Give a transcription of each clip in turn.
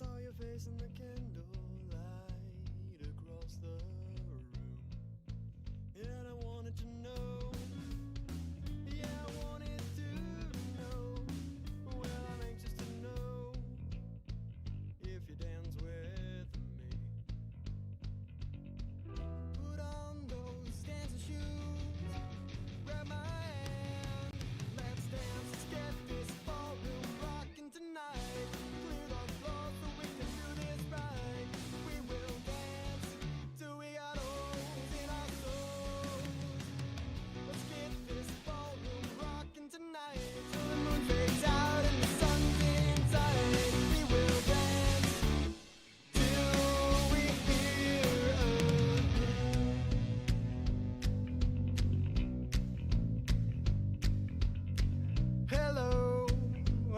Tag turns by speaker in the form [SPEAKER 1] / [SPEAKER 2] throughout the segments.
[SPEAKER 1] saw your face in the candlelight across the room, and I wanted to know, yeah, I wanted to know, well, I'm anxious to know if you dance with me. Put on those dancing shoes, grab my hand, let's dance, let's get this ballroom rocking tonight. Clear the floor so we can do this right. We will dance till we got holes in our souls. Let's get this ballroom rocking tonight till the moon fades out and the sun's inside. We will dance till we hear a hello,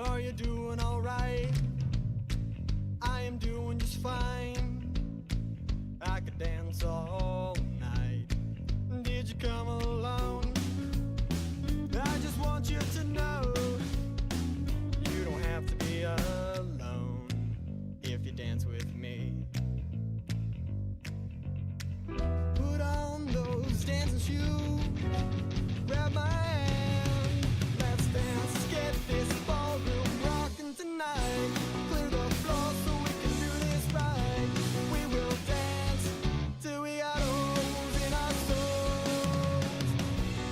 [SPEAKER 1] are you doing alright? I am doing just fine. I could dance all night. Did you come alone? I just want you to know you don't have to be alone if you dance with me. Put on those dancing shoes, grab my hand, let's dance, let's get this ballroom rocking tonight. Clear the floor so we can do this right. We will dance till we got holes in our souls.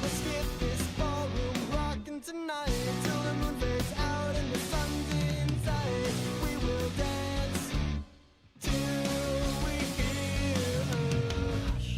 [SPEAKER 1] Let's get this ballroom rocking tonight till the moon fades out and the sun's inside. We will dance till we hear a hush.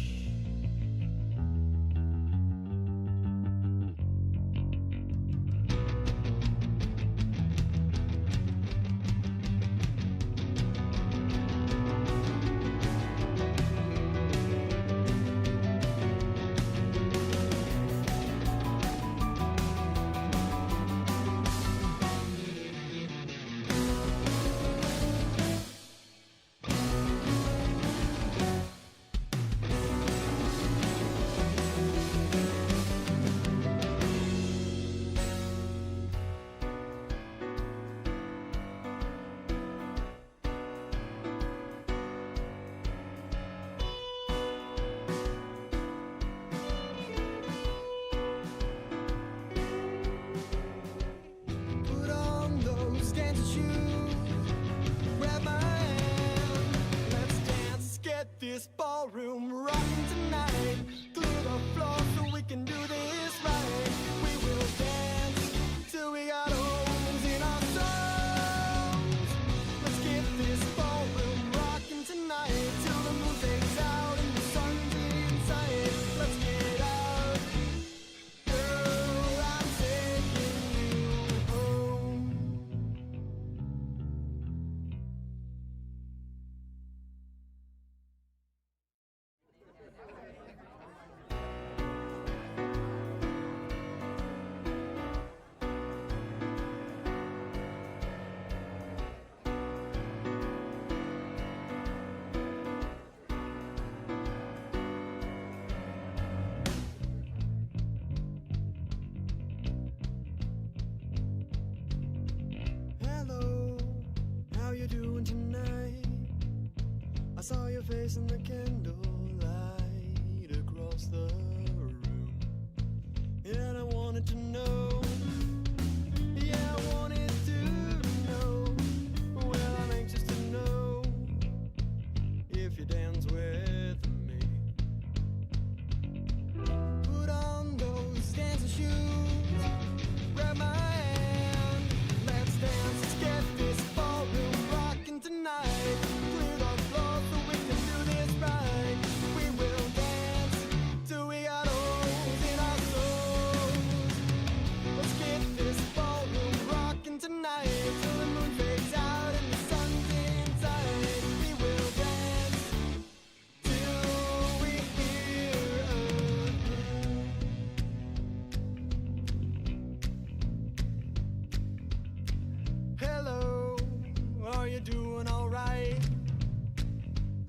[SPEAKER 1] Put on those dancing shoes, grab my hand, let's dance, let's get this ballroom rocking tonight. Clear the floor so we can do this right. We will dance till we got holes in our souls. Let's get this ballroom rocking tonight till the moon fades out and the sun's inside. Let's get out, girl, I'm taking you home. Hello, how you doing tonight? I saw your face in the candlelight across the room, and I wanted to know, yeah, I wanted to know, well, I'm anxious to know if you dance with me. Put on those dancing shoes, grab my hand, let's dance, let's get this ballroom rocking tonight. Clear the floor so we can do this right. We will dance till we got holes in our souls. Let's get this ballroom rocking tonight till the moon fades out and the sun's inside. We will dance till we hear a hello, are you doing alright?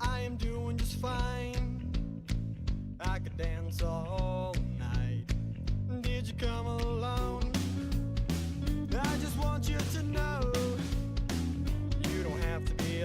[SPEAKER 1] I am doing just fine. I could dance all night. Did you come alone? I just want you to know you don't have to be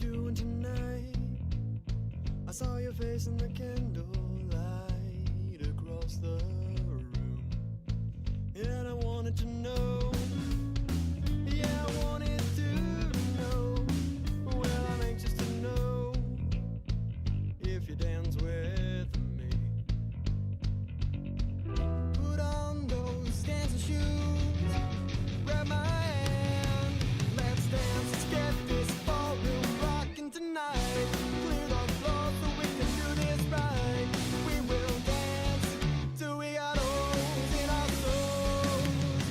[SPEAKER 1] you doing tonight? I saw your face in the candlelight across the room, and I wanted to know. Yeah, I wanted to know. Well, I'm anxious to know if you dance with me. Put on those dancing shoes, grab my hand, let's dance, let's get this ballroom rocking tonight. Clear the floor so we can do this right. We will dance till we got holes in our souls.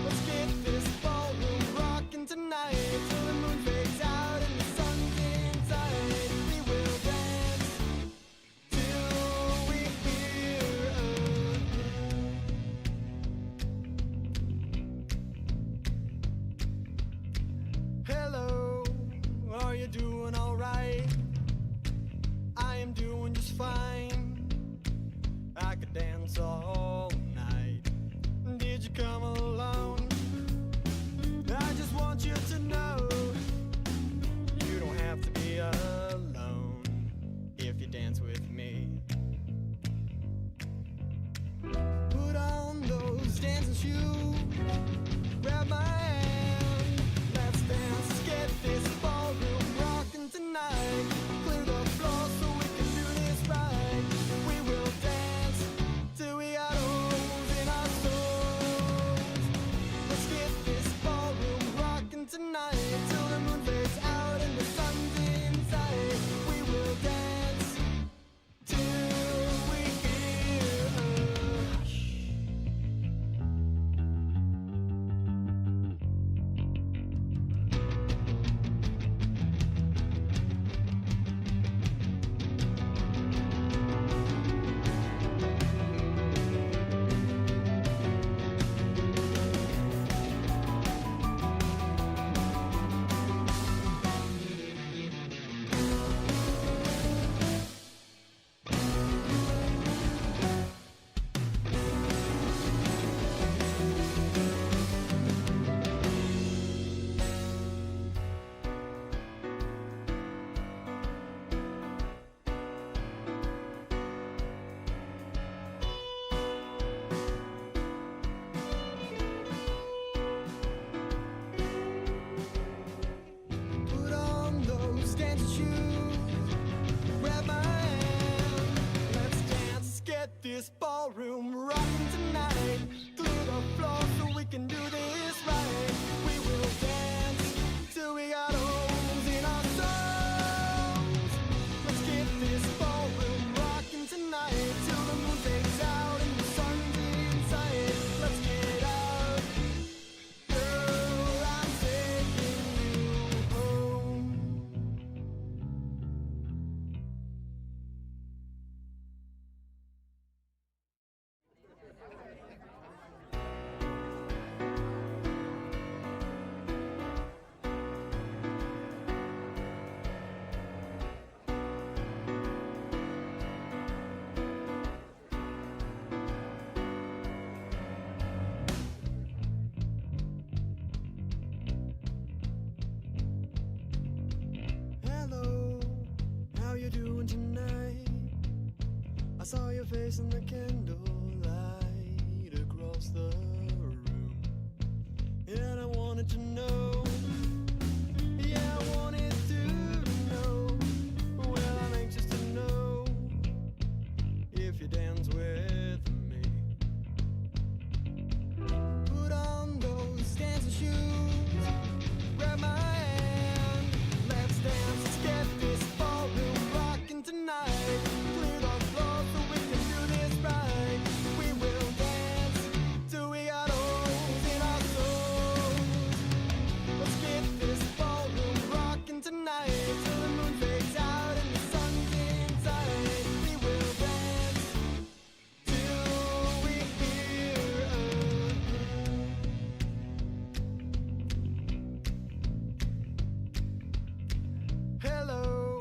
[SPEAKER 1] Let's get this ballroom rocking tonight till the moon fades out and the sun's inside. We will dance till we hear hello, are you doing alright? I am doing just fine. I could dance all night. Did you come along? I just want you to know you don't have to be alone if you dance with me. Put on those dancing shoes, grab my hand, let's dance, let's get this ballroom rocking tonight. Clear the floor so we can do this right. We will dance till we got holes in our souls. Let's get this ballroom rocking tonight till the moon fades out and the sun's inside. We will dance till we hear a hush. Put on those dancing shoes, grab my hand, let's dance, let's get this ballroom rocking tonight. Clear the floor so we can do this right. We will dance till we got holes in our souls. Let's get this ballroom rocking tonight till the moon fades out and the sun's inside. Let's get out, girl, I'm taking you home. Hello, how you doing tonight? I saw your face in the candlelight across the room, and I wanted to know. Yeah, I wanted to know. Well, I'm anxious to know if you dance with me. Put on those dancing shoes, grab my hand, let's dance, let's get this ballroom rocking tonight. Clear the floor so we can do this right. We will dance till we got holes in our souls. Let's get this ballroom rocking tonight till the moon fades out and the sun's inside. We will dance till we hear a hello,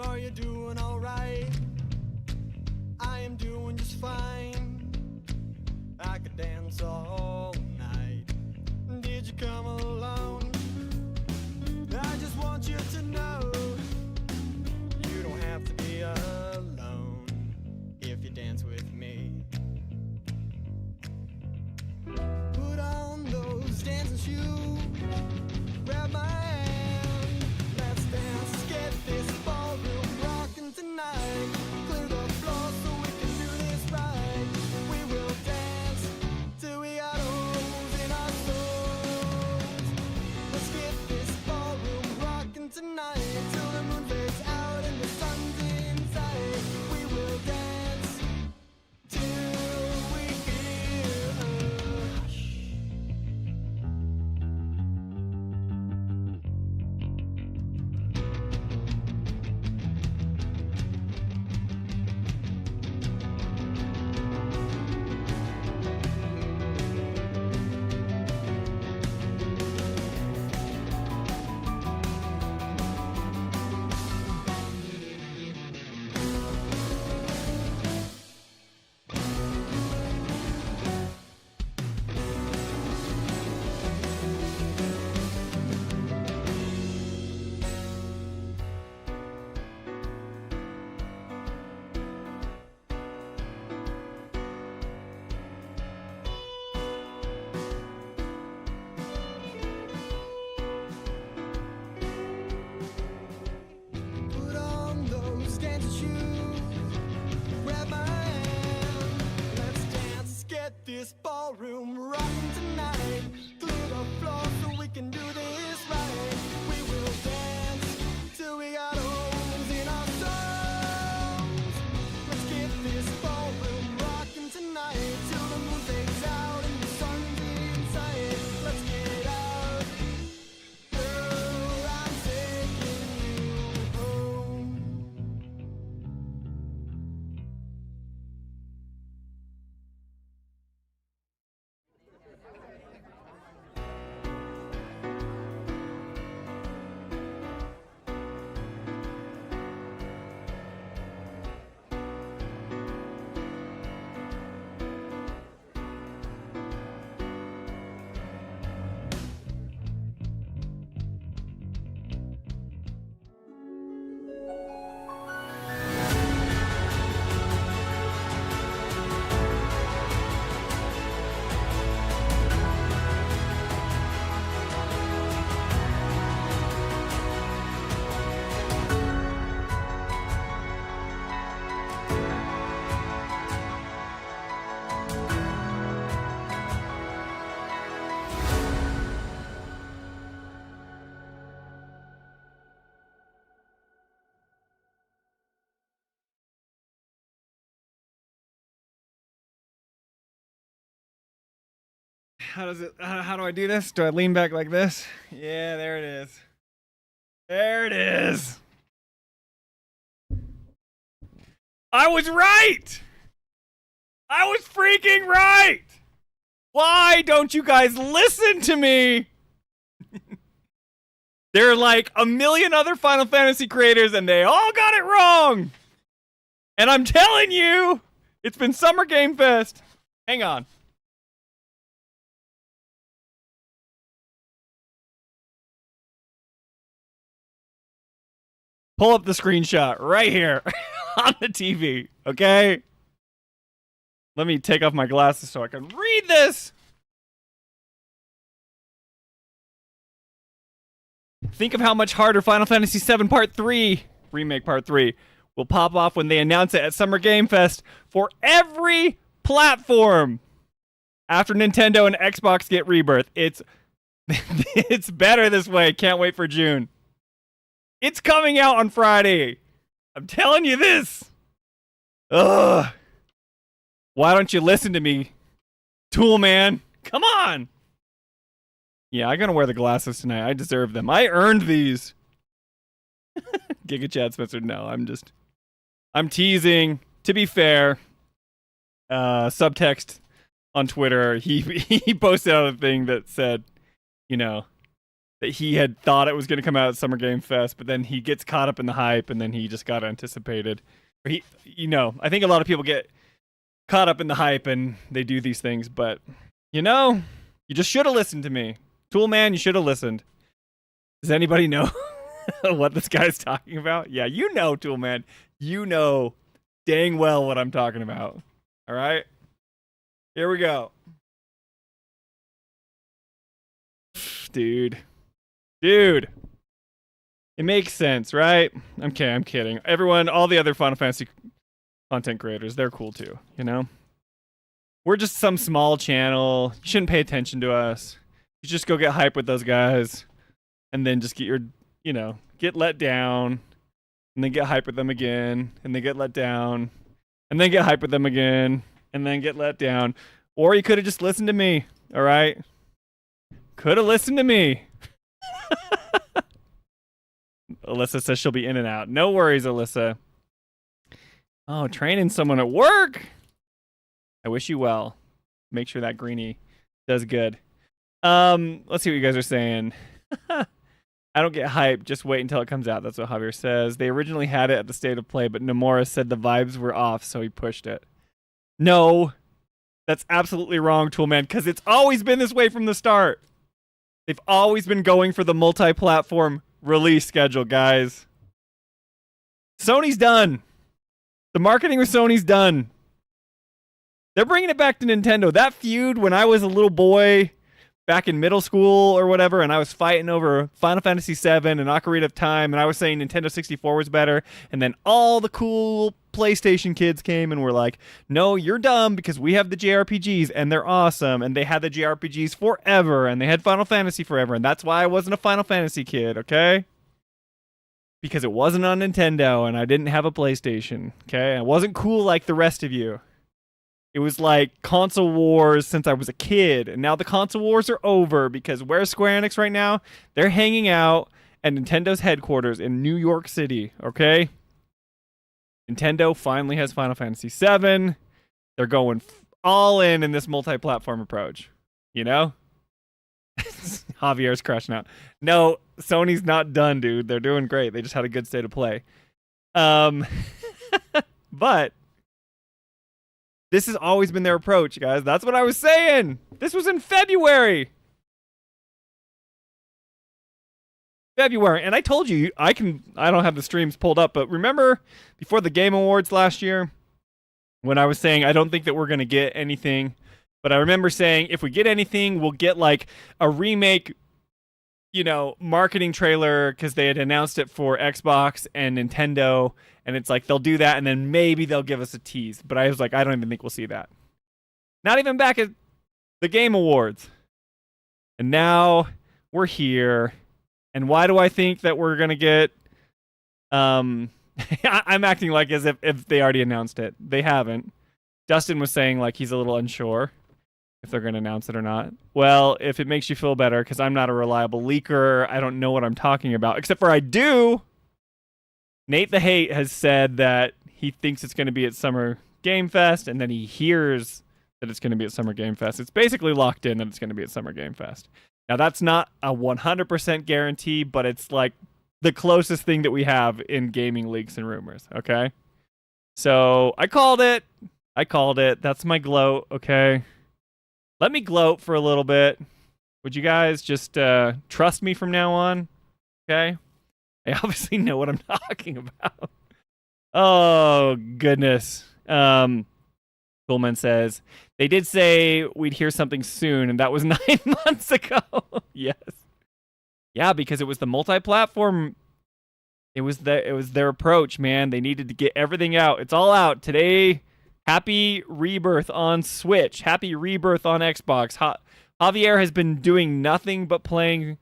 [SPEAKER 1] are you doing alright? I am doing just fine. I could dance all night. Did you come along? I just want you to know
[SPEAKER 2] How does it? How do I do this? Do I lean back like this? Yeah, there it is. There it is. I was right. I was freaking right. Why don't you guys listen to me? There are like a million other Final Fantasy creators and they all got it wrong. And I'm telling you, it's been Summer Game Fest. Hang on. Pull up the screenshot right here on the TV, okay? Let me take off my glasses so I can read this. Think of how much harder Final Fantasy VII Part 3, Remake Part 3, will pop off when they announce it at Summer Game Fest for every platform. After Nintendo and Xbox get Rebirth, it's better this way. Can't wait for June. It's coming out on Friday. I'm telling you this. Ugh. Why don't you listen to me, Tool Man? Come on. Yeah, I'm gonna wear the glasses tonight. I deserve them. I earned these. Giga Chad Spencer, no, I'm teasing. To be fair, subtext on Twitter, he posted out a thing that said, you know, that he had thought it was going to come out at Summer Game Fest, but then he gets caught up in the hype, and then he just got anticipated. I think a lot of people get caught up in the hype, and they do these things, but, you just should have listened to me. Tool Man, you should have listened. Does anybody know what this guy's talking about? Yeah, Tool Man. You know dang well what I'm talking about. All right? Here we go. Dude. It makes sense, right? Okay, I'm kidding. Everyone, all the other Final Fantasy content creators, they're cool too, We're just some small channel. You shouldn't pay attention to us. You just go get hype with those guys and then just get get let down and then get hype with them again and then get let down and then get hype with them again and then get let down. Or you could have just listened to me, all right? Could have listened to me. Alyssa says she'll be in and out. No worries, Alyssa. Oh, training someone at work. I wish you well. Make sure that greenie does good. Let's see what you guys are saying. I don't get hyped. Just wait until it comes out. That's what Javier says. They originally had it at the State of Play, but Nomura said the vibes were off, so he pushed it. No, that's absolutely wrong, Toolman, because it's always been this way from the start. They've always been going for the multi-platform release schedule, guys. Sony's done. The marketing with Sony's done. They're bringing it back to Nintendo. That feud when I was a little boy back in middle school or whatever, and I was fighting over Final Fantasy VII and Ocarina of Time, and I was saying Nintendo 64 was better, and then all the cool PlayStation kids came and were like, no, you're dumb because we have the JRPGs, and they're awesome, and they had the JRPGs forever, and they had Final Fantasy forever, and that's why I wasn't a Final Fantasy kid, okay? Because it wasn't on Nintendo, and I didn't have a PlayStation, okay? I wasn't cool like the rest of you. It was like console wars since I was a kid, and now the console wars are over because where's Square Enix right now? They're hanging out at Nintendo's headquarters in New York City, okay? Nintendo finally has Final Fantasy VII. They're going all in this multi-platform approach, Javier's crashing out. No, Sony's not done, dude. They're doing great. They just had a good State of Play. But this has always been their approach, guys. That's what I was saying. This was in February. And I told you, I don't have the streams pulled up, but remember before the Game Awards last year when I was saying I don't think that we're going to get anything, but I remember saying if we get anything, we'll get like a remake, marketing trailer because they had announced it for Xbox and Nintendo. And it's like, they'll do that, and then maybe they'll give us a tease. But I was like, I don't even think we'll see that. Not even back at the Game Awards. And now we're here. And why do I think that we're going to get... I'm acting like as if they already announced it. They haven't. Dustin was saying like he's a little unsure. if they're going to announce it or not. Well, if it makes you feel better, because I'm not a reliable leaker, I don't know what I'm talking about, except for I do. Nate the Hate has said that he thinks it's going to be at Summer Game Fest, and then he hears that it's going to be at Summer Game Fest. It's basically locked in that it's going to be at Summer Game Fest. Now, that's not a 100% guarantee, but it's like the closest thing that we have in gaming leaks and rumors, okay? So I called it. That's my gloat, okay? Let me gloat for a little bit. Would you guys just trust me from now on? Okay? I obviously know what I'm talking about. Oh, goodness. Coolman says, they did say we'd hear something soon, and that was 9 months ago. Yes. Yeah, because it was the multi-platform. It was their approach, man. They needed to get everything out. It's all out today. Happy Rebirth on Switch. Happy Rebirth on Xbox. Javier has been doing nothing but playing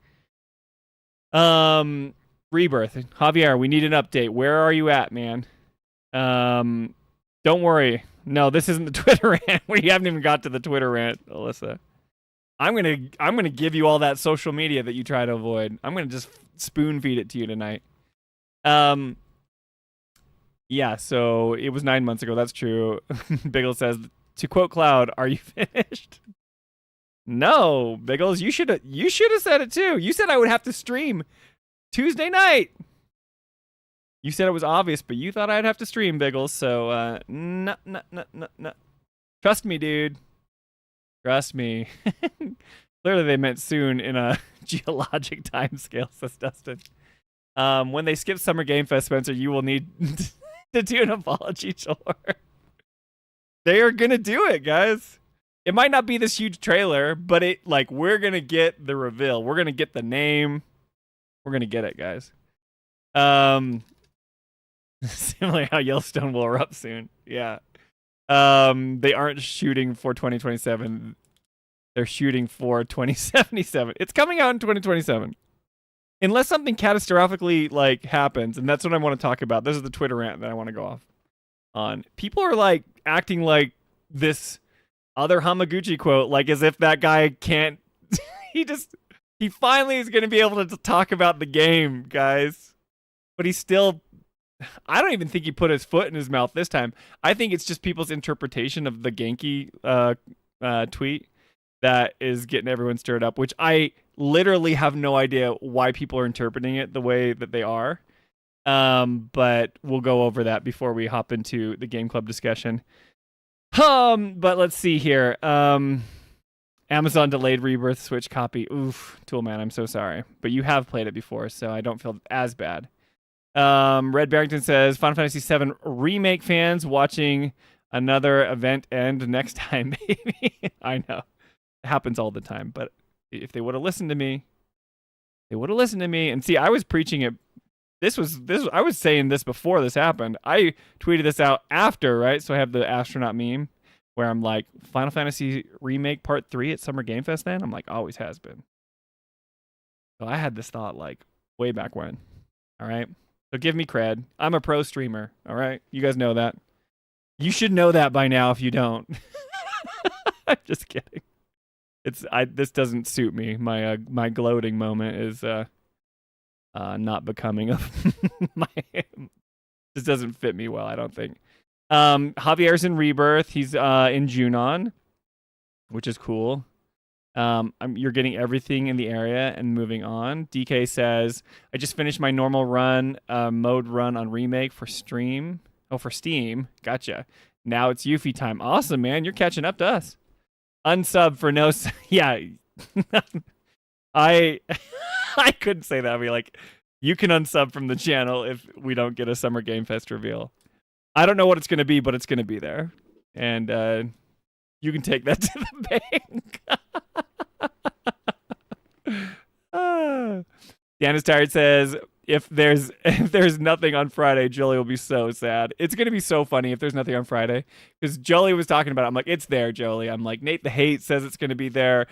[SPEAKER 2] Rebirth. Javier, we need an update. Where are you at, man? Don't worry. No, this isn't the Twitter rant. We haven't even got to the Twitter rant, Alyssa. I'm gonna give you all that social media that you try to avoid. I'm gonna just spoon feed it to you tonight. Yeah, so it was 9 months ago. That's true. Biggles says, to quote Cloud, "Are you finished?" No, Biggles, you should have said it too. You said I would have to stream Tuesday night. You said it was obvious, but you thought I'd have to stream, Biggles. So, no. Trust me, dude. Trust me. Clearly, they meant soon in a geologic timescale, says Dustin. When they skip Summer Game Fest, Spencer, you will need to do an apology tour. They are gonna do it, guys. It might not be this huge trailer, but we're gonna get the reveal. We're gonna get the name. We're gonna get it, guys. Similarly how Yellowstone will erupt soon. Yeah. They aren't shooting for 2027. They're shooting for 2077. It's coming out in 2027. Unless something catastrophically happens, and that's what I want to talk about. This is the Twitter rant that I want to go off on. People are acting like this other Hamaguchi quote, as if that guy can't. he finally is going to be able to talk about the game, guys. But he's still. I don't even think he put his foot in his mouth this time. I think it's just people's interpretation of the Genki tweet that is getting everyone stirred up, which I literally have no idea why people are interpreting it the way that they are. But we'll go over that before we hop into the Game Club discussion. But let's see here. Amazon delayed Rebirth Switch copy. Oof, Toolman, I'm so sorry. But you have played it before, so I don't feel as bad. Red Barrington says, Final Fantasy 7 Remake fans watching another event end next time, baby. I know. It happens all the time, but if they would have listened to me, And see, I was preaching it. I was saying this before this happened. I tweeted this out after, right? So I have the astronaut meme where I'm like, Final Fantasy Remake Part 3 at Summer Game Fest then? I'm like, always has been. So I had this thought way back when. All right? So give me cred. I'm a pro streamer. All right? You guys know that. You should know that by now if you don't. I'm just kidding. This doesn't suit me. My gloating moment is not becoming of my. This doesn't fit me well, I don't think. Javier's in Rebirth. He's in Junon, which is cool. You're getting everything in the area and moving on. DK says, I just finished my normal run, mode run on Remake for Steam. Gotcha. Now it's Yuffie time. Awesome, man. You're catching up to us. Unsub for no. Yeah. I couldn't say that. I'd be like, you can unsub from the channel if we don't get a Summer Game Fest reveal. I don't know what it's going to be, but it's going to be there. And you can take that to the bank. Dan is tired says, if there's nothing on Friday, Jolie will be so sad. It's going to be so funny if there's nothing on Friday. Because Jolie was talking about it. I'm like, it's there, Jolie. I'm like, Nate the Hate says it's going to be there.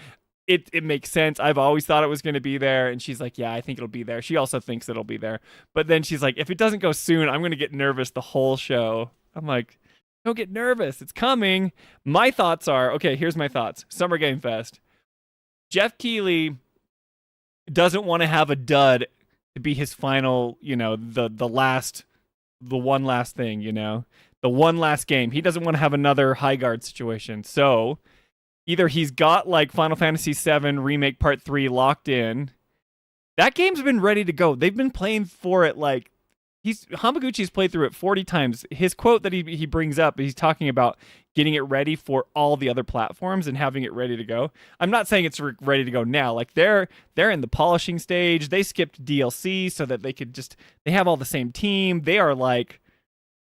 [SPEAKER 2] It makes sense. I've always thought it was going to be there. And she's like, yeah, I think it'll be there. She also thinks it'll be there. But then she's like, if it doesn't go soon, I'm going to get nervous the whole show. I'm like, Don't get nervous. It's coming. My thoughts are, okay, here's my thoughts. Summer Game Fest. Jeff Keighley doesn't want to have a dud to be his final, the one last thing, the one last game. He doesn't want to have another high guard situation. So either he's got like Final Fantasy VII Remake Part 3 locked in. That game's been ready to go. They've been playing for it like Hamaguchi's played through it 40 times. His quote that he brings up, he's talking about getting it ready for all the other platforms and having it ready to go. I'm not saying it's ready to go now. Like they're in the polishing stage. They skipped DLC so that they have all the same team. They are like,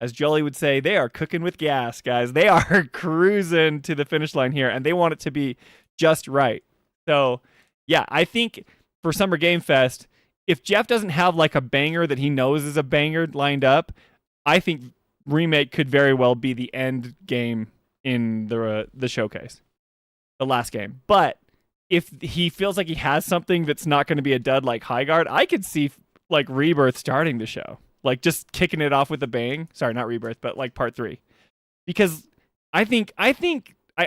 [SPEAKER 2] as Jolie would say, they are cooking with gas, guys. They are cruising to the finish line here, and they want it to be just right. So, yeah, I think for Summer Game Fest, if Jeff doesn't have like a banger that he knows is a banger lined up, I think Remake could very well be the end game in the showcase, the last game. But if he feels like he has something that's not going to be a dud like Highguard, I could see like Rebirth starting the show, like just kicking it off with a bang. Sorry, not Rebirth, but like Part 3, because I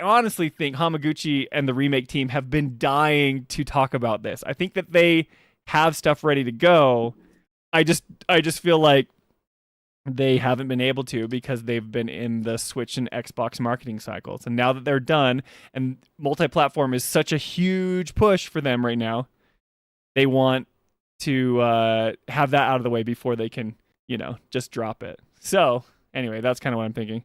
[SPEAKER 2] honestly think Hamaguchi and the Remake team have been dying to talk about this. I think that they have stuff ready to go. I just feel like they haven't been able to because they've been in the Switch and Xbox marketing cycles. And now that they're done and multi-platform is such a huge push for them right now, they want to have that out of the way before they can, just drop it. So anyway, that's kind of what I'm thinking.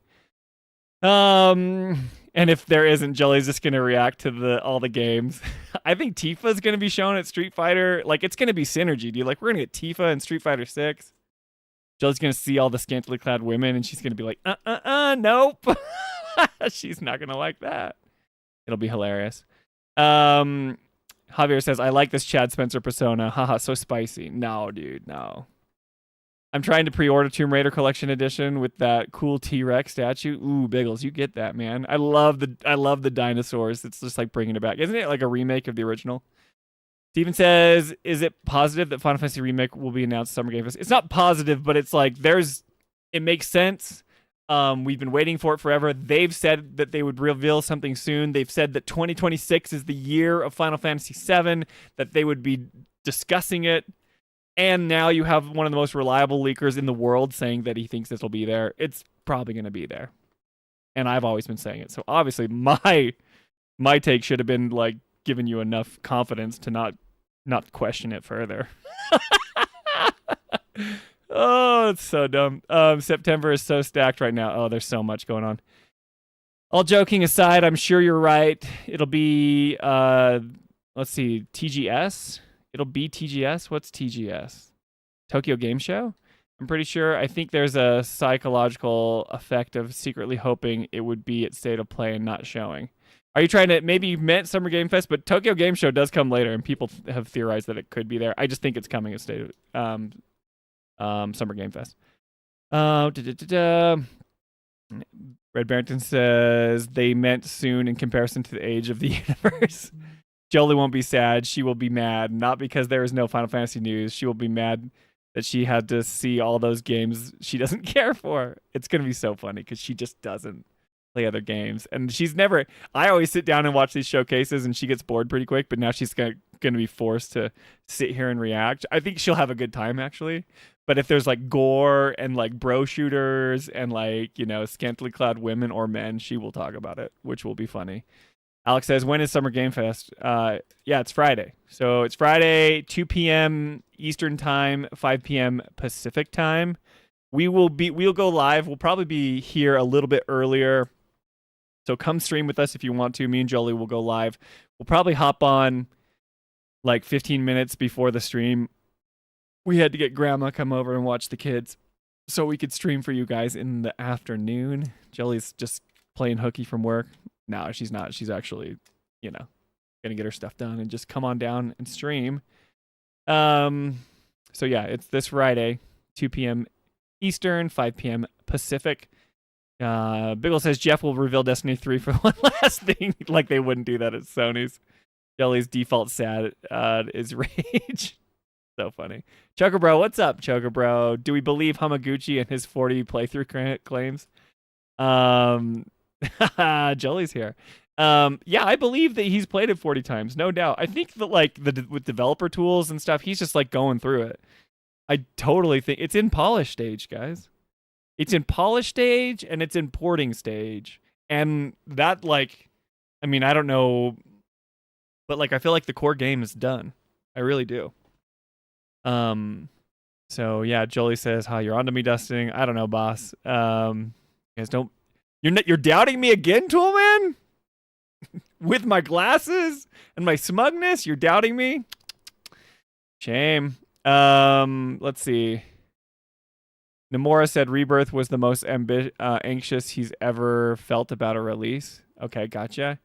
[SPEAKER 2] And if there isn't, Jolie's just going to react to all the games. I think Tifa's going to be shown at Street Fighter. Like, it's going to be synergy, dude. Like, we're going to get Tifa in Street Fighter 6. Jolie's going to see all the scantily clad women, and she's going to be like, nope. She's not going to like that. It'll be hilarious. Javier says, I like this Chad Spencer persona. Haha, so spicy. No, dude, no. I'm trying to pre-order Tomb Raider Collection Edition with that cool T-Rex statue. Ooh, Biggles, you get that, man. I love the dinosaurs. It's just like bringing it back. Isn't it like a remake of the original? Steven says, is it positive that Final Fantasy Remake will be announced Summer Game Fest? It's not positive, but it's like it makes sense. We've been waiting for it forever. They've said that they would reveal something soon. They've said that 2026 is the year of Final Fantasy VII, that they would be discussing it. And now you have one of the most reliable leakers in the world saying that he thinks this will be there. It's probably going to be there. And I've always been saying it. So obviously my take should have been like giving you enough confidence to not question it further. Oh, it's so dumb. September is so stacked right now. Oh, there's so much going on. All joking aside, I'm sure you're right. It'll be let's see, TGS. It'll be TGS. What's TGS? Tokyo Game Show? I'm pretty sure. I think there's a psychological effect of secretly hoping it would be at State of Play and not showing. Are you trying to, maybe you meant Summer Game Fest, but Tokyo Game Show does come later, and people have theorized that it could be there. I just think it's coming at State of Summer Game Fest. Red Barrington says they meant soon in comparison to the age of the universe. Jolie won't be sad. She will be mad. Not because there is no Final Fantasy news. She will be mad that she had to see all those games she doesn't care for. It's going to be so funny because she just doesn't play other games. And she's never... I always sit down and watch these showcases and she gets bored pretty quick, but now she's going to be forced to sit here and react. I think she'll have a good time, actually. But if there's like gore and like bro shooters and like, scantily clad women or men, she will talk about it, which will be funny. Alex says, when is Summer Game Fest? Yeah, it's Friday. So it's Friday, 2 p.m. Eastern Time, 5 p.m. Pacific Time. We'll go live. We'll probably be here a little bit earlier. So come stream with us if you want to. Me and Jolie will go live. We'll probably hop on like 15 minutes before the stream. We had to get Grandma come over and watch the kids so we could stream for you guys in the afternoon. Jolie's just playing hooky from work. No, she's not. She's actually, gonna get her stuff done and just come on down and stream. So yeah, it's this Friday, 2 p.m. Eastern, 5 p.m. Pacific. Biggle says Jeff will reveal Destiny 3 for one last thing. Like they wouldn't do that at Sony's. Jolie's default sad is rage. So funny. Choker Bro, what's up, Choker Bro? Do we believe Hamaguchi and his 40 playthrough claims? Jolie's here. Yeah, I believe that he's played it 40 times, no doubt. I think that like with developer tools and stuff, he's just like going through it. I totally think it's in polish stage, guys. It's in polish stage and it's in porting stage. And that like I mean, I don't know, but like I feel like the core game is done. I really do. So yeah, Jolie says, "Hi, you're on to me, Dustin." I don't know, boss. You guys don't you're doubting me again, Toolman? With my glasses and my smugness, you're doubting me? Shame. Let's see. Namora said Rebirth was the most anxious he's ever felt about a release. Okay, gotcha.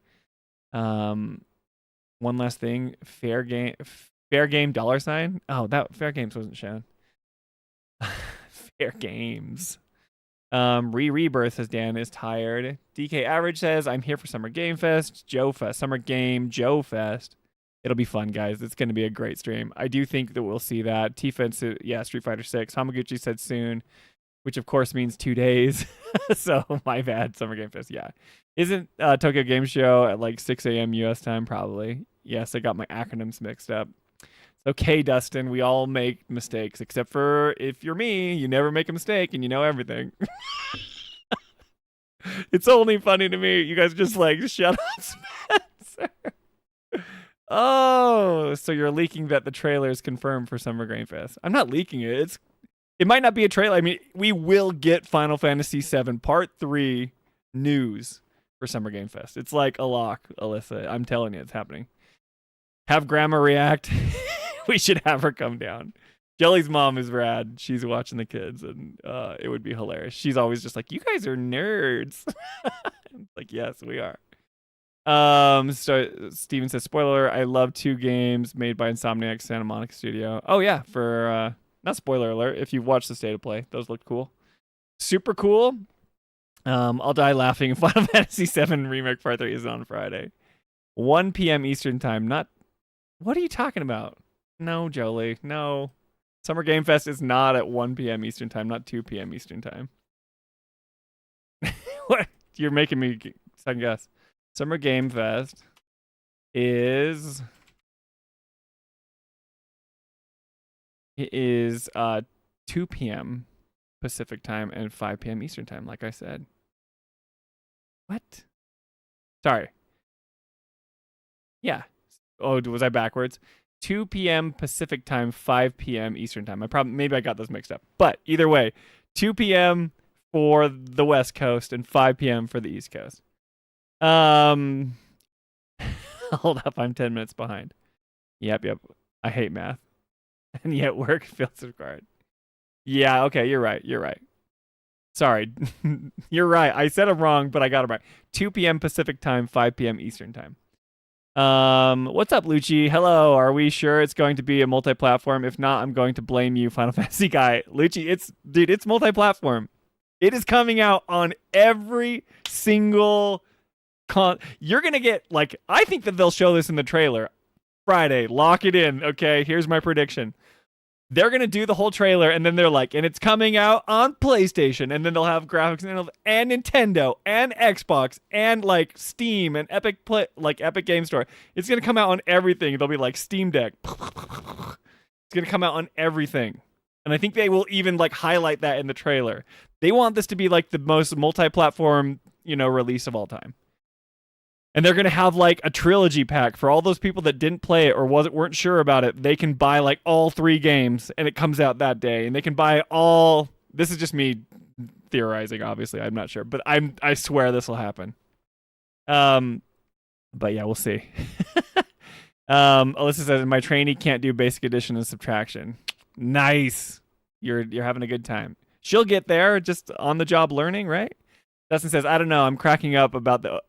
[SPEAKER 2] One last thing. Fair game $sign. Oh, that Fair Games wasn't shown. Fair Games. Rebirth says Dan is tired. DK Average says I'm here for Summer Game Fest. Joe Fest. Summer Game Joe Fest. It'll be fun, guys. It's going to be a great stream. I do think that we'll see that. T-Fence, yeah, Street Fighter 6. Hamaguchi said soon, which of course means 2 days. So my bad. Summer Game Fest, yeah. Isn't Tokyo Game Show at like 6 a.m. U.S. time? Probably. Yes, I got my acronyms mixed up. Okay, Dustin, we all make mistakes, except for if you're me, you never make a mistake and you know everything. It's only funny to me. You guys just like, shut up, Spencer. Oh, so you're leaking that the trailer is confirmed for Summer Game Fest. I'm not leaking it. It might not be a trailer. I mean, we will get Final Fantasy VII Part 3 news for Summer Game Fest. It's like a lock, Alyssa. I'm telling you, it's happening. Have Grandma react. We should have her come down. Jelly's mom is rad. She's watching the kids, and it would be hilarious. She's always just like, "You guys are nerds." Like, yes, we are. So Steven says, spoiler, I love 2 games made by Insomniac Santa Monica Studio. Oh yeah, for not spoiler alert, if you've watched the State of Play, those look cool. Super cool. I'll die laughing. Final Fantasy VII Remake Part 3 is on Friday. 1 p.m. Eastern time. Not what are you talking about? No, Jolie. No. Summer Game Fest is not at 1 p.m. Eastern time, not 2 p.m. Eastern time. What? You're making me second guess. Summer Game Fest is 2 p.m. Pacific time and 5 p.m. Eastern time, like I said. What? Sorry. Yeah. Oh, was I backwards? 2 p.m. Pacific time, 5 p.m. Eastern time. Maybe I got those mixed up. But either way, 2 p.m. for the West Coast and 5 p.m. for the East Coast. Hold up, I'm 10 minutes behind. Yep. I hate math. And yet work feels required. Yeah, okay, you're right. Sorry. You're right. I said it wrong, but I got it right. 2 p.m. Pacific time, 5 p.m. Eastern time. What's up, Lucci? Hello. Are we sure it's going to be a multi-platform? If not, I'm going to blame you, Final Fantasy guy. Lucci, it's multi-platform. It is coming out on every single you're going to get, like, I think that they'll show this in the trailer. Friday, lock it in. Okay, here's my prediction. They're going to do the whole trailer, and then they're like, and it's coming out on PlayStation, and then they'll have graphics and Nintendo and Xbox and like Steam and Epic Game Store. It's going to come out on everything. They'll be like Steam Deck. It's going to come out on everything. And I think they will even like highlight that in the trailer. They want this to be like the most multi-platform, release of all time. And they're going to have like a trilogy pack for all those people that didn't play it or weren't sure about it. They can buy like all 3 games and it comes out that day. And they can buy all. This is just me theorizing, obviously. I'm not sure. But I swear this will happen. But yeah, we'll see. Alyssa says, my trainee can't do basic addition and subtraction. Nice. You're having a good time. She'll get there, just on the job learning, right? Dustin says, I don't know. I'm cracking up about the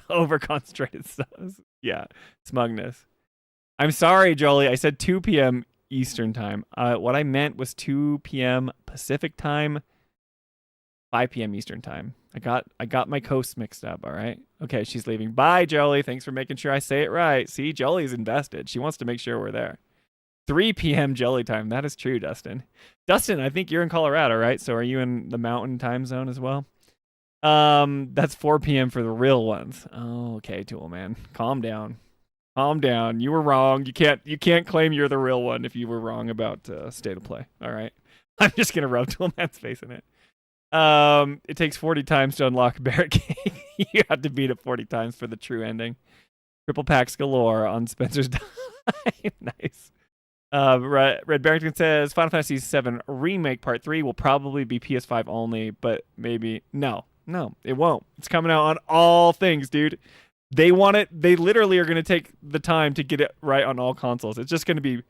[SPEAKER 2] over-concentrated stuff. Yeah, smugness. I'm sorry, Jolie. I said 2 p.m. Eastern time. What I meant was 2 p.m. Pacific time, 5 p.m. Eastern time. I got my coasts mixed up, all right? Okay, she's leaving. Bye, Jolie. Thanks for making sure I say it right. See, Jolie's invested. She wants to make sure we're there. 3 p.m. Jolie time. That is true, Dustin. Dustin, I think you're in Colorado, right? So are you in the mountain time zone as well? That's 4 p.m. for the real ones. Oh, okay, Tool Man. Calm down. Calm down. You were wrong. You can't claim you're the real one if you were wrong about State of Play. All right. I'm just gonna rub Tool Man's face in it. It takes 40 times to unlock Barricade. You have to beat it 40 times for the true ending. Triple packs galore on Spencer's time. Nice. Red Barrington says Final Fantasy VII Remake Part 3 will probably be PS5 only, but maybe no, it won't. It's coming out on all things, dude. They want it. They literally are going to take the time to get it right on all consoles. It's going to be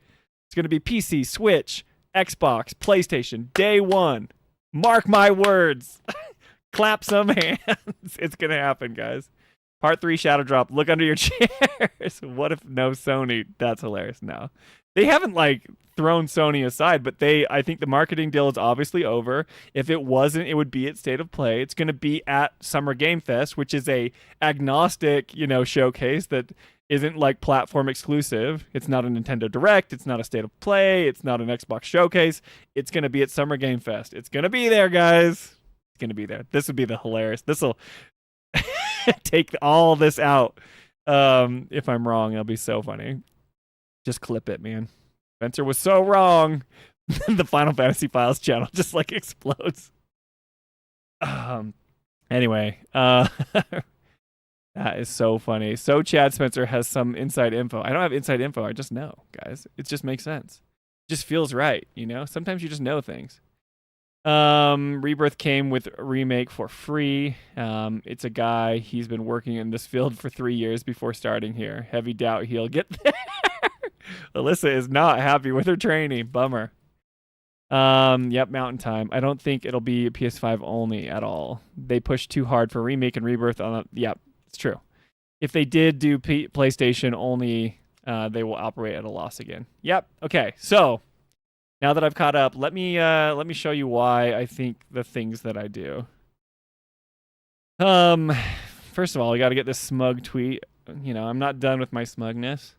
[SPEAKER 2] PC, Switch, Xbox, PlayStation, day one. Mark my words. Clap some hands. It's going to happen, guys. Part 3 Shadow Drop. Look under your chairs. What if no Sony? That's hilarious. No. They haven't thrown Sony aside, but I think the marketing deal is obviously over. If it wasn't, it would be at State of Play. It's going to be at Summer Game Fest, which is a agnostic, showcase that isn't platform exclusive. It's not a Nintendo Direct. It's not a State of Play. It's not an Xbox showcase. It's going to be at Summer Game Fest. It's going to be there, guys. It's going to be there. This would be the hilarious. This will take all this out. If I'm wrong, it'll be so funny. Just clip it, man. Spencer was so wrong. The Final Fantasy Files channel just explodes. Anyway, that is so funny. So Chad Spencer has some inside info. I don't have inside info. I just know, guys. It just makes sense. It just feels right, Sometimes you just know things. Rebirth came with a remake for free. It's a guy. He's been working in this field for 3 years before starting here. Heavy doubt he'll get there. Alyssa is not happy with her training. Bummer. Yep, Mountain Time. I don't think it'll be PS5 only at all. They pushed too hard for Remake and Rebirth on yep, it's true. If they did do PlayStation only, they will operate at a loss again. Yep. Okay. So, now that I've caught up, let me show you why I think the things that I do. First of all, we got to get this smug tweet. I'm not done with my smugness.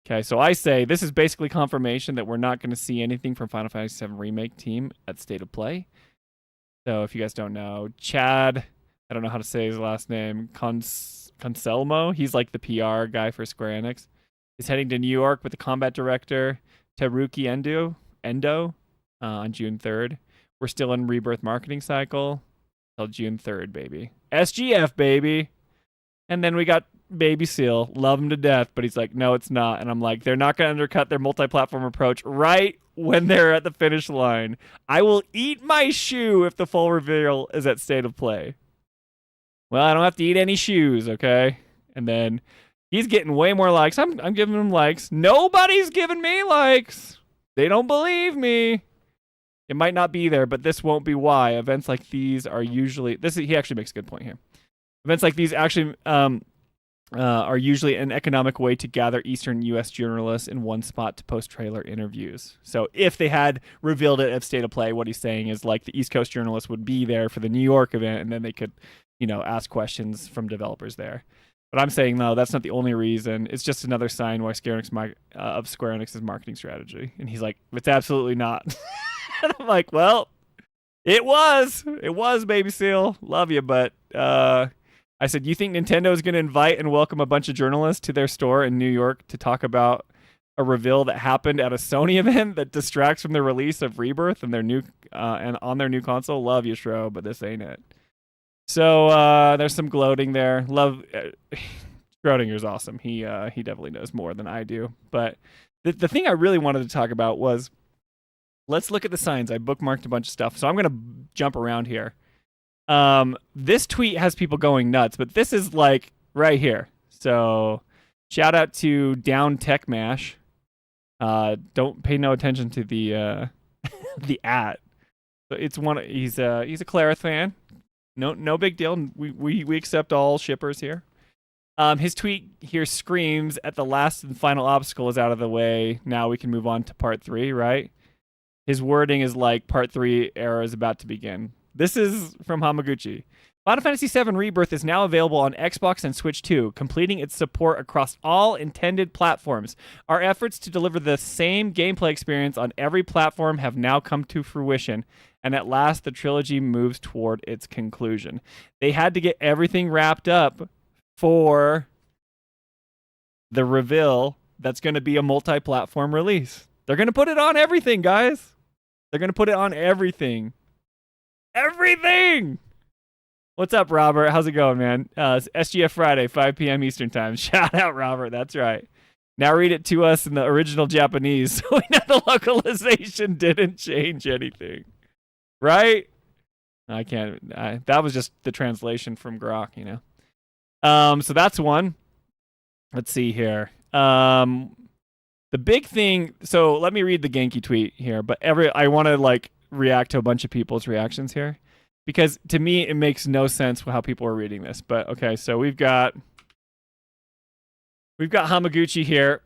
[SPEAKER 2] Okay, so I say this is basically confirmation that we're not going to see anything from Final Fantasy VII Remake team at State of Play. So if you guys don't know, Chad, I don't know how to say his last name, Conselmo, he's the PR guy for Square Enix, is heading to New York with the combat director, Teruki Endo, on June 3rd. We're still in Rebirth marketing cycle till June 3rd, baby. SGF, baby. And then we got Baby Seal, love him to death, but he's no, it's not. And I'm they're not going to undercut their multi-platform approach right when they're at the finish line. I will eat my shoe if the full reveal is at State of Play. Well, I don't have to eat any shoes, okay? And then he's getting way more likes. I'm giving him likes. Nobody's giving me likes. They don't believe me. It might not be there, but this won't be why. Events like these are usually... He actually makes a good point here. Events like these actually... are usually an economic way to gather Eastern U.S. journalists in one spot to post trailer interviews. So if they had revealed it at State of Play, what he's saying is the East Coast journalists would be there for the New York event, and then they could, ask questions from developers there. But I'm saying, no, that's not the only reason. It's just another sign why Square Enix's marketing strategy. And he's it's absolutely not. And I'm well, it was, Baby Seal. Love you, but... I said, you think Nintendo is going to invite and welcome a bunch of journalists to their store in New York to talk about a reveal that happened at a Sony event that distracts from the release of Rebirth and their new and on their new console? Love you, Shro, but this ain't it. So there's some gloating there. Love Schrodinger's awesome. He definitely knows more than I do. But the thing I really wanted to talk about was, let's look at the signs. I bookmarked a bunch of stuff, so I'm going to jump around here. This tweet has people going nuts, but this is right here. So shout out to Down Tech Mash. Don't pay no attention to the the at. So it's he's a Clarith fan. No big deal. We accept all shippers here. His tweet here screams, at the last and final obstacle is out of the way. Now we can move on to part 3, right? His wording is part 3 era is about to begin. This is from Hamaguchi. Final Fantasy VII Rebirth is now available on Xbox and Switch 2, completing its support across all intended platforms. Our efforts to deliver the same gameplay experience on every platform have now come to fruition, and at last the trilogy moves toward its conclusion. They had to get everything wrapped up for the reveal that's going to be a multi-platform release. They're going to put it on everything, guys. They're going to put it on everything. Everything! What's up, Robert? How's it going, man? It's SGF Friday, 5 p.m. Eastern Time. Shout out, Robert. That's right. Now read it to us in the original Japanese so we know the localization didn't change anything. Right? I can't. That was just the translation from Grok, you know. So that's one. Let's see here. The big thing. So let me read the Genki tweet here. But I want to like react to a bunch of people's reactions here, because to me it makes no sense how people are reading this. But okay, so we've got Hamaguchi here.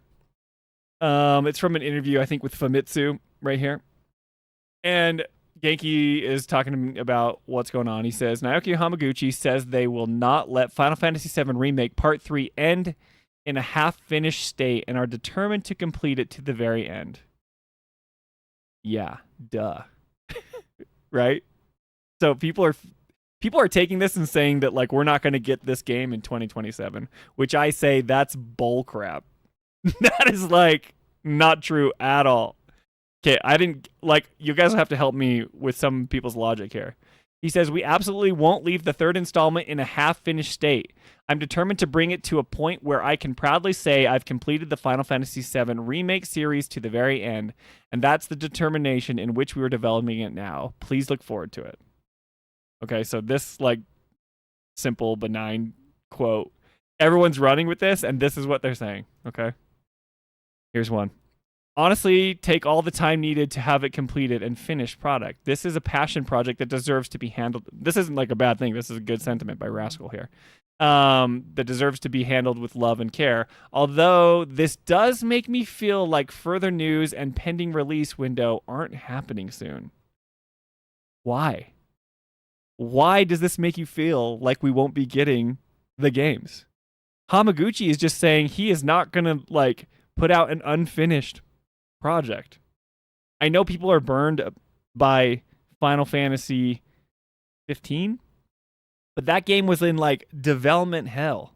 [SPEAKER 2] It's from an interview I think with Famitsu right here, and Genki is talking about what's going on. He says, Naoki Hamaguchi says they will not let Final Fantasy VII Remake Part 3 end in a half-finished state and are determined to complete it to the very end. Yeah, duh. Right? So people are taking this and saying that like we're not going to get this game in 2027, which I say that's bullcrap. That is like not true at all. Okay, I didn't like you guys will have to help me with some people's logic here. He says we absolutely won't leave the third installment in a half-finished state. I'm determined to bring it to a point where I can proudly say I've completed the Final Fantasy VII Remake series to the very end, and that's the determination in which we are developing it now. Please look forward to it. Okay, so this like simple, benign quote, everyone's running with this, and this is what they're saying. Okay, here's one. Honestly, take all the time needed to have it completed and finished product. This is a passion project that deserves to be handled. This isn't like a bad thing. This is a good sentiment by Rascal here. That deserves to be handled with love and care. Although this does make me feel like further news and pending release window aren't happening soon. Why? Why does this make you feel like we won't be getting the games? Hamaguchi is just saying he is not going to like put out an unfinished project. I know people are burned by Final Fantasy 15, but that game was in like development hell.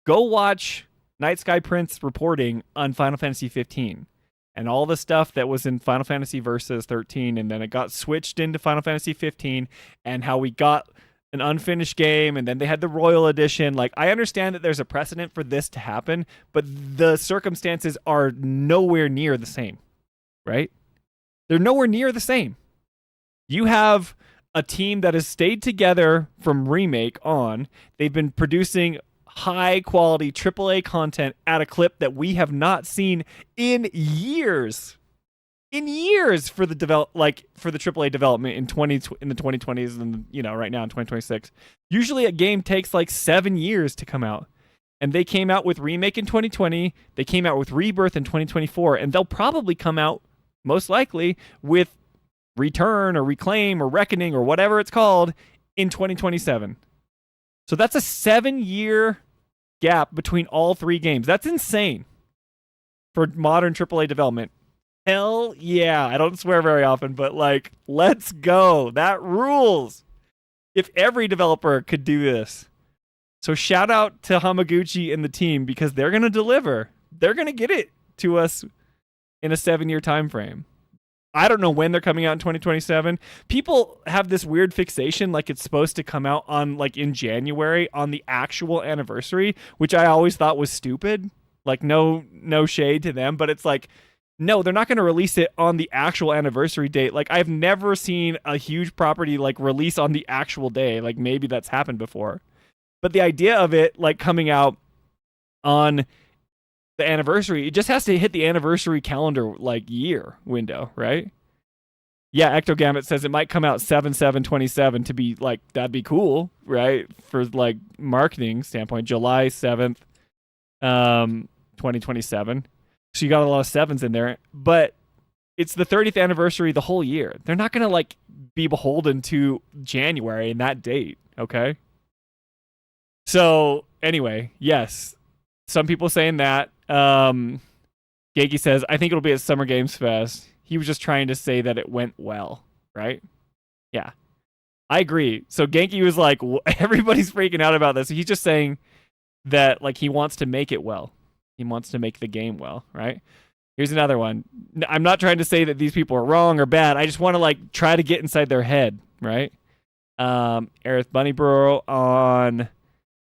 [SPEAKER 2] Go watch Night Sky Prince reporting on Final Fantasy 15 and all the stuff that was in Final Fantasy Versus 13, and then it got switched into Final Fantasy 15, and how we got an unfinished game, and then they had the Royal Edition. Like, I understand that there's a precedent for this to happen, but the circumstances are nowhere near the same, right? They're nowhere near the same. You have a team that has stayed together from Remake on. They've been producing high-quality AAA content at a clip that we have not seen in years. In years for the AAA development in the 2020s and right now in 2026. Usually a game takes like 7 years to come out. And they came out with Remake in 2020, they came out with Rebirth in 2024, and they'll probably come out most likely with Return or Reclaim or Reckoning or whatever it's called in 2027. So that's a 7-year gap between all three games. That's insane for modern AAA development. Hell yeah. I don't swear very often, but like, let's go. That rules. If every developer could do this. So shout out to Hamaguchi and the team, because they're going to deliver. They're going to get it to us in a 7-year time frame. I don't know when they're coming out in 2027. People have this weird fixation like it's supposed to come out on like in January on the actual anniversary, which I always thought was stupid. Like no shade to them, but it's like, no, they're not going to release it on the actual anniversary date. Like, I've never seen a huge property like release on the actual day. Like, maybe that's happened before. But the idea of it like coming out on the anniversary, it just has to hit the anniversary calendar like year window, right? Yeah, Ectogamut says it might come out 7/7/27 to be like, that'd be cool, right? For like marketing standpoint, July 7th, 2027. So you got a lot of sevens in there, but it's the 30th anniversary the whole year. They're not going to like be beholden to January and that date. okay? So, anyway, yes. Some people saying that. Gagey says, I think it'll be at Summer Games Fest. He was just trying to say that it went well, right? Yeah. I agree. So Genki was like, everybody's freaking out about this. He's just saying that like he wants to make it well. He wants to make the game well, right? Here's another one. I'm not trying to say that these people are wrong or bad. I just want to like try to get inside their head, right? Aerith Bunnybro on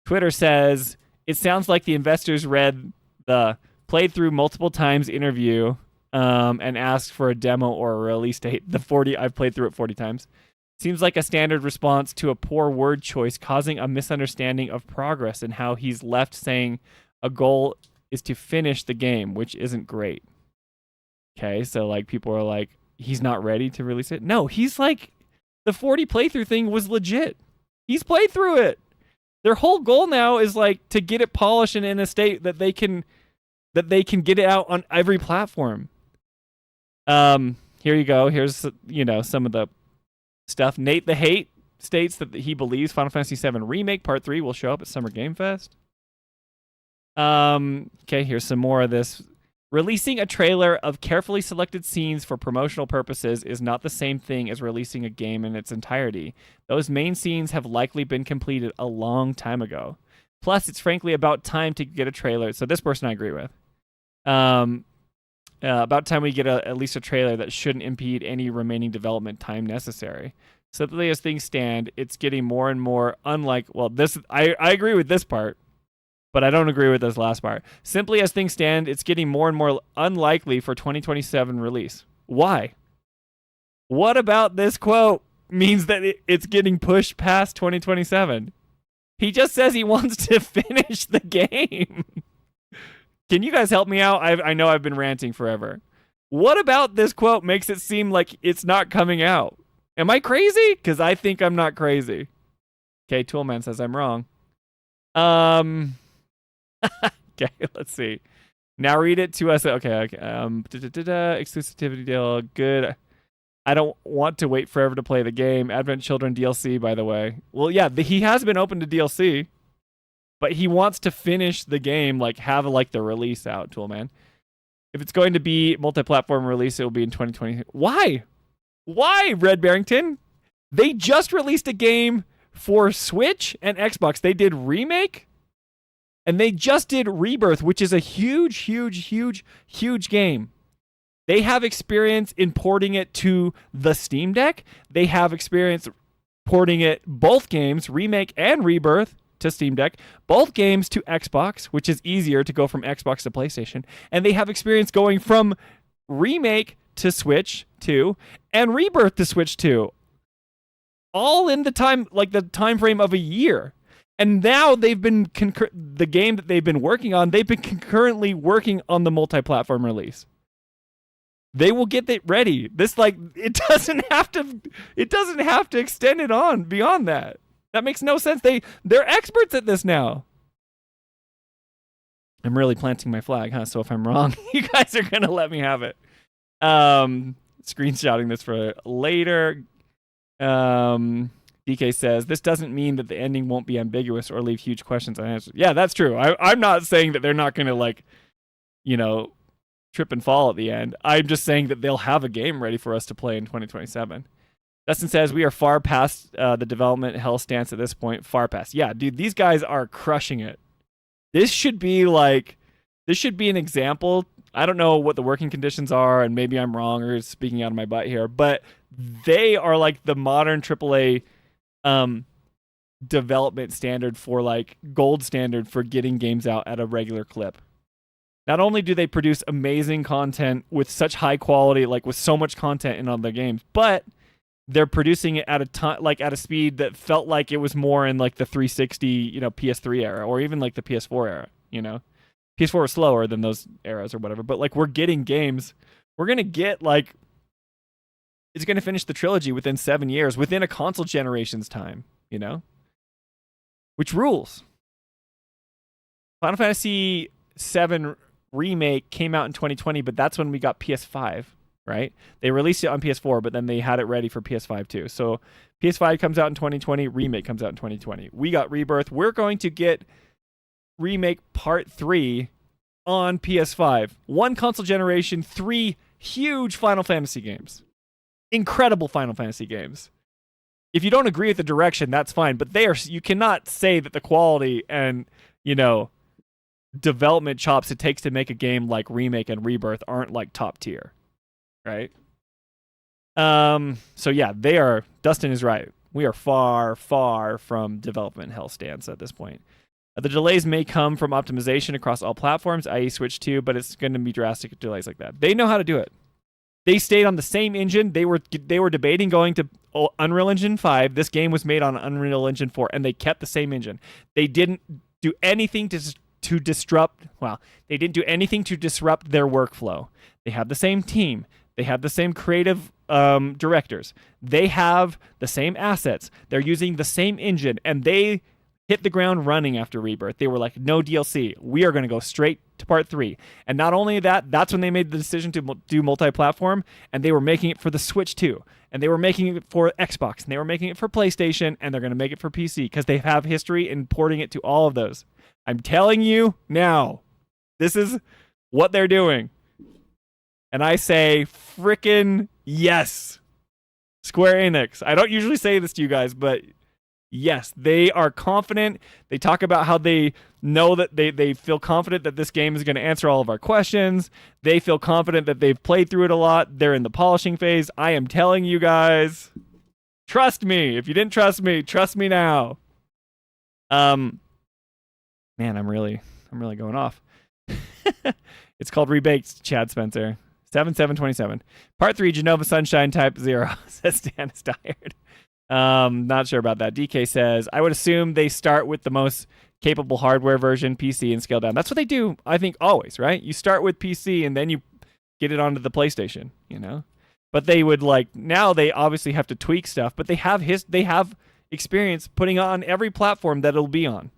[SPEAKER 2] Twitter says, it sounds like the investors read the played through multiple times interview and asked for a demo or a release date. I've played through it 40 times. Seems like a standard response to a poor word choice, causing a misunderstanding of progress and how he's left saying a goal is to finish the game, which isn't great. Okay, so like people are like, he's not ready to release it. No, he's like, the 40 playthrough thing was legit. He's played through it. Their whole goal now is like to get it polished and in a state that they can get it out on every platform. Here you go. Here's some of the stuff. Nate the Hate states that he believes Final Fantasy VII Remake Part 3 will show up at Summer Game Fest. Okay, here's some more of this. Releasing a trailer of carefully selected scenes for promotional purposes is not the same thing as releasing a game in its entirety. Those main scenes have likely been completed a long time ago. Plus, it's frankly about time to get a trailer. So this person I agree with. About time we get at least a trailer that shouldn't impede any remaining development time necessary. Simply as things stand, it's getting more and more unlike... Well, I agree with this part, but I don't agree with this last part. Simply as things stand, it's getting more and more unlikely for 2027 release. Why? What about this quote means that it's getting pushed past 2027? He just says he wants to finish the game. Can you guys help me out? I know I've been ranting forever. What about this quote makes it seem like it's not coming out? Am I crazy? Because I think I'm not crazy. Okay, Toolman says I'm wrong. Okay, let's see. Now read it to us. Okay. Exclusivity deal. Good. I don't want to wait forever to play the game. Advent Children DLC, by the way. Well, yeah, he has been open to DLC, but he wants to finish the game, like have like the release out, Toolman. If it's going to be multi-platform release, it will be in 2020. Why? Why, Red Barrington? They just released a game for Switch and Xbox. They did Remake, and they just did Rebirth, which is a huge, huge, huge, huge game. They have experience in porting it to the Steam Deck. They have experience porting it, both games, Remake and Rebirth, to Steam Deck. Both games to Xbox, which is easier to go from Xbox to PlayStation. And they have experience going from Remake to Switch 2 and Rebirth to Switch 2. All in the time frame of a year. And now they've been the game that they've been working on, they've been concurrently working on the multi-platform release. They will get it ready. It doesn't have to extend it on beyond that. That makes no sense. They're experts at this now. I'm really planting my flag, huh? So if I'm wrong, you guys are gonna let me have it. Screenshotting this for later. DK says, this doesn't mean that the ending won't be ambiguous or leave huge questions unanswered. Yeah, that's true. I'm not saying that they're not going to, trip and fall at the end. I'm just saying that they'll have a game ready for us to play in 2027. Dustin says, we are far past the development hell stance at this point. Far past. Yeah, dude, these guys are crushing it. This should be an example. I don't know what the working conditions are, and maybe I'm wrong or speaking out of my butt here, but they are like the modern AAA development standard for gold standard for getting games out at a regular clip. Not only do they produce amazing content with such high quality, with so much content in all their games, but they're producing it at a time, at a speed that felt like it was more in the 360, PS3 era, or even the PS4 era. PS4 was slower than those eras or whatever, but we're getting games. We're gonna get it's going to finish the trilogy within 7 years, within a console generation's time, which rules. Final Fantasy VII Remake came out in 2020, but that's when we got PS5. right? They released it on PS4, but then they had it ready for PS5 too. So PS5 comes out in 2020, Remake comes out in 2020. We got Rebirth. We're going to get Remake Part 3 on PS5. One console generation, 3 huge Final Fantasy games. Incredible Final Fantasy games. If you don't agree with the direction, that's fine, but you cannot say that the quality and, development chops it takes to make a game like Remake and Rebirth aren't like top tier, right? So yeah, Dustin is right. We are far, far from development hell stance at this point. The delays may come from optimization across all platforms, i.e. Switch 2, but it's going to be drastic delays like that. They know how to do it. They stayed on the same engine. They were debating going to Unreal Engine 5. This game was made on Unreal Engine 4, and they kept the same engine. They didn't do anything to disrupt. Well, they didn't do anything to disrupt their workflow. They have the same team. They have the same creative directors. They have the same assets. They're using the same engine, and they hit the ground running after Rebirth. They were like, no DLC. We are going to go straight to Part 3. And not only that, that's when they made the decision to do multi-platform, and they were making it for the Switch too. And they were making it for Xbox, and they were making it for PlayStation, and they're going to make it for PC because they have history in porting it to all of those. I'm telling you now, this is what they're doing. And I say, frickin' yes. Square Enix. I don't usually say this to you guys, but yes, they are confident. They talk about how they know that they feel confident that this game is going to answer all of our questions. They feel confident that they've played through it a lot. They're in the polishing phase. I am telling you guys, trust me. If you didn't trust me now. Man, I'm really going off. It's called Rebaked, Chad Spencer. 7727. Part 3, Genova Sunshine Type 0, says Dan is tired. Not sure about that. DK says, I would assume they start with the most capable hardware version, PC, and scale down. That's what they do, I think, always, right? You start with PC, and then you get it onto the PlayStation, But they would, now they obviously have to tweak stuff, but they have experience putting it on every platform that it'll be on.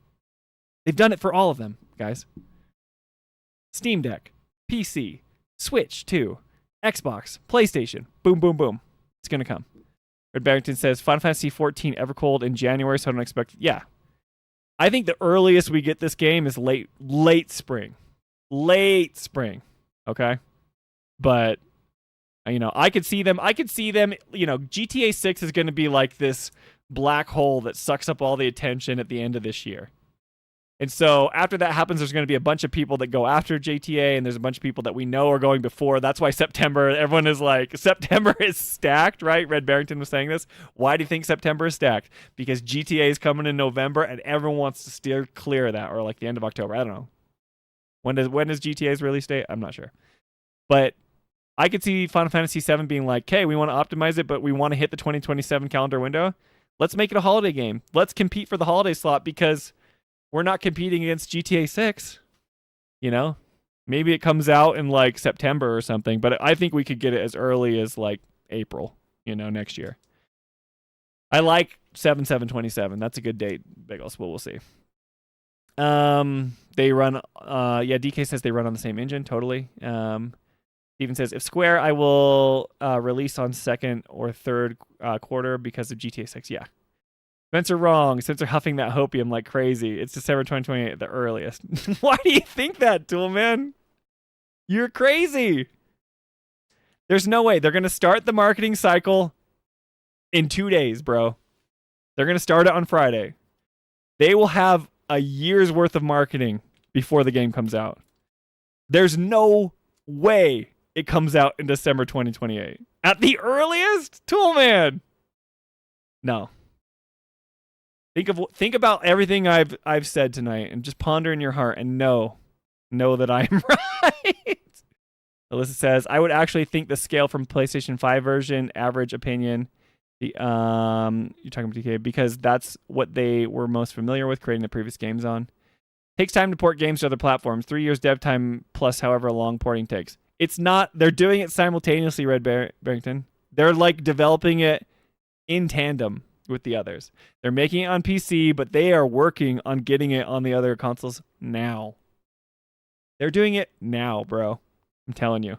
[SPEAKER 2] They've done it for all of them, guys. Steam Deck, PC, Switch 2, Xbox, PlayStation. Boom, boom, boom. It's going to come. Red Barrington says, Final Fantasy 14 Evercold in January, so I don't expect... Yeah. I think the earliest we get this game is late spring. Late spring. Okay? But, I could see them... GTA 6 is going to be like this black hole that sucks up all the attention at the end of this year. And so after that happens, there's going to be a bunch of people that go after GTA, and there's a bunch of people that we know are going before. That's why September, everyone is like, September is stacked, right? Red Barrington was saying this. Why do you think September is stacked? Because GTA is coming in November, and everyone wants to steer clear of that, or like the end of October. I don't know. When does GTA's release date? I'm not sure. But I could see Final Fantasy 7 being like, okay, we want to optimize it, but we want to hit the 2027 calendar window. Let's make it a holiday game. Let's compete for the holiday slot because... we're not competing against GTA 6, Maybe it comes out in September or something, but I think we could get it as early as April, next year. I like 7727. That's a good date, Big Ol' Spool. We'll see. They run, DK says they run on the same engine, totally. Steven says, if Square, I will release on second or third quarter because of GTA 6. Yeah. Spencer wrong. Spencer huffing that hopium like crazy. It's December 2028 at the earliest. Why do you think that, Toolman? You're crazy. There's no way. They're going to start the marketing cycle in 2 days, bro. They're going to start it on Friday. They will have a year's worth of marketing before the game comes out. There's no way it comes out in December 2028. At the earliest? Toolman. No. Think about everything I've said tonight and just ponder in your heart and know that I am right. Alyssa says, I would actually think the scale from PlayStation 5 version, average opinion, you're talking about DK, because that's what they were most familiar with creating the previous games on. Takes time to port games to other platforms. 3 years dev time plus however long porting takes. It's not, they're doing it simultaneously, Red Barrington. They're developing it in tandem with the others. They're making it on PC, but they are working on getting it on the other consoles now. They're doing it now, bro. I'm telling you.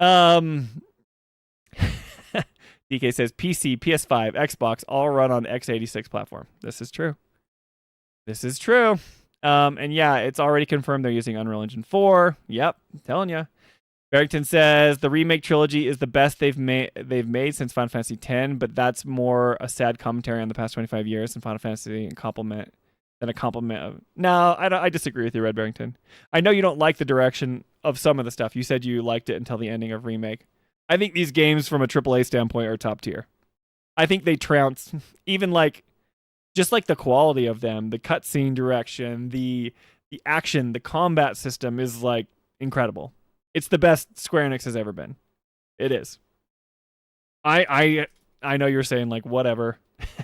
[SPEAKER 2] Um, DK says PC, PS5, Xbox all run on x86 platform. This is true. This is true. And yeah, it's already confirmed they're using Unreal Engine 4. Yep, I'm telling you. Barrington says the remake trilogy is the best they've made since Final Fantasy X, but that's more a sad commentary on the past 25 years than Final Fantasy and compliment than a compliment of. No, I disagree with you, Red Barrington. I know you don't like the direction of some of the stuff. You said you liked it until the ending of Remake. I think these games from a AAA standpoint are top tier. I think they trounce even like just like the quality of them, the cutscene direction, the action, the combat system is like incredible. It's the best Square Enix has ever been. It is. I know you're saying like whatever.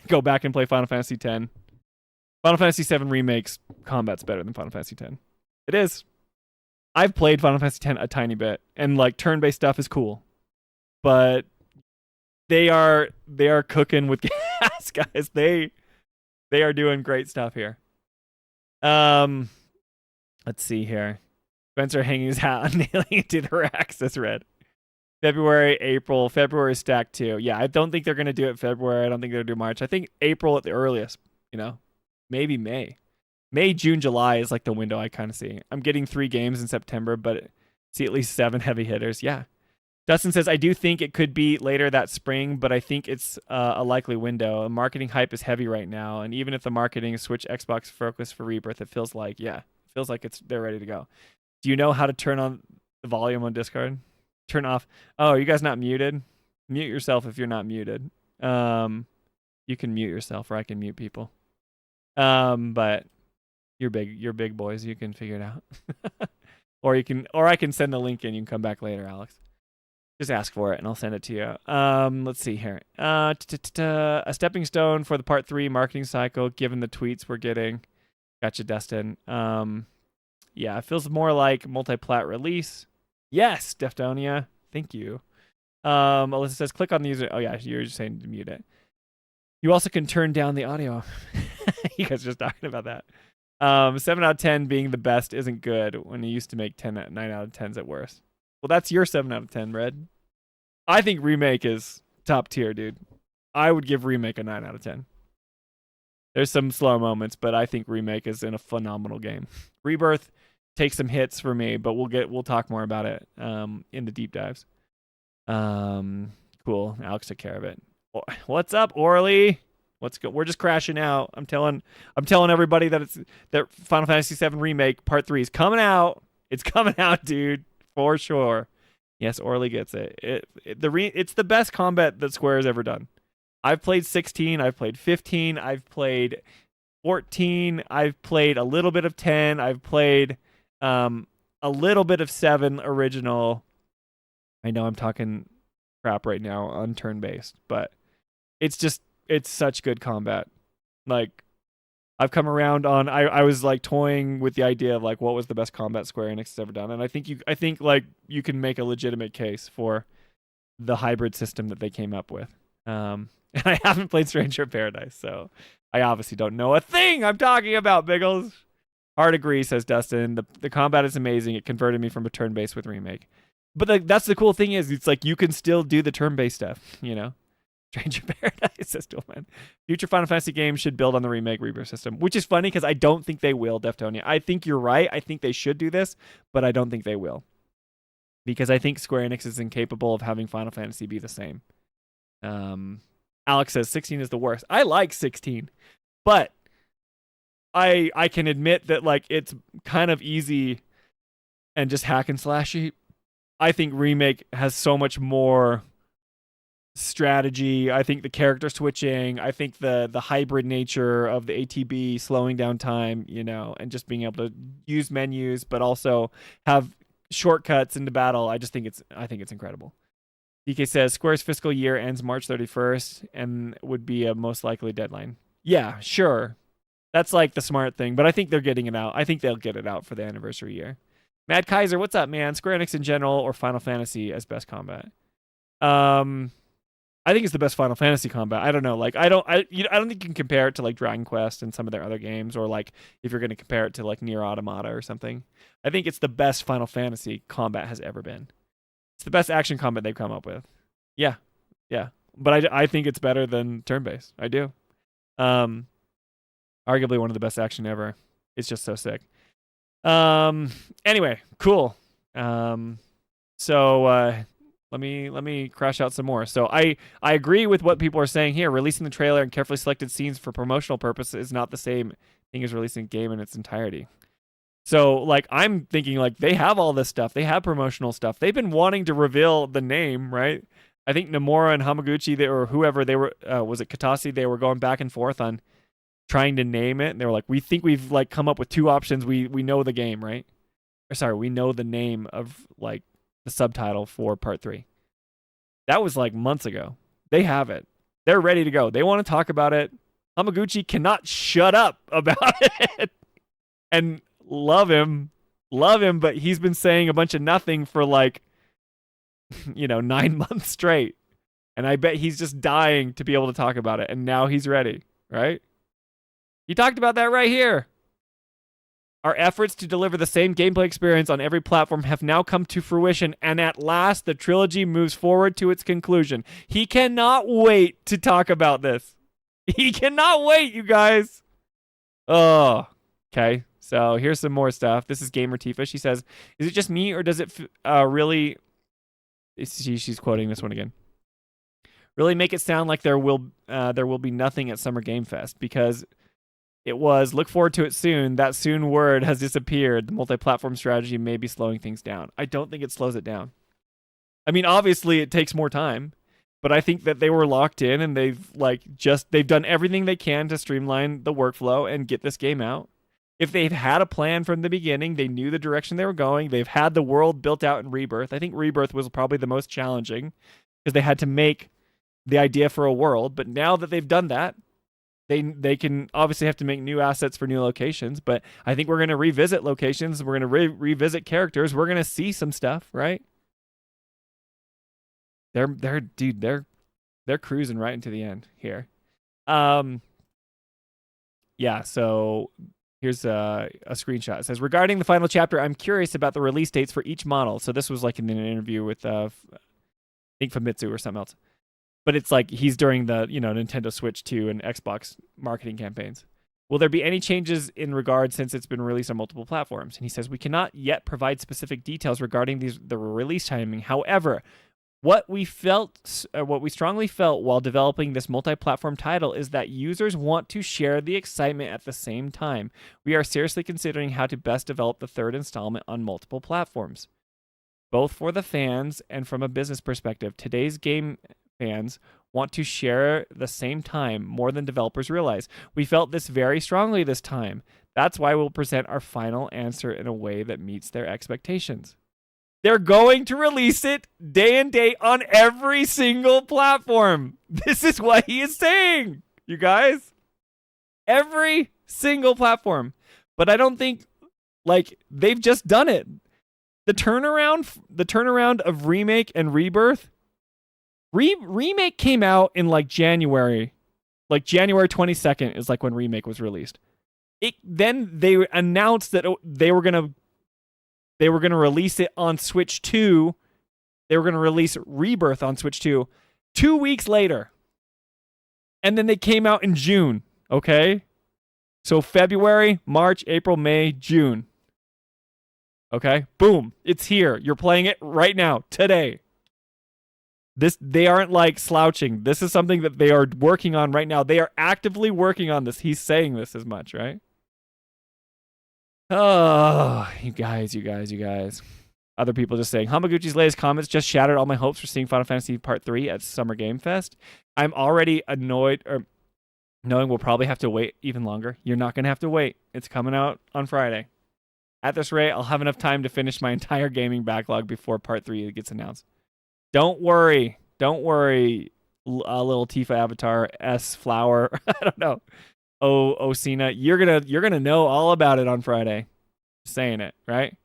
[SPEAKER 2] Go back and play Final Fantasy X. Final Fantasy 7 Remake's combat's better than Final Fantasy X. It is. I've played Final Fantasy X a tiny bit, and like turn-based stuff is cool, but they are cooking with gas, guys. They are doing great stuff here. Let's see here. Spencer hanging his hat on nailing it to the rack, says Red. February, April. February stacked too. Yeah, I don't think they're going to do it February. I don't think they're going to do March. I think April at the earliest, maybe May. May, June, July is like the window I kind of see. I'm getting 3 games in September, but see at least 7 heavy hitters. Yeah. Dustin says, I do think it could be later that spring, but I think it's a likely window. The marketing hype is heavy right now, and even if the marketing is switch Xbox focus for Rebirth, it feels like they're ready to go. Do you know how to turn on the volume on Discord? Turn off. Oh, are you guys not muted? Mute yourself if you're not muted. You can mute yourself, or I can mute people. But you're big boys. You can figure it out. or I can send the link in. You can come back later, Alex. Just ask for it, and I'll send it to you. Let's see here. A stepping stone for the Part 3 marketing cycle, given the tweets we're getting. Gotcha, Dustin. Yeah, it feels more like multi-plat release. Yes, Deftonia. Thank you. Alyssa says, click on the user. Oh, yeah, you're just saying to mute it. You also can turn down the audio. You guys are just talking about that. 7 out of 10 being the best isn't good when you used to make 9 out of 10s at worst. Well, that's your 7 out of 10, Red. I think Remake is top tier, dude. I would give Remake a 9 out of 10. There's some slow moments, but I think Remake is in a phenomenal game. Rebirth takes some hits for me, but we'll talk more about it in the deep dives. Cool. Alex took care of it. What's up, Orly? We're just crashing out. I'm telling everybody that Final Fantasy 7 Remake Part 3 is coming out. It's coming out, dude. For sure. Yes, Orly gets it. It's the best combat that Square has ever done. I've played 16, I've played 15, I've played 14, I've played a little bit of 10, I've played a little bit of 7 original. I know I'm talking crap right now on turn-based, but it's such good combat. Like, I've come around on. I was like toying with the idea of like what was the best combat Square Enix has ever done, and I think like you can make a legitimate case for the hybrid system that they came up with. And I haven't played Stranger of Paradise, so I obviously don't know a thing I'm talking about. Biggles. Hard agree, says Dustin. The combat is amazing. It converted me from a turn-based with Remake, but that's the cool thing is it's like you can still do the turn-based stuff. Stranger Paradise says Dualman. Future Final Fantasy games should build on the Remake Rebirth system, which is funny because I don't think they will, Deftonia. I think you're right. I think they should do this, but I don't think they will. Because I think Square Enix is incapable of having Final Fantasy be the same. Alex says 16 is the worst. I like 16, but I can admit that like it's kind of easy and just hack and slashy. I think Remake has so much more strategy. I think the character switching, I think the hybrid nature of the ATB slowing down time, and just being able to use menus but also have shortcuts into battle. I think it's incredible. DK says Square's fiscal year ends March 31st and would be a most likely deadline. Yeah, sure. That's like the smart thing, but I think they're getting it out. I think they'll get it out for the anniversary year. Mad Kaiser, what's up, man? Square Enix in general or Final Fantasy as best combat? I think it's the best Final Fantasy combat. I don't know. Like, I don't think you can compare it to like Dragon Quest and some of their other games, or like if you're going to compare it to like Nier Automata or something. I think it's the best Final Fantasy combat has ever been. It's the best action combat they've come up with. Yeah. Yeah. But I think it's better than turn-based. I do. Arguably one of the best action ever. It's just so sick. Anyway, cool. So let me crash out some more. So I agree with what people are saying here. Releasing the trailer and carefully selected scenes for promotional purposes is not the same thing as releasing a game in its entirety. So like I'm thinking like they have all this stuff. They have promotional stuff. They've been wanting to reveal the name, right? I think Nomura and Hamaguchi, or whoever they were, was it Katase? They were going back and forth on trying to name it. And they were like, we think we've like come up with two options. We know the game, right? Or sorry, we know the name of like the subtitle for part 3. That was like months ago. They have it. They're ready to go. They want to talk about it. Hamaguchi cannot shut up about it. And love him, but he's been saying a bunch of nothing for like, 9 months straight. And I bet he's just dying to be able to talk about it. And now he's ready, right? He talked about that right here. Our efforts to deliver the same gameplay experience on every platform have now come to fruition, and at last the trilogy moves forward to its conclusion. He cannot wait to talk about this. He cannot wait, you guys. Oh, okay. So here's some more stuff. This is Gamer Tifa. She says, "Is it just me, or does it really?" She's quoting this one again. Really make it sound like there will be nothing at Summer Game Fest, because it was look forward to it soon. That soon word has disappeared. The multi-platform strategy may be slowing things down. I don't think it slows it down. I mean, obviously it takes more time, but I think that they were locked in and they've done everything they can to streamline the workflow and get this game out. If they've had a plan from the beginning, they knew the direction they were going. They've had the world built out in Rebirth. I think Rebirth was probably the most challenging because they had to make the idea for a world. But now that they've done that, they can obviously have to make new assets for new locations. But I think we're going to revisit locations. We're going to revisit characters. We're going to see some stuff, right? They're cruising right into the end here. Yeah, so here's a screenshot. It says, regarding the final chapter, I'm curious about the release dates for each model. So this was like in an interview with, I think Famitsu or something else. But it's like he's during the, Nintendo Switch 2 and Xbox marketing campaigns. Will there be any changes in regard since it's been released on multiple platforms? And he says, we cannot yet provide specific details regarding the release timing. However, what we strongly felt while developing this multi-platform title is that users want to share the excitement at the same time. We are seriously considering how to best develop the third installment on multiple platforms, both for the fans and from a business perspective. Today's game fans want to share the same time more than developers realize. We felt this very strongly this time. That's why we'll present our final answer in a way that meets their expectations. They're going to release it day and date on every single platform. This is what he is saying, you guys. Every single platform. But I don't think, they've just done it. The turnaround of Remake and Rebirth. Remake came out in January. January 22nd is when Remake was released. Then they announced that they were going to release it on Switch 2. They were going to release Rebirth on Switch 2 2 weeks later. And then they came out in June, okay? So February, March, April, May, June. Okay? Boom. It's here. You're playing it right now, today. They aren't slouching. This is something that they are working on right now. They are actively working on this. He's saying this as much, right? Oh, you guys. Other people just saying, Hamaguchi's latest comments just shattered all my hopes for seeing Final Fantasy Part 3 at Summer Game Fest. I'm already annoyed, knowing we'll probably have to wait even longer. You're not going to have to wait. It's coming out on Friday. At this rate, I'll have enough time to finish my entire gaming backlog before Part 3 gets announced. Don't worry, little Tifa Avatar S Flower. I don't know. Osina, you're gonna know all about it on Friday. Saying it, right?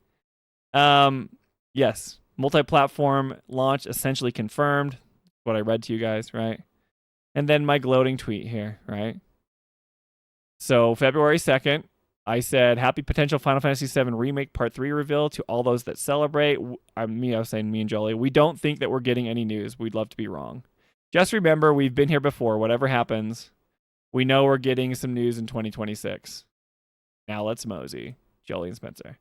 [SPEAKER 2] Yes. Multi-platform launch essentially confirmed. What I read to you guys, right? And then my gloating tweet here, right? So February 2nd, I said, happy potential Final Fantasy VII Remake Part 3 reveal to all those that celebrate. I was saying me and Jolie. We don't think that we're getting any news. We'd love to be wrong. Just remember, we've been here before. Whatever happens, we know we're getting some news in 2026. Now let's mosey. Jolie and Spencer.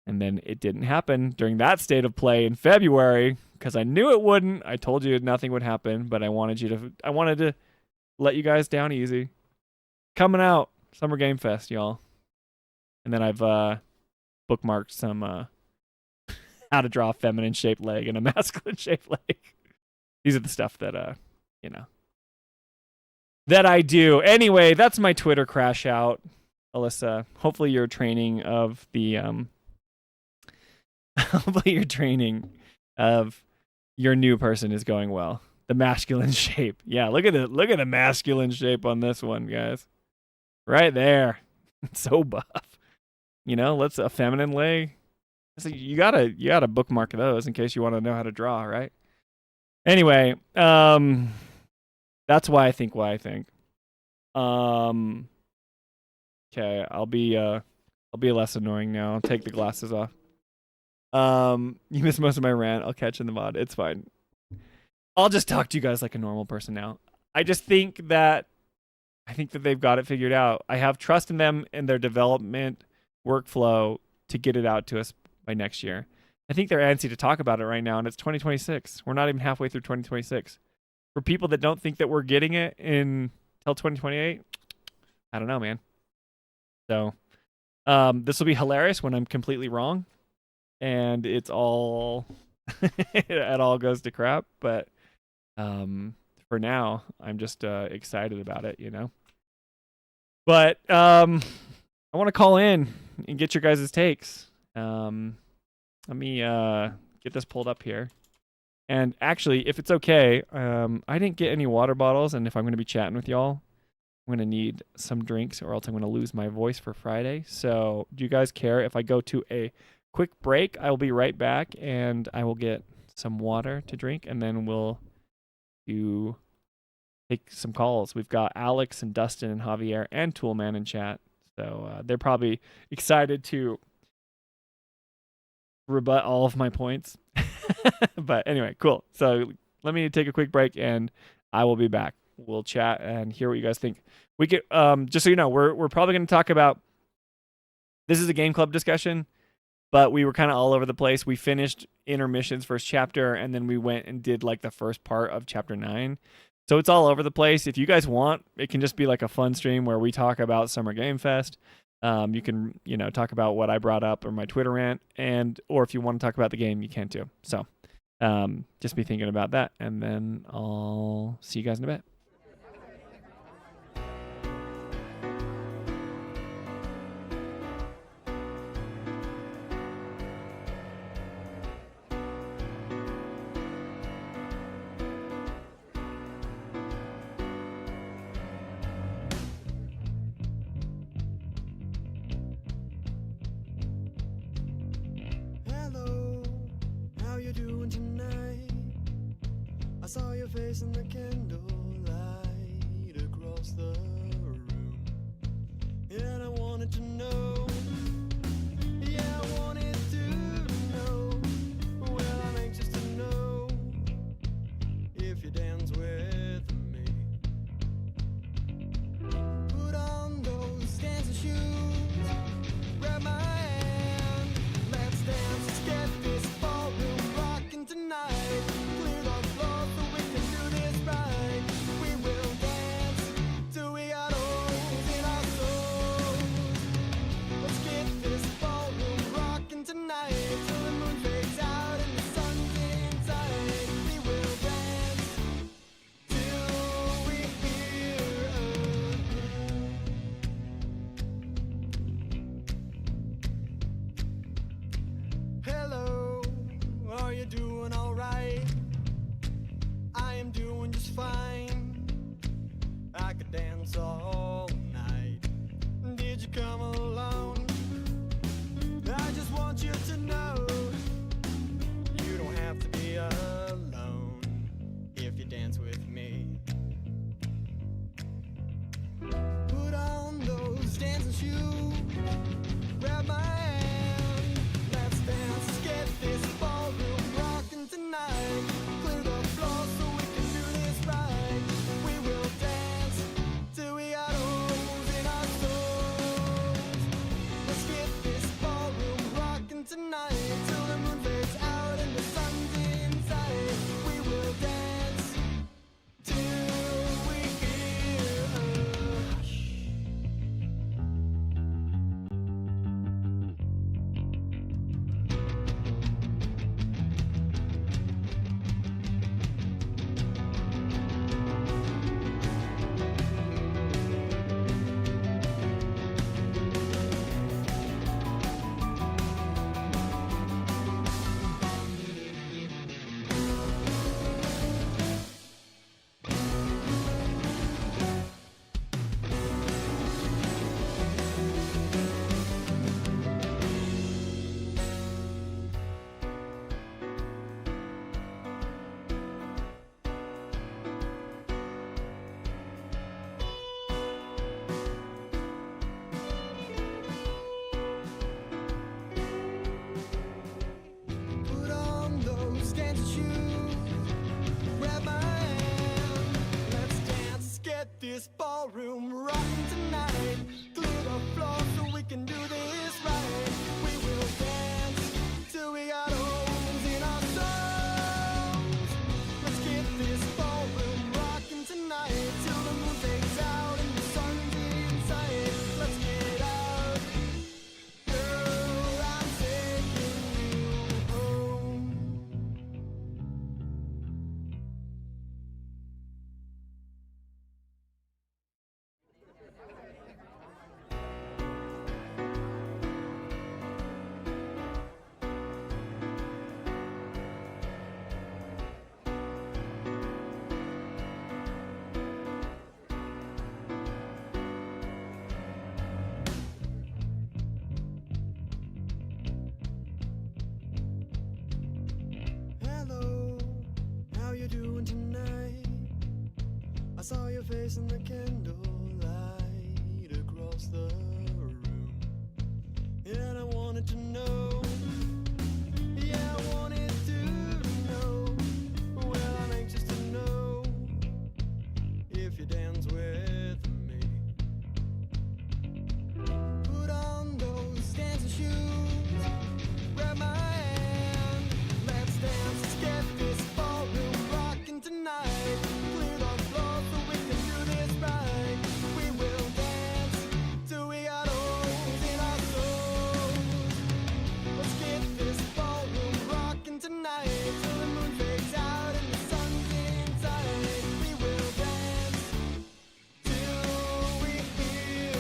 [SPEAKER 2] And then it didn't happen during that state of play in February because I knew it wouldn't. I told you nothing would happen, but I wanted to let you guys down easy. Coming out. Summer Game Fest, y'all. And then I've bookmarked some how to draw a feminine shaped leg and a masculine shaped leg. These are the stuff that that I do. Anyway, that's my Twitter crash out, Alyssa. Hopefully your training of the hopefully your training of your new person is going well. The masculine shape. Yeah, look at the masculine shape on this one, guys. Right there. So buff. Let's a feminine leg. So you gotta bookmark those in case you want to know how to draw, right? Anyway, that's why I think. Okay, I'll be less annoying now. I'll take the glasses off. You missed most of my rant. I'll catch in the mod. It's fine. I'll just talk to you guys like a normal person now. I think that they've got it figured out. I have trust in them and their development workflow to get it out to us by next year. I think they're antsy to talk about it right now, and it's 2026. We're not even halfway through 2026. For people that don't think that we're getting it until 2028, I don't know, man. So this will be hilarious when I'm completely wrong, and it's all it all goes to crap. But for now, I'm just excited about it, But I want to call in and get your guys' takes. Let me get this pulled up here. And actually, if it's okay, I didn't get any water bottles, and if I'm going to be chatting with y'all, I'm going to need some drinks, or else I'm going to lose my voice for Friday. So do you guys care if I go to a quick break? I will be right back, and I will get some water to drink, and then we'll take some calls. We've got Alex and Dustin and Javier and Toolman in chat. So they're probably excited to rebut all of my points. But anyway, cool. So let me take a quick break and I will be back. We'll chat and hear what you guys think. We get just so you know, we're probably going to talk about, this is a game club discussion, but we were kind of all over the place. We finished Intermission's first chapter, and then we went and did like the first part of chapter 9. So it's all over the place. If you guys want, it can just be like a fun stream where we talk about Summer Game Fest. You can, talk about what I brought up or my Twitter rant, or if you want to talk about the game, you can too. So just be thinking about that, and then I'll see you guys in a bit.
[SPEAKER 1] Saw your face in the candlelight across the room, and I wanted to know, yeah, I wanted to know, well, I'm anxious to know if you dance with me. Put on those dancing shoes, grab my hand, let's dance, let's get this ballroom rocking tonight. Clear the floor so we can do this right. this ballroom rocking tonight. Glue the floor so we can do this right. We will dance till we got holes in our souls. Let's get this ballroom rocking tonight till the moon fades out and the sun's in sight. Let's get out, girl, I'm taking you home. Hello, how you doing tonight? I saw your face in the candlelight across the room, and I wanted to know. Yeah, I wanted to know. Well, I'm anxious to know if you dance with me. Put on those dancing shoes. Grab my hand. Let's dance. Let's get this ballroom rocking tonight. Clear the floor so we can do this right. We will dance till we got holes in our souls. Let's get this ballroom rocking tonight till the moon fades out and the sun's inside. We will dance till we hear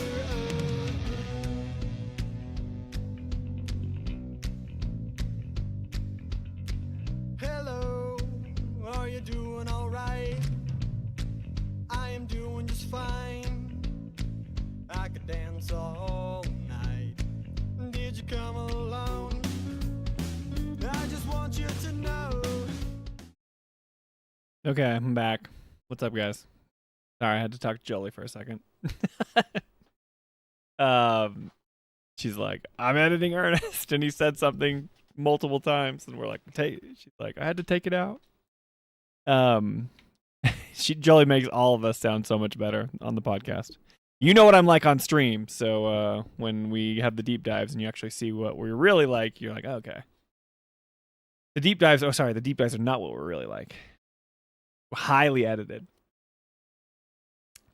[SPEAKER 1] a hello, are you doing alright? I am doing just fine. I could dance all night. Did you come along? I just want you to know.
[SPEAKER 2] Okay, I'm back. What's up, guys? Sorry, I had to talk to Jolie for a second. She's like, I'm editing Ernest, and he said something multiple times, and we're like, she's like, I had to take it out. Jolie makes all of us sound so much better on the podcast. You know what I'm like on stream, so when we have the deep dives and you actually see what we're really like, you're like, oh, okay. The deep dives are not what we're really like. We're highly edited.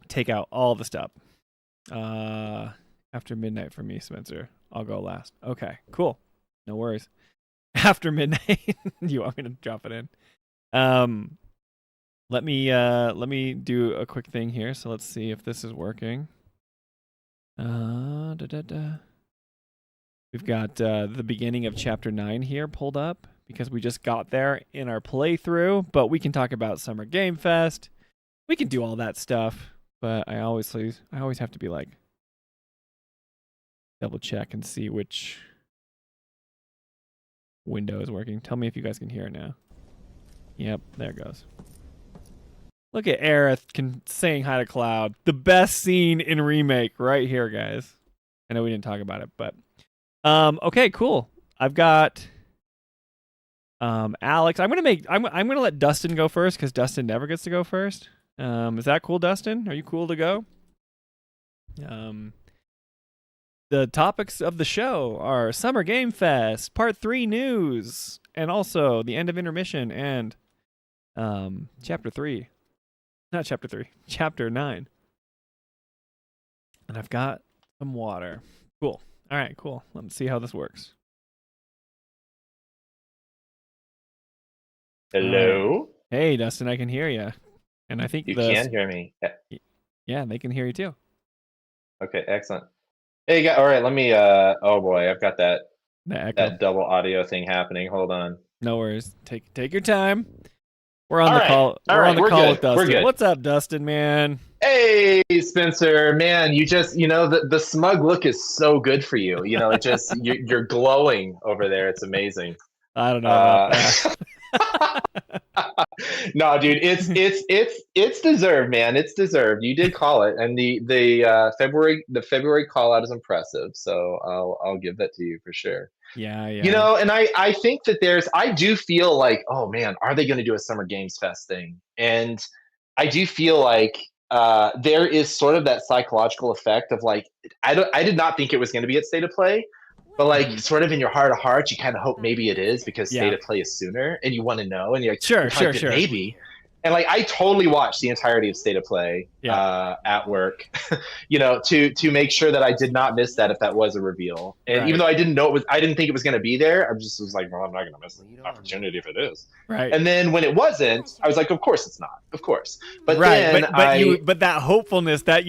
[SPEAKER 2] Take out all the stuff. After midnight for me, Spencer. I'll go last. Okay, cool. No worries. After midnight, you want me to drop it in? Let me do a quick thing here. So let's see if this is working. We've got the beginning of chapter 9 here pulled up because we just got there in our playthrough, but we can talk about Summer Game Fest. We can do all that stuff, but I always have to be like double check and see which window is working. Tell me if you guys can hear it now. Yep, there it goes. Look at Aerith saying hi to Cloud. The best scene in Remake right here, guys. I know we didn't talk about it, but okay, cool. I've got Alex. I'm gonna let Dustin go first because Dustin never gets to go first. Is that cool, Dustin? Are you cool to go? The topics of the show are Summer Game Fest, Part 3 news, and also the end of Intermission and Chapter 3. Not Chapter 3, Chapter 9. And I've got some water. Cool. All right, cool. Let's see how this works.
[SPEAKER 3] Hello?
[SPEAKER 2] Hey, Dustin, I can hear you. And I think
[SPEAKER 3] You can hear me.
[SPEAKER 2] Yeah, they can hear you too.
[SPEAKER 3] Okay, excellent. Hey, all right, let me, oh boy, I've got that double audio thing happening. Hold on.
[SPEAKER 2] No worries. Take your time. We're on
[SPEAKER 3] All
[SPEAKER 2] the
[SPEAKER 3] right.
[SPEAKER 2] call.
[SPEAKER 3] All
[SPEAKER 2] We're
[SPEAKER 3] right,
[SPEAKER 2] on the
[SPEAKER 3] we're
[SPEAKER 2] call
[SPEAKER 3] good.
[SPEAKER 2] with Dustin.
[SPEAKER 3] We're good.
[SPEAKER 2] What's up, Dustin, man?
[SPEAKER 3] Hey, Spencer, man, you just, the smug look is so good for you. It just, you're glowing over there. It's amazing.
[SPEAKER 2] I don't know about that.
[SPEAKER 3] No, dude, it's deserved, man. It's deserved. You did call it, and the February call out is impressive. So I'll give that to you for sure.
[SPEAKER 2] Yeah.
[SPEAKER 3] And I think that I do feel like, oh man, are they going to do a Summer Games Fest thing? And I do feel like there is sort of that psychological effect of like, I did not think it was going to be at State of Play, but like sort of in your heart of hearts, you kind of hope maybe it is because State of Play is sooner and you want to know and you're like,
[SPEAKER 2] sure,
[SPEAKER 3] maybe. And like I totally watched the entirety of State of Play at work, to make sure that I did not miss that if that was a reveal. And even though I didn't think it was going to be there, I was like, well, I'm not going to miss the opportunity if it is.
[SPEAKER 2] Right.
[SPEAKER 3] And then when it wasn't, I was like, of course it's not, of course. But
[SPEAKER 2] right.
[SPEAKER 3] then
[SPEAKER 2] but that hopefulness, that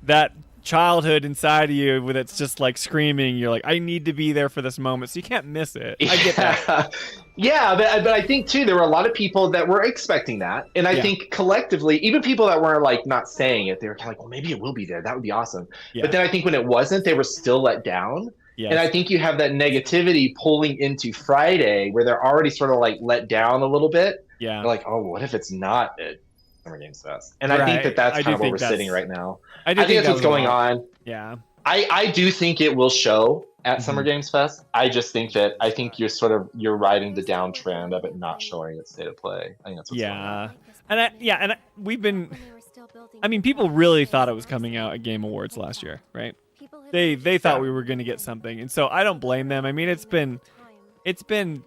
[SPEAKER 2] that childhood inside of you that's just like screaming, you're like, I need to be there for this moment, so you can't miss it. I get that.
[SPEAKER 3] Yeah, but I think too there were a lot of people that were expecting that, and I think collectively, even people that weren't like not saying it, they were kind of like, well, maybe it will be there, that would be awesome. But then I think when it wasn't, they were still let down. And I think you have that negativity pulling into Friday where they're already sort of like let down a little bit. They're like, oh, what if it's not at Summer Games Fest? And I think that's kind of where we're sitting right now. I think that's what's going on.
[SPEAKER 2] Yeah.
[SPEAKER 3] I do think it will show at Summer Games Fest. I think you're riding the downtrend of it not showing at State of Play. I think that's what's going on.
[SPEAKER 2] And we've been, I mean, people really thought it was coming out at Game Awards last year, right? They thought we were going to get something, and so I don't blame them. I mean, it's been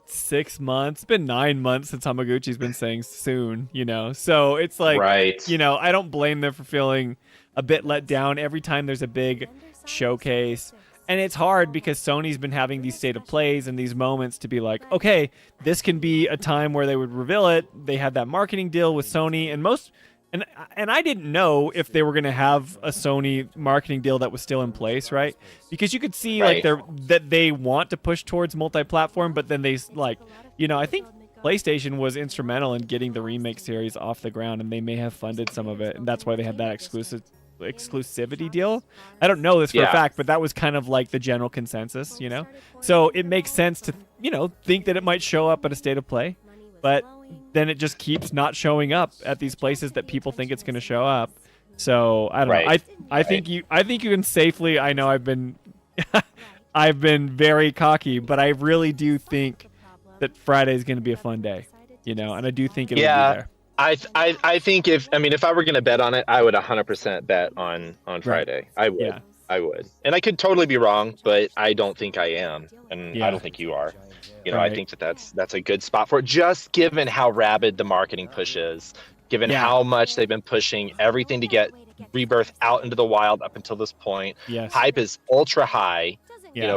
[SPEAKER 2] 6 months, it's been 9 months since Hamaguchi's been saying soon, so it's like, I don't blame them for feeling a bit let down every time there's a big showcase. And it's hard because Sony's been having these State of Plays and these moments to be like, okay, this can be a time where they would reveal it. They had that marketing deal with Sony, and I didn't know if they were going to have a Sony marketing deal that was still in place, right? Because you could see that they want to push towards multi-platform, but then they I think PlayStation was instrumental in getting the remake series off the ground, and they may have funded some of it, and that's why they had that exclusivity deal. I don't know this for a fact, but that was kind of like the general consensus, So it makes sense to, think that it might show up at a State of Play, but then it just keeps not showing up at these places that people think it's going to show up. So I don't know. I think you can safely. I know I've been I've been very cocky, but I really do think that Friday is going to be a fun day. And I do think it'll be there.
[SPEAKER 4] I think if I were going to bet on it, I would 100% bet on Friday. I would.
[SPEAKER 2] Yeah.
[SPEAKER 4] I would. And I could totally be wrong, but I don't think I am. And I don't think you are. I think that's a good spot for it, just given how rabid the marketing push is, given how much they've been pushing everything to get Rebirth out into the wild up until this point. Hype is ultra high,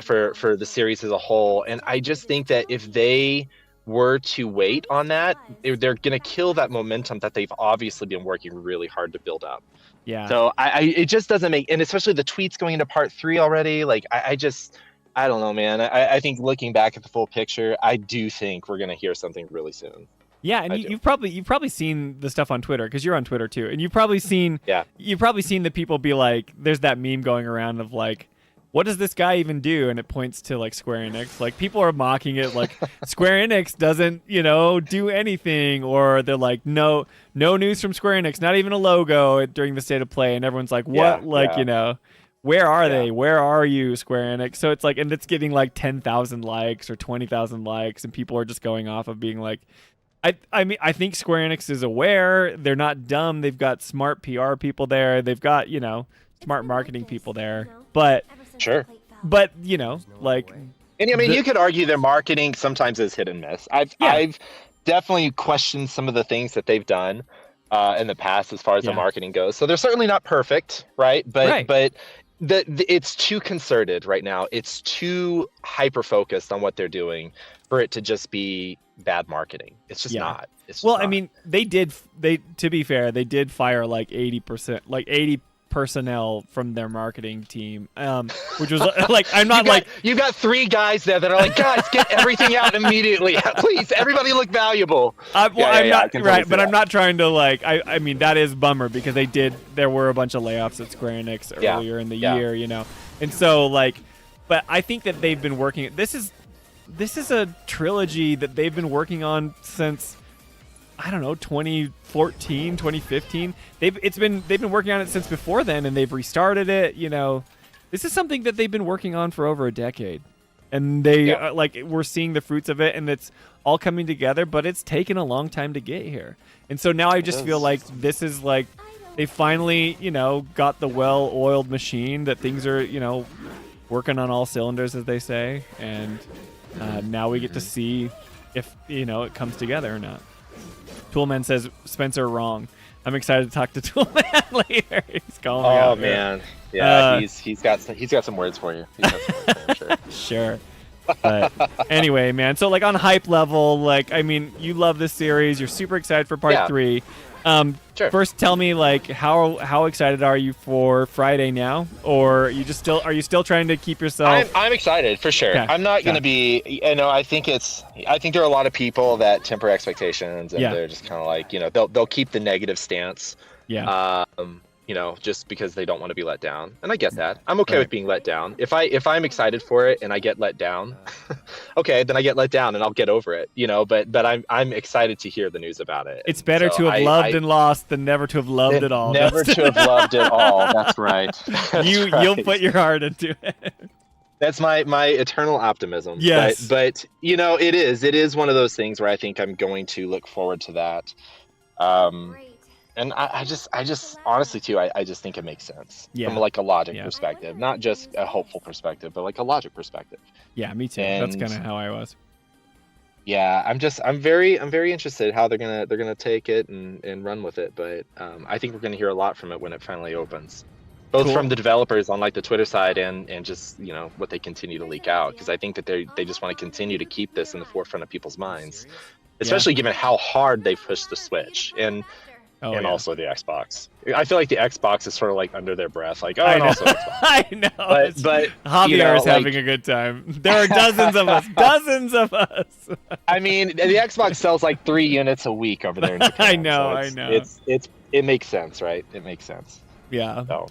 [SPEAKER 4] for the series as a whole. And I just think that if they were to wait on that, they're going to kill that momentum that they've obviously been working really hard to build up.
[SPEAKER 2] Yeah.
[SPEAKER 4] So it just doesn't make, and especially the tweets going into part 3 already, like I don't know, man. I think looking back at the full picture, I do think we're gonna hear something really soon.
[SPEAKER 2] Yeah, and you've probably seen the stuff on Twitter because you're on Twitter too, and you've probably seen the people be like, there's that meme going around of like, what does this guy even do? And it points to like Square Enix. Like people are mocking it, like Square Enix doesn't, do anything, or they're like, no news from Square Enix, not even a logo during the State of Play, and everyone's like, what? Where are they? Where are you, Square Enix? So it's like, and it's getting like 10,000 likes or 20,000 likes, and people are just going off of being like, I think Square Enix is aware. They're not dumb. They've got smart PR people there. They've got, smart marketing people there. But
[SPEAKER 4] sure.
[SPEAKER 2] But, like.
[SPEAKER 4] And you could argue their marketing sometimes is hit and miss. I've definitely questioned some of the things that they've done in the past as far as the marketing goes. So they're certainly not perfect, right? But it's too concerted right now. It's too hyper focused on what they're doing for it to just be bad marketing. It's just not. It's just not.
[SPEAKER 2] I mean, to be fair, they did fire like 80%, like 80 personnel from their marketing team, which was like, I'm not
[SPEAKER 4] you got 3 guys there that are like, guys, get everything out immediately, please, everybody look valuable.
[SPEAKER 2] I'm not right, but I'm not trying to like. I mean, that is bummer because there were a bunch of layoffs at Square Enix earlier in the year, and so like, but I think that they've been working. This is a trilogy that they've been working on since, I don't know, 2014, 2015. They've been working on it since before then, and they've restarted it. This is something that they've been working on for over a decade, and we're seeing the fruits of it, and it's all coming together. But it's taken a long time to get here, and so now I just feel like this is like they finally, you know, got the well-oiled machine that things are, you know, working on all cylinders, as they say, and now we get to see if, you know, it comes together or not. Toolman says, Spencer, wrong. I'm excited to talk to Toolman later. He's calling me out.
[SPEAKER 4] Oh man, yeah, he's got some words for you. He's got some words for you, I'm sure.
[SPEAKER 2] Sure. But anyway, man. So like on hype level, like I mean, you love this series. You're super excited for part 3.
[SPEAKER 4] Sure.
[SPEAKER 2] First, tell me like how excited are you for Friday now, or are you still trying to keep yourself?
[SPEAKER 4] I'm excited for sure.
[SPEAKER 2] Okay.
[SPEAKER 4] I'm not going to be. You know, I think there are a lot of people that temper expectations, and they're just kind of like, you know, they'll keep the negative stance.
[SPEAKER 2] Yeah.
[SPEAKER 4] You know, just because they don't want to be let down, and I get that. I'm okay with being let down. If I'm excited for it and I get let down, okay, then I get let down and I'll get over it. You know, but I'm excited to hear the news about it.
[SPEAKER 2] It's better to have loved and lost than never to have loved at all.
[SPEAKER 4] Never to have loved at all. That's right.
[SPEAKER 2] You'll put your heart into it.
[SPEAKER 4] That's my eternal optimism.
[SPEAKER 2] Yes.
[SPEAKER 4] But you know, it is one of those things where I think I'm going to look forward to that. And I just honestly too, I just think it makes sense from like a logic perspective, not just a hopeful perspective, but like a logic perspective.
[SPEAKER 2] Yeah, me too.
[SPEAKER 4] And
[SPEAKER 2] that's kind of how I was.
[SPEAKER 4] Yeah, I'm very interested how they're gonna take it and run with it. But I think we're gonna hear a lot from it when it finally opens, both from the developers on like the Twitter side and just, you know, what they continue to leak out, because I think that they just want to continue to keep this in the forefront of people's minds, especially given how hard they've pushed the Switch and also the Xbox. I feel like the Xbox is sort of like under their breath, like, oh, and also Xbox.
[SPEAKER 2] I know.
[SPEAKER 4] But
[SPEAKER 2] Javier
[SPEAKER 4] you know,
[SPEAKER 2] is having a good time. There are dozens of us. Dozens of us.
[SPEAKER 4] I mean, the Xbox sells like 3 units a week over there in Japan.
[SPEAKER 2] I know.
[SPEAKER 4] It makes sense, right? It makes sense.
[SPEAKER 2] Yeah.
[SPEAKER 4] So.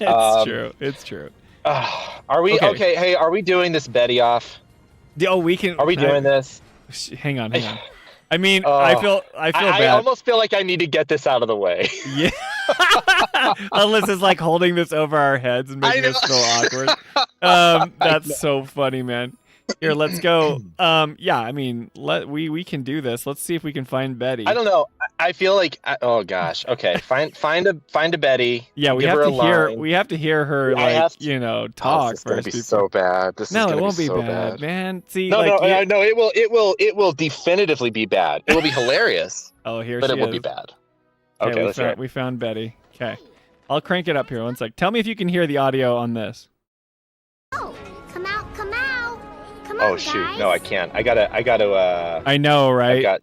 [SPEAKER 2] It's true. It's true.
[SPEAKER 4] Are we okay? Hey, are we doing this Betty off?
[SPEAKER 2] We can.
[SPEAKER 4] Are we doing this?
[SPEAKER 2] Hang on. I mean, I feel bad.
[SPEAKER 4] I almost feel like I need to get this out of the way.
[SPEAKER 2] Yeah. Alyssa's like holding this over our heads and making us feel awkward. That's so funny, man. Here, let's go. Yeah, I mean, we can do this. Let's see if we can find Betty.
[SPEAKER 4] I don't know. I feel like oh gosh. Okay, find a Betty.
[SPEAKER 2] Yeah, we have to hear her you know, talk
[SPEAKER 4] this is
[SPEAKER 2] first.
[SPEAKER 4] Gonna be so bad.
[SPEAKER 2] No, it won't be bad, man. See,
[SPEAKER 4] no, it will definitively be bad. It will be hilarious.
[SPEAKER 2] Oh, here
[SPEAKER 4] but
[SPEAKER 2] she
[SPEAKER 4] it will
[SPEAKER 2] is.
[SPEAKER 4] be bad.
[SPEAKER 2] Okay, we found Betty. Okay, I'll crank it up here. One sec. Tell me if you can hear the audio on this.
[SPEAKER 5] Oh, come out.
[SPEAKER 4] Oh shoot!
[SPEAKER 5] Guys.
[SPEAKER 4] No, I can't. I gotta.
[SPEAKER 2] I know, right?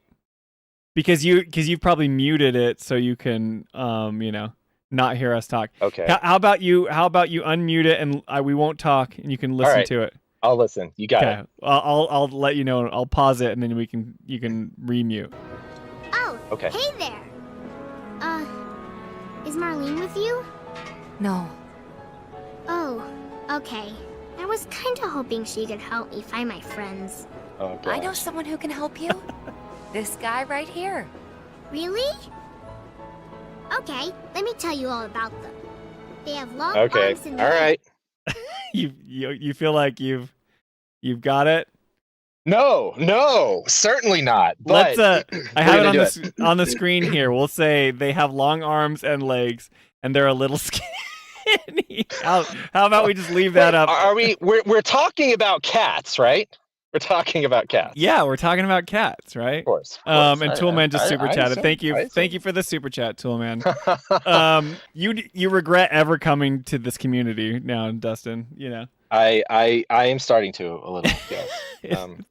[SPEAKER 2] Because you've probably muted it so you can you know, not hear us talk.
[SPEAKER 4] Okay.
[SPEAKER 2] How about you unmute it and we won't talk and you can listen to it.
[SPEAKER 4] I'll listen. You got it.
[SPEAKER 2] I'll let you know. I'll pause it and then you can remute.
[SPEAKER 5] Oh.
[SPEAKER 4] Okay.
[SPEAKER 5] Hey there. Is Marlene with you?
[SPEAKER 6] No.
[SPEAKER 5] Oh. Okay. I was kind of hoping she could help me find my friends.
[SPEAKER 4] Oh,
[SPEAKER 6] I know someone who can help you. This guy right here.
[SPEAKER 5] Really? Okay, let me tell you all about them. They have long arms and
[SPEAKER 4] all right.
[SPEAKER 2] You feel like you've got it?
[SPEAKER 4] No, certainly not. But
[SPEAKER 2] let's I have it on the screen here. We'll say they have long arms and legs and they're a little skinny. How about we just leave that up?
[SPEAKER 4] We're talking about cats, right? We're talking about cats.
[SPEAKER 2] Yeah, we're talking about cats, right?
[SPEAKER 4] Of course.
[SPEAKER 2] And Toolman just super chatted. Thank you for the super chat, Toolman. You regret ever coming to this community now, Dustin? You know.
[SPEAKER 4] I am starting to a little. Yes.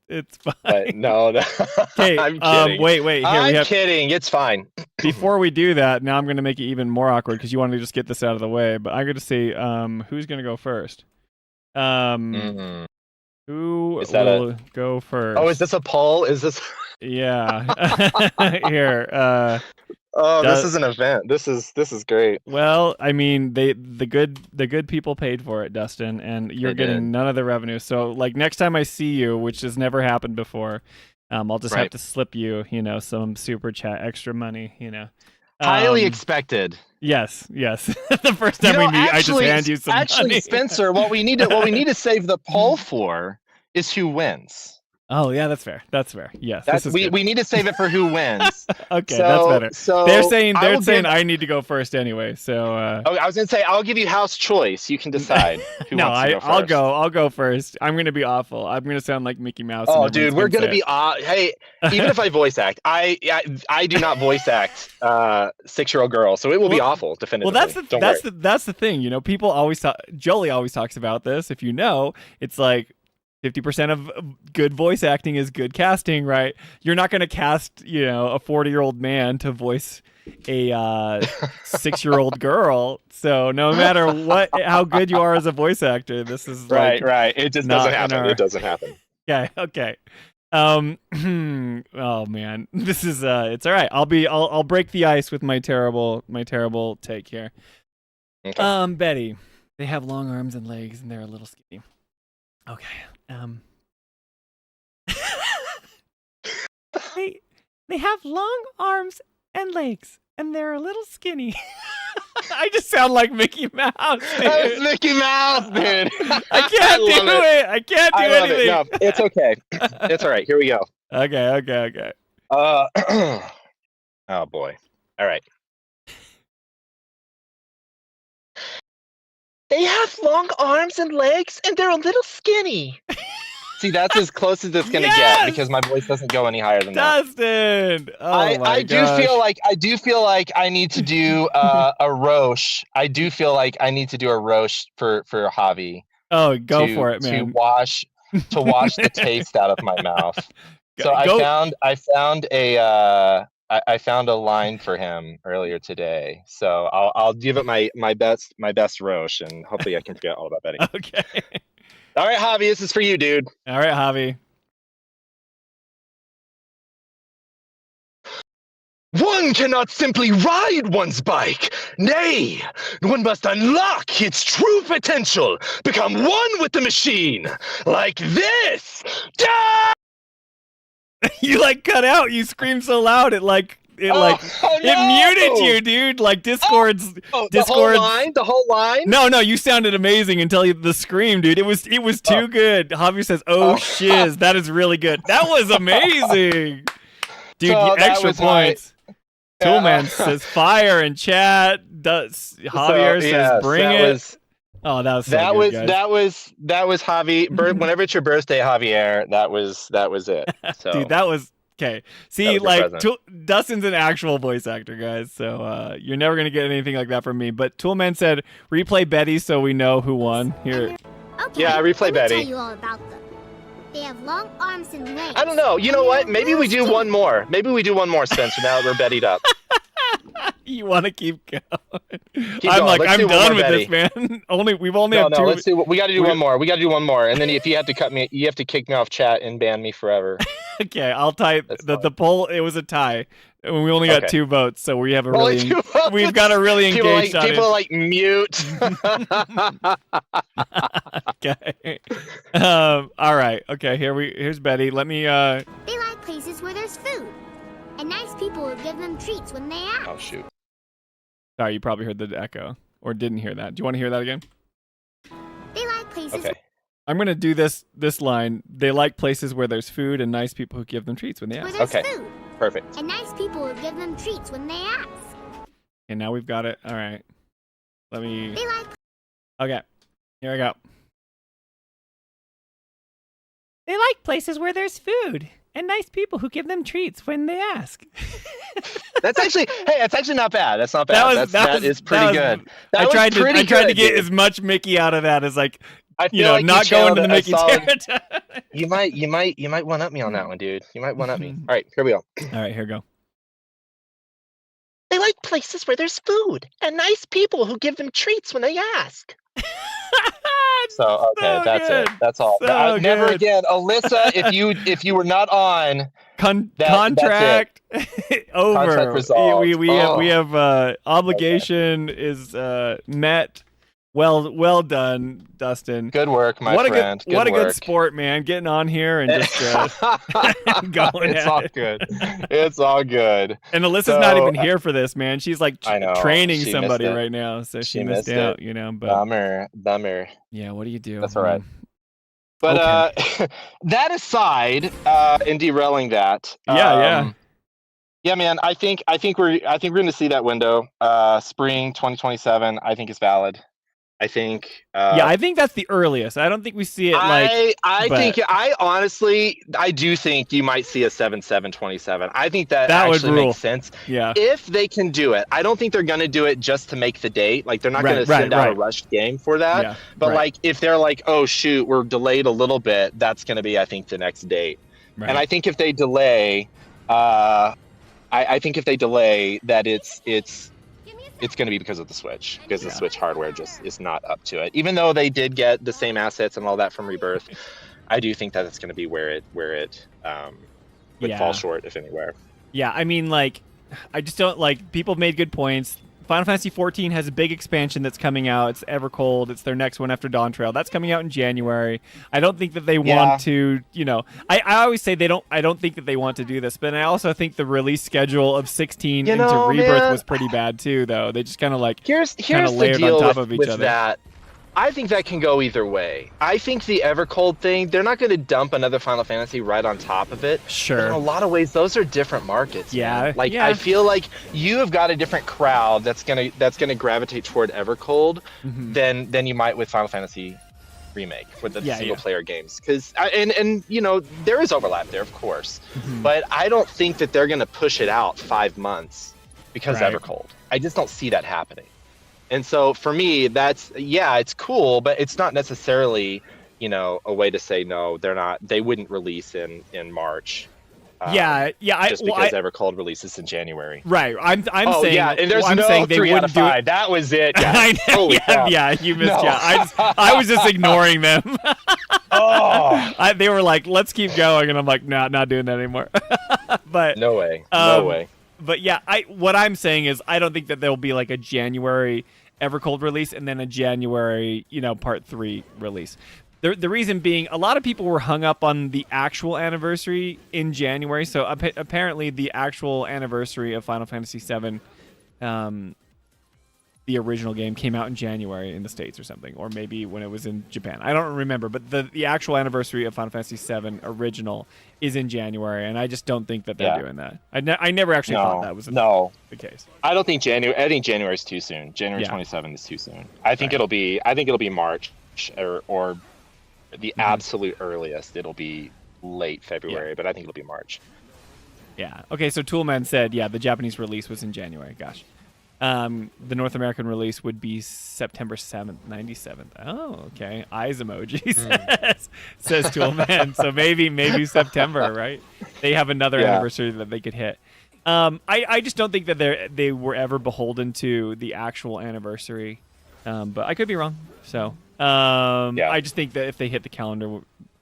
[SPEAKER 2] It's fine.
[SPEAKER 4] But no.
[SPEAKER 2] Okay.
[SPEAKER 4] I'm kidding.
[SPEAKER 2] Wait. Here
[SPEAKER 4] I'm kidding. It's fine.
[SPEAKER 2] Before we do that, now I'm going to make it even more awkward because you wanted to just get this out of the way. But I'm going to say, who's going to go first? Who will go first?
[SPEAKER 4] Oh, is this a poll? Is this?
[SPEAKER 2] Yeah. Here.
[SPEAKER 4] This is an event. This is great.
[SPEAKER 2] Well, I mean, the good people paid for it, Dustin, and you're getting none of the revenue. So, like, next time I see you, which has never happened before, I'll just have to slip you, you know, some super chat extra money, you know.
[SPEAKER 4] Highly expected.
[SPEAKER 2] Yes. The first time we meet, I just hand you some money.
[SPEAKER 4] Spencer, what we need to save the poll for is who wins.
[SPEAKER 2] Oh yeah, that's fair. That's fair. Yes,
[SPEAKER 4] That's,
[SPEAKER 2] this is
[SPEAKER 4] we
[SPEAKER 2] good.
[SPEAKER 4] we need to save it for who wins.
[SPEAKER 2] Okay,
[SPEAKER 4] So-
[SPEAKER 2] that's better.
[SPEAKER 4] so
[SPEAKER 2] they're saying
[SPEAKER 4] I will
[SPEAKER 2] I need to go first anyway. So
[SPEAKER 4] Oh, I was gonna say I'll give you house choice. You can decide who
[SPEAKER 2] no,
[SPEAKER 4] wants to go first.
[SPEAKER 2] I'll go first. I'm gonna be awful. I'm gonna sound like Mickey Mouse.
[SPEAKER 4] Oh,
[SPEAKER 2] and
[SPEAKER 4] dude,
[SPEAKER 2] everyone's
[SPEAKER 4] we're gonna
[SPEAKER 2] say
[SPEAKER 4] be. Hey, even if I voice act, I do not voice act 6-year-old girl, so it will be awful. Definitively.
[SPEAKER 2] Well,
[SPEAKER 4] Don't worry.
[SPEAKER 2] that's the thing. You know, people always talk. Jolie always talks about this. If you know, it's like 50% of good voice acting is good casting, right? You're not going to cast, a 40-year-old man to voice a 6-year-old girl. So no matter how good you are as a voice actor, this is
[SPEAKER 4] right. It just doesn't happen. It doesn't happen.
[SPEAKER 2] Yeah. Okay. Oh man, this is it's all right. I'll break the ice with my terrible take here.
[SPEAKER 4] Okay.
[SPEAKER 2] Betty, they have long arms and legs, and they're a little skinny. Okay. They have long arms and legs, and they're a little skinny. I just sound like Mickey Mouse. Dude.
[SPEAKER 4] That was Mickey Mouse, dude.
[SPEAKER 2] I can't do it. I can't do anything.
[SPEAKER 4] No, it's okay. It's all right. Here we go.
[SPEAKER 2] Okay.
[SPEAKER 4] Oh boy. All right. They have long arms and legs, and they're a little skinny. See, that's as close as it's gonna get because my voice doesn't go any higher than
[SPEAKER 2] Dustin.
[SPEAKER 4] that.
[SPEAKER 2] Oh my
[SPEAKER 4] I
[SPEAKER 2] gosh.
[SPEAKER 4] do feel like I need to do a roche. I do feel like I need to do a roche for Javi.
[SPEAKER 2] Oh, go for it, man.
[SPEAKER 4] To wash the taste out of my mouth. So I found a line for him earlier today. So I'll give it my best roche, and hopefully I can forget all about Betty.
[SPEAKER 2] Okay.
[SPEAKER 4] All right, Javi, this is for you, dude.
[SPEAKER 2] All right, Javi.
[SPEAKER 4] One cannot simply ride one's bike. Nay, one must unlock its true potential, become one with the machine, like this.
[SPEAKER 2] You cut out. You screamed so loud it muted you, dude. Like Discord's
[SPEAKER 4] the whole line.
[SPEAKER 2] No, you sounded amazing until the scream, dude. It was too good. Javier says, "Oh shiz, that is really good. That was amazing, dude."
[SPEAKER 4] So
[SPEAKER 2] extra points. Toolman says fire in chat. Javier says bring it. Oh, that was so good, guys.
[SPEAKER 4] That was Javi. Whenever it's your birthday, Javier, that was it. So.
[SPEAKER 2] Dude, that was okay. See, Dustin's an actual voice actor, guys. So you're never gonna get anything like that from me. But Toolman said replay Betty so we know who won. Here.
[SPEAKER 5] Okay.
[SPEAKER 4] Yeah, replay Betty.
[SPEAKER 5] Let me tell you all about them. They have long arms and legs.
[SPEAKER 4] I don't know. You know what? Maybe we do one more. Spencer. Now that we're Betty'd up.
[SPEAKER 2] You want to keep going?
[SPEAKER 4] I'm
[SPEAKER 2] done with this, man. We've only have two.
[SPEAKER 4] Let's do. We got to do one more. And then if you have to cut me, you have to kick me off chat and ban me forever.
[SPEAKER 2] Okay, I'll type the poll. It was a tie. And we only got 2 votes, so we have we've got a really engaged audience.
[SPEAKER 4] People mute.
[SPEAKER 2] Okay. All right. Okay. Here's Betty. Let me.
[SPEAKER 5] They like places where there's food, and nice people will give them treats when they ask.
[SPEAKER 4] Oh shoot.
[SPEAKER 2] Sorry, you probably heard the echo or didn't hear that. Do you want to hear that again?
[SPEAKER 5] They like places.
[SPEAKER 4] Okay.
[SPEAKER 2] I'm gonna do this line. They like places where there's food and nice people who give them treats when they ask.
[SPEAKER 5] Where there's food.
[SPEAKER 4] Perfect.
[SPEAKER 5] And nice people will give them treats when they ask.
[SPEAKER 2] And now we've got it. All right. Let me.
[SPEAKER 5] They like.
[SPEAKER 2] Okay. Here I go. They like places where there's food and nice people who give them treats when they ask.
[SPEAKER 4] That's actually not bad. That's not bad. That is pretty good.
[SPEAKER 2] I tried to get as much Mickey out of that as
[SPEAKER 4] I feel like
[SPEAKER 2] not going to the Mickey territory.
[SPEAKER 4] You might one up me on that one, dude. You might one up me. All right, here we go.
[SPEAKER 2] All right, here we go.
[SPEAKER 4] They like places where there's food and nice people who give them treats when they ask. So okay, that's it. That's all. Never again, Alyssa. If you were not on
[SPEAKER 2] contract over.
[SPEAKER 4] Contract resolved.
[SPEAKER 2] We have obligation is met. Well done, Dustin.
[SPEAKER 4] Good work, my friend.
[SPEAKER 2] What a good sport, man. Getting on here and just going
[SPEAKER 4] It's all good. It's all good.
[SPEAKER 2] And Alyssa's not even here for this, man. She's training
[SPEAKER 4] She
[SPEAKER 2] somebody
[SPEAKER 4] missed it.
[SPEAKER 2] right now, so she missed
[SPEAKER 4] missed
[SPEAKER 2] out,
[SPEAKER 4] it.
[SPEAKER 2] But
[SPEAKER 4] Bummer.
[SPEAKER 2] yeah, what do you do?
[SPEAKER 4] That's all right. But that aside, in derailing that, yeah, man, I think we're going to see that window, spring 2027. I think is valid. I think.
[SPEAKER 2] I think that's the earliest. I don't think we see it
[SPEAKER 4] I honestly do think you might see a 7/7/27. I think that actually makes sense.
[SPEAKER 2] Yeah.
[SPEAKER 4] If they can do it, I don't think they're going to do it just to make the date. Like they're not going to send out a rushed game for that.
[SPEAKER 2] Yeah,
[SPEAKER 4] but like if they're like, oh shoot, we're delayed a little bit, that's going to be, I think, the next date. Right. And I think if they delay, I think if they delay, that it's going to be because of the Switch, because the Switch hardware just is not up to it. Even though they did get the same assets and all that from Rebirth, I do think that it's going to be where it would fall short, if anywhere.
[SPEAKER 2] Yeah, I mean, like, I just don't like. People made good points. Final Fantasy 14 has a big expansion that's coming out. It's Evercold. It's their next one after Dawn Trail. That's coming out in January. I don't think that they want to, I always say I don't think that they want to do this, but I also think the release schedule of 16 into Rebirth was pretty bad too, though. They just kind of like
[SPEAKER 4] here's
[SPEAKER 2] layered
[SPEAKER 4] the deal
[SPEAKER 2] on top of each
[SPEAKER 4] with
[SPEAKER 2] other.
[SPEAKER 4] That. I think that can go either way. I think the Evercold thing, they're not going to dump another Final Fantasy right on top of it.
[SPEAKER 2] Sure.
[SPEAKER 4] But in a lot of ways, those are different markets.
[SPEAKER 2] Yeah.
[SPEAKER 4] Man. I feel like you have got a different crowd that's gonna gravitate toward Evercold than you might with Final Fantasy Remake for the single player games. Because and there is overlap there, of course, but I don't think that they're gonna push it out 5 months because Evercold. I just don't see that happening. And so for me, that's it's cool, but it's not necessarily, a way to say no, they wouldn't release in March. Just because Evercold releases in January.
[SPEAKER 2] Right. I'm saying
[SPEAKER 4] and there's
[SPEAKER 2] I'm
[SPEAKER 4] no
[SPEAKER 2] saying they
[SPEAKER 4] 3 out
[SPEAKER 2] wouldn't
[SPEAKER 4] of
[SPEAKER 2] do
[SPEAKER 4] 5.
[SPEAKER 2] it.
[SPEAKER 4] That was it. Guys. Holy crap.
[SPEAKER 2] You missed. No. I was just ignoring them. They were like, let's keep going, and I'm like, nah, not doing that anymore. But
[SPEAKER 4] no way. No way.
[SPEAKER 2] But what I'm saying is I don't think that there'll be like a January Evercold release and then a January, part 3 release. The reason being, a lot of people were hung up on the actual anniversary in January. So apparently the actual anniversary of Final Fantasy VII, the original game, came out in January in the States or something, or maybe when it was in Japan. I don't remember, but the actual anniversary of Final Fantasy VII original is in January, and I just don't think that they're doing that. I never actually thought that was the case.
[SPEAKER 4] I don't think January. I think January is too soon. January 27th is too soon. I think it'll be March or the absolute earliest. It'll be late February, but I think it'll be March.
[SPEAKER 2] Yeah. Okay. So Toolman said, the Japanese release was in January. Gosh. The North American release would be September 7th, 97th. Oh, okay. Eyes emoji says Toolman. So maybe September, right? They have another anniversary that they could hit. I just don't think that they were ever beholden to the actual anniversary. But I could be wrong. So I just think that if they hit the calendar,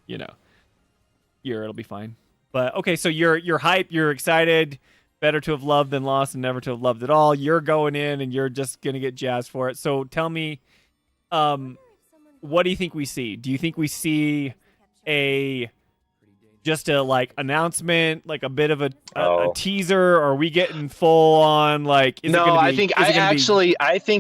[SPEAKER 2] it'll be fine. But okay, so you're hype, you're excited. Better to have loved than lost and never to have loved at all. You're going in and you're just going to get jazzed for it. So tell me, what do you think we see? Do you think we see just a announcement, like a bit of a teaser? Or are we getting full on I
[SPEAKER 4] think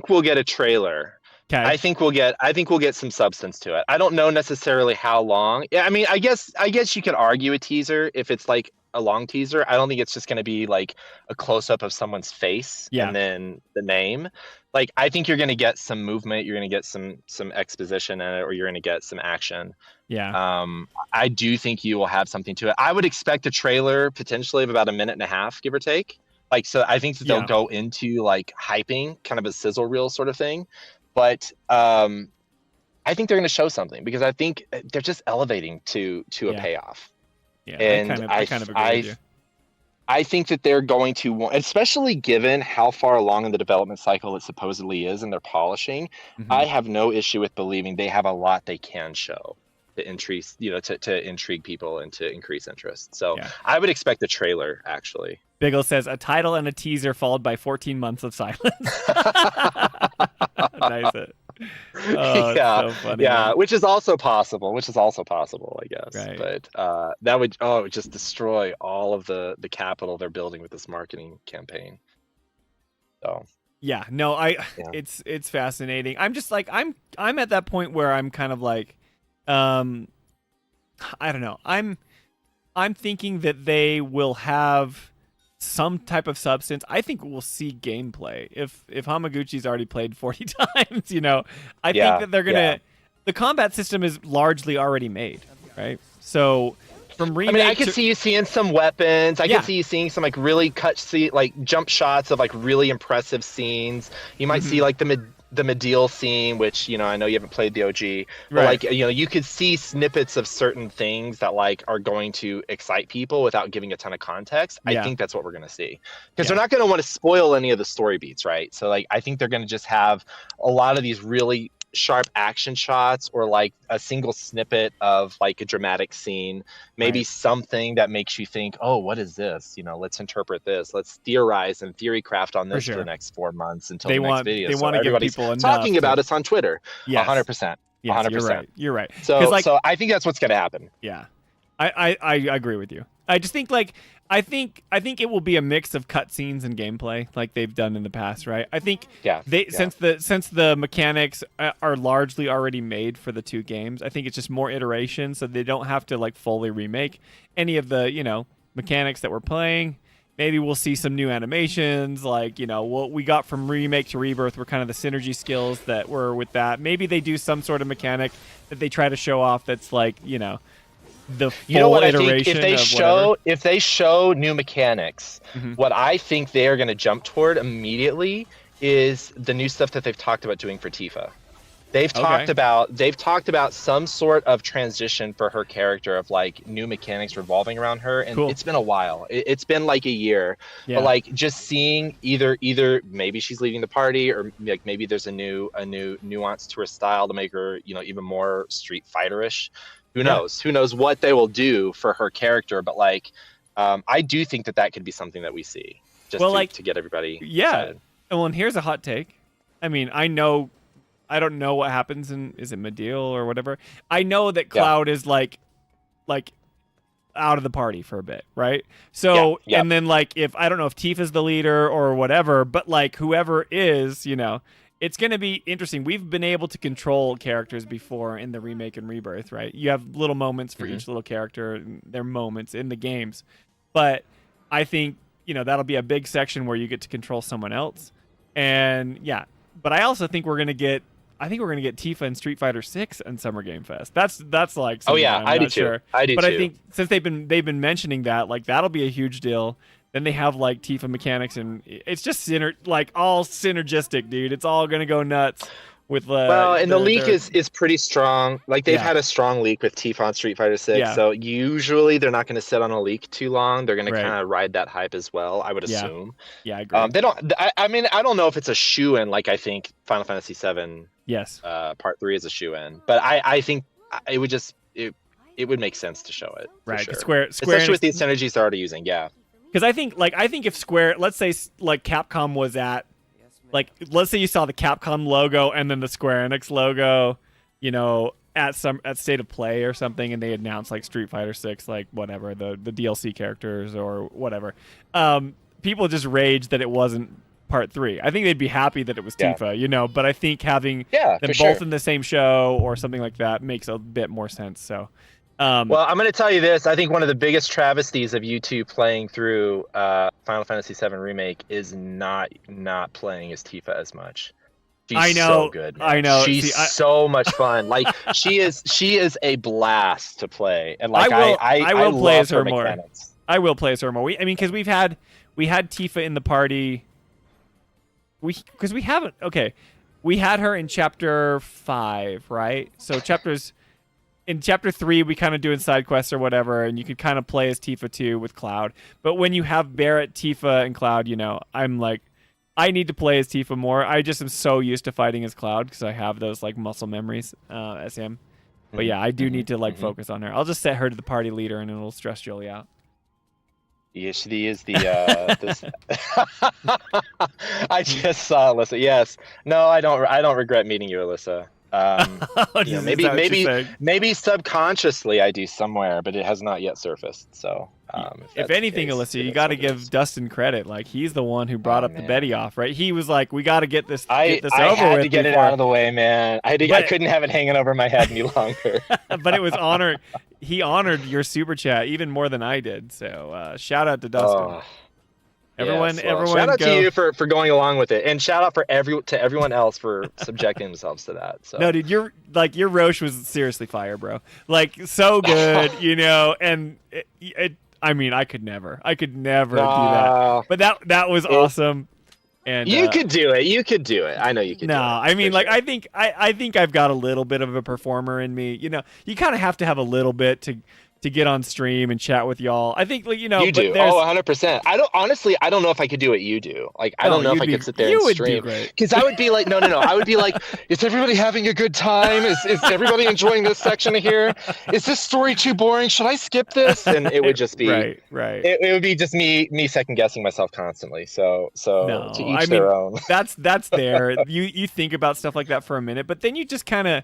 [SPEAKER 4] we'll get a trailer. Okay. I think we'll get some substance to it. I don't know necessarily how long. I mean, I guess you could argue a teaser if it's like a long teaser. I don't think it's just going to be like a close up of someone's face and then the name. Like, I think you're going to get some movement. You're going to get some exposition in it, or you're going to get some action. Yeah. I do think you will have something to it. I would expect a trailer potentially of about a minute and a half, give or take. So I think that they'll go into like hyping, kind of a sizzle reel sort of thing. But I think they're going to show something, because I think they're just elevating to a payoff. Yeah, and I kind of agree with you. I think that they're going to want, especially given how far along in the development cycle it supposedly is and their polishing, I have no issue with believing they have a lot they can show to intrigue, to intrigue people and to increase interest. So I would expect a trailer, actually.
[SPEAKER 2] Biggle says a title and a teaser followed by 14 months of silence. Nice.
[SPEAKER 4] So funny, man. which is also possible, I guess.
[SPEAKER 2] Right.
[SPEAKER 4] But that would just destroy all of the capital they're building with this marketing campaign. So it's fascinating. I'm just like I'm at that point where I'm kind of like
[SPEAKER 2] I don't know. I'm thinking that they will have some type of substance. I think we'll see gameplay. If Hamaguchi's already played 40 times, you know, I think that they're gonna. The combat system is largely already made, right? So from remake,
[SPEAKER 4] I mean, I could see you seeing some weapons. I could see you seeing some like really like jump shots of like really impressive scenes. You might see like the Medill scene, which, you know, I know you haven't played the OG, but like, you know, you could see snippets of certain things that like are going to excite people without giving a ton of context. I think that's what we're going to see, because they're not going to want to spoil any of the story beats, right? So like, I think they're going to just have a lot of these really sharp action shots, or like a single snippet of like a dramatic scene, maybe something that makes you think, oh, what is this? You know, let's interpret this, let's theorize and theory craft on this for the next 4 months until the next video.
[SPEAKER 2] They want to give people
[SPEAKER 4] talking about us on Twitter. 100%.
[SPEAKER 2] Yes, 100%. You're right.
[SPEAKER 4] So like, so I think that's what's going to happen.
[SPEAKER 2] Yeah, I agree with you. I just think like I think it will be a mix of cutscenes and gameplay, like they've done in the past, right? I think since the mechanics are largely already made for the 2 games, I think it's just more iteration, so they don't have to like fully remake any of the, you know, mechanics that we're playing. Maybe we'll see some new animations, like, you know, what we got from Remake to Rebirth were kind of the synergy skills that were with that. Maybe they do some sort of mechanic that they try to show off that's like, you know, the full
[SPEAKER 4] you know what
[SPEAKER 2] iteration.
[SPEAKER 4] I think if they show new mechanics, what I think they are going to jump toward immediately is the new stuff that they've talked about doing for Tifa. They've talked about some sort of transition for her character, of like new mechanics revolving around her, and it's been a while. It's been like a year, but like just seeing either maybe she's leading the party, or like maybe there's a new nuance to her style to make her, you know, even more Street Fighter-ish. Who knows? Who knows what they will do for her character? But like, I do think that could be something that we see, just to get everybody excited.
[SPEAKER 2] Well, and here's a hot take. I mean, I don't know what happens in, is it Medill or whatever? I know that Cloud is like out of the party for a bit, right? So and then like, if I don't know if Tifa's the leader or whatever, but like whoever is, you know, it's going to be interesting. We've been able to control characters before in the Remake and Rebirth, right? You have little moments for each little character, and their moments in the games. But I think, you know, that'll be a big section where you get to control someone else. And but I also think we're going to get Tifa in Street Fighter 6 and Summer Game Fest. That's like,
[SPEAKER 4] I do too. I
[SPEAKER 2] think since they've been mentioning that, like, that'll be a huge deal. Then they have like Tifa mechanics, and it's just all synergistic, dude. It's all gonna go nuts with
[SPEAKER 4] the leak is pretty strong. Like, they've had a strong leak with Tifa on Street Fighter 6. So usually they're not gonna sit on a leak too long. They're gonna kind of ride that hype as well, I would assume.
[SPEAKER 2] Yeah, I agree.
[SPEAKER 4] They don't. I mean, I don't know if it's a shoe-in. Like, I think Final Fantasy 7 Part 3 is a shoe-in, but I think it would just it would make sense to show it.
[SPEAKER 2] Right.
[SPEAKER 4] Sure.
[SPEAKER 2] Square
[SPEAKER 4] especially with these synergies they're already using. Yeah.
[SPEAKER 2] Because I think if Square, let's say like Capcom was at, like, let's say you saw the Capcom logo and then the Square Enix logo, you know, at State of Play or something, and they announced like Street Fighter 6, like whatever, the DLC characters or whatever. People just raged that it wasn't Part 3. I think they'd be happy that it was Tifa, you know, but I think having them both in the same show or something like that makes a bit more sense. So.
[SPEAKER 4] Well, I'm going to tell you this. I think one of the biggest travesties of you two playing through Final Fantasy VII Remake is not playing as Tifa as much. She's so good, man.
[SPEAKER 2] I know.
[SPEAKER 4] She's so much fun. Like, she is a blast to play. And like, I will play as her more.
[SPEAKER 2] I will play as her more. I mean, because we had Tifa in the party. We had her in Chapter 5, right? So in Chapter 3, we kind of doing side quests or whatever, and you could kind of play as Tifa too with Cloud. But when you have Barrett, Tifa, and Cloud, you know, I'm like, I need to play as Tifa more. I just am so used to fighting as Cloud because I have those like muscle memories as him. But yeah, I do need to like focus on her. I'll just set her to the party leader, and it'll stress Jolie out.
[SPEAKER 4] Yeah, she is the. I just saw Alyssa. Yes, no, I don't regret meeting you, Alyssa. You know, maybe subconsciously I do somewhere, but it has not yet surfaced. So,
[SPEAKER 2] if anything, Alyssa, you got to give Dustin credit. Like, he's the one who brought up the Betty off, right? He was like, "We got to get this over with." I
[SPEAKER 4] had to get it out of the way, man. I couldn't have it hanging over my head any longer.
[SPEAKER 2] But it was honoring. he honored your super chat even more than I did. So shout out to Dustin. Everyone,
[SPEAKER 4] yes, well,
[SPEAKER 2] everyone,
[SPEAKER 4] shout out
[SPEAKER 2] go.
[SPEAKER 4] to you for going along with it, and shout out to everyone else for subjecting themselves to that. So
[SPEAKER 2] No, dude, your Roche was seriously fire, bro. Like so good, you know. And I mean, I could never do that. But that was awesome. And
[SPEAKER 4] you could do it. You could do it. I know you could.
[SPEAKER 2] No,
[SPEAKER 4] do it,
[SPEAKER 2] I mean, like,
[SPEAKER 4] sure.
[SPEAKER 2] I think I've got a little bit of a performer in me. You know, you kind of have to have a little bit to get on stream and chat with y'all. I think, like, you know,
[SPEAKER 4] you do. 100%. I don't know if I could do what you do. Like, I don't know if I could sit there and stream. Because I would be like, no. I would be like, is everybody having a good time? Is everybody enjoying this section of here? Is this story too boring? Should I skip this? And it would just be
[SPEAKER 2] right.
[SPEAKER 4] It would be just me second guessing myself constantly. So
[SPEAKER 2] no,
[SPEAKER 4] to each their own.
[SPEAKER 2] That's there. You think about stuff like that for a minute, but then you just kind of.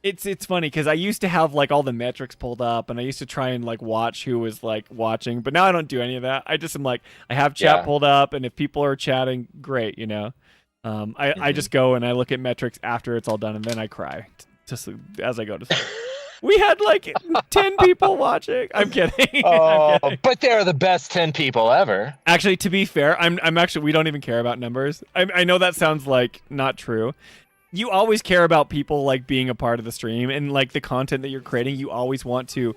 [SPEAKER 2] It's funny because I used to have like all the metrics pulled up, and I used to try and like watch who was like watching, but now I don't do any of that. I just am like, I have chat pulled up, and if people are chatting, great, you know. I just go and I look at metrics after it's all done, and then I cry as I go to sleep. We had like 10 people watching. I'm kidding.
[SPEAKER 4] Oh, but they're the best 10 people ever.
[SPEAKER 2] Actually, to be fair, I'm actually, we don't even care about numbers. I know that sounds like not true. You always care about people like being a part of the stream and like the content that you're creating. You always want to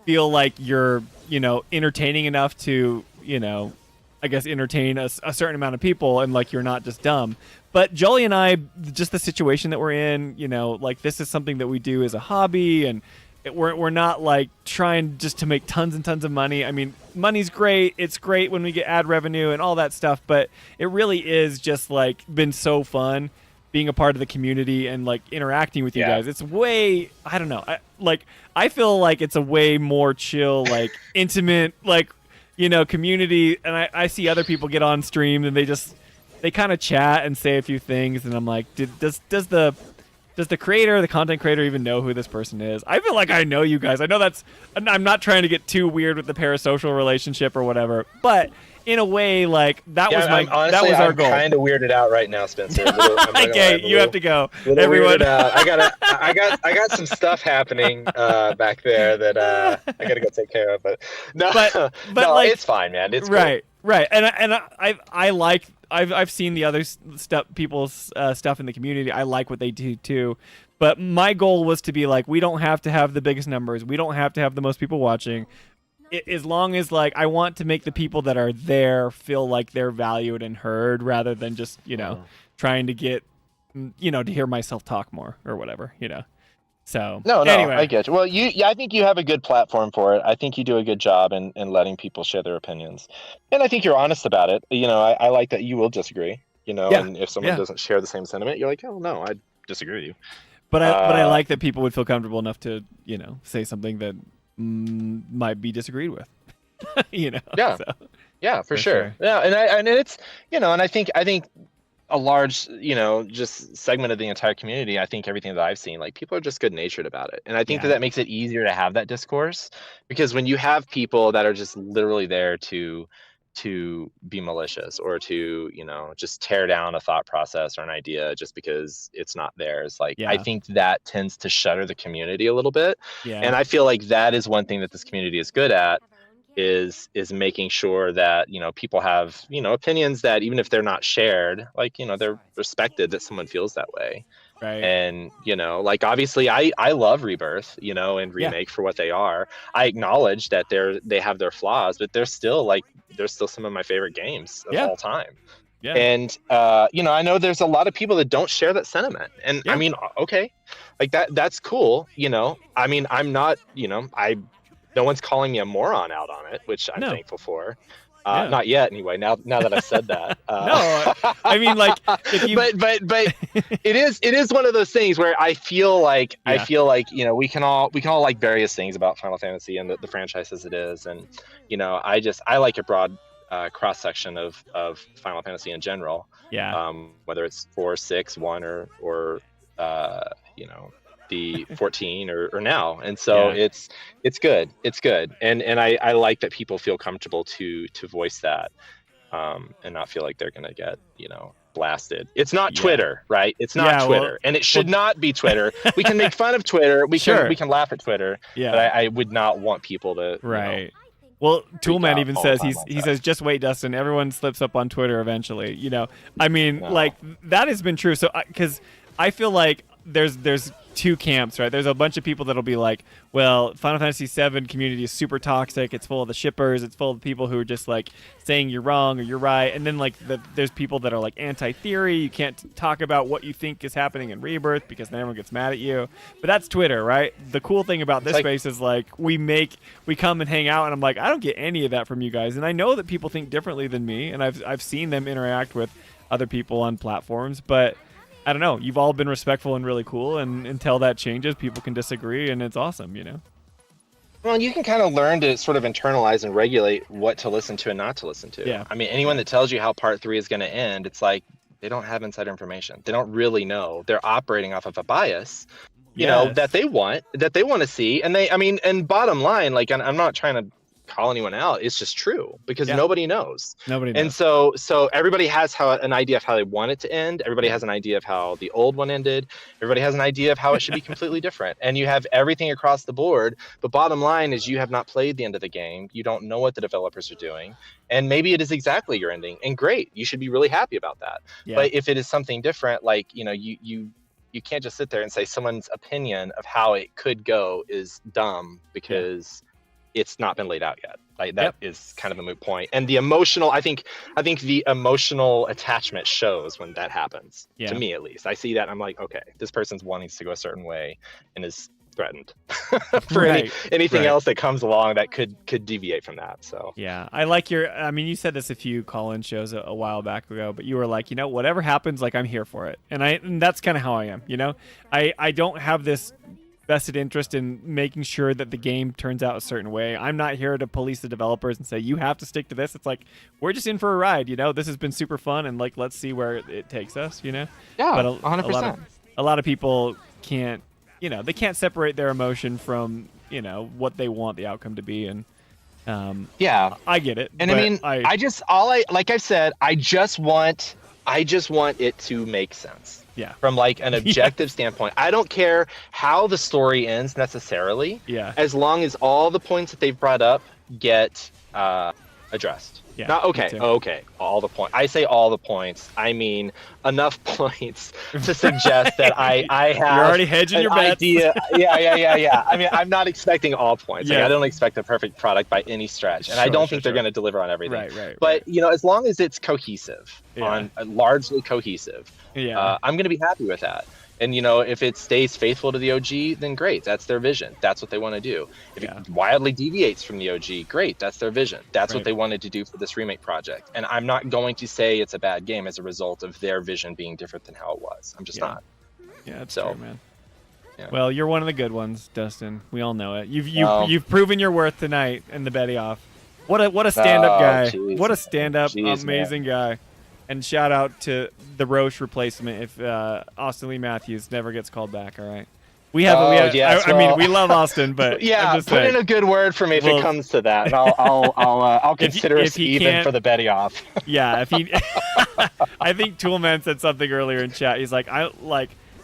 [SPEAKER 2] feel like you're, you know, entertaining enough to, you know, I guess entertain a certain amount of people, and like you're not just dumb. But Jolie and I, just the situation that we're in, you know, like this is something that we do as a hobby, and we're not like trying just to make tons and tons of money. I mean, money's great. It's great when we get ad revenue and all that stuff, but it really is just like been so fun being a part of the community and like interacting with you guys. It's way, I don't know. I feel like it's a way more chill, like intimate, like, you know, community. And I see other people get on stream and they kind of chat and say a few things. And I'm like, does the creator, the content creator, even know who this person is? I feel like I know you guys. I know I'm not trying to get too weird with the parasocial relationship or whatever, but in a way, like that was our goal.
[SPEAKER 4] I'm kind of weirded out right now, Spencer.
[SPEAKER 2] Okay, you have to go.
[SPEAKER 4] Everyone, I got some stuff happening back there that I gotta go take care of. But no, no, like, it's fine, man. It's
[SPEAKER 2] right, cool. Right. And I like. I've seen the other people's stuff in the community. I like what they do too. But my goal was to be like, we don't have to have the biggest numbers. We don't have to have the most people watching. As long as like I want to make the people that are there feel like they're valued and heard, rather than just, you know, trying to get, you know, to hear myself talk more or whatever, you know. So
[SPEAKER 4] no,
[SPEAKER 2] anyway.
[SPEAKER 4] I get you. Well, I think you have a good platform for it. I think you do a good job in letting people share their opinions, and I think you're honest about it. You know, I like that you will disagree. You know, and if someone doesn't share the same sentiment, you're like, oh no, I disagree with you.
[SPEAKER 2] But I like that people would feel comfortable enough to, you know, say something that might be disagreed with. You know.
[SPEAKER 4] Yeah.
[SPEAKER 2] So,
[SPEAKER 4] for sure. Yeah, and it's, you know, and I think a large, you know, just segment of the entire community, I think everything that I've seen, like people are just good natured about it. And I think that makes it easier to have that discourse, because when you have people that are just literally there to be malicious or to, you know, just tear down a thought process or an idea just because it's not theirs, like I think that tends to shutter the community a little bit. And I feel like that is one thing that this community is good at, is making sure that, you know, people have, you know, opinions that even if they're not shared, like, you know, they're respected that someone feels that way.
[SPEAKER 2] Right.
[SPEAKER 4] And, you know, like obviously I love Rebirth, you know, and Remake for what they are. I acknowledge that they have their flaws, but they're still some of my favorite games of all time. Yeah. And you know, I know there's a lot of people that don't share that sentiment. And I mean, okay, like that's cool, you know. I mean, I'm not, you know, no one's calling me a moron out on it, which I'm thankful for. Not yet, anyway. Now that I've said that.
[SPEAKER 2] No, I mean, like, if you...
[SPEAKER 4] but it is one of those things where I feel like you know, we can all like various things about Final Fantasy and the franchise as it is, and you know, I like a broad cross section of Final Fantasy in general. Yeah. Whether it's 4, 6, 1, or you know, the 14 or now, and so it's good, and I like that people feel comfortable to voice that, and not feel like they're gonna get, you know, blasted. It's not Twitter, right? It's not
[SPEAKER 2] Yeah,
[SPEAKER 4] Twitter, and it should not be Twitter. We can make fun of Twitter. We can laugh at Twitter.
[SPEAKER 2] Yeah.
[SPEAKER 4] But I would not want people to
[SPEAKER 2] right. Well, Toolman even says he says, just wait, Dustin. Everyone slips up on Twitter eventually. You know, I mean, like that has been true. So because I feel like there's two camps, right? There's a bunch of people that'll be like, well, Final Fantasy VII community is super toxic. It's full of the shippers. It's full of people who are just like saying you're wrong or you're right. And then like there's people that are like anti-theory. You can't talk about what you think is happening in Rebirth because then everyone gets mad at you. But that's Twitter, right? The cool thing about this space is like we come and hang out, and I'm like, I don't get any of that from you guys. And I know that people think differently than me, and I've seen them interact with other people on platforms, but I don't know. You've all been respectful and really cool, and until that changes, people can disagree, and it's awesome, you know?
[SPEAKER 4] Well, you can kind of learn to sort of internalize and regulate what to listen to and not to listen to.
[SPEAKER 2] Yeah.
[SPEAKER 4] I mean, anyone that tells you how part 3 is going to end, it's like they don't have insider information. They don't really know. They're operating off of a bias, you know, that they want to see. And and bottom line, like, I'm not trying to call anyone out. It's just true because nobody knows. Nobody knows. And so everybody has an idea of how they want it to end. Everybody has an idea of how the old one ended. Everybody has an idea of how it should be completely different. And you have everything across the board. But bottom line is you have not played the end of the game. You don't know what the developers are doing. And maybe it is exactly your ending. And great. You should be really happy about that. Yeah. But if it is something different, like, you know, you can't just sit there and say someone's opinion of how it could go is dumb because it's not been laid out yet. Like that is kind of a moot point. And the emotional, I think the emotional attachment shows when that happens. To me, at least, I see that and I'm like, okay, this person's wanting to go a certain way and is threatened for anything else that comes along that could deviate from that. So
[SPEAKER 2] I like you said this a few call-in shows a while back ago, but you were like, you know, whatever happens, like I'm here for it. And that's kind of how I am, you know. I don't have this vested interest in making sure that the game turns out a certain way. I'm not here to police the developers and say you have to stick to this. It's like we're just in for a ride, you know. This has been super fun, and like let's see where it takes us, you know.
[SPEAKER 4] Yeah,
[SPEAKER 2] but
[SPEAKER 4] 100%.
[SPEAKER 2] A lot of people can't, you know, they can't separate their emotion from, you know, what they want the outcome to be, and I get it.
[SPEAKER 4] And I mean, I just want it to make sense.
[SPEAKER 2] Yeah.
[SPEAKER 4] From like an objective standpoint. I don't care how the story ends necessarily.
[SPEAKER 2] Yeah.
[SPEAKER 4] As long as all the points that they've brought up get addressed.
[SPEAKER 2] Yeah.
[SPEAKER 4] Not okay. All the points. I say all the points. I mean enough points to suggest that I have
[SPEAKER 2] You're already hedging your bets.
[SPEAKER 4] Idea. Yeah. I mean, I'm not expecting all points. Like, I don't expect a perfect product by any stretch. And I don't think they're going to deliver on everything. But you know, as long as it's cohesive, largely cohesive, I'm going to be happy with that. And, you know, if it stays faithful to the OG, then great. That's their vision. That's what they want to do. If it wildly deviates from the OG, great. That's their vision. That's what they wanted to do for this remake project. And I'm not going to say it's a bad game as a result of their vision being different than how it was. I'm just not.
[SPEAKER 2] Yeah, that's true, man. Yeah. Well, you're one of the good ones, Dustin. We all know it. You've proven your worth tonight in the Betty Off. What a stand-up guy. Geez. What a stand-up, amazing guy. And shout out to the Roche replacement if Austin Lee Matthews never gets called back. All right, we mean, we love Austin, but
[SPEAKER 4] put in a good word for me if it comes to that. And I'll consider us even for the Betty Off.
[SPEAKER 2] Yeah, if he, I think Toolman said something earlier in chat. He's like,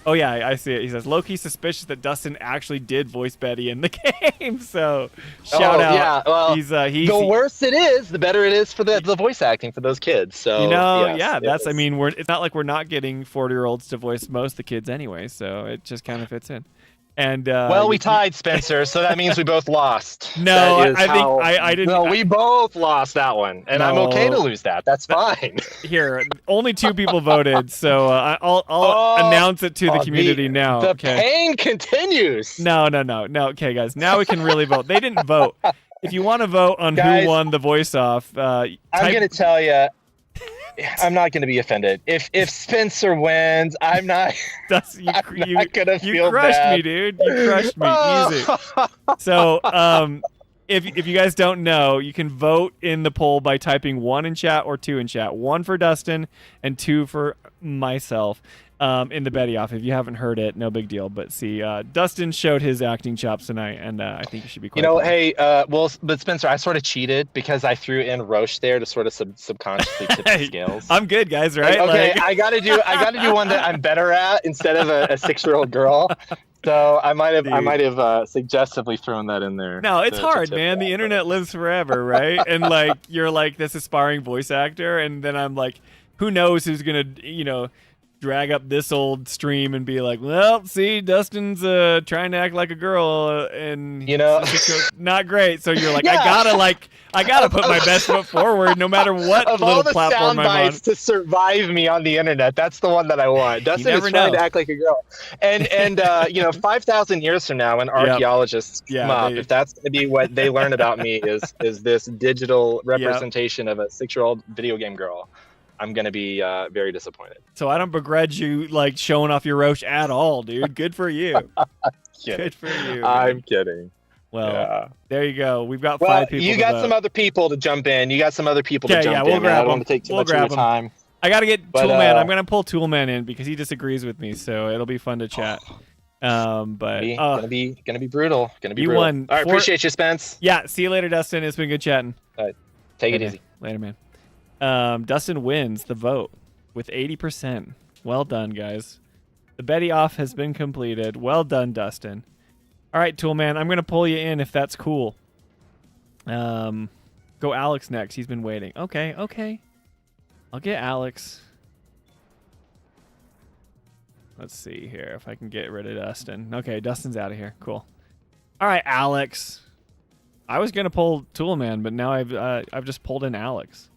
[SPEAKER 2] oh yeah, I see it. He says, low-key suspicious that Dustin actually did voice Betty in the game. So shout out.
[SPEAKER 4] Yeah, well, the worse it is, the better it is for the voice acting for those kids. So
[SPEAKER 2] you know, that's. I mean, it's not like we're not getting 40-year-olds to voice most of the kids anyway. So it just kind of fits in. And
[SPEAKER 4] we tied, Spencer, so that means we both lost.
[SPEAKER 2] No, I didn't.
[SPEAKER 4] No, we both lost that one, and I'm okay to lose that. That's fine.
[SPEAKER 2] Here, only 2 people voted, so I'll announce it to the community now.
[SPEAKER 4] The pain continues.
[SPEAKER 2] No. Okay, guys, now we can really vote. They didn't vote. If you want to vote on who won the voice off,
[SPEAKER 4] I'm gonna tell you. I'm not going to be offended. If Spencer wins, I'm not. I'm not gonna feel
[SPEAKER 2] You crushed
[SPEAKER 4] bad.
[SPEAKER 2] me, dude. You crushed me. Easy. So, if you guys don't know, you can vote in the poll by typing 1 in chat or 2 in chat. 1 for Dustin and 2 for myself. in the Betty Off. If you haven't heard it, no big deal. But see, Dustin showed his acting chops tonight, and I think you should be quite proud.
[SPEAKER 4] Hey, well, but Spencer, I sort of cheated because I threw in Roche there to sort of subconsciously tip the scales.
[SPEAKER 2] I'm good, guys, right?
[SPEAKER 4] Okay, I gotta do one that I'm better at instead of a 6-year-old girl. So I might have suggestively thrown that in there.
[SPEAKER 2] No, it's hard, man. The internet lives forever, right? And like you're like this aspiring voice actor, and then I'm like, who knows who's gonna, drag up this old stream and be like, well, see, Dustin's trying to act like a girl, and not great. So you're like, I gotta put my best foot forward, no matter what
[SPEAKER 4] of
[SPEAKER 2] little
[SPEAKER 4] all the
[SPEAKER 2] platform
[SPEAKER 4] sound
[SPEAKER 2] I'm on.
[SPEAKER 4] bites to survive me on the internet, that's the one that I want. Dustin is trying to act like a girl, and 5,000 years from now, when archaeologists come up, if that's going to be what they learn about me is this digital representation of a 6-year-old video game girl, I'm going to be very disappointed.
[SPEAKER 2] So I don't begrudge you like showing off your Roche at all, dude. Good for you. Good for you.
[SPEAKER 4] I'm kidding.
[SPEAKER 2] Well, there you go. We've got 5 people.
[SPEAKER 4] You got some other people to jump in.
[SPEAKER 2] We'll grab
[SPEAKER 4] I don't want to take too much of your time.
[SPEAKER 2] I got to get Toolman. I'm going to pull Toolman in because he disagrees with me, so it'll be fun to chat.
[SPEAKER 4] Gonna be brutal.
[SPEAKER 2] You won.
[SPEAKER 4] All right, appreciate you, Spence.
[SPEAKER 2] Yeah, see you later, Dustin. It's been good chatting.
[SPEAKER 4] All right, take it easy.
[SPEAKER 2] Later, man. Dustin wins the vote with 80%. Well done, guys. The Betty Off has been completed. Well done, Dustin. All right, Toolman, I'm going to pull you in if that's cool. Go Alex next. He's been waiting. Okay. I'll get Alex. Let's see here if I can get rid of Dustin. Okay, Dustin's out of here. Cool. All right, Alex. I was going to pull Toolman, but now I've just pulled in Alex.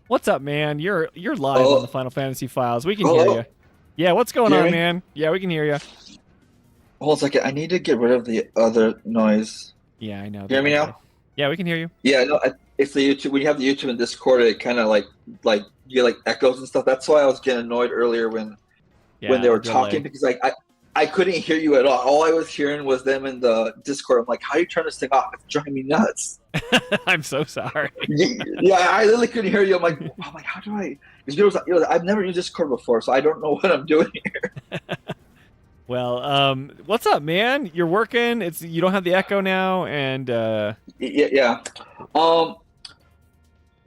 [SPEAKER 2] What's up, man? You're live on the Final Fantasy Files. We can hear you. Yeah, what's going on, man? Yeah, we can hear you.
[SPEAKER 7] Hold on a second. I need to get rid of the other noise.
[SPEAKER 2] Yeah, I know.
[SPEAKER 7] You hear me now?
[SPEAKER 2] Yeah, we can hear you.
[SPEAKER 7] Yeah, no, it's the YouTube. When you have the YouTube and Discord, it kind of like you get like echoes and stuff. That's why I was getting annoyed earlier when they were talking, because I couldn't hear you at all. All I was hearing was them in the Discord. I'm like, how do you turn this thing off? It's driving me nuts.
[SPEAKER 2] I'm so sorry.
[SPEAKER 7] Yeah, I literally couldn't hear you. I'm like, how do I? Because I've never used Discord before, so I don't know what I'm doing here.
[SPEAKER 2] Well, what's up, man? You're working. You don't have the echo now, and
[SPEAKER 7] yeah. Well,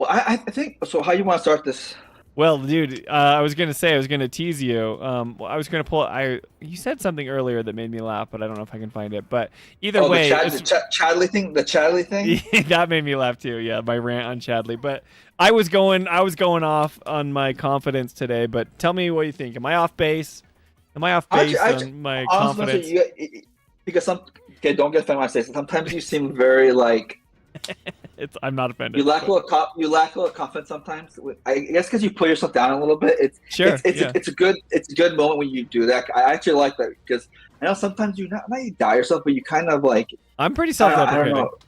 [SPEAKER 7] I think so. How you want to start this?
[SPEAKER 2] Well, dude, I was gonna tease you. I was gonna pull. You said something earlier that made me laugh, but I don't know if I can find it. But either way,
[SPEAKER 7] the Chadley thing.
[SPEAKER 2] That made me laugh too. Yeah, my rant on Chadley. But I was going off on my confidence today. But tell me what you think. Am I off base? Am I off base on my confidence?
[SPEAKER 7] Because don't get offended when I say sometimes you seem very like.
[SPEAKER 2] I'm not offended.
[SPEAKER 7] You lack a little confidence sometimes. I guess because you put yourself down a little bit. It's a good moment when you do that. I actually like that because I know sometimes you not die yourself, but you kind of like.
[SPEAKER 2] I'm pretty self-deprecating.
[SPEAKER 7] I don't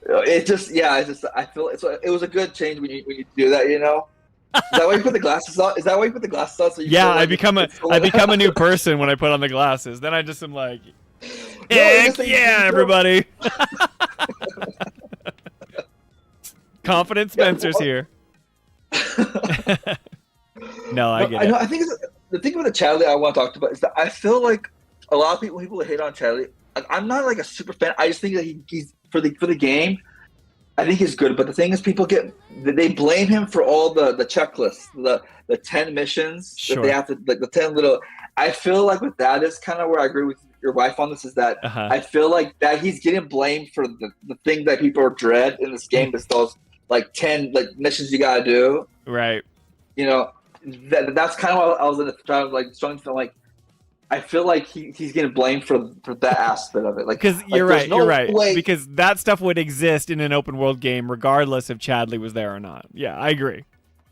[SPEAKER 7] know. I feel it was a good change when you do that. You know. Is that why you put the glasses on? So
[SPEAKER 2] I become a new person when I put on the glasses. Then I just am like, everybody. Confident Spencer's here. No, I get it.
[SPEAKER 7] I think the thing with the Chadley I want to talk about is that I feel like a lot of people hate on Chadley. I'm not like a super fan. I just think that he's for the game. I think he's good, but the thing is, they blame him for all the checklists, the 10 missions that they have to, like the 10 little. I feel like with that is kind of where I agree with your wife on this. Is that I feel like that he's getting blamed for the thing that people dread in this game is those like 10 like missions you gotta do.
[SPEAKER 2] Right.
[SPEAKER 7] You know, that's kind of what I was in the starting to feel like. I feel like he's getting blamed for that aspect of it. Because
[SPEAKER 2] you're right. Because that stuff would exist in an open world game regardless if Chadley was there or not. Yeah, I agree.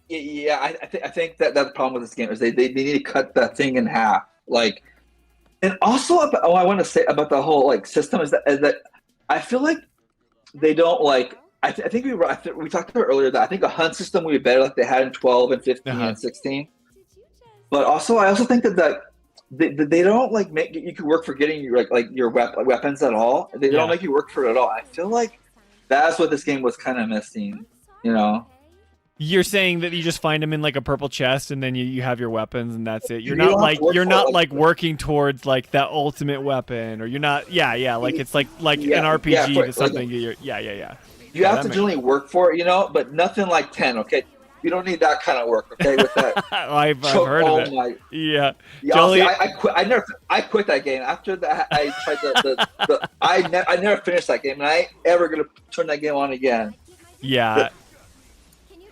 [SPEAKER 7] Yeah, I think that's the problem with this game is they need to cut that thing in half. Like, and also I want to say about the whole like system is that I feel like they don't like. I think we talked about earlier that I think a hunt system would be better like they had in 12 and 15 and 16. But also I also think that. They don't like make you could work for getting your like your weapons at all. They don't make you work for it at all. I feel like that's what this game was kind of missing, you know.
[SPEAKER 2] You're saying that you just find them in like a purple chest, and then you have your weapons, and that's it. You're
[SPEAKER 7] You don't
[SPEAKER 2] not
[SPEAKER 7] have to work
[SPEAKER 2] you're
[SPEAKER 7] for
[SPEAKER 2] not
[SPEAKER 7] it.
[SPEAKER 2] like working towards like that ultimate weapon, or you're not. Yeah. Like it's like an RPG
[SPEAKER 7] for-
[SPEAKER 2] to something. Yeah.
[SPEAKER 7] You have to generally work for it, but nothing like 10. Okay, you don't need that kind of work. Okay, with that.
[SPEAKER 2] I've heard of it.
[SPEAKER 7] My,
[SPEAKER 2] Yeah,
[SPEAKER 7] Jolie,
[SPEAKER 2] Jolie.
[SPEAKER 7] I quit. I quit that game after that. I tried I never finished that game, and I ain't ever gonna turn that game on again.
[SPEAKER 2] Yeah.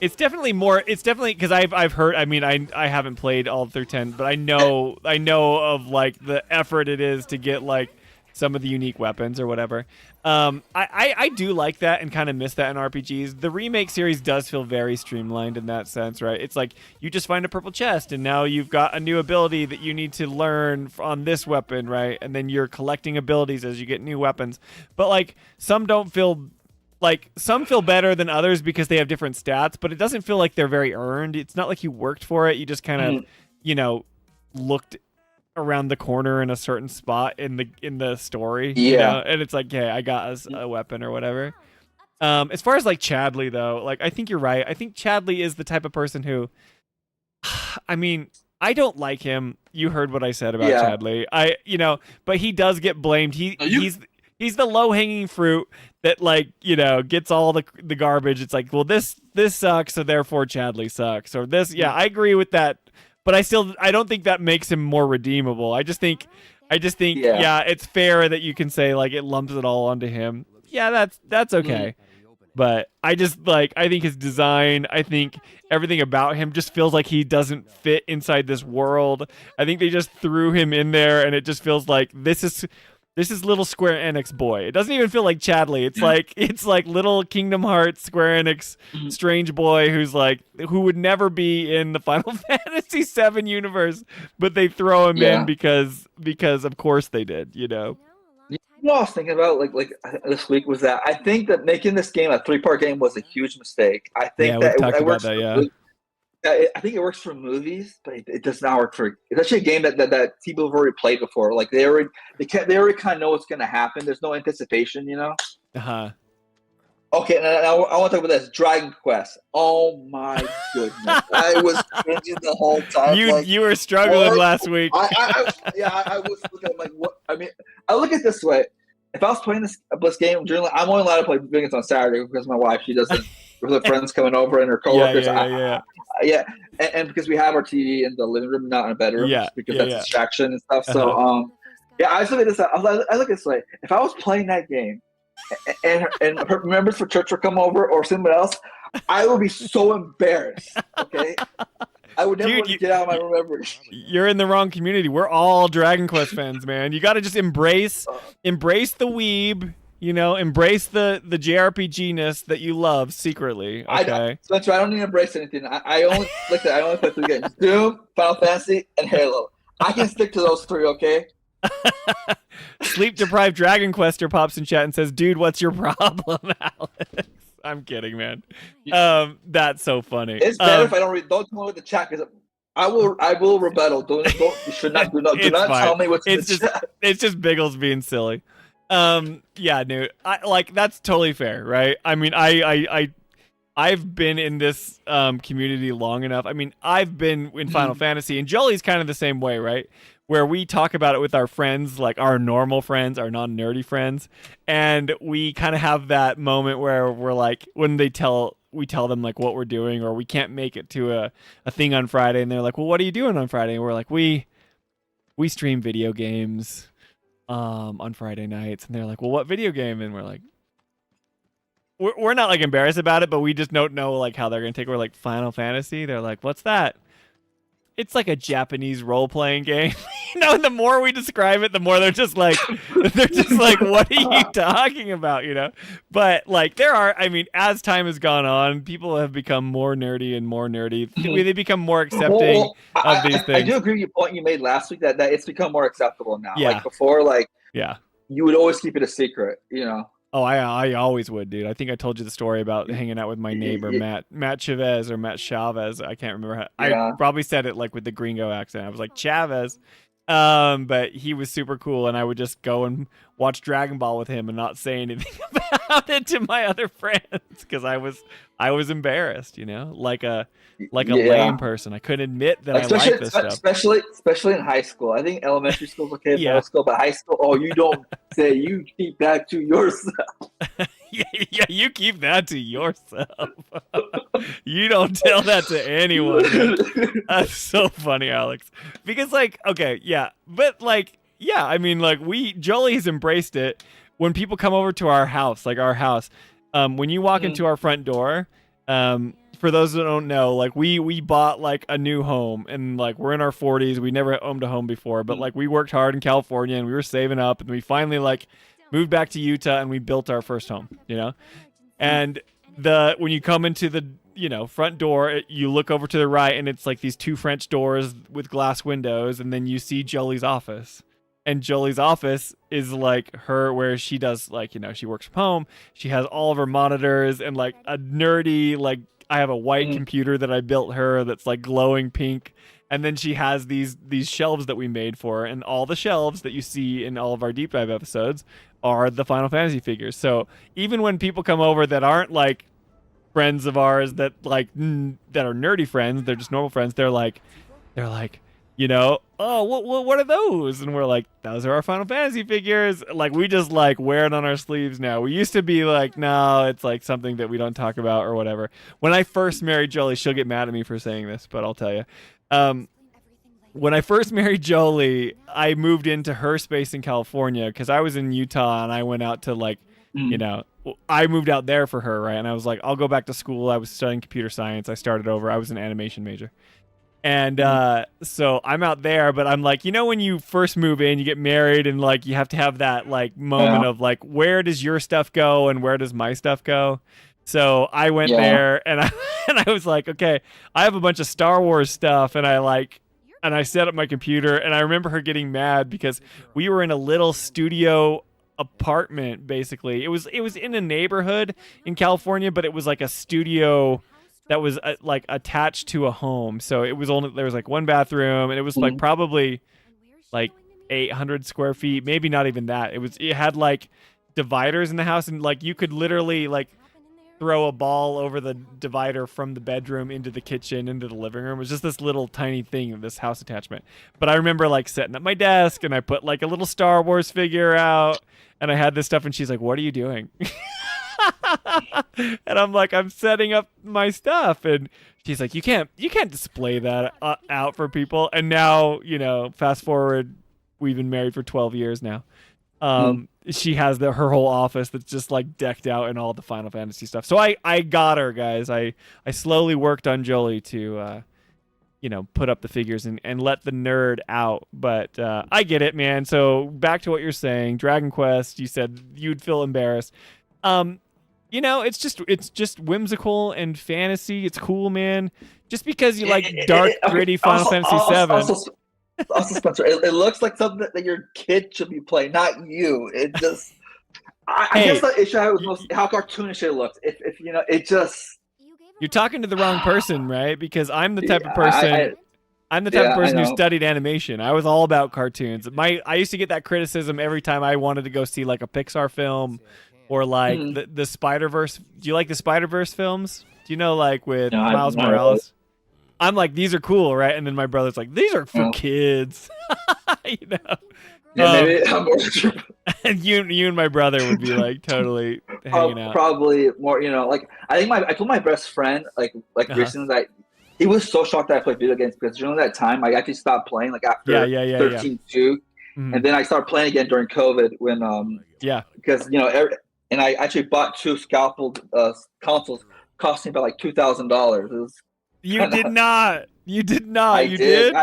[SPEAKER 2] It's definitely because I've heard. I mean, I haven't played all through 10, but I know of like the effort it is to get like some of the unique weapons or whatever. I do like that and kind of miss that in RPGs. The remake series does feel very streamlined in that sense, right? It's like you just find a purple chest and now you've got a new ability that you need to learn on this weapon, right? And then you're collecting abilities as you get new weapons. But like some don't feel. Like, some feel better than others because they have different stats, but it doesn't feel like they're very earned. It's not like you worked for it. You just kind of, looked around the corner in a certain spot in the story.
[SPEAKER 7] Yeah.
[SPEAKER 2] And it's like, hey, I got us a weapon or whatever. As far as, like, Chadley, though, like, I think you're right. I think Chadley is the type of person who, I mean, I don't like him. You heard what I said about Chadley. But he does get blamed. He's the low-hanging fruit that, like, gets all the garbage. It's like, well, this sucks, so therefore Chadley sucks. Or this, I agree with that. But I don't think that makes him more redeemable. I just think, it's fair that you can say, like, it lumps it all onto him. Yeah, that's okay. But I think his design, I think everything about him just feels like he doesn't fit inside this world. I think they just threw him in there, and it just feels like this is little Square Enix boy. It doesn't even feel like Chadley. It's like little Kingdom Hearts Square Enix strange boy who would never be in the Final Fantasy VII universe, but they throw him in because of course they did.
[SPEAKER 7] You know what I was thinking about like this week was that I think that making this game a 3-part game was a huge mistake. I think that
[SPEAKER 2] we've talked about that. Yeah.
[SPEAKER 7] I think it works for movies, but it does not work for. It's actually a game that people have already played before. Like they already kind of know what's going to happen. There's no anticipation, Okay, and I want to talk about this Dragon Quest. Oh my goodness, I was cringing the whole time.
[SPEAKER 2] You were struggling last week.
[SPEAKER 7] I was looking like what? I mean, I look at it this way. If I was playing this game, I'm only allowed to play video games on Saturday because my wife doesn't. With her friends coming over and her coworkers. And because we have our TV in the living room, not in a bedroom, because that's distraction and stuff. So, I just look at this. I look at this way. If I was playing that game, and her members for church would come over or somebody else, I would be so embarrassed. Okay, I would never want to get out of my remembrance.
[SPEAKER 2] You're in the wrong community. We're all Dragon Quest fans, man. You got to just embrace the weeb. Embrace the JRPG-ness that you love secretly. Okay.
[SPEAKER 7] Spencer, I don't need to embrace anything. I only play 3 games: Doom, Final Fantasy, and Halo. I can stick to those 3. Okay.
[SPEAKER 2] Sleep-deprived Dragon Quester pops in chat and says, "Dude, what's your problem, Alex?" I'm kidding, man. That's so funny.
[SPEAKER 7] It's better if I don't read. Don't tell me what the chat is. I will rebuttal. Do not tell me what's in the chat.
[SPEAKER 2] It's just Biggles being silly. Dude, that's totally fair, right? I mean, I've been in this community long enough. I mean, I've been in Final Fantasy, and Jolie's kind of the same way, right? Where we talk about it with our friends, like our normal friends, our non-nerdy friends, and we kind of have that moment where we're like, when we tell them like what we're doing, or we can't make it to a thing on Friday, and they're like, well, what are you doing on Friday? And we're like, we stream video games on Friday nights. And they're like, well, what video game? And we're like, we're not like embarrassed about it, but we just don't know like how they're gonna take it. We're like, Final Fantasy? They're like, what's that? It's like a Japanese role-playing game. And the more we describe it, the more they're just like, what are you talking about? But like as time has gone on, people have become more nerdy and more nerdy. They become more accepting of these things.
[SPEAKER 7] I do agree with your point you made last week that it's become more acceptable now.
[SPEAKER 2] Yeah.
[SPEAKER 7] Like before, you would always keep it a secret,
[SPEAKER 2] Oh, I always would, dude. I think I told you the story about hanging out with my neighbor, Matt Chavez. I can't remember how. I probably said it like with the gringo accent. I was like, Chavez. But he was super cool, and I would just go and watch Dragon Ball with him and not say anything about it to my other friends because I was embarrassed, like a lame person. I couldn't admit that I liked this stuff.
[SPEAKER 7] Especially in high school. I think elementary school's okay, middle school, but high school, you don't say, you keep that to yourself.
[SPEAKER 2] Yeah, you keep that to yourself. You don't tell that to anyone. Man. That's so funny, Alex. Because Jolie's embraced it. When people come over to our house, when you walk into our front door, for those that don't know, we bought a new home, and we're in our 40s. We never owned a home before, but we worked hard in California, and we were saving up, and we finally moved back to Utah, and we built our first home, And when you come into the front door, you look over to the right, and it's these two French doors with glass windows, and then you see Jolie's office. And Jolie's office is her, where she does she works from home. She has all of her monitors and a nerdy I have a white computer that I built her that's glowing pink. And then she has these shelves that we made for her, and all the shelves that you see in all of our deep dive episodes are the Final Fantasy figures. So even when people come over that aren't friends of ours that that are nerdy friends, they're just normal friends. They're like, oh, what are those? And we're like, those are our Final Fantasy figures. We just wear it on our sleeves now. We used to be no, it's something that we don't talk about or whatever. When I first married Jolie, she'll get mad at me for saying this, but I'll tell you. When I first married Jolie, I moved into her space in California because I was in Utah, and I went out to I moved out there for her, right? And I was like, I'll go back to school. I was studying computer science. I started over. I was an animation major. And so I'm out there, but I'm when you first move in, you get married, and you have to have that moment of where does your stuff go and where does my stuff go? So I went there, and I was like, okay, I have a bunch of Star Wars stuff, and I set up my computer, and I remember her getting mad because we were in a little studio apartment. Basically, it was in a neighborhood in California, but it was a studio that was attached to a home. So it was there was one bathroom, and it was probably 800 square feet, maybe not even that. It had dividers in the house, and you could literally throw a ball over the divider from the bedroom into the kitchen, into the living room. It was just this little tiny thing, this house attachment. But I remember setting up my desk, and I put a little Star Wars figure out, and I had this stuff, and she's like, what are you doing? And I'm like, I'm setting up my stuff. And she's like, you can't display that out for people. And now, fast forward, we've been married for 12 years now. She has her whole office that's just decked out in all the Final Fantasy stuff. So I got her, guys. I slowly worked on Jolie to put up the figures and let the nerd out. But I get it, man. So back to what you're saying, Dragon Quest, you said you'd feel embarrassed. It's just whimsical and fantasy. It's cool, man. Just because you dark, gritty Final Fantasy 7.
[SPEAKER 7] Also, Spencer, it looks like something that your kid should be playing, not you. It just, I guess the issue I was how cartoonish it looks. If it just.
[SPEAKER 2] You're talking to the wrong person, right? Because I'm the type of person. I'm the type of person who studied animation. I was all about cartoons. I used to get that criticism every time I wanted to go see a Pixar film, or the Spider-Verse. Do you like the Spider-Verse films? Do you know with Miles Morales? I'm like, these are cool, right? And then my brother's like, these are for kids.
[SPEAKER 7] Yeah, maybe I'm more sure.
[SPEAKER 2] And you and my brother would be totally hanging out.
[SPEAKER 7] Probably more, I told my best friend recently that he was so shocked that I played video games because during that time I actually stopped playing after 13.2, and then I started playing again during COVID when because and I actually bought 2 scalpel consoles costing about $2,000.
[SPEAKER 2] You did not. You did not.
[SPEAKER 7] I did.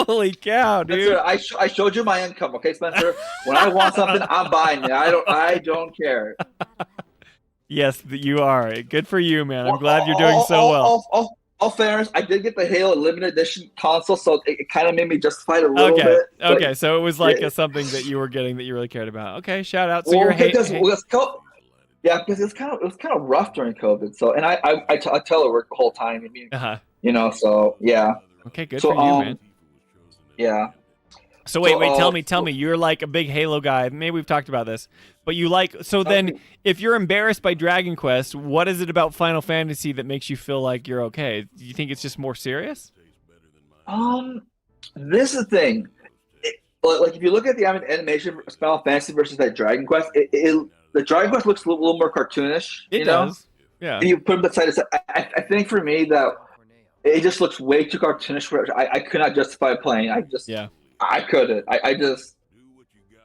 [SPEAKER 2] Holy cow, dude!
[SPEAKER 7] Spencer, I showed you my income, okay, Spencer. When I want something, I'm buying it. I don't care.
[SPEAKER 2] Yes, you are. Good for you, man. I'm glad you're doing so well.
[SPEAKER 7] All fairness, I did get the Halo limited edition console, so it kind of made me justify it a little bit.
[SPEAKER 2] Okay, so it was something that you were getting that you really cared about. Okay, shout out. So because it was
[SPEAKER 7] kind of rough during COVID. So, and I tell her the whole time. I mean, so yeah.
[SPEAKER 2] Okay, good for you, man.
[SPEAKER 7] Yeah.
[SPEAKER 2] So wait, tell me. You're like a big Halo guy. Maybe we've talked about this, but you like. So then, if you're embarrassed by Dragon Quest, what is it about Final Fantasy that makes you feel like you're okay? Do you think it's just more serious?
[SPEAKER 7] This is the thing. Like if you look at the animation of Final Fantasy versus that Dragon Quest, the Dragon Quest looks a little more cartoonish.
[SPEAKER 2] It does. Yeah.
[SPEAKER 7] And you put them aside. I think for me that it just looks way too cartoonish. I could not justify playing. I couldn't. I just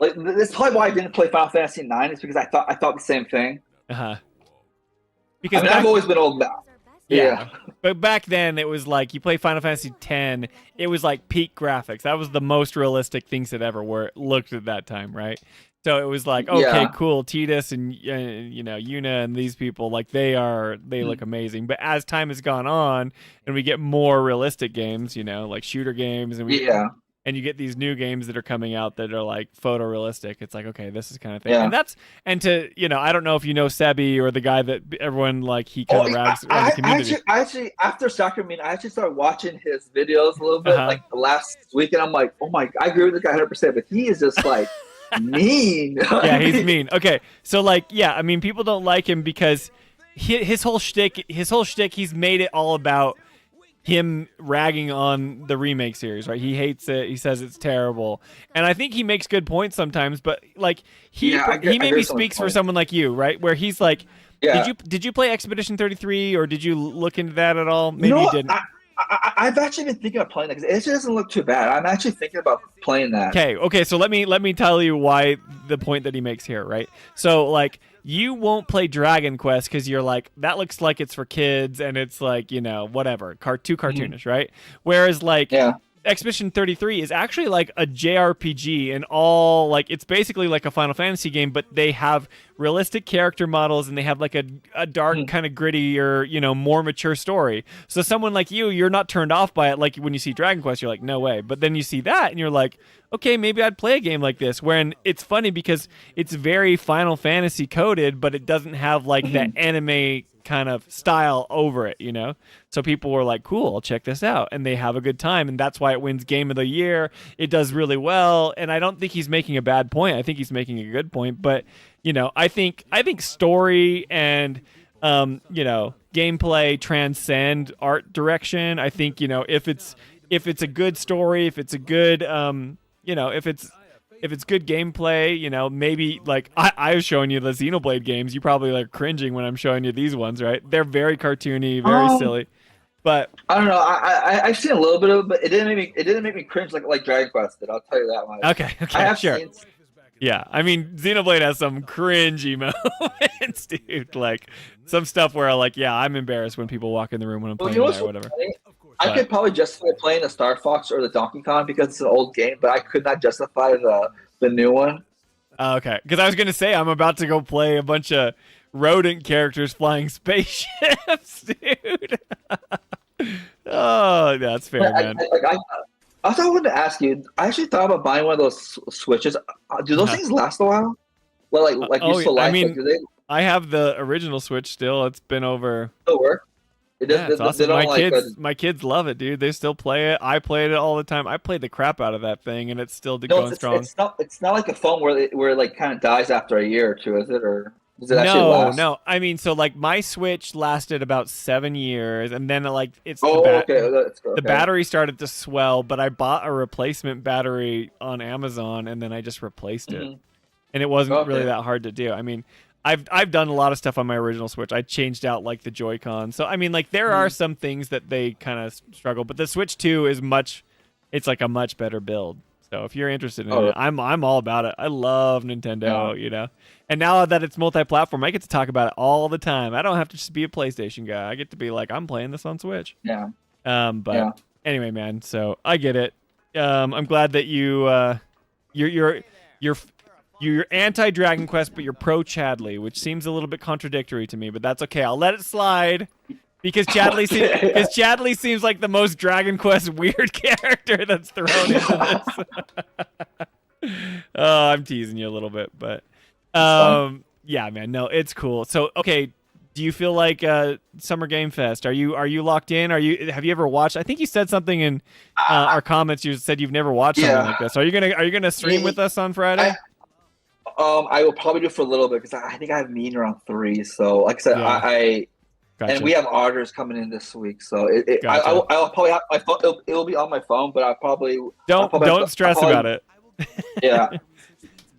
[SPEAKER 7] like that's probably why I didn't play Final Fantasy 9. Is because I thought the same thing. Because I've always been old now. Yeah.
[SPEAKER 2] But back then it was like you play Final Fantasy 10. It was like peak graphics. That was the most realistic things that ever looked at that time, right? So it was like, okay, cool. Tidus and Yuna and these people, like they look amazing. But as time has gone on, and we get more realistic games, like shooter games, and and you get these new games that are coming out that are like photorealistic. It's like, okay, this is kind of thing.
[SPEAKER 7] Yeah.
[SPEAKER 2] I don't know if you know Sebi or the guy that everyone like he kind of rags the community.
[SPEAKER 7] I actually after Sacramento, I actually started watching his videos a little bit like last week, and I'm like, oh my, I agree with this guy 100%, but he is just like mean.
[SPEAKER 2] Yeah, he's mean. Okay, so like, yeah, I mean, people don't like him because his whole shtick, he's made it all about him ragging on the remake series, right? He hates it. He says it's terrible, and I think he makes good points sometimes. But like he maybe speaks for someone like you, right? Where he's like, did you play Expedition 33 or did you look into that at all? Maybe you didn't.
[SPEAKER 7] I've actually been thinking about playing that because it doesn't look too bad. I'm actually thinking about playing that.
[SPEAKER 2] Okay. So let me tell you why the point that he makes here, right? So like you won't play Dragon Quest because you're like that looks like it's for kids and it's like whatever too cartoonish, right? Whereas like Expedition 33 is actually like a JRPG and all like it's basically like a Final Fantasy game, but they have realistic character models and they have like a dark kind of gritty or more mature story. So someone like you're not turned off by it. Like when you see Dragon Quest, you're like, no way. But then you see that and you're like, okay, maybe I'd play a game like this. When it's funny because it's very Final Fantasy coded, but it doesn't have like that anime kind of style over it, So people were like, cool, I'll check this out. And they have a good time. And that's why it wins Game of the Year. It does really well. And I don't think he's making a bad point. I think he's making a good point. But, I think story and, gameplay transcend art direction. I think, if it's a good story, if it's a good, if it's good gameplay, maybe like I was showing you the Xenoblade games. You probably like cringing when I'm showing you these ones, right? They're very cartoony, very silly. But
[SPEAKER 7] I don't know. I've seen a little bit of it, but it didn't make me cringe like Dragon Quest did. I'll tell you that much.
[SPEAKER 2] Okay,
[SPEAKER 7] I have
[SPEAKER 2] sure.
[SPEAKER 7] Seen...
[SPEAKER 2] Yeah, I mean Xenoblade has some cringy moments, dude. Like some stuff where I'm embarrassed when people walk in the room when I'm playing there or whatever.
[SPEAKER 7] I could probably justify playing the Star Fox or the Donkey Kong because it's an old game, but I could not justify the new one.
[SPEAKER 2] Okay, because I was gonna say I'm about to go play a bunch of rodent characters flying spaceships, dude. Oh, that's fair, man.
[SPEAKER 7] I also wanted to ask you. I actually thought about buying one of those Switches. Do those things last a while? Well, like useful life.
[SPEAKER 2] I mean,
[SPEAKER 7] do they...
[SPEAKER 2] I have the original Switch still. It's been over.
[SPEAKER 7] Still work.
[SPEAKER 2] It's awesome. My kids love it, dude. They still play it. I played it all the time. I played the crap out of that thing, and it's still going strong.
[SPEAKER 7] It's not like a phone where it like kind of dies after a year or two, is it? Or does it actually last?
[SPEAKER 2] No. I mean, so like my Switch lasted about 7 years, and then the battery started to swell. But I bought a replacement battery on Amazon, and then I just replaced it, and it wasn't really that hard to do. I mean. I've done a lot of stuff on my original Switch. I changed out like the Joy-Con. So I mean like there are some things that they kind of struggle, but the Switch 2 is it's like a much better build. So if you're interested in it, I'm all about it. I love Nintendo, And now that it's multi-platform, I get to talk about it all the time. I don't have to just be a PlayStation guy. I get to be like, I'm playing this on Switch.
[SPEAKER 7] Yeah.
[SPEAKER 2] Anyway, man, so I get it. I'm glad that you're anti-Dragon Quest, but you're pro-Chadley, which seems a little bit contradictory to me, but that's okay. I'll let it slide because Chadley seems like the most Dragon Quest weird character that's thrown into this. I'm teasing you a little bit, but yeah, man, no, it's cool. So, okay, do you feel like Summer Game Fest? Are you locked in? Have you ever watched? I think you said something in our comments. You said you've never watched something like this. Are you gonna stream with us on Friday?
[SPEAKER 7] I will probably do it for a little bit because I think I have meeting around 3. So like I said, I
[SPEAKER 2] Gotcha.
[SPEAKER 7] and we have auditors coming in this week. So
[SPEAKER 2] Gotcha.
[SPEAKER 7] I'll probably have my phone. It'll be on my phone, but
[SPEAKER 2] don't stress about it.
[SPEAKER 7] Yeah,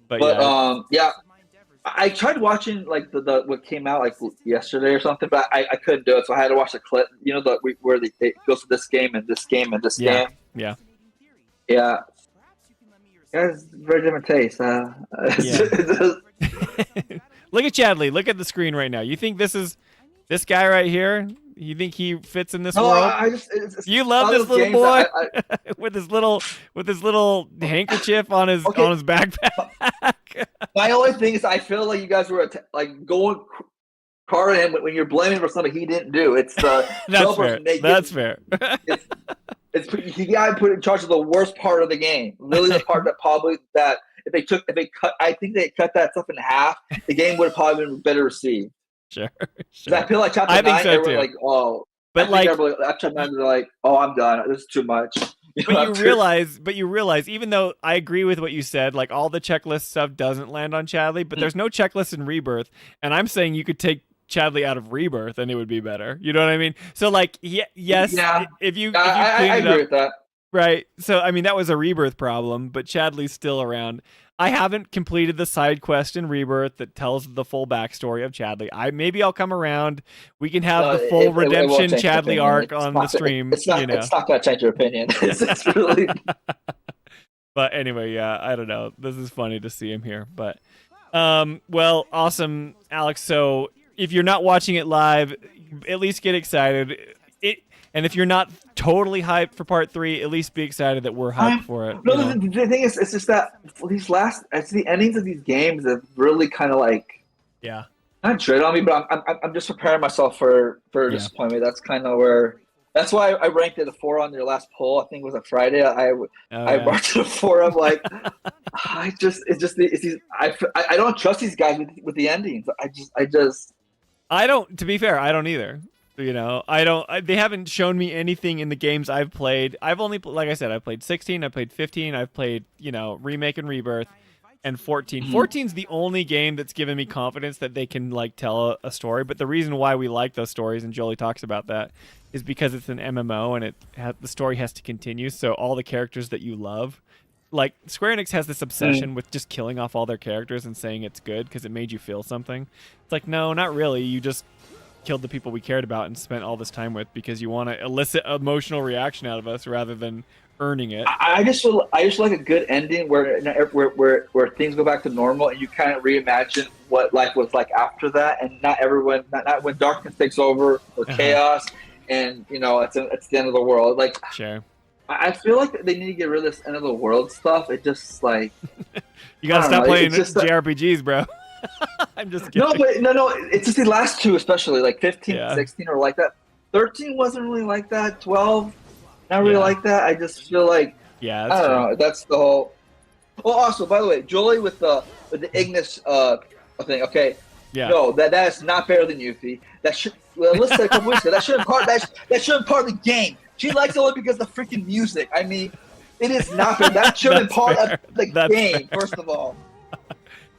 [SPEAKER 2] but
[SPEAKER 7] yeah. I tried watching like the what came out like yesterday or something, but I couldn't do it, so I had to watch the clip. You know, where it goes to this game and this game and this game.
[SPEAKER 2] Yeah.
[SPEAKER 7] Yeah. It's very different taste.
[SPEAKER 2] Look at Chadley. Look at the screen right now. You think this guy right here? You think he fits in this world? You love this little boy with his little handkerchief on his backpack.
[SPEAKER 7] My only thing is, I feel like you guys were like going hard at him when you're blaming him for something he didn't do. It's the
[SPEAKER 2] that's fair. That's fair.
[SPEAKER 7] It's he got put in charge of the worst part of the game. Literally, the part that I think they cut that stuff in half, the game would have probably been better received.
[SPEAKER 2] Sure.
[SPEAKER 7] I feel like chapter 9,
[SPEAKER 2] think so
[SPEAKER 7] they were
[SPEAKER 2] too.
[SPEAKER 7] like, oh,
[SPEAKER 2] but
[SPEAKER 7] chapter 9, they're like, oh, I'm done. This is too much.
[SPEAKER 2] But you realize, even though I agree with what you said, like all the checklist stuff doesn't land on Chadley, but there's no checklist in Rebirth, and I'm saying you could take Chadley out of Rebirth and it would be better. You know what I mean? So like, yes, if you
[SPEAKER 7] I agree with that.
[SPEAKER 2] Right. So I mean, that was a Rebirth problem, but Chadley's still around. I haven't completed the side quest in Rebirth that tells the full backstory of Chadley. Maybe I'll come around. We can have the full redemption Chadley arc on the stream.
[SPEAKER 7] It's not going to change your opinion. It's really.
[SPEAKER 2] But anyway, yeah, I don't know. This is funny to see him here, but well, awesome, Alex. So if you're not watching it live, at least get excited. And if you're not totally hyped for part 3, at least be excited that we're hyped for it.
[SPEAKER 7] No, the thing is, it's just that the endings of these games have really kind of like, not dread on me, but I'm just preparing myself for disappointment. That's kind of where. That's why I ranked it a 4 on your last poll. I think it was a Friday. I marked it a 4. I'm like, I don't trust these guys with the endings.
[SPEAKER 2] I don't. To be fair, I don't either. You know, they haven't shown me anything in the games I've played. I've only, like I said, I've played 16, I've played 15, I've played, Remake and Rebirth, and 14. 14's the only game that's given me confidence that they can, like, tell a story. But the reason why we like those stories, and Jolie talks about that, is because it's an MMO and the story has to continue. So all the characters that you love, like, Square Enix has this obsession with just killing off all their characters and saying it's good because it made you feel something. It's like, no, not really. You just killed the people we cared about and spent all this time with because you want to elicit emotional reaction out of us rather than earning it.
[SPEAKER 7] I just like a good ending where things go back to normal and you kind of reimagine what life was like after that, and not when darkness takes over or chaos and it's the end of the world. Like,
[SPEAKER 2] sure.
[SPEAKER 7] I feel like they need to get rid of this end of the world stuff. It just like
[SPEAKER 2] you gotta stop playing JRPGs, bro. I'm just kidding.
[SPEAKER 7] No. It's just the last 2, especially like 15, 16, or like that. 13 wasn't really like that. 12, not really like that. I just feel like
[SPEAKER 2] I
[SPEAKER 7] don't know. That's the whole. Oh, also, by the way, Jolie with the Ignis thing. Okay.
[SPEAKER 2] Yeah.
[SPEAKER 7] No, that is not better than Yuffie. That should. Well, let's say a couple weeks ago. That shouldn't part of the game. She likes it only because of the freaking music. I mean, it is not fair. That shouldn't part of the game. Fair. First of all.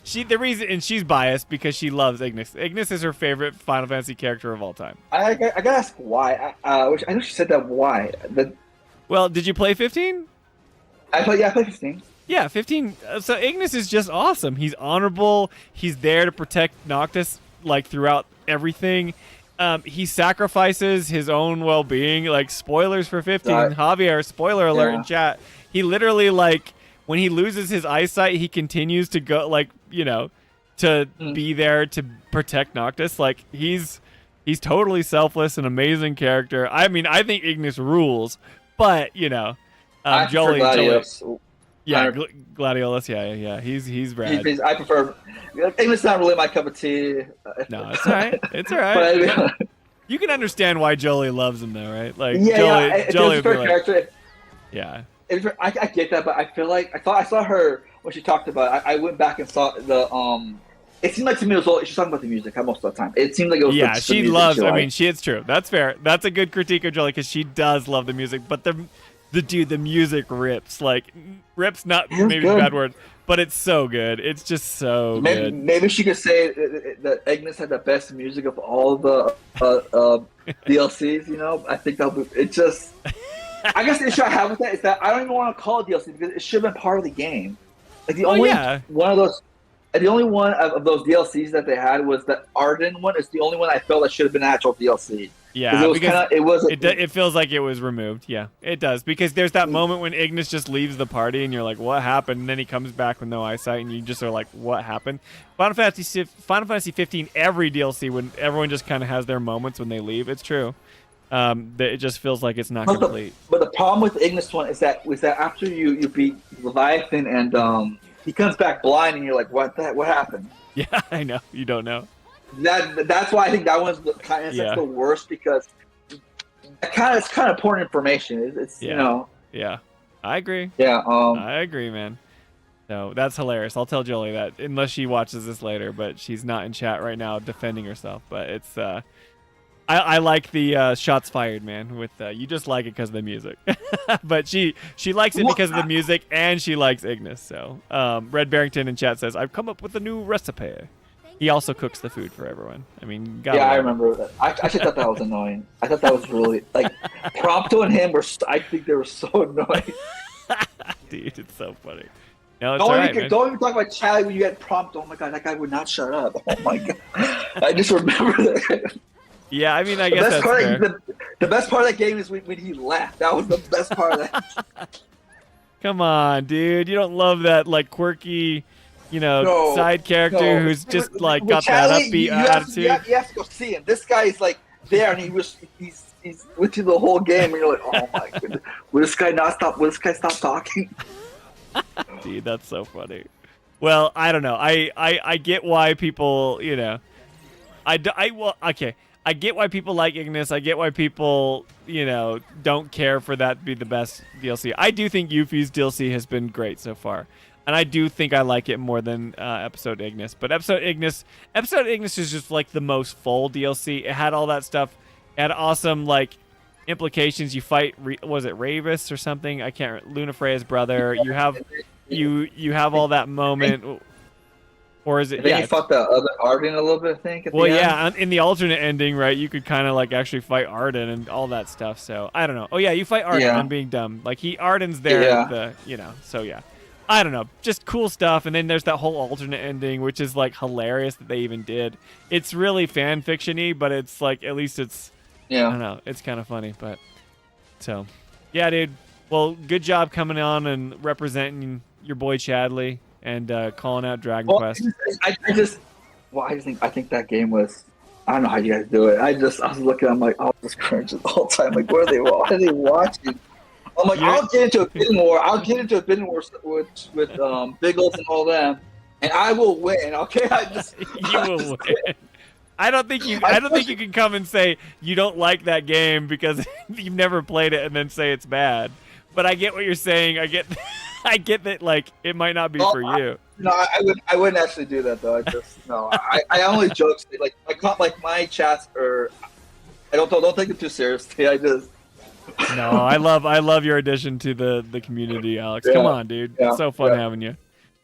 [SPEAKER 2] She's biased because she loves Ignis. Ignis is her favorite Final Fantasy character of all time.
[SPEAKER 7] I gotta ask why. Which I know she said that why.
[SPEAKER 2] Well, did you play 15?
[SPEAKER 7] I played 15.
[SPEAKER 2] Yeah, 15. So Ignis is just awesome. He's honorable. He's there to protect Noctis like throughout everything. He sacrifices his own well-being. Like, spoilers for 15. Javier, spoiler alert in chat. He literally, like, when he loses his eyesight, he continues to go, like, to be there to protect Noctis. Like, he's totally selfless, an amazing character. I mean, I think Ignis rules, but Jolie. Yeah, Gladiolus. Yeah. He's rad.
[SPEAKER 7] I prefer. Ignis not really my cup of tea.
[SPEAKER 2] No, it's all right. It's all right. You can understand why Jolie loves him, though, right? Like, Jolie would be like,
[SPEAKER 7] character.
[SPEAKER 2] Yeah.
[SPEAKER 7] I get that, but I feel like I saw her when she talked about it. I went back and saw the It seemed like to me it was she's talking about the music most of the time. It seemed like it was
[SPEAKER 2] yeah,
[SPEAKER 7] the
[SPEAKER 2] she
[SPEAKER 7] music
[SPEAKER 2] loves.
[SPEAKER 7] she
[SPEAKER 2] I
[SPEAKER 7] liked.
[SPEAKER 2] mean, it's true. That's fair. That's a good critique of Jolie because she does love the music. But the music rips. Like rips, not maybe the bad word, but it's so good. It's just so good.
[SPEAKER 7] Maybe she could say that Ignis had the best music of all the DLCs. You know, I think that it just. I guess the issue I have with that is that I don't even want to call it DLC because it should have been part of the game. Like the only one of those. The only one of those DLCs that they had was the Arden one. It's the only one I felt that should have been actual DLC.
[SPEAKER 2] Yeah,
[SPEAKER 7] it
[SPEAKER 2] feels like it was removed. Yeah, it does because there's that moment when Ignis just leaves the party and you're like, "What happened?" And then he comes back with no eyesight, and you just are like, "What happened?" Final Fantasy 15, every DLC when everyone just kind of has their moments when they leave. It's true. It just feels like it's not complete.
[SPEAKER 7] But the problem with the Ignis one is that after you beat Leviathan and he comes back blind, and you're like, "What happened?"
[SPEAKER 2] Yeah, I know. You don't know.
[SPEAKER 7] That's why I think that one's kind of the worst because it's kind of important information. It's you know.
[SPEAKER 2] Yeah, I agree.
[SPEAKER 7] Yeah,
[SPEAKER 2] I agree, man. So that's hilarious. I'll tell Jolie that unless she watches this later, but she's not in chat right now defending herself. But it's I like the shots fired, man. With you just like it because of the music, but she likes it because of the music and she likes Ignis. So Red Barrington in chat says, "I've come up with a new recipe." He also cooks the food for everyone. I mean,
[SPEAKER 7] I remember that. I actually thought that was annoying. I thought that was really like Prompto and him were. I think they were so annoying.
[SPEAKER 2] Dude, it's so funny. No, it's
[SPEAKER 7] don't even talk about Charlie when you get Prompto. Oh my god, that guy would not shut up. Oh my god, I just remember that.
[SPEAKER 2] Yeah, I mean, I guess that's fair.
[SPEAKER 7] The best part of that game is when he laughed. That was the best part of that.
[SPEAKER 2] Come on, dude. You don't love that like quirky, side character who's just like got that upbeat attitude.
[SPEAKER 7] You have to go see him. This guy is like there, and he's with you the whole game, and you're like, oh my goodness, will this guy stop talking?
[SPEAKER 2] Dude, that's so funny. Well, I don't know. I get why people, I get why people like Ignis. I get why people, don't care for that to be the best DLC. I do think Yuffie's DLC has been great so far. And I do think I like it more than Episode Ignis. But Episode Ignis is just like the most full DLC. It had all that stuff. It had awesome like implications. You fight, was it Ravis or something? I can't. Lunafreya's brother. You have all that moment. Or is it?
[SPEAKER 7] And then you fought the other Arden a little bit, I think.
[SPEAKER 2] In the alternate ending, right? You could kind of like actually fight Arden and all that stuff. So I don't know. Oh yeah, you fight Arden. I'm being dumb. Like Arden's there. Yeah. So yeah. I don't know. Just cool stuff. And then there's that whole alternate ending, which is like hilarious that they even did. It's really fan fiction-y, but it's like at least it's. Yeah. I don't know. It's kind of funny, but so yeah, dude. Well, good job coming on and representing your boy Chadley. And calling out Dragon Quest.
[SPEAKER 7] I think that game was. I don't know how you guys do it. I was looking. I'm like, oh, this cringe the whole time. Like, what are they watching? I'm like, I'll get into a bidding war. With Biggles and all them, and I will win. Okay,
[SPEAKER 2] you will win. I don't think you can come and say you don't like that game because you've never played it and then say it's bad. But I get what you're saying. I get that, like, it might not be for you.
[SPEAKER 7] I wouldn't actually do that though. I only joke. Like my chats are. I don't take it too seriously.
[SPEAKER 2] No, I love your addition to the community, Alex. Come on, dude. It's so fun having you.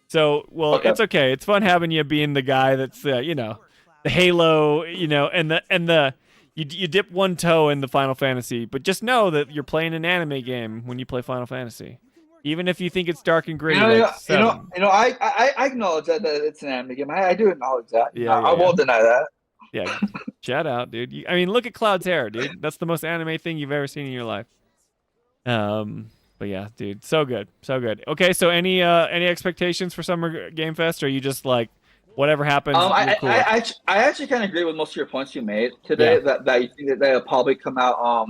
[SPEAKER 2] So, it's okay. It's fun having you being the guy that's the Halo, and the. You dip one toe in the Final Fantasy, but just know that you're playing an anime game when you play Final Fantasy. Even if you think it's dark and gritty.
[SPEAKER 7] I acknowledge that it's an anime game. I do acknowledge that. I won't deny that.
[SPEAKER 2] Yeah, shout out, dude. I mean, look at Cloud's hair, dude. That's the most anime thing you've ever seen in your life. But yeah, dude, so good, so good. Okay, so any expectations for Summer Game Fest, or are you just like, whatever happens?
[SPEAKER 7] Cool? I actually kind of agree with most of your points you made today. Yeah. That you think that they'll probably come out.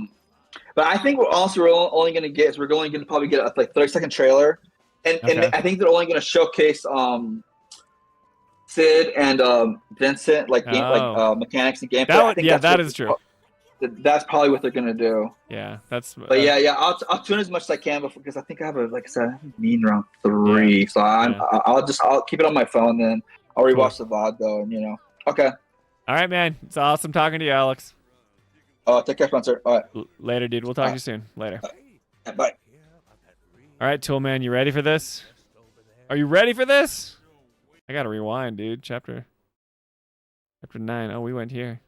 [SPEAKER 7] But I think we're only going to get probably get a 30-second trailer, and I think they're only going to showcase Sid and Vincent mechanics and gameplay.
[SPEAKER 2] That is true.
[SPEAKER 7] That's probably what they're going to do.
[SPEAKER 2] Yeah, that's.
[SPEAKER 7] But I'll tune as much as I can because I think I have a meeting around 3, so I'll keep it on my phone, then I'll rewatch the VOD though, and Okay.
[SPEAKER 2] All right, man. It's awesome talking to you, Alex.
[SPEAKER 7] Take care, Spencer. All right.
[SPEAKER 2] Later, dude. We'll talk to you soon. Later.
[SPEAKER 7] Bye.
[SPEAKER 2] All right, Toolman, you ready for this? Are you ready for this? I gotta rewind, dude. Chapter 9. Oh, we went here.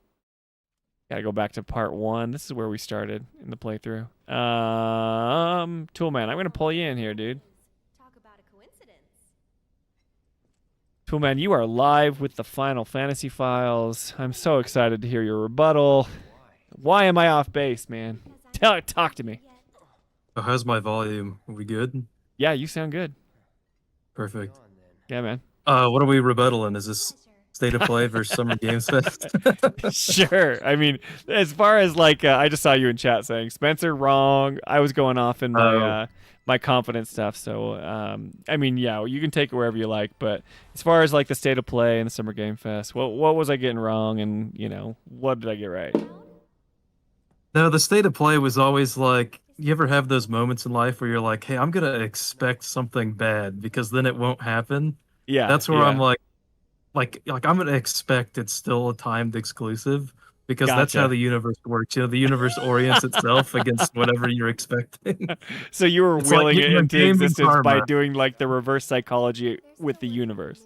[SPEAKER 2] Gotta go back to part 1. This is where we started in the playthrough. Toolman, I'm gonna pull you in here, dude.
[SPEAKER 6] Talk about a coincidence.
[SPEAKER 2] Toolman, you are live with the Final Fantasy files. I'm so excited to hear your rebuttal. Why am I off base, man? Talk to me.
[SPEAKER 8] Oh, how's my volume? Are we good?
[SPEAKER 2] Yeah, you sound good.
[SPEAKER 8] Perfect.
[SPEAKER 2] Yeah, man.
[SPEAKER 8] What are we rebuttaling? Is this State of Play versus Summer Games Fest?
[SPEAKER 2] Sure. I mean, as far as like, I just saw you in chat saying Spencer wrong. I was going off in my my confidence stuff. So, I mean, yeah, you can take it wherever you like. But as far as like the State of Play and the Summer Game Fest, what was I getting wrong, and what did I get right?
[SPEAKER 8] No, the State of Play was always like, you ever have those moments in life where you're like, hey, I'm gonna expect something bad because then it won't happen.
[SPEAKER 2] Yeah,
[SPEAKER 8] that's where I'm like I'm gonna expect it's still a timed exclusive because that's how the universe works. The universe orients itself against whatever you're expecting.
[SPEAKER 2] So you were willing it into existence by
[SPEAKER 8] karma.
[SPEAKER 2] doing like the reverse psychology with the universe.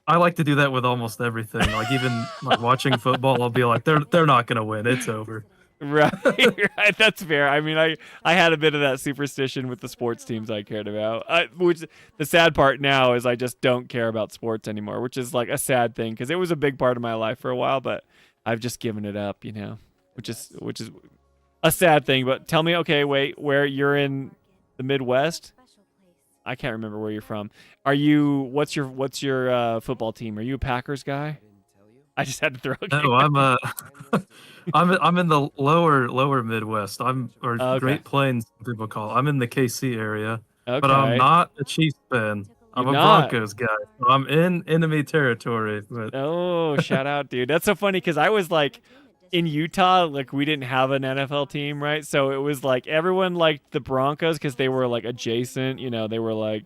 [SPEAKER 8] I like to do that with almost everything. Like even like watching football, I'll be like, they're not gonna win. It's over.
[SPEAKER 2] Right, right. That's fair. I mean, I had a bit of that superstition with the sports teams I cared about. Which the sad part now is I just don't care about sports anymore, which is like a sad thing because it was a big part of my life for a while, but I've just given it up, which is a sad thing. But tell me, okay, wait, where you're in the Midwest? I can't remember where you're from. What's your football team? Are you a Packers guy? I just had to throw.
[SPEAKER 8] No, I'm in the lower Midwest. Great Plains, people call it. I'm in the KC area, but I'm not a Chiefs fan. I'm a Broncos guy. So I'm in enemy territory. But...
[SPEAKER 2] Oh, shout out, dude! That's so funny because I was like in Utah, like we didn't have an NFL team, right? So it was like everyone liked the Broncos because they were like adjacent. They were like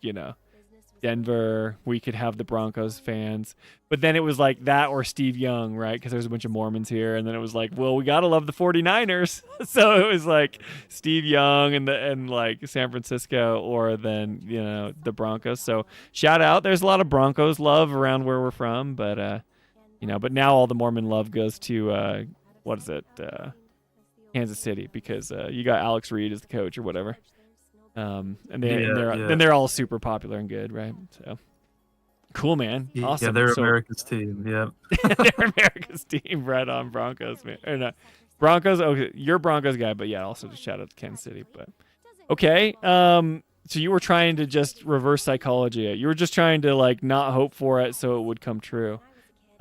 [SPEAKER 2] Denver, we could have the Broncos fans. But then it was like that or Steve Young, right? Because there's a bunch of Mormons here. And then it was like, well, we got to love the 49ers. So it was like Steve Young and like San Francisco or then, the Broncos. So shout out. There's a lot of Broncos love around where we're from. But, but now all the Mormon love goes to, Kansas City because you got Alex Reed as the coach or whatever. And they're all super popular and good, right? So cool, man. Awesome.
[SPEAKER 8] Yeah, they're America's team. Yeah,
[SPEAKER 2] they're America's team. Right on, Broncos, man. Or not Broncos. Okay, you're a Broncos guy, but yeah, also just shout out to Kansas City. But okay, so you were trying to just reverse psychology it. You were just trying to like not hope for it so it would come true.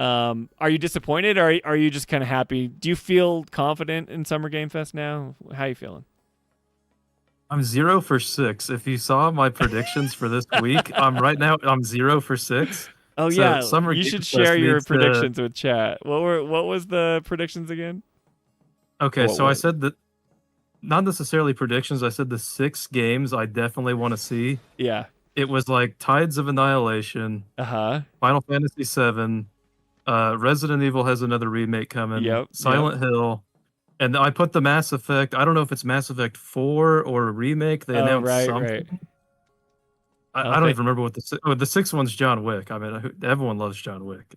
[SPEAKER 2] Are you disappointed or are you just kind of happy? Do you feel confident in Summer Game Fest now? How are you feeling?
[SPEAKER 8] I'm 0 for 6. If you saw my predictions for this week, I'm 0 for 6.
[SPEAKER 2] Oh so yeah, you should share your predictions with chat. What was the predictions again?
[SPEAKER 8] Okay, I said that not necessarily predictions. I said the 6 games I definitely want to see.
[SPEAKER 2] Yeah.
[SPEAKER 8] It was like Tides of Annihilation. Final Fantasy 7. Resident Evil has another remake coming.
[SPEAKER 2] Yep.
[SPEAKER 8] Silent Hill. And I put the Mass Effect. I don't know if it's Mass Effect 4 or a remake. They announced something. Right. I don't even remember what the 6th one's John Wick. I mean, everyone loves John Wick.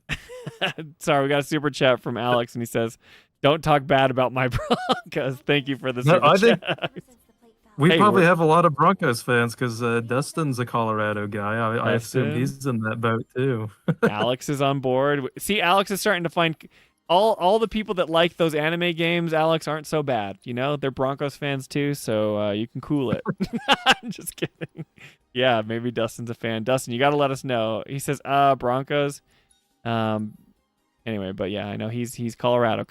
[SPEAKER 2] Sorry, we got a super chat from Alex, and he says, "Don't talk bad about my Broncos." Thank you for the super chat.
[SPEAKER 8] We probably have a lot of Broncos fans because Dustin's a Colorado guy. I assume he's in that boat too.
[SPEAKER 2] Alex is on board. See, Alex is starting to find. All the people that like those anime games, Alex, aren't so bad. They're Broncos fans too, so you can cool it. I'm just kidding. Yeah, maybe Dustin's a fan. Dustin, you got to let us know. He says, Broncos. Anyway, but yeah, I know he's Colorado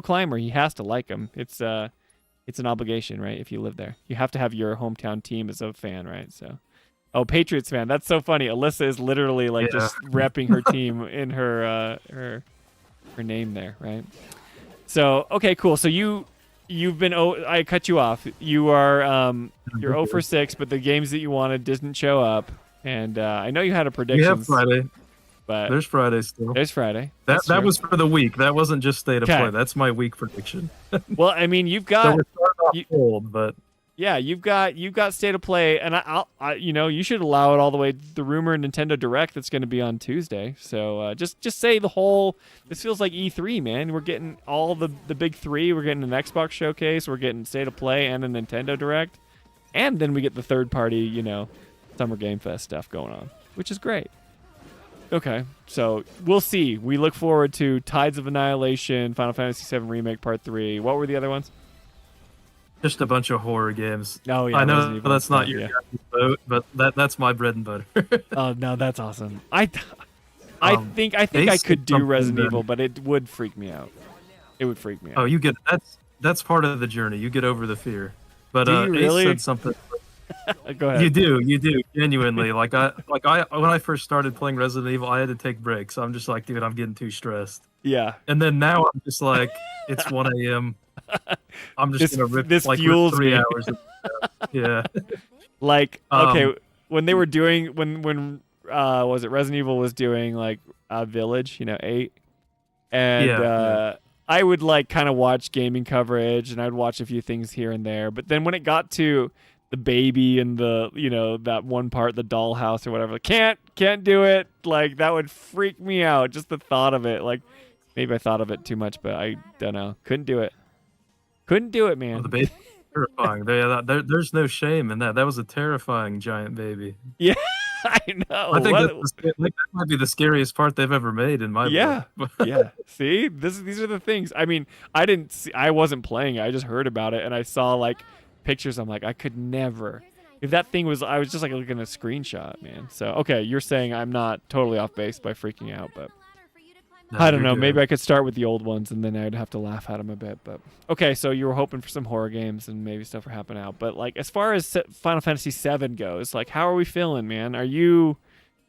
[SPEAKER 2] climber. He has to like them. It's an obligation, right? If you live there, you have to have your hometown team as a fan, right? So, Patriots fan. That's so funny. Alyssa is literally just repping her team in her name there, right? So okay, cool. So you've been I cut you off. You are you're 0 for 6, but the games that you wanted didn't show up, and I know you had a prediction.
[SPEAKER 8] Yeah, Friday.
[SPEAKER 2] But
[SPEAKER 8] there's Friday still.
[SPEAKER 2] There's Friday.
[SPEAKER 8] That was for the week. That wasn't just state of
[SPEAKER 2] Okay.
[SPEAKER 8] play. That's my week prediction.
[SPEAKER 2] Well, I mean, you've
[SPEAKER 8] So
[SPEAKER 2] got
[SPEAKER 8] we're starting off cold, but
[SPEAKER 2] yeah, you've got state of play, and I you should allow it all the way. The rumor Nintendo Direct that's going to be on Tuesday. So just say the whole. This feels like E3, man. We're getting all the big three. We're getting an Xbox showcase. We're getting state of play and a Nintendo Direct, and then we get the third party, Summer Game Fest stuff going on, which is great. Okay, so we'll see. We look forward to Tides of Annihilation, Final Fantasy VII Remake Part 3. What were the other ones?
[SPEAKER 8] just a bunch of horror games.
[SPEAKER 2] Oh yeah,
[SPEAKER 8] I know that's not your boat, but that's my bread and butter.
[SPEAKER 2] Oh no, that's awesome. I think I could do Resident Evil, but it would freak me out. It would freak me out.
[SPEAKER 8] Oh, you get that's part of the journey. You get over the fear. But
[SPEAKER 2] do you really?
[SPEAKER 8] Ace said something.
[SPEAKER 2] Go ahead.
[SPEAKER 8] You do genuinely. Like I when I first started playing Resident Evil, I had to take breaks. I'm just like, dude, I'm getting too stressed.
[SPEAKER 2] Yeah.
[SPEAKER 8] And then now I'm just like, it's 1 a.m. I'm just gonna rip
[SPEAKER 2] this
[SPEAKER 8] like
[SPEAKER 2] fuels
[SPEAKER 8] 3
[SPEAKER 2] me.
[SPEAKER 8] hours. Yeah.
[SPEAKER 2] Like okay, when they were doing when was it Resident Evil was doing like Village, 8, and I would like kind of watch gaming coverage and I'd watch a few things here and there, but then when it got to the baby and the that one part, the dollhouse or whatever, can't do it. Like that would freak me out. Just the thought of it. Like maybe I thought of it too much, but I don't know. Couldn't do it, man.
[SPEAKER 8] Oh, the baby, terrifying. There's no shame in that. That was a terrifying giant baby.
[SPEAKER 2] Yeah, I know.
[SPEAKER 8] I think that might be the scariest part they've ever made in my book.
[SPEAKER 2] Yeah. See, these are the things. I mean, I wasn't playing it. I just heard about it and I saw like pictures. I'm like, I could never. If that thing was, I was just like looking at a screenshot, man. So okay, you're saying I'm not totally off base by freaking out, but
[SPEAKER 8] No,
[SPEAKER 2] I don't know.
[SPEAKER 8] good.
[SPEAKER 2] Maybe I could start with the old ones and then I'd have to laugh at them a bit. But okay, so you were hoping for some horror games and maybe stuff would happen out. But like as far as Final Fantasy VII goes, like how are we feeling, man? Do you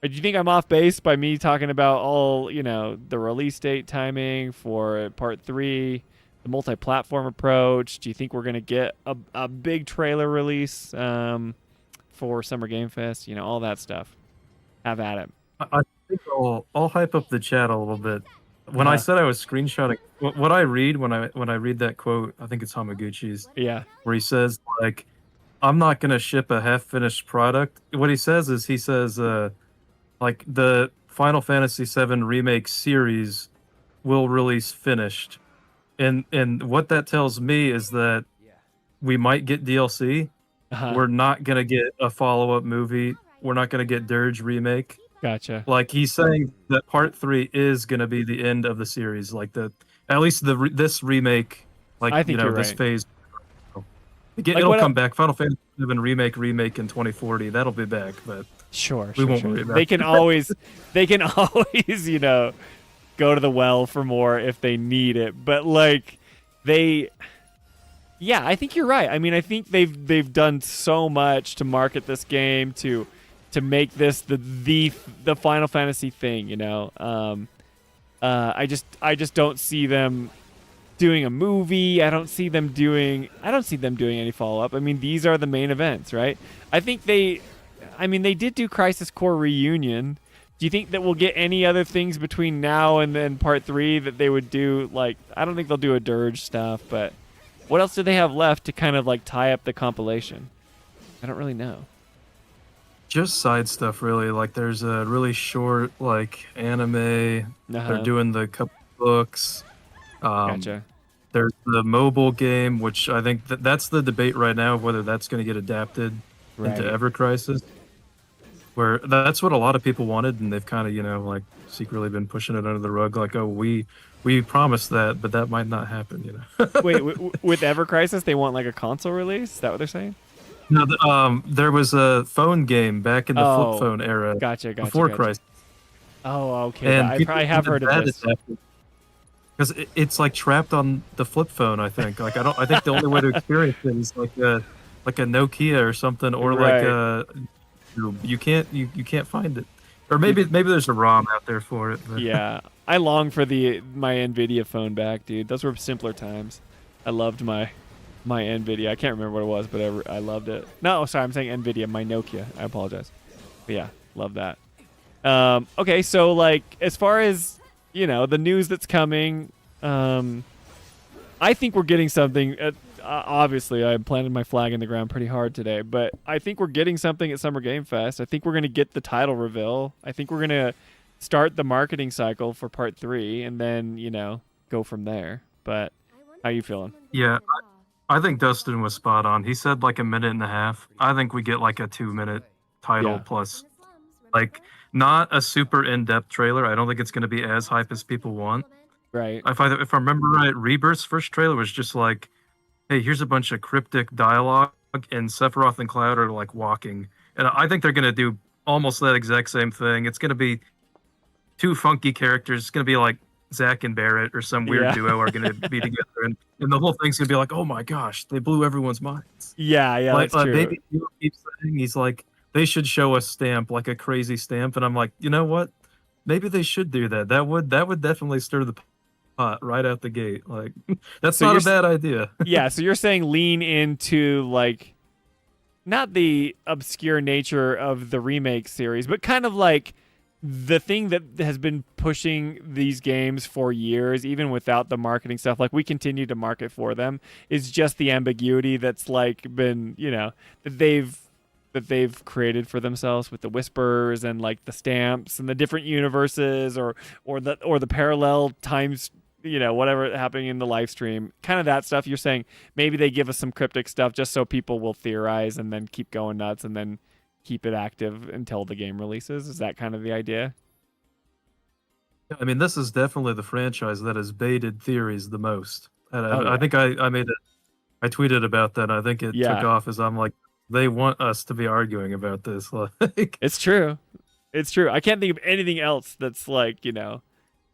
[SPEAKER 2] think I'm off base by me talking about all the release date timing for Part 3? The multi-platform approach. Do you think we're gonna get a big trailer release for Summer Game Fest? All that stuff. Have at it.
[SPEAKER 8] I think I'll hype up the chat a little bit. When I said I was screenshotting, what I read when I read that quote, I think it's Hamaguchi's.
[SPEAKER 2] Yeah.
[SPEAKER 8] Where he says like, I'm not gonna ship a half-finished product. What he says, like the Final Fantasy VII Remake series will release finished. And what that tells me is that we might get DLC. We're not gonna get a follow-up movie. We're not gonna get Dirge remake.
[SPEAKER 2] Gotcha.
[SPEAKER 8] Like he's saying that Part 3 is gonna be the end of the series. Like at least this remake. Like
[SPEAKER 2] I think you're
[SPEAKER 8] this
[SPEAKER 2] right.
[SPEAKER 8] phase. It'll come back. Final Fantasy VII remake in 2040. That'll be back. But
[SPEAKER 2] sure.
[SPEAKER 8] we won't worry about
[SPEAKER 2] They can always go to the well for more if they need it, but like I think you're right. I mean, I think they've done so much to market this game to make this the Final Fantasy thing. I just don't see them doing a movie. I don't see them doing any follow up. I mean, these are the main events, right? I think they did do Crisis Core Reunion. Do you think that we'll get any other things between now and then Part 3 that they would do? Like, I don't think they'll do a Dirge stuff, but what else do they have left to kind of like tie up the compilation? I don't really know.
[SPEAKER 8] Just side stuff, really. Like, there's a really short like anime. They're doing the couple books.
[SPEAKER 2] Gotcha.
[SPEAKER 8] There's the mobile game, which I think that's the debate right now of whether that's going to get adapted into Ever Crisis. Where that's what a lot of people wanted, and they've kind of, like secretly been pushing it under the rug. Like, oh, we promised that, but that might not happen.
[SPEAKER 2] Wait, with Ever Crisis, they want like a console release? Is that what they're saying?
[SPEAKER 8] No, there was a phone game back in the flip phone era.
[SPEAKER 2] Gotcha.
[SPEAKER 8] Before Crisis.
[SPEAKER 2] Oh, okay.
[SPEAKER 8] And
[SPEAKER 2] I have heard of this.
[SPEAKER 8] Because it's like trapped on the flip phone. I think. Like I think the only way to experience it is like a Nokia or something, or like a. You can't find it, or maybe there's a ROM out there for it. But.
[SPEAKER 2] Yeah, I long for my NVIDIA phone back, dude. Those were simpler times. I loved my NVIDIA. I can't remember what it was, but I loved it. No, sorry, I'm saying NVIDIA, my Nokia. I apologize. But yeah, love that. Okay, so like as far as the news that's coming, I think we're getting something. Obviously, I planted my flag in the ground pretty hard today, but I think we're getting something at Summer Game Fest. I think we're going to get the title reveal. I think we're going to start the marketing cycle for Part 3, and then, go from there. But how you feeling?
[SPEAKER 8] Yeah, I think Dustin was spot on. He said like a minute and a half. I think we get like a 2-minute title plus, like, not a super in-depth trailer. I don't think it's going to be as hype as people want.
[SPEAKER 2] Right.
[SPEAKER 8] If I remember right, Rebirth's first trailer was just like, hey, here's a bunch of cryptic dialogue, and Sephiroth and Cloud are like walking. And I think they're going to do almost that exact same thing. It's going to be two funky characters. It's going to be like Zack and Barrett or some weird duo are going to be together. And the whole thing's going to be like, oh my gosh, they blew everyone's minds.
[SPEAKER 2] Yeah, like, that's true.
[SPEAKER 8] Baby keeps saying, he's like, they should show a stamp, like a crazy stamp. And I'm like, you know what? Maybe they should do that. That would definitely stir the pot right out the gate. Like, that's not a bad idea.
[SPEAKER 2] Yeah, so you're saying lean into like not the obscure nature of the remake series, but kind of like the thing that has been pushing these games for years, even without the marketing stuff. Like, we continue to market for them, is just the ambiguity that's like been, that they've created for themselves with the whispers and like the stamps and the different universes or the parallel times, whatever happening in the live stream, kind of that stuff. You're saying maybe they give us some cryptic stuff just so people will theorize and then keep going nuts and then keep it active until the game releases. Is that kind of the idea?
[SPEAKER 8] I mean, this is definitely the franchise that has baited theories the most. And I think I tweeted about that. I think it took off as I'm like, they want us to be arguing about this. Like,
[SPEAKER 2] it's true. I can't think of anything else that's like,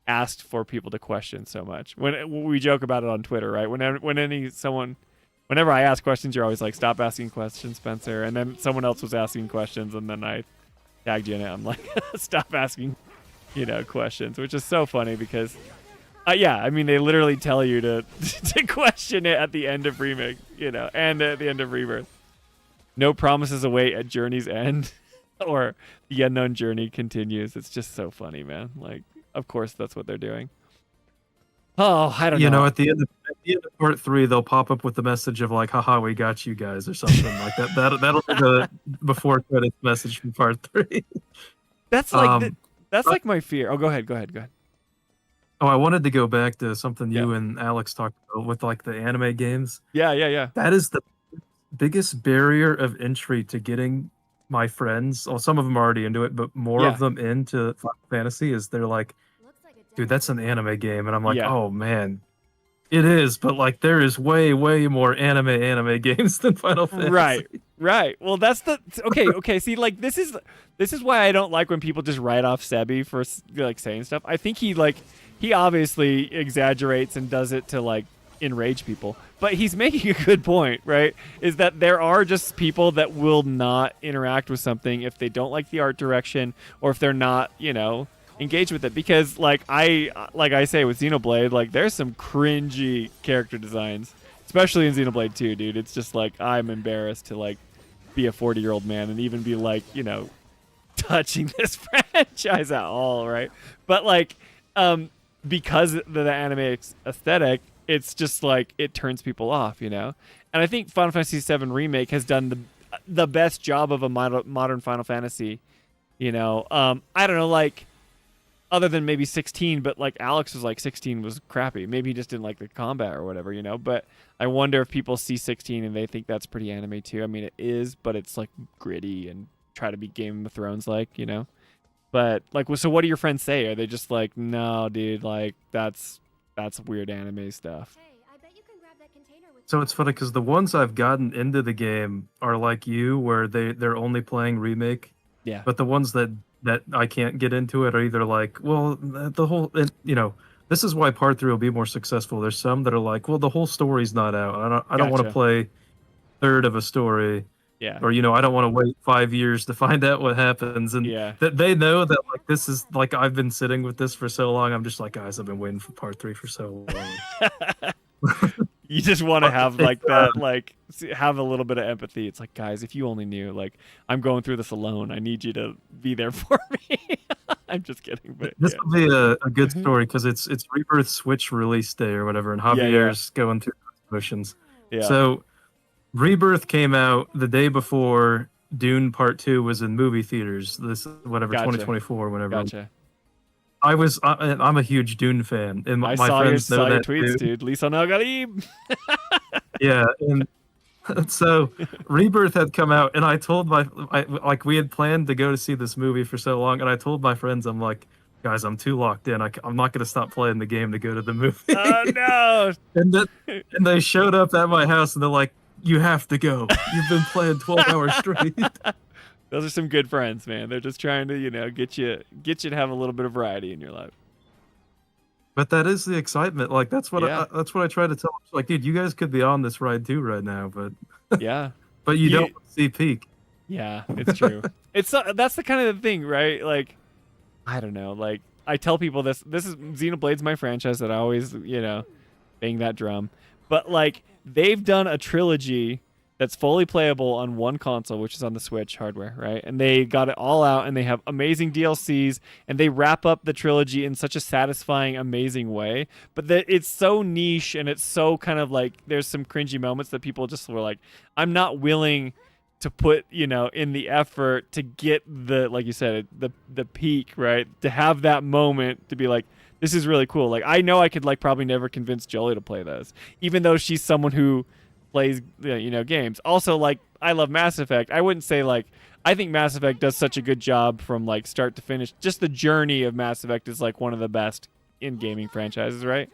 [SPEAKER 2] asked for people to question so much. When we joke about it on Twitter, right? Whenever I ask questions, you're always like, stop asking questions, Spencer. And then someone else was asking questions, and then I tagged you in it. I'm like, stop asking, questions, which is so funny because, I mean, they literally tell you to question it at the end of Remake, and at the end of Rebirth. No promises await at Journey's end, or the unknown journey continues. It's just so funny, man. Like, of course, that's what they're doing. Oh, I don't know.
[SPEAKER 8] At the end of Part 3, they'll pop up with the message of like, "Haha, we got you guys," or something like that. That'll be the before credits message from Part 3.
[SPEAKER 2] That's like like my fear. Oh, go ahead.
[SPEAKER 8] Oh, I wanted to go back to something you and Alex talked about with like the anime games.
[SPEAKER 2] Yeah.
[SPEAKER 8] That is the biggest barrier of entry to getting my friends. Well, some of them are already into it, but more of them into Final Fantasy is they're like, dude, that's an anime game. And I'm like, oh man, it is. But like, there is way, way more anime games than Final Fantasy.
[SPEAKER 2] Right. Well, that's okay. See, like, this is why I don't like when people just write off Sebi for like saying stuff. I think he obviously exaggerates and does it to like enrage people, but he's making a good point, right? Is that there are just people that will not interact with something if they don't like the art direction or if they're not, engaged with it. Because like I say with Xenoblade, like, there's some cringy character designs, especially in Xenoblade 2, dude. It's just like, I'm embarrassed to like be a 40-year-old man and even be like, touching this franchise at all, right? But like, because of the anime aesthetic, it's just like, it turns people off, And I think Final Fantasy VII Remake has done the best job of a modern Final Fantasy. I don't know, like, other than maybe 16, but like Alex was like 16 was crappy. Maybe he just didn't like the combat or whatever, But I wonder if people see 16 and they think that's pretty anime too. I mean, it is, but it's like gritty and try to be Game of Thrones like, But like, so what do your friends say? Are they just like, no, dude, like that's weird anime stuff?
[SPEAKER 8] So it's funny because the ones I've gotten into the game are like you, where they're only playing Remake.
[SPEAKER 2] Yeah.
[SPEAKER 8] But the ones that I can't get into it are either like, well, the whole, this is why Part 3 will be more successful. There's some that are like, well, the whole story's not out. I don't want to play a third of a story.
[SPEAKER 2] Yeah.
[SPEAKER 8] Or, I don't want to wait 5 years to find out what happens. And that they know that like, this is like, I've been sitting with this for so long. I'm just like, guys, I've been waiting for Part 3 for so long.
[SPEAKER 2] You just want to have like that, like, have a little bit of empathy. It's like, guys, if you only knew, like, I'm going through this alone. I need you to be there for me. I'm just kidding, but
[SPEAKER 8] this will be a good story because it's Rebirth Switch release day or whatever, and Javier's going through those motions.
[SPEAKER 2] Yeah.
[SPEAKER 8] So Rebirth came out the day before Dune Part 2 was in movie theaters. This whatever 2024, whatever.
[SPEAKER 2] Gotcha.
[SPEAKER 8] I'm a huge Dune fan, and
[SPEAKER 2] I
[SPEAKER 8] my
[SPEAKER 2] saw
[SPEAKER 8] friends know
[SPEAKER 2] your
[SPEAKER 8] that
[SPEAKER 2] tweets,
[SPEAKER 8] too.
[SPEAKER 2] dude. Lisa Nagarib.
[SPEAKER 8] Yeah, and so Rebirth had come out, and I told we had planned to go to see this movie for so long, and I told my friends, I'm like, guys, I'm too locked in. I'm not going to stop playing the game to go to the movie.
[SPEAKER 2] Oh no!
[SPEAKER 8] and they showed up at my house, and they're like, you have to go. You've been playing 12 hours straight.
[SPEAKER 2] Those are some good friends, man. They're just trying to, get you to have a little bit of variety in your life.
[SPEAKER 8] But that is the excitement. Like that's what I try to tell them. Like, dude, you guys could be on this ride too right now, but
[SPEAKER 2] yeah,
[SPEAKER 8] but you don't see peak.
[SPEAKER 2] Yeah, it's true. That's the kind of thing, right? Like, I don't know. Like, I tell people this is Xenoblade's my franchise that I always, bang that drum. But like, they've done a trilogy that's fully playable on one console, which is on the Switch hardware, right? And they got it all out, and they have amazing DLCs, and they wrap up the trilogy in such a satisfying, amazing way. But it's so niche, and it's so kind of like, there's some cringy moments that people just were like, I'm not willing to put, in the effort to get the, like you said, the peak, right? To have that moment to be like, this is really cool. Like, I know I could probably never convince Jolie to play those, even though she's someone who plays games. Also, I love Mass Effect. I wouldn't say I think Mass Effect does such a good job from start to finish. Just the journey of Mass Effect is one of the best in gaming franchises, right?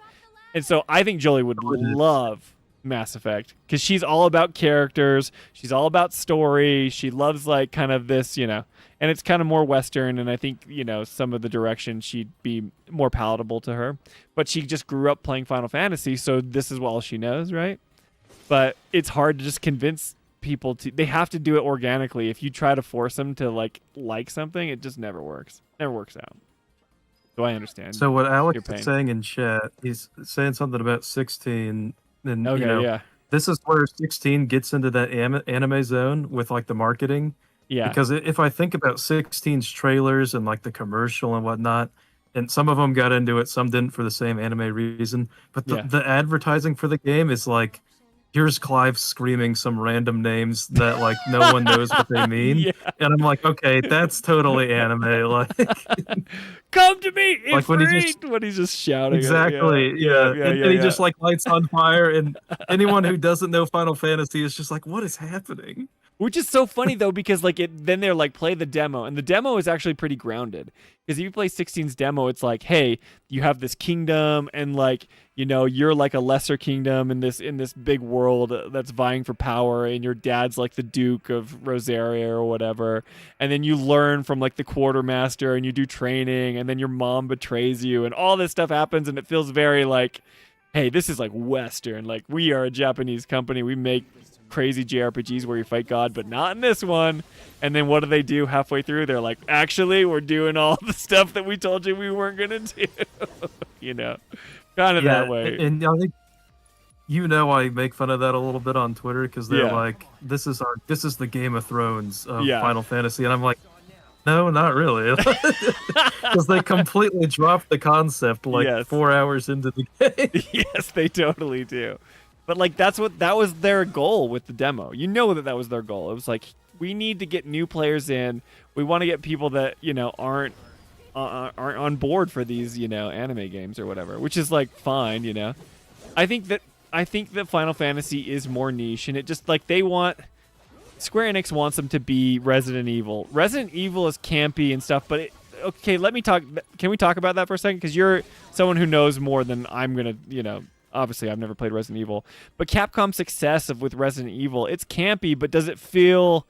[SPEAKER 2] And so I think Jolie would love Mass Effect because she's all about characters. She's all about story. She loves kind of this, and it's kind of more Western. And I think some of the direction she'd be more palatable to her. But she just grew up playing Final Fantasy, so this is all she knows, right? But it's hard to just convince people they have to do it organically. If you try to force them to like something, it just never works. Never works out. So I understand.
[SPEAKER 8] So what Alex is saying in chat, he's saying something about 16, and this is where 16 gets into that anime zone with the marketing.
[SPEAKER 2] Yeah.
[SPEAKER 8] Because if I think about 16's trailers and the commercial and whatnot, and some of them got into it, some didn't for the same anime reason. But the advertising for the game is here's Clive screaming some random names that no one knows what they mean. Yeah. And I'm like, okay, that's totally anime.
[SPEAKER 2] Come to me,
[SPEAKER 8] when
[SPEAKER 2] he's just shouting.
[SPEAKER 8] Exactly. And he just lights on fire, and anyone who doesn't know Final Fantasy is just what is happening?
[SPEAKER 2] Which is so funny though, because then they're play the demo, and the demo is actually pretty grounded. Because if you play 16's demo, it's hey, you have this kingdom, and you're a lesser kingdom in this big world that's vying for power, and your dad's the Duke of Rosaria or whatever, and then you learn from the quartermaster, and you do training, and then your mom betrays you, and all this stuff happens, and it feels very hey, this is Western. We are a Japanese company. We make crazy JRPGs where you fight God, but not in this one. And then what do they do halfway through? They're actually, we're doing all the stuff that we told you we weren't going to do. Kind of that way.
[SPEAKER 8] And I think, I make fun of that a little bit on Twitter because they're this is the Game of Thrones of Final Fantasy. And I'm like, no, not really. Because they completely dropped the concept 4 hours into the game.
[SPEAKER 2] Yes, they totally do. But that was their goal with the demo. That was their goal. It was we need to get new players in. We want to get people that aren't on board for these anime games or whatever, which is fine. I think that Final Fantasy is more niche, and it just they want Square Enix wants them to be Resident Evil. Resident Evil is campy and stuff, but okay, let me talk. Can we talk about that for a second? Because you're someone who knows more than I'm gonna Obviously, I've never played Resident Evil. But Capcom's success with Resident Evil, it's campy, but does it feel,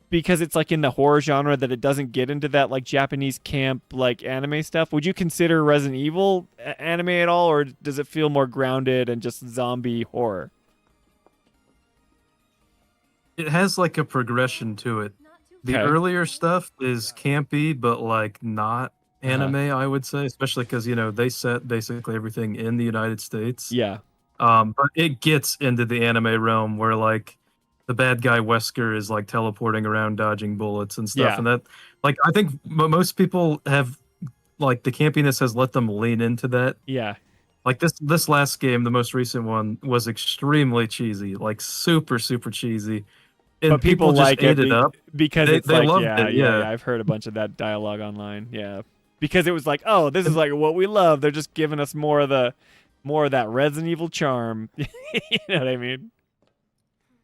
[SPEAKER 2] because it's in the horror genre, that it doesn't get into that Japanese camp anime stuff? Would you consider Resident Evil anime at all, or does it feel more grounded and just zombie horror?
[SPEAKER 8] It has a progression to it. The earlier stuff is campy, but not anime, I would say, especially because they set basically everything in the United States.
[SPEAKER 2] Yeah.
[SPEAKER 8] But it gets into the anime realm where the bad guy Wesker is teleporting around, dodging bullets and stuff, and that I think most people have like the campiness has let them lean into that.
[SPEAKER 2] Yeah.
[SPEAKER 8] Like this last game, the most recent one, was extremely cheesy, like super cheesy. And
[SPEAKER 2] but people
[SPEAKER 8] just
[SPEAKER 2] like
[SPEAKER 8] ate
[SPEAKER 2] it
[SPEAKER 8] up
[SPEAKER 2] because
[SPEAKER 8] they
[SPEAKER 2] it's like
[SPEAKER 8] loved
[SPEAKER 2] yeah,
[SPEAKER 8] it,
[SPEAKER 2] yeah. I've heard a bunch of that dialogue online. Yeah, because it was like, oh, this is like what we love. They're just giving us more of that Resident Evil charm. You know what I mean?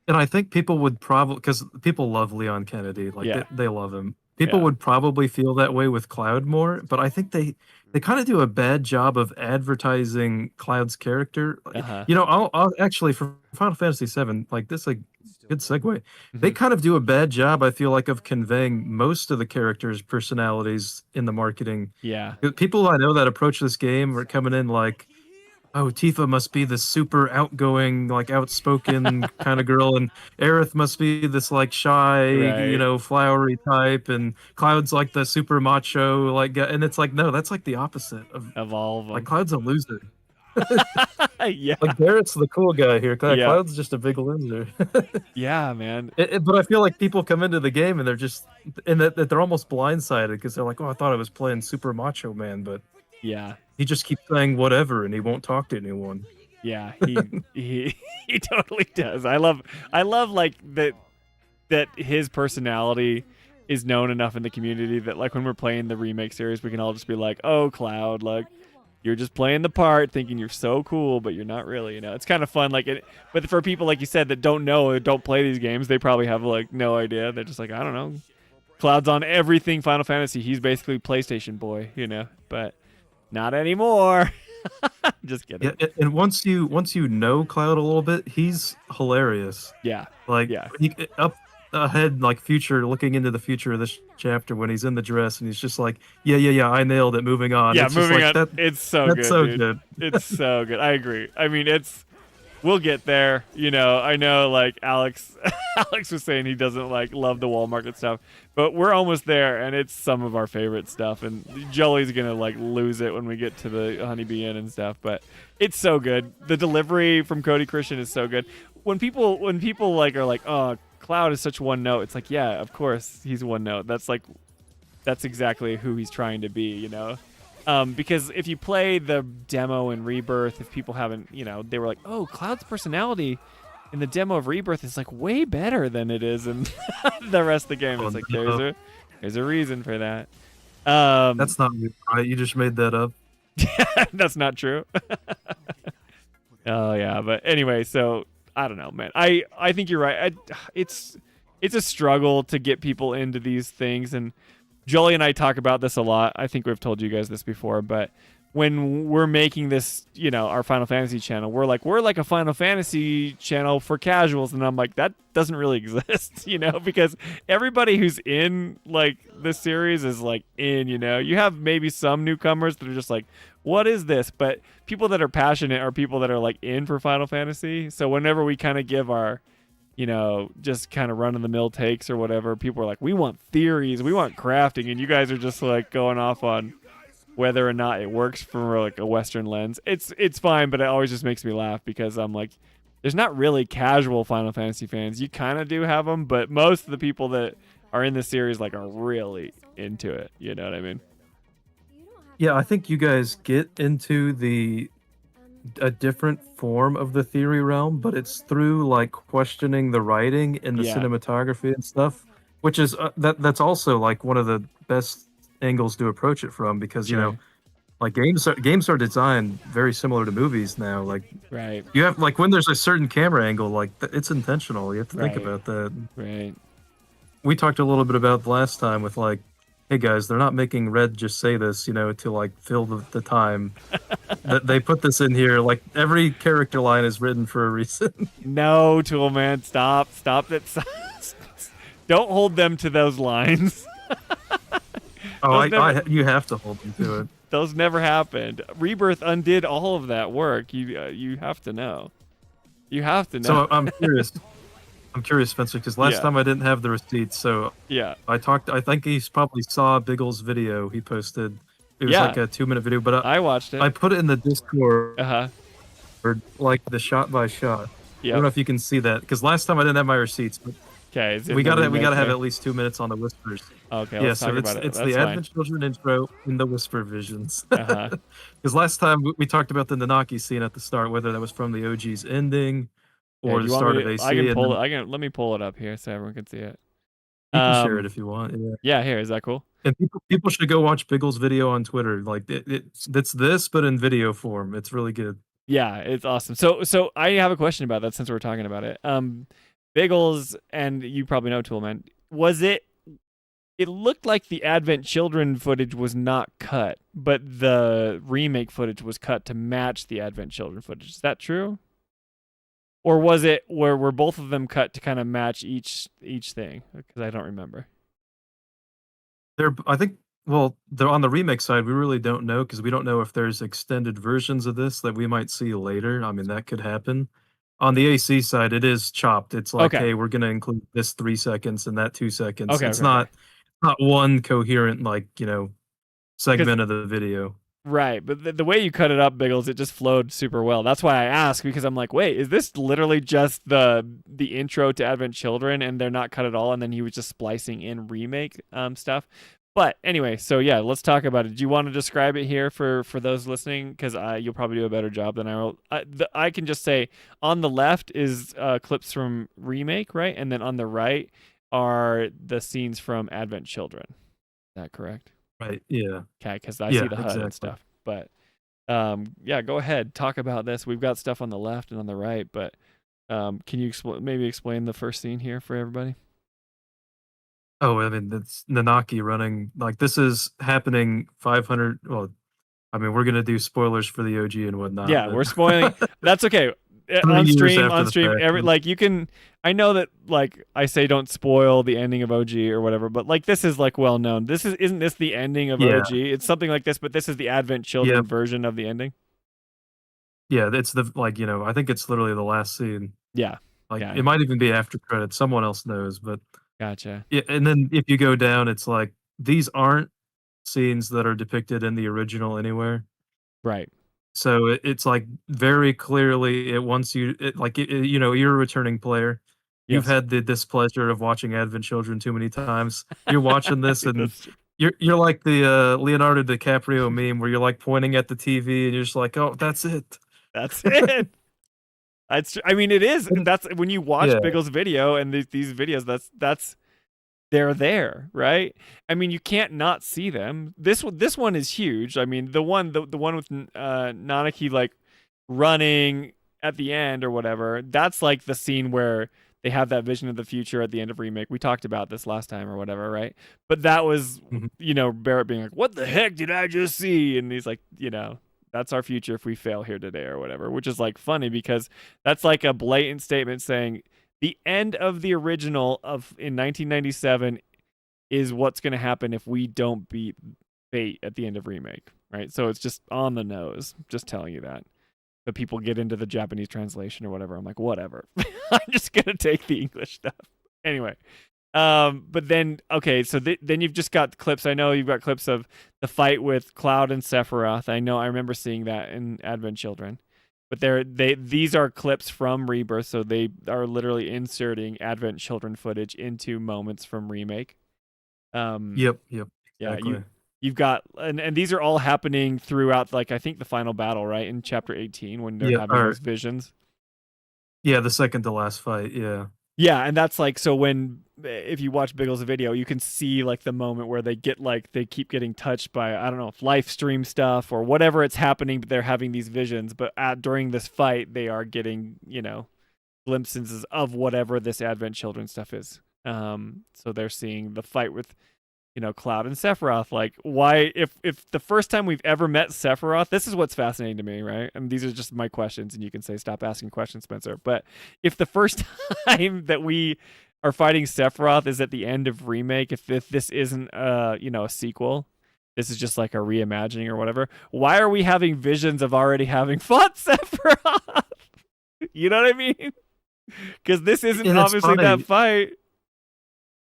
[SPEAKER 8] And I think people would probably, because people love Leon Kennedy, like they love him. People would probably feel that way with Cloud more, but I think they kind of do a bad job of advertising Cloud's character. You know, I'll actually, for Final Fantasy VII, like this, like good segue. They kind of do a bad job, I feel like, of conveying most of the characters' personalities in the marketing.
[SPEAKER 2] Yeah.
[SPEAKER 8] People I know that approach this game are coming in like, oh, Tifa must be the super outgoing, like outspoken kind of girl, and Aerith must be this like shy, you know, flowery type, and Cloud's like the super macho, like guy. And it's like, no, that's like the opposite
[SPEAKER 2] of all of them.
[SPEAKER 8] Like Cloud's a loser.
[SPEAKER 2] Yeah.
[SPEAKER 8] Like Barrett's the cool guy here. Cloud's just a big loser.
[SPEAKER 2] Yeah, man.
[SPEAKER 8] But I feel like people come into the game and they're just, and that they're almost blindsided because they're like, oh, I thought I was playing super macho man, but
[SPEAKER 2] yeah,
[SPEAKER 8] he just keeps saying whatever and he won't talk to anyone.
[SPEAKER 2] Yeah, he totally does. I love like that his personality is known enough in the community that like when we're playing the remake series, we can all just be like, oh, Cloud, like you're just playing the part, thinking you're so cool, but you're not really. You know, it's kind of fun. Like, but for people like you said that don't know or don't play these games, they probably have like no idea. They're just like, I don't know. Cloud's on everything Final Fantasy. He's basically PlayStation boy, you know, but not anymore. Just kidding.
[SPEAKER 8] Yeah, and once you know Cloud a little bit, he's hilarious.
[SPEAKER 2] Yeah.
[SPEAKER 8] Like up ahead, like looking into the future of this chapter when he's in the dress and he's just like, yeah, I nailed it. Moving on.
[SPEAKER 2] Yeah,
[SPEAKER 8] it's
[SPEAKER 2] moving
[SPEAKER 8] like,
[SPEAKER 2] on. It's so good.
[SPEAKER 8] So
[SPEAKER 2] dude.
[SPEAKER 8] good.
[SPEAKER 2] It's so good. I agree. I mean, we'll get there. You know, I know like Alex was saying he doesn't like love the wall market stuff, but we're almost there and it's some of our favorite stuff. And Jolie's going to like lose it when we get to the Honeybee Inn and stuff, but it's so good. The delivery from Cody Christian is so good. When people like are like, oh, Cloud is such one note. It's like, yeah, of course he's one note. That's exactly who he's trying to be, you know? Because if you play the demo in Rebirth, if people haven't, you know, they were like, oh, Cloud's personality in the demo of Rebirth is like way better than it is in the rest of the game. It's like, there's a reason for that.
[SPEAKER 8] That's not right. You just made that up.
[SPEAKER 2] That's not true. Oh yeah. But anyway, so I don't know, man. I think you're right. It's a struggle to get people into these things, and Jolie and I talk about this a lot. I think we've told you guys this before, but when we're making this, you know, our Final Fantasy channel, we're like a Final Fantasy channel for casuals, and I'm like, that doesn't really exist, you know, because everybody who's in like this series is like in, you know, you have maybe some newcomers that are just like, what is this? But people that are passionate are people that are like in for Final Fantasy. So whenever we kind of give our, you know, just kind of run-of-the-mill takes or whatever, people are like, we want theories, we want crafting, and you guys are just like going off on whether or not it works from like a Western lens. It's fine, but it always just makes me laugh because I'm like, there's not really casual Final Fantasy fans. You kind of do have them, but most of the people that are in this series like are really into it. You know what I mean?
[SPEAKER 8] Yeah, I think you guys get into a different form of the theory realm, but it's through like questioning the writing and the cinematography and stuff, which is that's also like one of the best angles to approach it from, because you know, like games are designed very similar to movies now. Like,
[SPEAKER 2] right,
[SPEAKER 8] you have like when there's a certain camera angle, like it's intentional. You have to think about that.
[SPEAKER 2] Right.
[SPEAKER 8] We talked a little bit about last time with like, hey guys, they're not making Red just say this, you know, to like fill the time. They put this in here. Like every character line is written for a reason.
[SPEAKER 2] No, Toolman, stop it. Don't hold them to those lines.
[SPEAKER 8] Oh, you have to hold them to it.
[SPEAKER 2] Those never happened. Rebirth undid all of that work. You have to know. You have to know.
[SPEAKER 8] So I'm curious. I'm curious, Spencer, because last time I didn't have the receipts, so I think he probably saw Biggles' video he posted. It was like a 2-minute video, but
[SPEAKER 2] I watched it.
[SPEAKER 8] I put it in the Discord, or like the shot by shot. I don't know if you can see that, because last time I didn't have my receipts, but
[SPEAKER 2] Okay,
[SPEAKER 8] we gotta have at least 2 minutes on the whispers.
[SPEAKER 2] Okay,
[SPEAKER 8] yeah,
[SPEAKER 2] let's
[SPEAKER 8] so
[SPEAKER 2] talk
[SPEAKER 8] it's
[SPEAKER 2] about it.
[SPEAKER 8] it's
[SPEAKER 2] That's
[SPEAKER 8] the
[SPEAKER 2] fine.
[SPEAKER 8] Advent Children intro in the whisper visions.
[SPEAKER 2] Uh-huh.
[SPEAKER 8] Because last time we talked about the Nanaki scene at the start, whether that was from the OG's ending or the start of AC.
[SPEAKER 2] I can pull it. Let me pull it up here so everyone can see it.
[SPEAKER 8] You can share it if you want.
[SPEAKER 2] Yeah, here, is that cool?
[SPEAKER 8] And people should go watch Biggle's video on Twitter. Like it's this, but in video form. It's really good.
[SPEAKER 2] Yeah, it's awesome. So I have a question about that since we're talking about it. Biggles, and you probably know Toolman, was it looked like the Advent Children footage was not cut, but the remake footage was cut to match the Advent Children footage. Is that true? Or was it were both of them cut to kind of match each thing? Because I don't remember.
[SPEAKER 8] They're on the remake side, we really don't know because we don't know if there's extended versions of this that we might see later. I mean, that could happen. On the AC side, it is chopped. It's like, hey, we're going to include this 3 seconds and that 2 seconds.
[SPEAKER 2] Okay,
[SPEAKER 8] it's not one coherent, segment of the video.
[SPEAKER 2] Right, but the way you cut it up, Biggles, it just flowed super well. That's why I asked, because I'm like, wait, is this literally just the intro to Advent Children and they're not cut at all, and then he was just splicing in remake stuff? But anyway, so yeah, let's talk about it. Do you want to describe it here for those listening? Because you'll probably do a better job than I will. I can just say on the left is clips from remake, right? And then on the right are the scenes from Advent Children. Is that correct?
[SPEAKER 8] Right, yeah.
[SPEAKER 2] Okay, because I see the HUD and stuff. But yeah, go ahead. Talk about this. We've got stuff on the left and on the right, but can you maybe explain the first scene here for everybody?
[SPEAKER 8] Oh, I mean, it's Nanaki running. Like, this is happening 500... Well, I mean, we're going to do spoilers for the OG and whatnot.
[SPEAKER 2] Yeah, we're spoiling. That's okay. On stream, you can. I know that I say don't spoil the ending of OG or whatever, but this is well known. Isn't this the ending of OG? It's something like this, but this is the Advent Children version of the ending.
[SPEAKER 8] Yeah, it's the I think it's literally the last scene.
[SPEAKER 2] Yeah,
[SPEAKER 8] it might even be after credits. Someone else knows, but
[SPEAKER 2] gotcha.
[SPEAKER 8] Yeah, and then if you go down, it's like these aren't scenes that are depicted in the original anywhere.
[SPEAKER 2] Right.
[SPEAKER 8] So it's very clearly it wants you. You're a returning player. You've had the displeasure of watching Advent Children too many times. You're watching this, and you're like the Leonardo DiCaprio meme where you're pointing at the TV and you're just like, oh, that's it.
[SPEAKER 2] That's it. I mean, it is. That's when you watch Biggle's video and these videos. That's they're there, right? I mean, you can't not see them. This one is huge. I mean, the one with Nanaki running at the end or whatever. That's the scene where they have that vision of the future at the end of remake. We talked about this last time or whatever, right? But that was Barrett being like, "What the heck did I just see?" And he's like, that's our future if we fail here today or whatever, which is funny because that's a blatant statement saying the end of the original in 1997 is what's going to happen if we don't beat fate at the end of remake, right? So it's just on the nose, just telling you that. But people get into the Japanese translation or whatever. I'm like, whatever. I'm just going to take the English stuff. Anyway. But then, okay, so then you've just got clips. I know you've got clips of the fight with Cloud and Sephiroth. I remember seeing that in Advent Children. But these are clips from Rebirth, so they are literally inserting Advent Children footage into moments from Remake.
[SPEAKER 8] Yep. Exactly.
[SPEAKER 2] Yeah, you've got, and these are all happening throughout, I think the final battle, right, in Chapter 18 when they're having those visions.
[SPEAKER 8] Yeah, the second to last fight. Yeah.
[SPEAKER 2] Yeah, and that's so if you watch Biggle's video, you can see the moment where they get they keep getting touched by, I don't know, live stream stuff or whatever it's happening, but they're having these visions. But during this fight, they are getting, glimpses of whatever this Advent Children stuff is. So they're seeing the fight with, Cloud and Sephiroth. Why, if the first time we've ever met Sephiroth, this is what's fascinating to me, right? And these are just my questions, and you can say, stop asking questions, Spencer. But if the first time that we are fighting Sephiroth is at the end of Remake, if this isn't, a sequel, this is just a reimagining or whatever, why are we having visions of already having fought Sephiroth? You know what I mean? Because this isn't obviously that fight.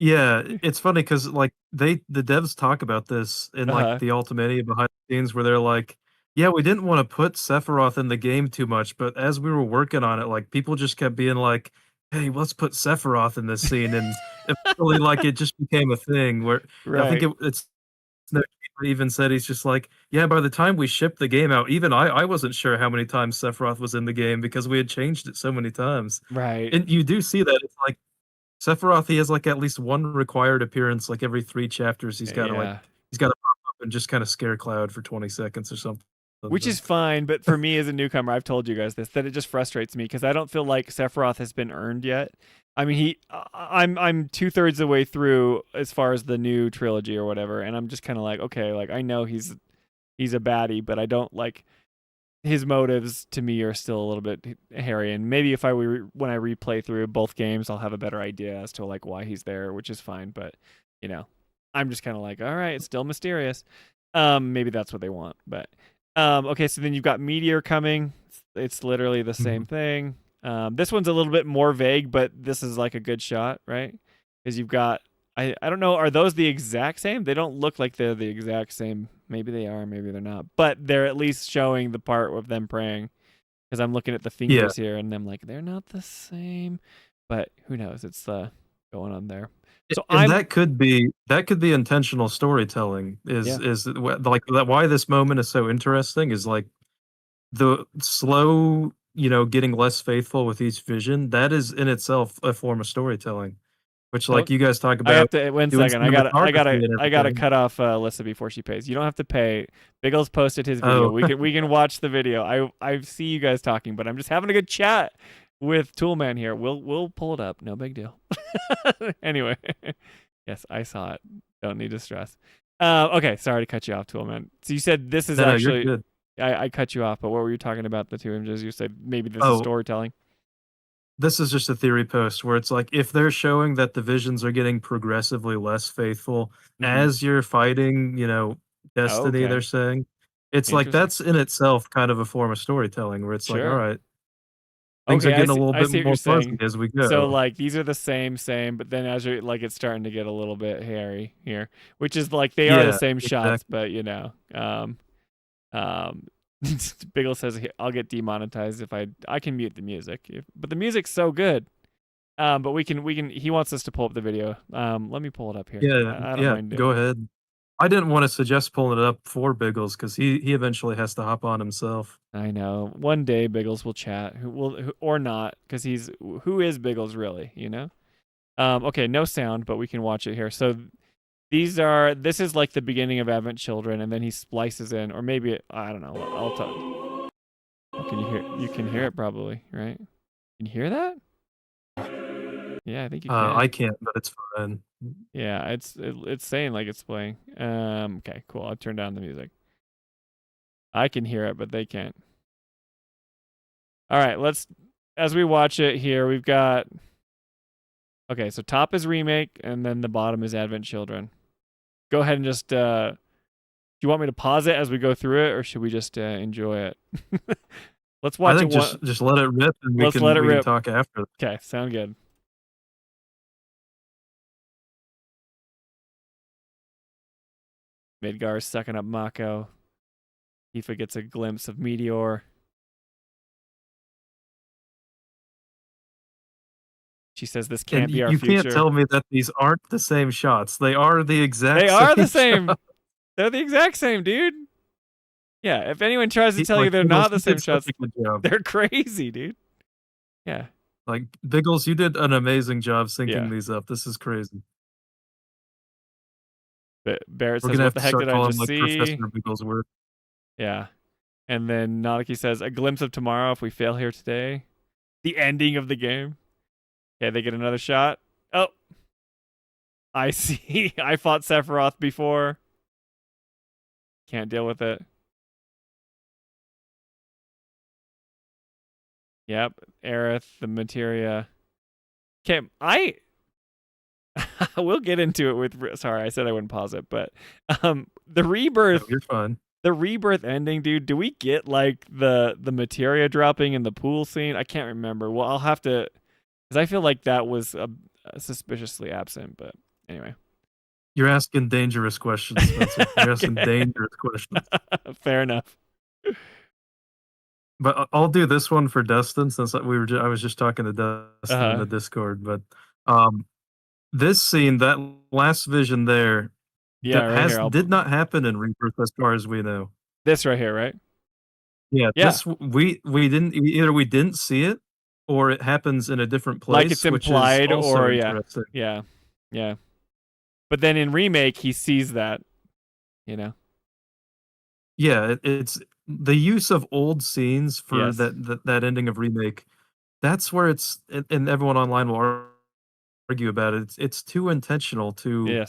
[SPEAKER 8] Yeah, it's funny because the devs talk about this in the Ultimania behind the scenes where they're like, yeah, we didn't want to put Sephiroth in the game too much, but as we were working on it, people just kept being like, hey, let's put Sephiroth in this scene, and eventually, like, it just became a thing where I think it's even said he's just like, yeah, by the time we shipped the game out, even I wasn't sure how many times Sephiroth was in the game because we had changed it so many times.
[SPEAKER 2] Right.
[SPEAKER 8] And you do see that it's like Sephiroth, he has like at least one required appearance like every 3 chapters. He's got to pop up and just kind of scare Cloud for 20 seconds or something.
[SPEAKER 2] Which is fine, but for me as a newcomer, I've told you guys this, that it just frustrates me because I don't feel like Sephiroth has been earned yet. I mean, I'm 2/3 the way through as far as the new trilogy or whatever, and I'm just kind of like, okay, like I know he's a baddie, but I don't like his motives. To me are still a little bit hairy, and maybe if when I replay through both games, I'll have a better idea as to like why he's there, which is fine. But I'm just kind of like, all right, it's still mysterious. Maybe that's what they want, but. Okay, so then you've got Meteor coming. It's literally the same thing. This one's a little bit more vague, but this is like a good shot, right? Because you've got, I don't know, are those the exact same? They don't look like they're the exact same. Maybe they are, maybe they're not. But they're at least showing the part of them praying. Because I'm looking at the fingers here, and I'm like, they're not the same. But who knows? It's going on there. So
[SPEAKER 8] that could be intentional storytelling. Is like that? Why this moment is so interesting is like the slow, getting less faithful with each vision. That is in itself a form of storytelling, which like you guys talk about.
[SPEAKER 2] I have to 1 second. I gotta cut off Alyssa before she pays. You don't have to pay. Biggles posted his video. We can watch the video. I see you guys talking, but I'm just having a good chat with Toolman here. We'll pull it up. No big deal. Anyway, yes, I saw it. Don't need to stress. Okay, sorry to cut you off, Toolman. So you said this is actually. You're good. I cut you off, but what were you talking about the 2 images? You said maybe this is storytelling.
[SPEAKER 8] This is just a theory post where it's like if they're showing that the visions are getting progressively less faithful as you're fighting, destiny. They're saying it's like that's in itself kind of a form of storytelling where it's like, all right. Things are getting a little bit more fuzzy as we go.
[SPEAKER 2] So like these are the same, but then as you're like it's starting to get a little bit hairy here, which is like they are the same shots, but Biggle says I'll get demonetized if I can mute the music, but the music's so good. But we can he wants us to pull up the video. Let me pull it up here. I don't mind
[SPEAKER 8] go ahead. I didn't want to suggest pulling it up for Biggles because he eventually has to hop on himself.
[SPEAKER 2] I know. One day Biggles will chat, or not, because who is Biggles really? Okay, no sound, but we can watch it here. So this is like the beginning of Advent Children, and then he splices in, or maybe I don't know. I'll talk. Can you hear? You can hear it probably, right? Can you hear that? Yeah, I think you can.
[SPEAKER 8] I can't, but it's fine.
[SPEAKER 2] Yeah, it's saying like it's playing. Okay, cool. I'll turn down the music. I can hear it, but they can't. All right, as we watch it here, we've got. Okay, so top is Remake, and then the bottom is Advent Children. Go ahead and just. Do you want me to pause it as we go through it, or should we just enjoy it? Let's watch it.
[SPEAKER 8] Just let it rip, and we can talk after.
[SPEAKER 2] Okay, sound good. Midgar's sucking up Mako. Tifa gets a glimpse of Meteor. She says this can't be our future.
[SPEAKER 8] You can't tell me that these aren't the same shots. They are the exact
[SPEAKER 2] same.
[SPEAKER 8] They are the
[SPEAKER 2] same. Shots. They're the exact same, dude. Yeah, if anyone tries to tell you they're not the same shots, they're crazy, dude. Yeah.
[SPEAKER 8] Like, Biggles, you did an amazing job syncing these up. This is crazy.
[SPEAKER 2] Barrett says, what the heck did I just see? Professor Bigglesworth. Yeah. And then Nadaki says, a glimpse of tomorrow if we fail here today. The ending of the game. Okay, they get another shot. Oh. I see. I fought Sephiroth before. Can't deal with it. Yep. Aerith, the materia. Okay, we'll get into it with. Sorry, I said I wouldn't pause it, but the rebirth.
[SPEAKER 8] No, you're fine.
[SPEAKER 2] The rebirth ending, dude. Do we get like the materia dropping in the pool scene? I can't remember. Well, I'll have to, because I feel like that was suspiciously absent. But anyway,
[SPEAKER 8] you're asking dangerous questions, Spencer. You're asking dangerous questions.
[SPEAKER 2] Fair enough.
[SPEAKER 8] But I'll do this one for Dustin since I was just talking to Dustin in the Discord. But this scene, that last vision there, did not happen in Rebirth as far as we know.
[SPEAKER 2] This right here, right?
[SPEAKER 8] Yeah. This we didn't see it, or it happens in a different place.
[SPEAKER 2] Like it's implied, or yeah. But then in Remake, he sees that, you know.
[SPEAKER 8] Yeah, it's the use of old scenes for that ending of Remake. That's where it's, and everyone online will argue about it. It's too intentional to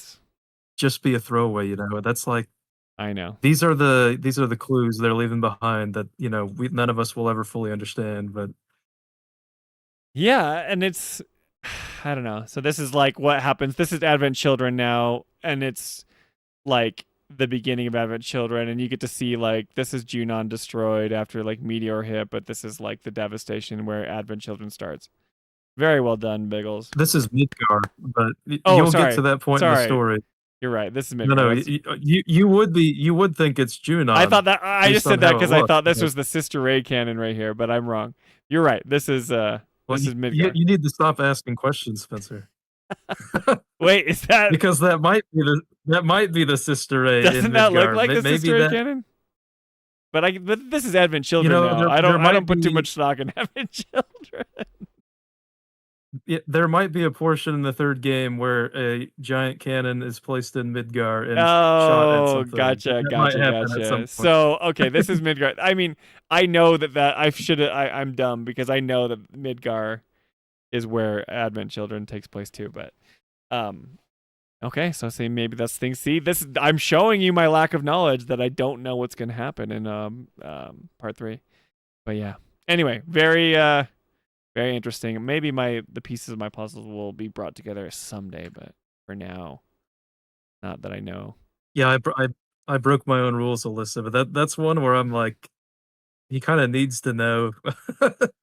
[SPEAKER 8] just be a throwaway. You know, that's like,
[SPEAKER 2] I know
[SPEAKER 8] these are the clues they're leaving behind that, you know, none of us will ever fully understand. But
[SPEAKER 2] yeah, and it's, I don't know. So this is like what happens. This is Advent Children now, and it's like the beginning of Advent Children, and you get to see like this is Junon destroyed after like Meteor hit, but this is like the devastation where Advent Children starts. Very well done, Biggles.
[SPEAKER 8] This is Midgar, but you'll get to that point in the story.
[SPEAKER 2] You're right. This is Midgar.
[SPEAKER 8] No, you would think it's Junon.
[SPEAKER 2] I thought that I just said that because I thought this was the Sister Ray canon right here, but I'm wrong. You're right. This is this is Midgar.
[SPEAKER 8] You need to stop asking questions, Spencer.
[SPEAKER 2] Wait, is that
[SPEAKER 8] because that might be the Sister Ray?
[SPEAKER 2] Doesn't that look like the Sister Ray canon? But this is Advent Children now. I don't put too much stock in Advent Children.
[SPEAKER 8] Yeah, there might be a portion in the third game where a giant cannon is placed in Midgar and shot at something.
[SPEAKER 2] Gotcha. So okay, this is Midgar. I mean, I know that I'm dumb because I know that Midgar is where Advent Children takes place too. But okay, so see, maybe that's the thing. See, I'm showing you my lack of knowledge that I don't know what's gonna happen in part 3. But yeah. Anyway, very interesting. Maybe the pieces of my puzzles will be brought together someday, but for now, not that I know.
[SPEAKER 8] Yeah, I broke my own rules, Alyssa, but that's one where I'm like, he kind of needs to know.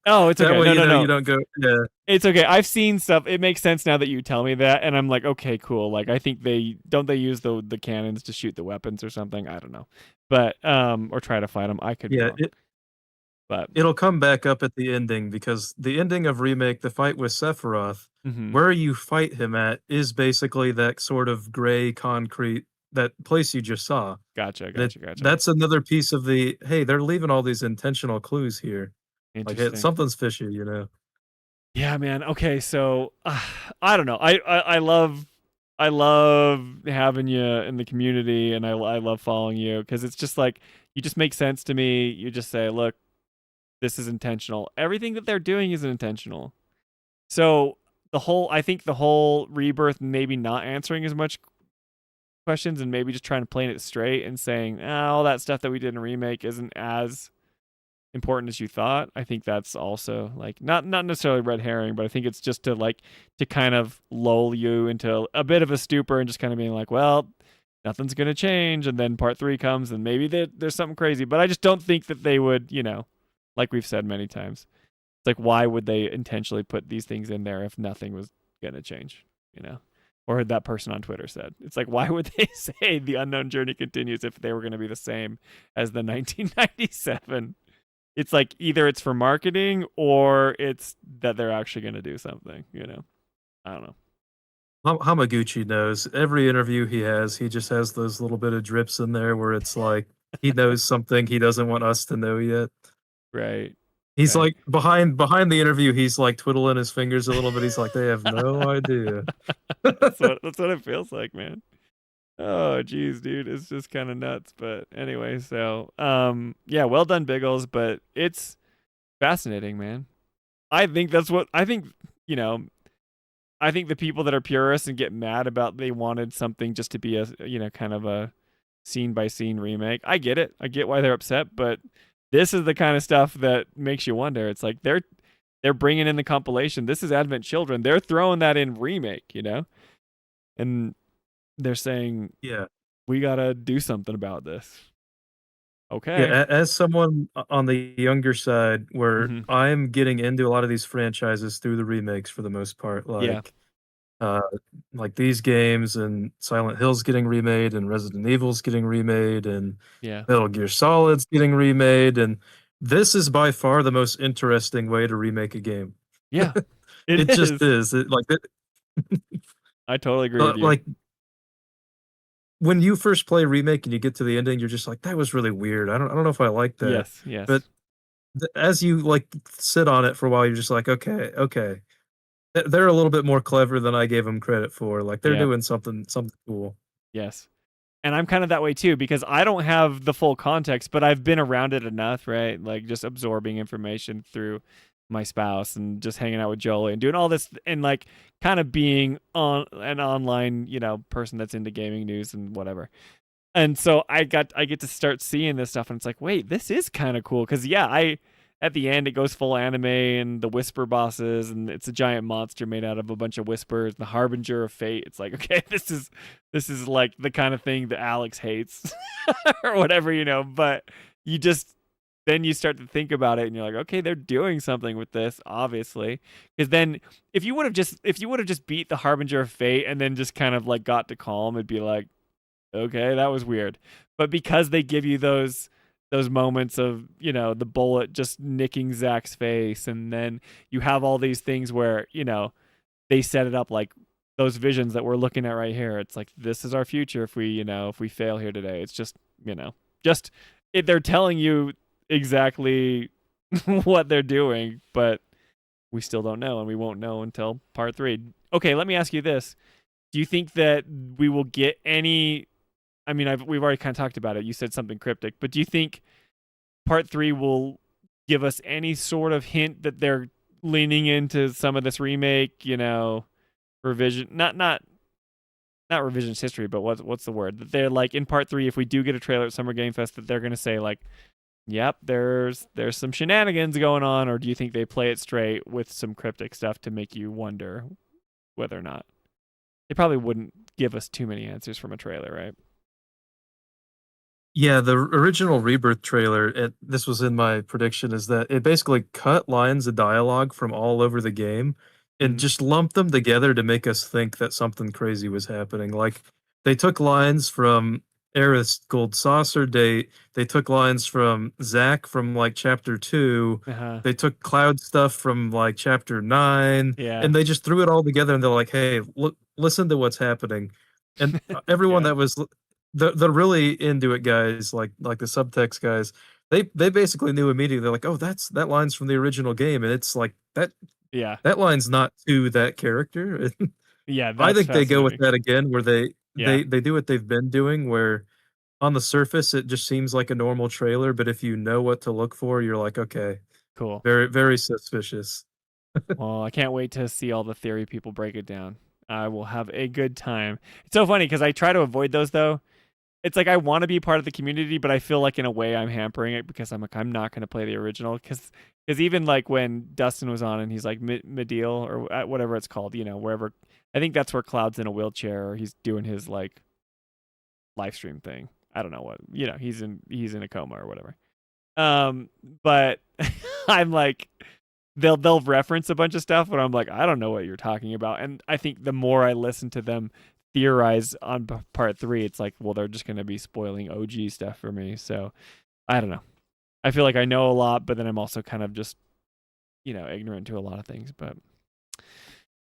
[SPEAKER 2] Oh, it's okay.
[SPEAKER 8] That way,
[SPEAKER 2] no.
[SPEAKER 8] You don't go. Yeah,
[SPEAKER 2] it's okay. I've seen stuff. It makes sense now that you tell me that, and I'm like, okay, cool. Like, I think they use the cannons to shoot the weapons or something. I don't know, but or try to fight them. I could.
[SPEAKER 8] Yeah,
[SPEAKER 2] be but
[SPEAKER 8] it'll come back up at the ending because the ending of Remake, the fight with Sephiroth, where you fight him at is basically that sort of gray concrete, that place you just saw.
[SPEAKER 2] Gotcha.
[SPEAKER 8] That's another piece of hey, they're leaving all these intentional clues here. Like something's fishy, you know.
[SPEAKER 2] Yeah, man. Okay, so I don't know. I love having you in the community, and I love following you because it's just like you just make sense to me. You just say, look, this is intentional. Everything that they're doing is intentional. So I think the whole Rebirth maybe not answering as much questions and maybe just trying to play it straight and saying, all that stuff that we did in Remake isn't as important as you thought. I think that's also like not necessarily red herring, but I think it's just to kind of lull you into a bit of a stupor and just kind of being like, well, nothing's going to change. And then part 3 comes and maybe there's something crazy, but I just don't think that they would, like we've said many times, it's like, why would they intentionally put these things in there if nothing was going to change, Or that person on Twitter said. It's like, why would they say the unknown journey continues if they were going to be the same as the 1997? It's like either it's for marketing or it's that they're actually going to do something, I don't know.
[SPEAKER 8] Hamaguchi knows. Every interview he has, he just has those little bit of drips in there where it's like he knows something he doesn't want us to know yet.
[SPEAKER 2] Right.
[SPEAKER 8] He's like behind the interview, he's like twiddling his fingers a little bit. He's like, they have no idea.
[SPEAKER 2] That's what it feels like, man. Oh, geez, dude, it's just kind of nuts. But anyway, so yeah, well done, Biggles. But it's fascinating, man. I think that's what I think. I think the people that are purists and get mad about they wanted something just to be a kind of a scene by scene remake. I get it. I get why they're upset, but this is the kind of stuff that makes you wonder. It's like they're bringing in the compilation. This is Advent Children. They're throwing that in Remake, and they're saying,
[SPEAKER 8] yeah,
[SPEAKER 2] we got to do something about this. Okay.
[SPEAKER 8] Yeah, as someone on the younger side where I'm getting into a lot of these franchises through the remakes for the most part, like these games and Silent Hill's getting remade and Resident Evil's getting remade and Metal Gear Solid's getting remade, and this is by far the most interesting way to remake a game.
[SPEAKER 2] Yeah,
[SPEAKER 8] it just is.
[SPEAKER 2] I totally agree with you.
[SPEAKER 8] Like when you first play Remake and you get to the ending, you're just like, that was really weird. I don't know if I like that.
[SPEAKER 2] Yes.
[SPEAKER 8] But as you like sit on it for a while, you're just like, okay. They're a little bit more clever than I gave them credit for. Like they're doing something cool.
[SPEAKER 2] Yes. And I'm kind of that way too, because I don't have the full context, but I've been around it enough, right? Like just absorbing information through my spouse and just hanging out with Jolie and doing all this and like kind of being on an online, person that's into gaming news and whatever. And so I get to start seeing this stuff and it's like, wait, this is kind of cool. Cause at the end, it goes full anime and the whisper bosses, and it's a giant monster made out of a bunch of whispers, the harbinger of fate. It's like, okay, this is like the kind of thing that Alex hates or whatever, but then you start to think about it and you're like, okay, they're doing something with this, obviously. Because then if you would have just beat the harbinger of fate and then just kind of like got to calm, it'd be like, okay, that was weird. But because they give you those moments of, the bullet just nicking Zach's face, and then you have all these things where, they set it up like those visions that we're looking at right here. It's like, this is our future if we fail here today. It's just, they're telling you exactly what they're doing, but we still don't know, and we won't know until part 3. Okay, let me ask you this. Do you think that we will get any... I mean, we've already kind of talked about it. You said something cryptic, but do you think part 3 will give us any sort of hint that they're leaning into some of this remake, revision, not revisionist history, but what's the word? That they're like in part 3, if we do get a trailer at Summer Game Fest, that they're going to say like, yep, there's some shenanigans going on, or do you think they play it straight with some cryptic stuff to make you wonder whether or not? They probably wouldn't give us too many answers from a trailer, right?
[SPEAKER 8] Yeah, the original Rebirth trailer, this was in my prediction, is that it basically cut lines of dialogue from all over the game and just lumped them together to make us think that something crazy was happening. Like, they took lines from Aerith's Gold Saucer date, they took lines from Zack from, like, Chapter 2, they took Cloud stuff from, like, Chapter 9, and they just threw it all together, and they're like, hey, look, listen to what's happening. And everyone that was... The really into it guys, like the subtext guys, they basically knew immediately. They're like, oh, that line's from the original game, and it's like that. Yeah, that line's not to that character.
[SPEAKER 2] Yeah,
[SPEAKER 8] I think they go with that again, where they do what they've been doing, where on the surface it just seems like a normal trailer, but if you know what to look for, you're like, okay,
[SPEAKER 2] cool,
[SPEAKER 8] very very suspicious.
[SPEAKER 2] Well, I can't wait to see all the theory people break it down. I will have a good time. It's so funny because I try to avoid those though. It's like I want to be part of the community, but I feel like in a way I'm hampering it because I'm like, I'm not going to play the original. Because even like when Dustin was on and he's like Medial or whatever it's called, wherever. I think that's where Cloud's in a wheelchair or he's doing his like live stream thing. I don't know what, he's in a coma or whatever. But I'm like, they'll reference a bunch of stuff, but I'm like, I don't know what you're talking about. And I think the more I listen to them theorize on part 3, it's like, well, they're just going to be spoiling OG stuff for me. So I don't know. I feel like I know a lot, but then I'm also kind of just, ignorant to a lot of things. But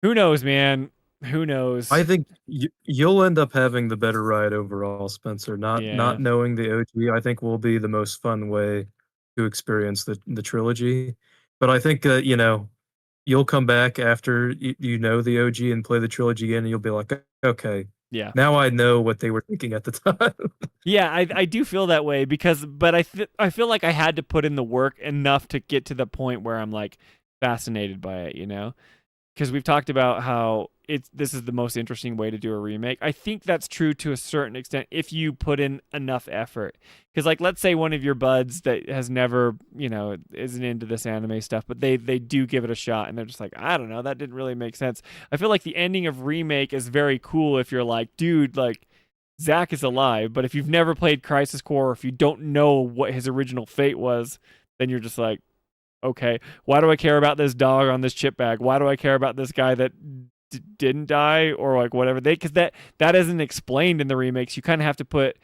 [SPEAKER 2] who knows, man? Who knows?
[SPEAKER 8] I think you'll end up having the better ride overall, Spencer. Not knowing the OG, I think will be the most fun way to experience the trilogy. But I think you'll come back after you know the OG and play the trilogy again, and you'll be like, okay, yeah, now I know what they were thinking at the time.
[SPEAKER 2] Yeah, I do feel that way but I feel like I had to put in the work enough to get to the point where I'm like fascinated by it, because we've talked about how this is the most interesting way to do a remake. I think that's true to a certain extent if you put in enough effort. Because like, let's say one of your buds that has never, isn't into this anime stuff, but they do give it a shot and they're just like, I don't know, that didn't really make sense. I feel like the ending of Remake is very cool if you're like, dude, like Zack is alive, but if you've never played Crisis Core or if you don't know what his original fate was, then you're just like, okay, why do I care about this dog on this chip bag? Why do I care about this guy that didn't die or like whatever? Because that isn't explained in the remakes. You kind of have to put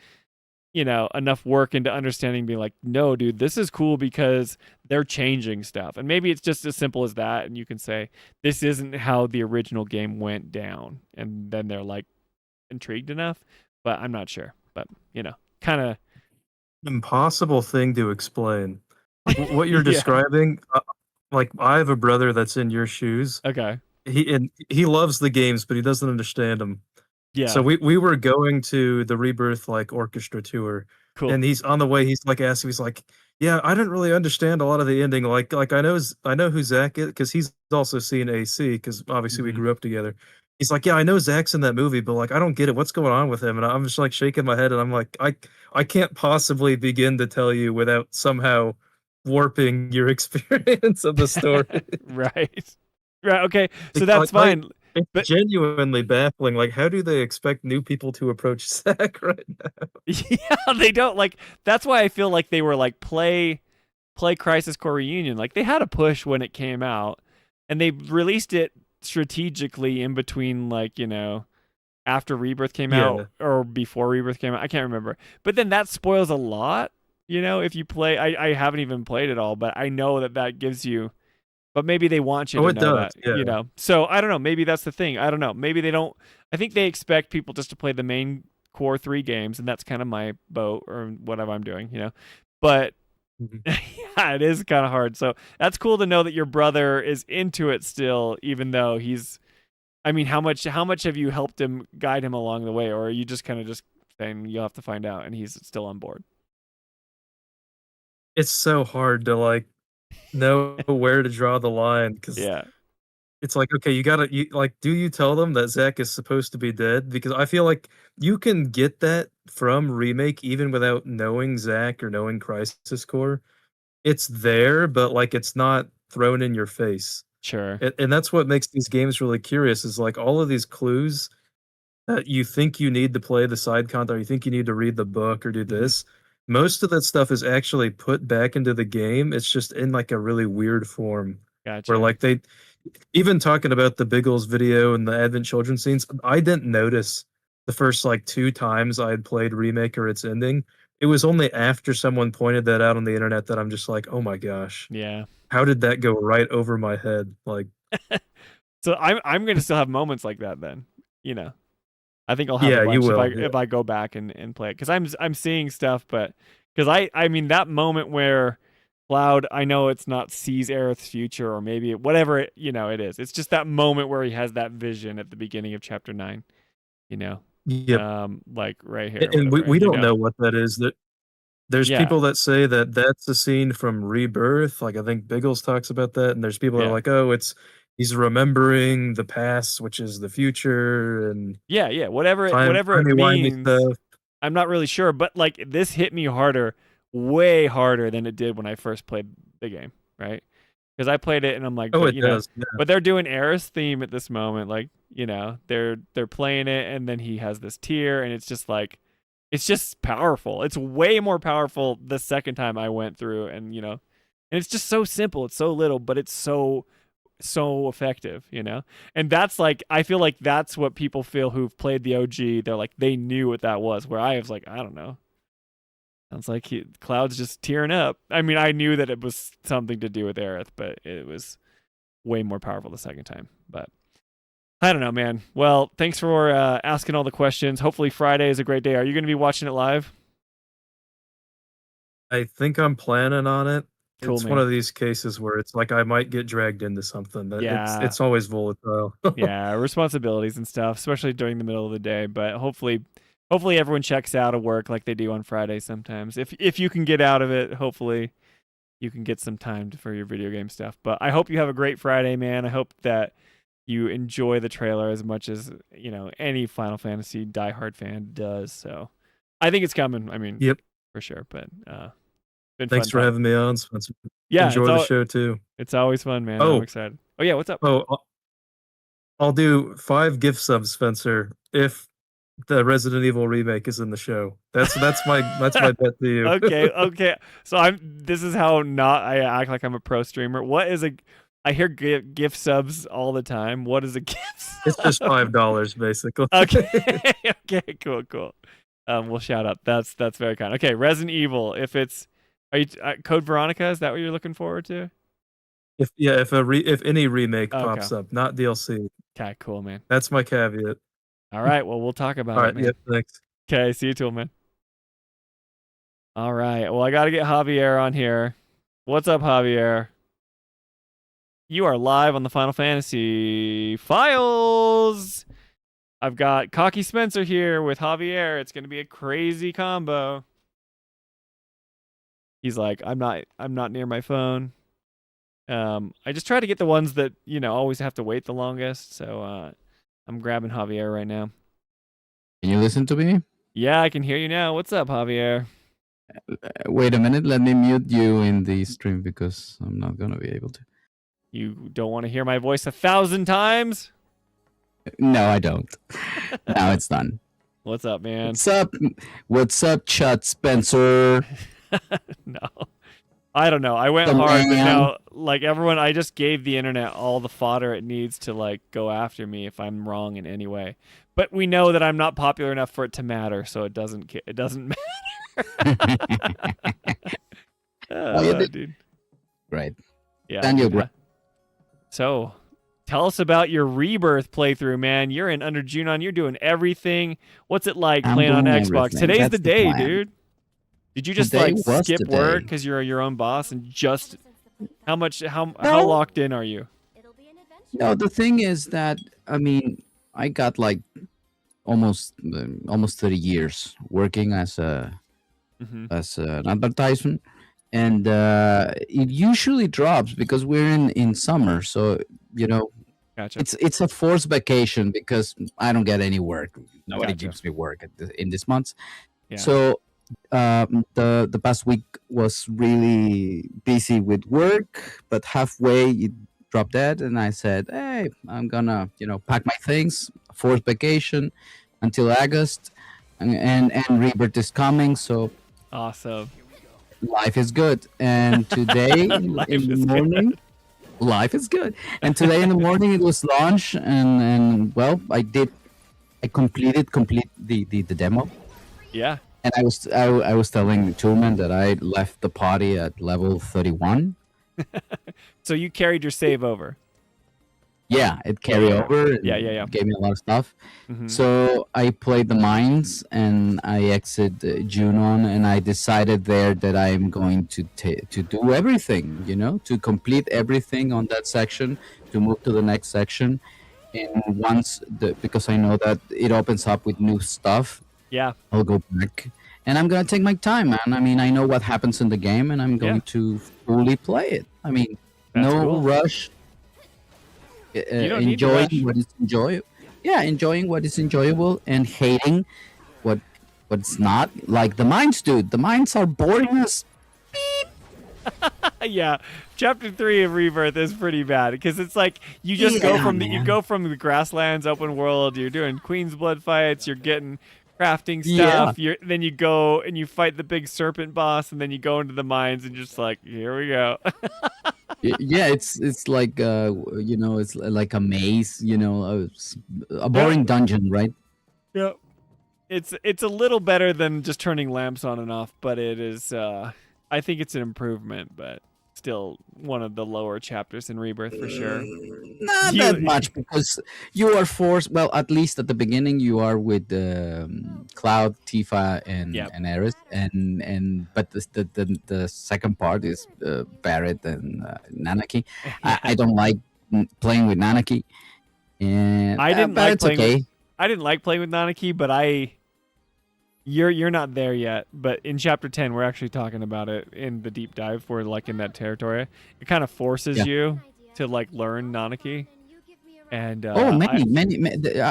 [SPEAKER 2] enough work into understanding, being like, no, dude, this is cool because they're changing stuff. And maybe it's just as simple as that. And you can say, this isn't how the original game went down. And then they're like intrigued enough, but I'm not sure. But, kind of
[SPEAKER 8] impossible thing to explain. What you're describing, like I have a brother that's in your shoes.
[SPEAKER 2] Okay.
[SPEAKER 8] He loves the games, but he doesn't understand them.
[SPEAKER 2] Yeah.
[SPEAKER 8] So we were going to the Rebirth like orchestra tour.
[SPEAKER 2] Cool.
[SPEAKER 8] And he's on the way. He's like asking. He's like, "Yeah, I didn't really understand a lot of the ending. Like I know who Zach is because he's also seen AC because obviously we grew up together. He's like, yeah, I know Zach's in that movie, but like I don't get it. What's going on with him?" And I'm just like shaking my head, and I'm like, I can't possibly begin to tell you without somehow warping your experience of the story.
[SPEAKER 2] Right. Okay. So that's fine.
[SPEAKER 8] It's genuinely baffling. Like, how do they expect new people to approach Zach right now?
[SPEAKER 2] Yeah, they don't. Like, that's why I feel like they were like play Crisis Core Reunion. Like, they had a push when it came out, and they released it strategically in between, like, after Rebirth came out or before Rebirth came out. I can't remember. But then that spoils a lot. If you play, I haven't even played it all, but I know that gives you. But maybe they want you to know that, So I don't know. Maybe that's the thing. I don't know. Maybe they don't. I think they expect people just to play the main core 3 games, and that's kind of my boat or whatever I'm doing, But yeah, it is kind of hard. So that's cool to know that your brother is into it still, even though he's. I mean, how much have you helped him, guide him along the way, or are you just kind of just saying you'll have to find out, and he's still on board?
[SPEAKER 8] It's so hard to like know where to draw the line because it's like, okay, do you tell them that Zach is supposed to be dead? Because I feel like you can get that from Remake even without knowing Zach or knowing Crisis Core. It's there, but like it's not thrown in your face.
[SPEAKER 2] Sure.
[SPEAKER 8] And that's what makes these games really curious is like all of these clues that you think you need to play the side content, or you think you need to read the book or do this. Most of that stuff is actually put back into the game. It's just in like a really weird form.
[SPEAKER 2] Gotcha.
[SPEAKER 8] Where like they, even talking about the Biggles video and the Advent Children scenes, I didn't notice the first like 2 times I had played Remake or its ending. It was only after someone pointed that out on the internet that I'm just like, oh my gosh.
[SPEAKER 2] Yeah.
[SPEAKER 8] How did that go right over my head? Like,
[SPEAKER 2] so I'm going to still have moments like that then, I think I'll have a bunch if I go back and play it, because I'm seeing stuff, but because I mean that moment where Cloud, I know it's not sees Aerith's future or maybe whatever it is. It's just that moment where he has that vision at the beginning of chapter 9, like right here.
[SPEAKER 8] And we don't know what that is. That there's people that say that that's a scene from Rebirth. Like I think Biggles talks about that, and there's people that are like, oh, he's remembering the past, which is the future, and
[SPEAKER 2] whatever it means. I'm not really sure, but like this hit me way harder than it did when I first played the game, right? Because I played it and I'm like, but they're doing Aerith's theme at this moment, like they're playing it, and then he has this tear, and it's just like, it's just powerful. It's way more powerful the second time I went through, and and it's just so simple. It's so little, but it's so effective, and that's like, I feel like that's what people feel who've played the OG. They're like, they knew what that was, where I was like, I don't know. Sounds like Cloud's just tearing up. I mean, I knew that it was something to do with Aerith, but it was way more powerful the second time. But I don't know, man. Well, thanks for asking all the questions. Hopefully Friday is a great day. Are you going to be watching it live?
[SPEAKER 8] I think I'm planning on it.
[SPEAKER 2] Cool,
[SPEAKER 8] it's
[SPEAKER 2] man.
[SPEAKER 8] One of these cases where it's like I might get dragged into something. It's always volatile.
[SPEAKER 2] Yeah, responsibilities and stuff, especially during the middle of the day. But hopefully everyone checks out of work like they do on Friday sometimes. If you can get out of it, hopefully you can get some time for your video game stuff. But I hope you have a great Friday, man. I hope that you enjoy the trailer as much as any Final Fantasy diehard fan does. So I think it's coming. I mean, for sure. But
[SPEAKER 8] thanks for having me on, Spencer.
[SPEAKER 2] Yeah,
[SPEAKER 8] enjoy the show too.
[SPEAKER 2] It's always fun, man. I'm excited. Oh yeah, what's up?
[SPEAKER 8] I'll do 5 gift subs, Spencer, if the Resident Evil remake is in the show. That's my bet to you.
[SPEAKER 2] Okay. So this is how not I act like I'm a pro streamer. What is I hear gift subs all the time. What is a gift sub?
[SPEAKER 8] It's just $5 basically.
[SPEAKER 2] Okay. Okay, cool. We'll shout out. That's very kind. Okay, Resident Evil. If it's Code Veronica, is that what you're looking forward to?
[SPEAKER 8] If any remake pops up, not DLC.
[SPEAKER 2] Okay, cool, man.
[SPEAKER 8] That's my caveat.
[SPEAKER 2] All right, well, we'll talk about
[SPEAKER 8] All
[SPEAKER 2] it,
[SPEAKER 8] right,
[SPEAKER 2] man.
[SPEAKER 8] yeah, thanks.
[SPEAKER 2] Okay, see you, Toolman. All right, well, I got to get Javier on here. What's up, Javier? You are live on the Final Fantasy Files. I've got Cocky Spencer here with Javier. It's going to be a crazy combo. He's like, I'm not near my phone. I just try to get the ones that, always have to wait the longest. So I'm grabbing Javier right now.
[SPEAKER 9] Can you listen to me?
[SPEAKER 2] Yeah, I can hear you now. What's up, Javier?
[SPEAKER 9] Wait a minute. Let me mute you in the stream because I'm not going to be able to.
[SPEAKER 2] You don't want to hear my voice 1,000 times?
[SPEAKER 9] No, I don't. Now it's done.
[SPEAKER 2] What's up, man?
[SPEAKER 9] What's up, Chut Spencer?
[SPEAKER 2] No. I don't know. I went hard, but now, everyone, I just gave the internet all the fodder it needs to, go after me if I'm wrong in any way. But we know that I'm not popular enough for it to matter, so it doesn't matter. Dude.
[SPEAKER 9] Right.
[SPEAKER 2] Yeah.
[SPEAKER 9] Daniel.
[SPEAKER 2] So, tell us about your Rebirth playthrough, man. You're in Under Junon. You're doing everything. What's it like playing on Xbox?
[SPEAKER 9] Everything.
[SPEAKER 2] Today's
[SPEAKER 9] That's
[SPEAKER 2] the day,
[SPEAKER 9] plan.
[SPEAKER 2] Dude. Did you just skip work because you're your own boss and just how locked in are you?
[SPEAKER 9] No, the thing is that I got almost 30 years working as an advertisement, and it usually drops because we're in summer, so
[SPEAKER 2] Gotcha.
[SPEAKER 9] It's a forced vacation because I don't get any work. Nobody
[SPEAKER 2] Gotcha.
[SPEAKER 9] gives me work in this month,
[SPEAKER 2] Yeah.
[SPEAKER 9] so. The past week was really busy with work, but halfway it dropped dead, and I said, "Hey, I'm gonna, pack my things, forced vacation until August, and Rebirth is coming, so
[SPEAKER 2] Awesome.
[SPEAKER 9] life is good." And today in the morning, life is good. And today in the morning it was launch, and well, I completed the demo.
[SPEAKER 2] Yeah.
[SPEAKER 9] And I was telling Toolman that I left the party at level 31.
[SPEAKER 2] So you carried your save over.
[SPEAKER 9] Yeah, it carried over.
[SPEAKER 2] Yeah.
[SPEAKER 9] Gave me a lot of stuff.
[SPEAKER 2] Mm-hmm.
[SPEAKER 9] So I played the mines and I exit Junon, and I decided there that I am going to do everything, to complete everything on that section, to move to the next section. And because I know that it opens up with new stuff.
[SPEAKER 2] Yeah,
[SPEAKER 9] I'll go back, and I'm gonna take my time, man. I know what happens in the game, and I'm going to fully play it.
[SPEAKER 2] That's
[SPEAKER 9] no
[SPEAKER 2] cool.
[SPEAKER 9] rush.
[SPEAKER 2] You don't need to rush.
[SPEAKER 9] What is enjoyable. Yeah, enjoying what is enjoyable and hating what's not. Like the mines, dude. The mines are boring as.
[SPEAKER 2] Yeah, chapter 3 of Rebirth is pretty bad because it's like you just go from the grasslands, open world. You're doing Queen's Blood fights. You're getting crafting stuff. Then you go and you fight the big serpent boss, and then you go into the mines and just here we go.
[SPEAKER 9] Yeah, it's like it's like a maze, a boring dungeon, right?
[SPEAKER 2] Yeah, it's a little better than just turning lamps on and off, but it is. I think it's an improvement, but still one of the lower chapters in Rebirth for sure.
[SPEAKER 9] Not that much, because you are forced. Well, at least at the beginning, you are with Cloud, Tifa, and Aerith, but the second part is Barret and Nanaki. I don't like playing with Nanaki, and
[SPEAKER 2] I didn't like playing.
[SPEAKER 9] Okay.
[SPEAKER 2] I didn't like playing with Nanaki, but You're not there yet, but in chapter 10 we're actually talking about it in the deep dive. We're in that territory. It kind of forces you to learn Nanaki. And
[SPEAKER 9] many.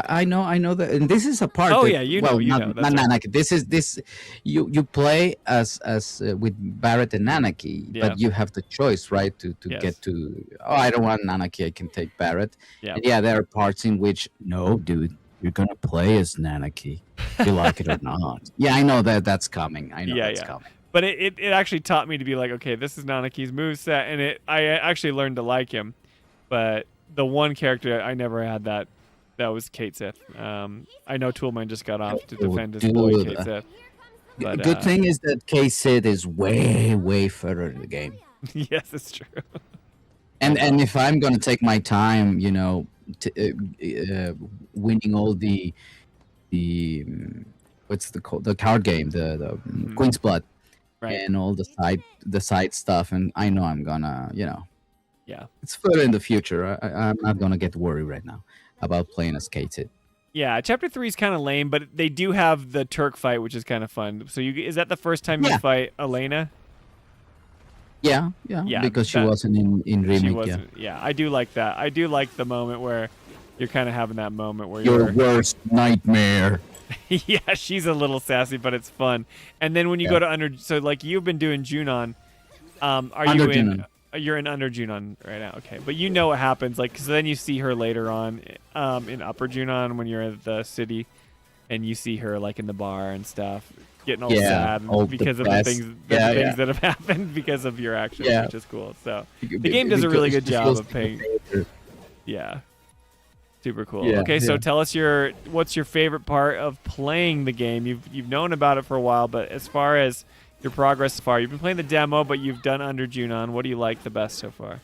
[SPEAKER 9] I know that, and this is a part.
[SPEAKER 2] Oh
[SPEAKER 9] that,
[SPEAKER 2] yeah, you know.
[SPEAKER 9] Not Nanaki. This. You play as with Barret and Nanaki, but you have the choice, right, to get to. Oh, I don't want Nanaki. I can take Barret.
[SPEAKER 2] Yeah.
[SPEAKER 9] And there are parts in which no, dude. You're gonna play as Nanaki, if you like it or not. Yeah, I know that's coming. I know that's coming.
[SPEAKER 2] But it actually taught me to be okay, this is Nanaki's moveset, and I actually learned to like him. But the one character I never had that That was Kate Sith. I know Toolman just got off to defend his boy Kate Sith. But,
[SPEAKER 9] good thing is that K-Sid is way further in the game.
[SPEAKER 2] Yes, it's true.
[SPEAKER 9] And if I'm gonna take my time, winning all the what's the card game, the Queen's Blood,
[SPEAKER 2] right,
[SPEAKER 9] and all the side stuff, and I know I'm gonna,
[SPEAKER 2] yeah,
[SPEAKER 9] it's further in the future. I'm not gonna get worried right now about playing as K-Sid.
[SPEAKER 2] Yeah, chapter 3 is kind of lame, but they do have the Turk fight, which is kind of fun. So is that the first time you fight Elena?
[SPEAKER 9] Yeah, because she wasn't in remake.
[SPEAKER 2] She wasn't. Yeah, I do like that. I do like the moment where you're kind of having that moment where
[SPEAKER 9] your worst nightmare.
[SPEAKER 2] Yeah, she's a little sassy, but it's fun. And then when you go to so like you've been doing Junon, you're in Under Junon right now, okay? But you know what happens, like, because then you see her later on, in Upper Junon when you're at the city, and you see her like in the bar and stuff, getting all sad because of the things that have happened because of your actions, which is cool. So the game does a really good job of paying. Yeah, super cool. Okay, so tell us what's your favorite part of playing the game? You've known about it for a while, but as far as your progress so far, you've been playing the demo, but you've done Under Junon. What do you like the best so far?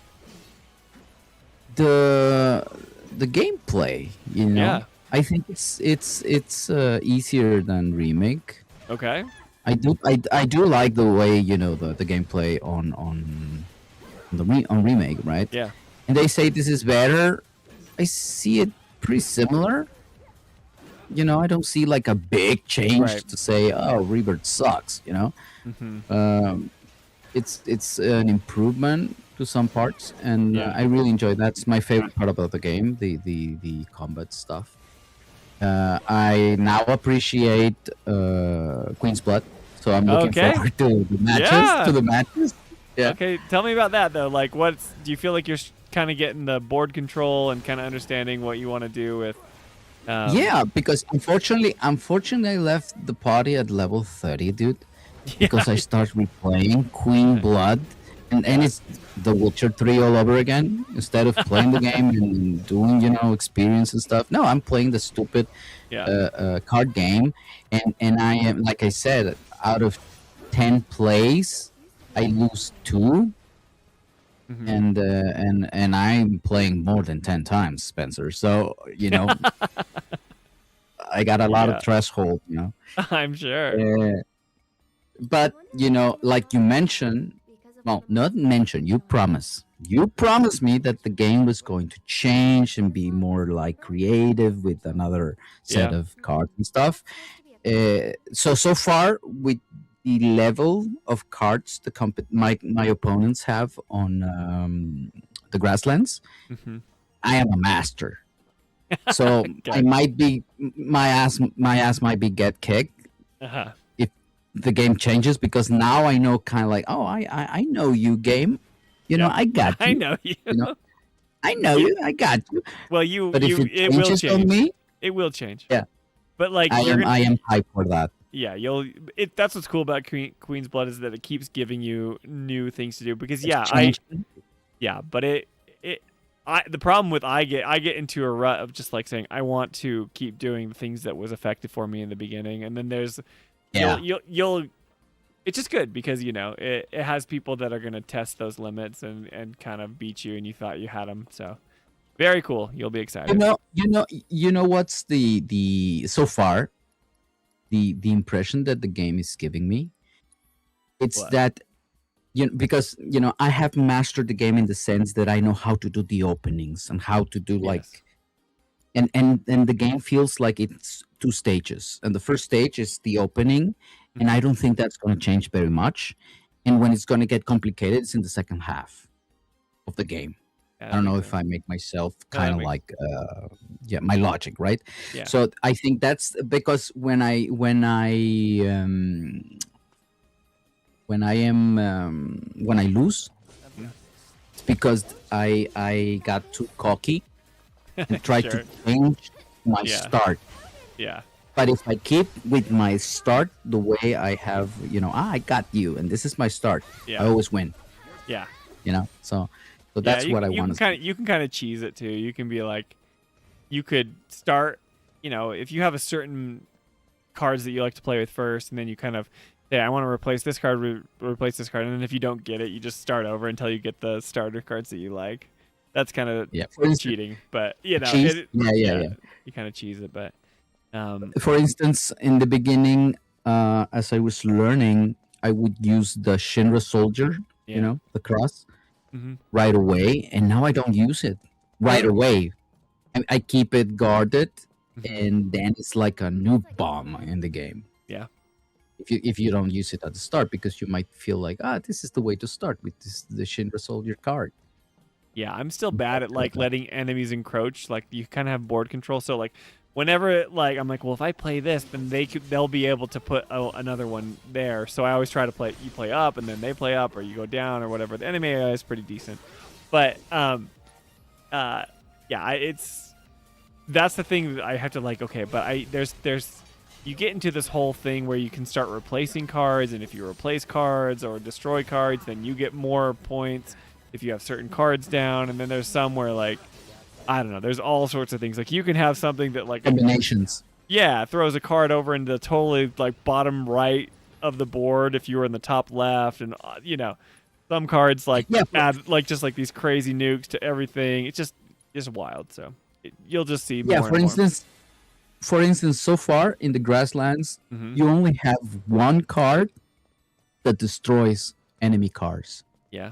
[SPEAKER 9] The gameplay, Yeah. I think it's easier than remake.
[SPEAKER 2] Okay.
[SPEAKER 9] I do like the way the gameplay on remake, right?
[SPEAKER 2] Yeah.
[SPEAKER 9] And they say this is better. I see it pretty similar. I don't see like a big change to say, oh, Rebirth sucks.
[SPEAKER 2] Mm-hmm.
[SPEAKER 9] It's an improvement to some parts, and I really enjoy that. That's my favorite part about the game, the combat stuff. I now appreciate Queen's Blood, so I'm looking forward to the matches. Yeah.
[SPEAKER 2] Okay, tell me about that though. Like, do you feel like you're kind of getting the board control and kind of understanding what you want to do with?
[SPEAKER 9] Yeah, because unfortunately, I left the party at level 30, dude. Because I start replaying Queen Blood, and it's The Witcher 3 all over again. Instead of playing the game and doing, experience and stuff. No, I'm playing the stupid card game, and I am, like I said, out of 10 plays, I lose 2. Mm-hmm. And I'm playing more than 10 times, Spencer. So I got a lot of threshold.
[SPEAKER 2] I'm sure.
[SPEAKER 9] But like you mentioned, well, not mention. You promised me that the game was going to change and be more like creative with another set of cards and stuff. So far with the level of cards my opponents have on the Grasslands, I am a master. So I might be my ass might be get kicked if the game changes, because now I know kind of like, oh, I know you, game. I got you.
[SPEAKER 2] I know you.
[SPEAKER 9] I know you. I got you.
[SPEAKER 2] Well,
[SPEAKER 9] but if it will change on me,
[SPEAKER 2] it will change.
[SPEAKER 9] Yeah.
[SPEAKER 2] But like
[SPEAKER 9] I am hyped for that.
[SPEAKER 2] Yeah, that's what's cool about Queen's Blood, is that it keeps giving you new things to do. Because but the problem with I get into a rut of just like saying I want to keep doing the things that was effective for me in the beginning, and then there's you'll it's just good because it has people that are gonna test those limits and kind of beat you, and you thought you had them. So very cool. You'll be excited.
[SPEAKER 9] What's the so far the impression that the game is giving me? It's that because I have mastered the game in the sense that I know how to do the openings and how to do and the game feels like it's 2 stages, and the first stage is the opening, and I don't think that's going to change very much, and when it's going to get complicated, it's in the second half of the game. I don't know if I make myself kind of like my logic, right?
[SPEAKER 2] Yeah.
[SPEAKER 9] So I think that's because when I lose, it's because I got too cocky and tried to change my start.
[SPEAKER 2] Yeah.
[SPEAKER 9] But if I keep with my start the way I have, I got you, and this is my start.
[SPEAKER 2] Yeah.
[SPEAKER 9] I always win.
[SPEAKER 2] Yeah.
[SPEAKER 9] So that's what I want to.
[SPEAKER 2] You can kind of cheese it too. You can be like, you could start, if you have a certain cards that you like to play with first, and then you kind of say, I want to replace this card, replace this card, and then if you don't get it, you just start over until you get the starter cards that you like. That's kind of cheating, but you kind of cheese it. But
[SPEAKER 9] for instance, in the beginning, as I was learning, I would use the Shinra soldier, the cross, right away, and now I don't use it right away. I keep it guarded, and then it's like a new bomb in the game.
[SPEAKER 2] Yeah.
[SPEAKER 9] If you don't use it at the start, because you might feel like, this is the way to start with the Shinra soldier card.
[SPEAKER 2] Yeah, I'm still bad at like letting enemies encroach. Like you kind of have board control, so like whenever I'm like, well, if I play this, then they'll be able to put another one there. So I always try to you play up, and then they play up, or you go down, or whatever. The enemy AI is pretty decent, but that's the thing that I have to like. Okay, but there's you get into this whole thing where you can start replacing cards, and if you replace cards or destroy cards, then you get more points if you have certain cards down. And then there's some where like, I don't know, there's all sorts of things. Like you can have something that like
[SPEAKER 9] combinations.
[SPEAKER 2] Yeah, throws a card over into the totally like bottom right of the board if you were in the top left, and some cards like add like just like these crazy nukes to everything. It's just wild. So you'll just see more.
[SPEAKER 9] Yeah, for instance, so far in the grasslands, you only have one card that destroys enemy cards.
[SPEAKER 2] Yeah.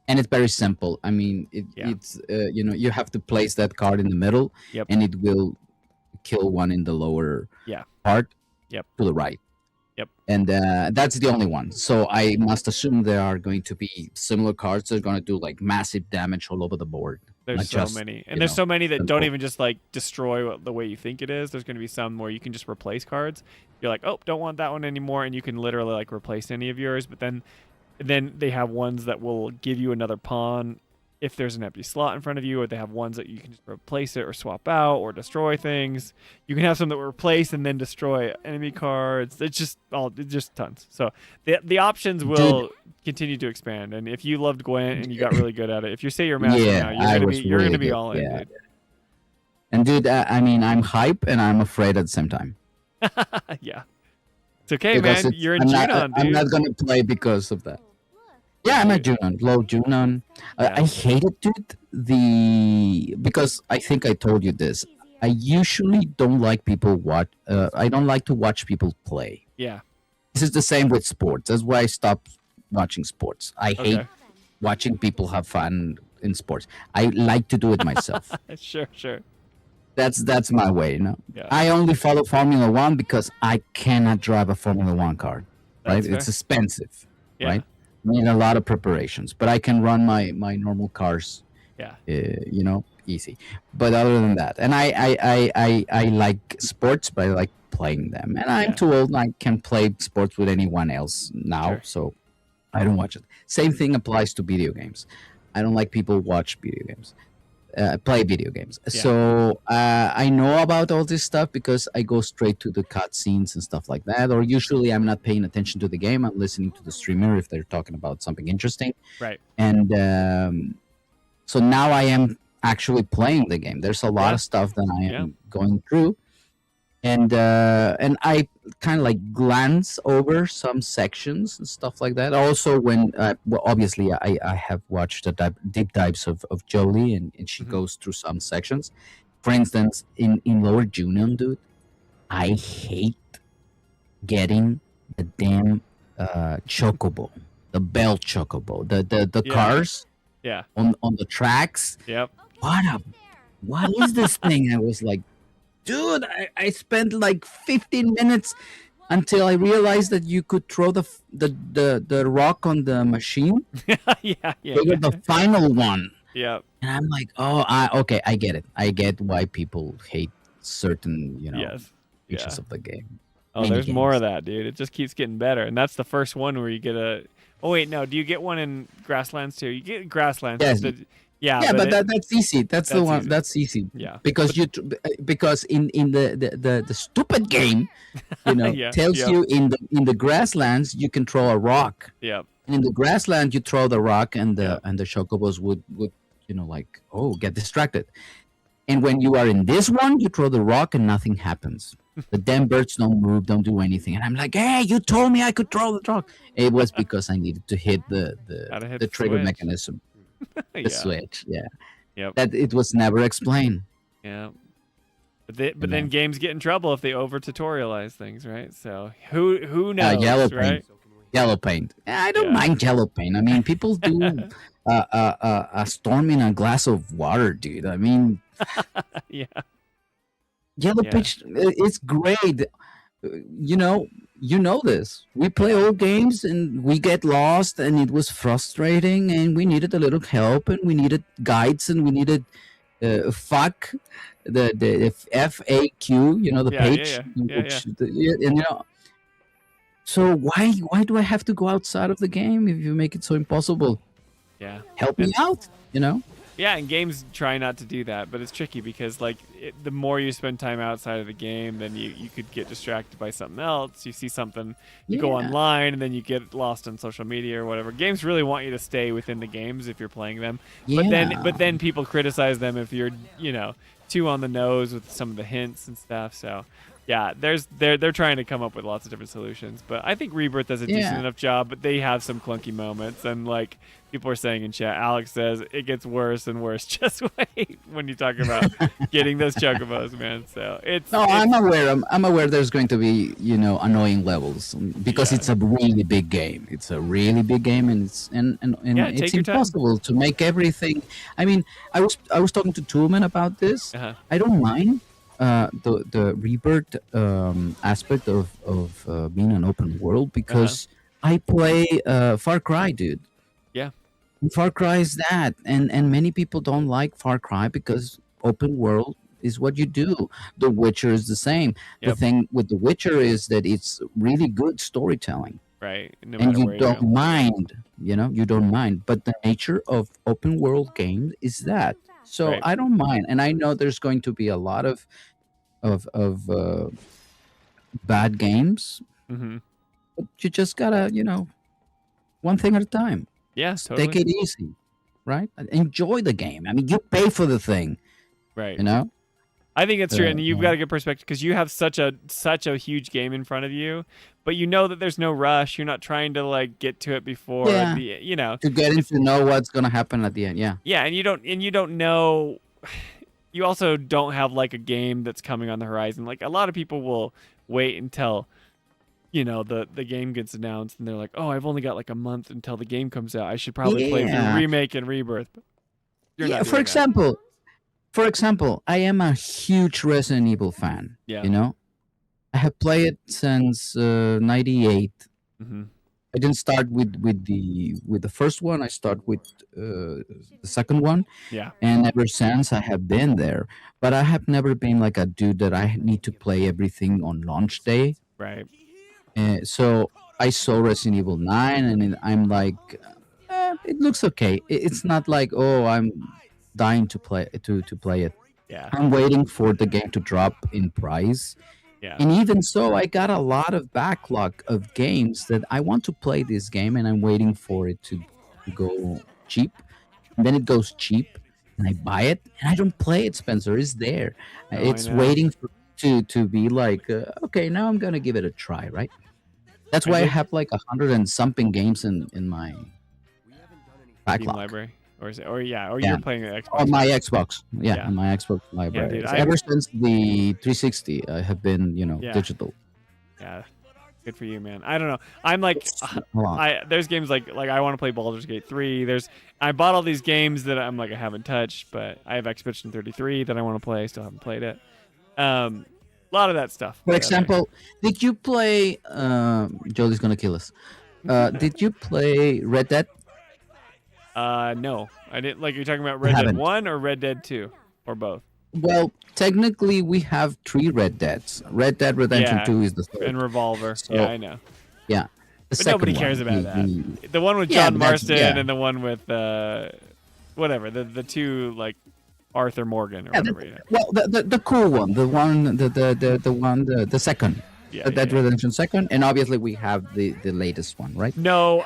[SPEAKER 9] And it's very simple. I mean, it's you have to place that card in the middle, and it will kill one in the lower part to the right.
[SPEAKER 2] Yep.
[SPEAKER 9] And that's the only one. So I must assume there are going to be similar cards that are going to do like massive damage all over the board.
[SPEAKER 2] There's so many. And there's so many that don't even just like destroy the way you think it is. There's going to be some where you can just replace cards. You're like, oh, don't want that one anymore. And you can literally like replace any of yours. But then they have ones that will give you another pawn if there's an empty slot in front of you, or they have ones that you can just replace it or swap out or destroy things. You can have some that will replace and then destroy enemy cards. It's just tons. So the options will continue to expand. And if you loved Gwent and you got really good at it, if you say you're a master now, you're gonna be all in. Dude.
[SPEAKER 9] And dude, I mean, I'm hype and I'm afraid at the same time.
[SPEAKER 2] Yeah, it's okay, because man. You're in Junon, dude.
[SPEAKER 9] I'm not gonna play because of that. Yeah, I'm at Junon, low Junon. I hate it, dude. Because I think I told you this. I usually don't like people watch. I don't like to watch people play.
[SPEAKER 2] Yeah.
[SPEAKER 9] This is the same with sports. That's why I stopped watching sports. I hate watching people have fun in sports. I like to do it myself.
[SPEAKER 2] Sure.
[SPEAKER 9] That's my way,
[SPEAKER 2] Yeah.
[SPEAKER 9] I only follow Formula One because I cannot drive a Formula One car. Right? It's expensive. Right? Need a lot of preparations, but I can run my normal cars. Easy. But other than that, and I like sports, but I like playing them. And I'm too old. I can play sports with anyone else now, so I don't watch it. Same thing applies to video games. I don't like people watch video games, play video games. Yeah. So I know about all this stuff because I go straight to the cutscenes and stuff like that. Or usually I'm not paying attention to the game. I'm listening to the streamer if they're talking about something interesting.
[SPEAKER 2] Right.
[SPEAKER 9] And so now I am actually playing the game. There's a lot of stuff that I am going through. And I kind of like glance over some sections and stuff like that. Also, when obviously I have watched the deep dives of Jolie, and she goes through some sections. For instance, in Lower Junon, dude, I hate getting the damn chocobo, the bell chocobo, the cars on the tracks.
[SPEAKER 2] Yep.
[SPEAKER 9] What is this thing? I was like, dude, I spent like 15 minutes until I realized that you could throw the rock on the machine. The final one.
[SPEAKER 2] Yeah.
[SPEAKER 9] And I'm like, okay, I get it. I get why people hate certain, features of the game.
[SPEAKER 2] Oh, there's more of that, dude. It just keeps getting better. And that's the first one where you get a... Oh, wait, no. Do you get one in Grasslands, too? You get Grasslands.
[SPEAKER 9] Yes. But that's easy. That's the one. Easy. That's easy.
[SPEAKER 2] Yeah.
[SPEAKER 9] Because in the stupid game, tells you in the grasslands you can throw a rock.
[SPEAKER 2] Yeah.
[SPEAKER 9] And in the grassland you throw the rock, and the chocobos would get distracted. And when you are in this one, you throw the rock and nothing happens. The damn birds don't move, don't do anything. And I'm like, hey, you told me I could throw the rock. It was because I needed to hit the trigger
[SPEAKER 2] switch.
[SPEAKER 9] Mechanism. The switch, yeah.
[SPEAKER 2] Yep.
[SPEAKER 9] That it was never explained.
[SPEAKER 2] Yeah. But then games get in trouble if they over tutorialize things, right? So who knows,
[SPEAKER 9] yellow
[SPEAKER 2] right?
[SPEAKER 9] paint. Yellow paint. I don't mind yellow paint. I mean, people do a storm in a glass of water, dude. I mean,
[SPEAKER 2] yeah.
[SPEAKER 9] Yellow paint, it's great. You know this. We play old games and we get lost, and it was frustrating, and we needed a little help, and we needed guides, and we needed the FAQ, the page. And so why do I have to go outside of the game if you make it so impossible?
[SPEAKER 2] Yeah.
[SPEAKER 9] Help me out,
[SPEAKER 2] Yeah, and games try not to do that, but it's tricky because the more you spend time outside of the game, then you could get distracted by something else. You see something, you go online, and then you get lost on social media or whatever. Games really want you to stay within the games if you're playing them.
[SPEAKER 9] Yeah.
[SPEAKER 2] But then people criticize them if you're too on the nose with some of the hints and stuff. So yeah, they're trying to come up with lots of different solutions. But I think Rebirth does a decent enough job, but they have some clunky moments, and people are saying in chat, Alex says it gets worse and worse. Just wait when you talk about getting those chocobos, man. So
[SPEAKER 9] I'm aware there's going to be annoying levels because it's a really big game. It's a really big game, and it's impossible to make everything. I mean, I was talking to Toolman about this. I don't mind the Rebirth aspect of being an open world because I play Far Cry, dude.
[SPEAKER 2] Yeah.
[SPEAKER 9] Far Cry is that, and many people don't like Far Cry because open world is what you do. The Witcher is the same. The thing with The Witcher is that it's really good storytelling.
[SPEAKER 2] Right. No
[SPEAKER 9] and
[SPEAKER 2] you
[SPEAKER 9] don't mind, you don't mind. But the nature of open world games is that. So I don't mind, and I know there's going to be a lot of bad games.
[SPEAKER 2] Mm-hmm.
[SPEAKER 9] But you just gotta, one thing at a time.
[SPEAKER 2] Yeah, totally.
[SPEAKER 9] Take it easy, right? Enjoy the game. I mean, you pay for the thing,
[SPEAKER 2] right?
[SPEAKER 9] I
[SPEAKER 2] think it's true, and you've got a good perspective because you have such a huge game in front of you, but you know that there's no rush. You're not trying to get to it before
[SPEAKER 9] to get into know what's gonna happen at the end.
[SPEAKER 2] Yeah, and you don't know. You also don't have a game that's coming on the horizon. A lot of people will wait until the game gets announced and they're like, oh, I've only got a month until the game comes out. I should probably play through Remake and Rebirth. But you're not doing
[SPEAKER 9] for example, I am a huge Resident Evil fan.
[SPEAKER 2] Yeah.
[SPEAKER 9] I have played it since 98.
[SPEAKER 2] Mm-hmm.
[SPEAKER 9] I didn't start with the first one. I start with the second one.
[SPEAKER 2] Yeah.
[SPEAKER 9] And ever since I have been there. But I have never been a dude that I need to play everything on launch day.
[SPEAKER 2] Right.
[SPEAKER 9] So I saw Resident Evil 9, and I'm like, it looks okay. It's not like, oh, I'm dying to play it.
[SPEAKER 2] Yeah.
[SPEAKER 9] I'm waiting for the game to drop in price.
[SPEAKER 2] Yeah.
[SPEAKER 9] And even so, I got a lot of backlog of games that I want to play this game, and I'm waiting for it to go cheap. And then it goes cheap, and I buy it, and I don't play it, Spencer. It's there. It's waiting to be okay, now I'm going to give it a try, right? That's why I have 100 and something games in my backlog.
[SPEAKER 2] Library. You're playing the Xbox.
[SPEAKER 9] On my Xbox. Yeah, on my Xbox library.
[SPEAKER 2] Dude,
[SPEAKER 9] ever since the 360, I have been, digital.
[SPEAKER 2] Yeah. Good for you, man. I don't know. I'm there's games I want to play Baldur's Gate 3. I bought all these games that I'm I haven't touched, but I have Expedition 33 that I want to play. I still haven't played it. A lot of that stuff.
[SPEAKER 9] For example, did you play Jolie's gonna kill us? Did you play Red Dead?
[SPEAKER 2] No, I didn't. You're talking about Red Dead 1 or Red Dead 2 or both?
[SPEAKER 9] Well, technically, we have 3 Red Deads. Red Dead Redemption 2 is the third.
[SPEAKER 2] And Revolver. So, yeah, I know.
[SPEAKER 9] Yeah.
[SPEAKER 2] But nobody cares about that. The one with John Marston and the one with whatever. The two Arthur Morgan or whatever.
[SPEAKER 9] Well, the cool one, the second. Red Dead Redemption 2nd, and obviously we have the latest one, right?
[SPEAKER 2] No,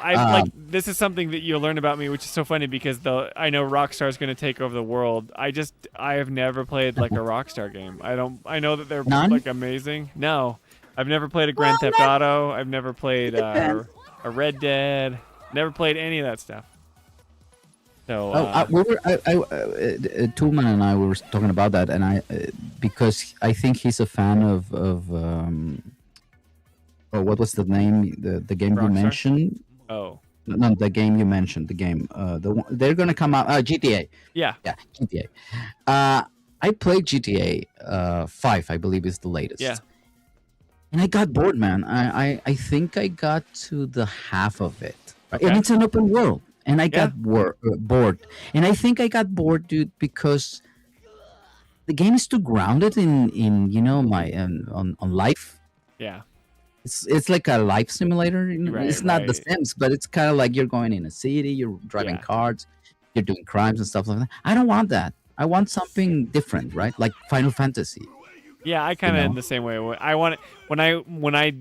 [SPEAKER 2] this is something that you'll learn about me, which is so funny because I know Rockstar is going to take over the world. I have never played like a Rockstar game. I know that they're like amazing. No, I've never played a Grand Theft Auto. I've never played a Red Dead. Never played any of that stuff. So
[SPEAKER 9] Toolman and I were talking about that, and because I think he's a fan of what was the name, the game Rockstar? You mentioned?
[SPEAKER 2] Oh,
[SPEAKER 9] no, the game you mentioned, the game. They're gonna come out. GTA.
[SPEAKER 2] Yeah,
[SPEAKER 9] GTA. I played GTA 5, I believe is the latest.
[SPEAKER 2] Yeah.
[SPEAKER 9] And I got bored, man. I think I got to the half of it, and it's an open world. And I got bored. And I think I got bored, dude, because the game is too grounded in my on life.
[SPEAKER 2] Yeah.
[SPEAKER 9] It's like a life simulator.
[SPEAKER 2] Right,
[SPEAKER 9] it's not The Sims, but it's kind of like you're going in a city, you're driving cars, you're doing crimes and stuff like that. I don't want that. I want something different, right? Like Final Fantasy.
[SPEAKER 2] Yeah, I kind of in the same way. I want it when I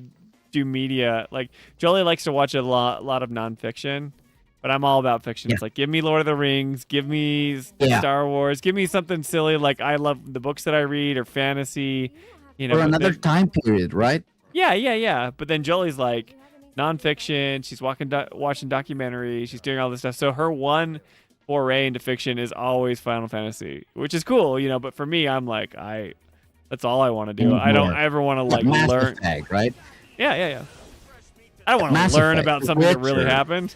[SPEAKER 2] do media. Like Jolie likes to watch a lot of nonfiction. But I'm all about fiction. It's like, give me Lord of the Rings, give me Star Wars, give me something silly. Like I love the books that I read or fantasy,
[SPEAKER 9] Or another time period, right?
[SPEAKER 2] Yeah. But then Jolie's like nonfiction. She's watching documentaries. She's doing all this stuff. So her one foray into fiction is always Final Fantasy, which is cool, But for me, I'm like, that's all I want to do. I don't ever want to like learn.
[SPEAKER 9] Effect, right?
[SPEAKER 2] Yeah. I don't want to learn about something that really happened.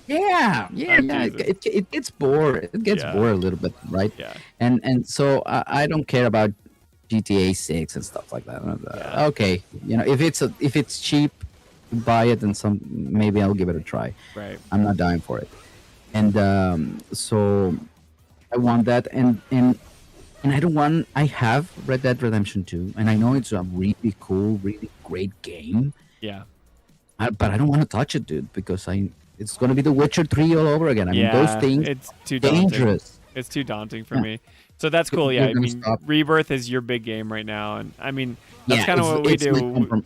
[SPEAKER 9] Yeah. It gets bored. It gets bored a little bit, right?
[SPEAKER 2] Yeah.
[SPEAKER 9] And so I don't care about GTA 6 and stuff like that. Okay, if it's cheap, buy it, and maybe I'll give it a try.
[SPEAKER 2] Right.
[SPEAKER 9] I'm not dying for it, and so I want that, and I don't want. I have Red Dead Redemption 2, and I know it's a really cool, really great game.
[SPEAKER 2] Yeah.
[SPEAKER 9] But I don't want to touch it, dude, because it's going to be The Witcher 3 all over again. I mean, those things,
[SPEAKER 2] it's too
[SPEAKER 9] dangerous.
[SPEAKER 2] Daunting. It's too daunting for me. So that's cool. Yeah, I mean, Rebirth is your big game right now, and I mean, that's kind of what we do.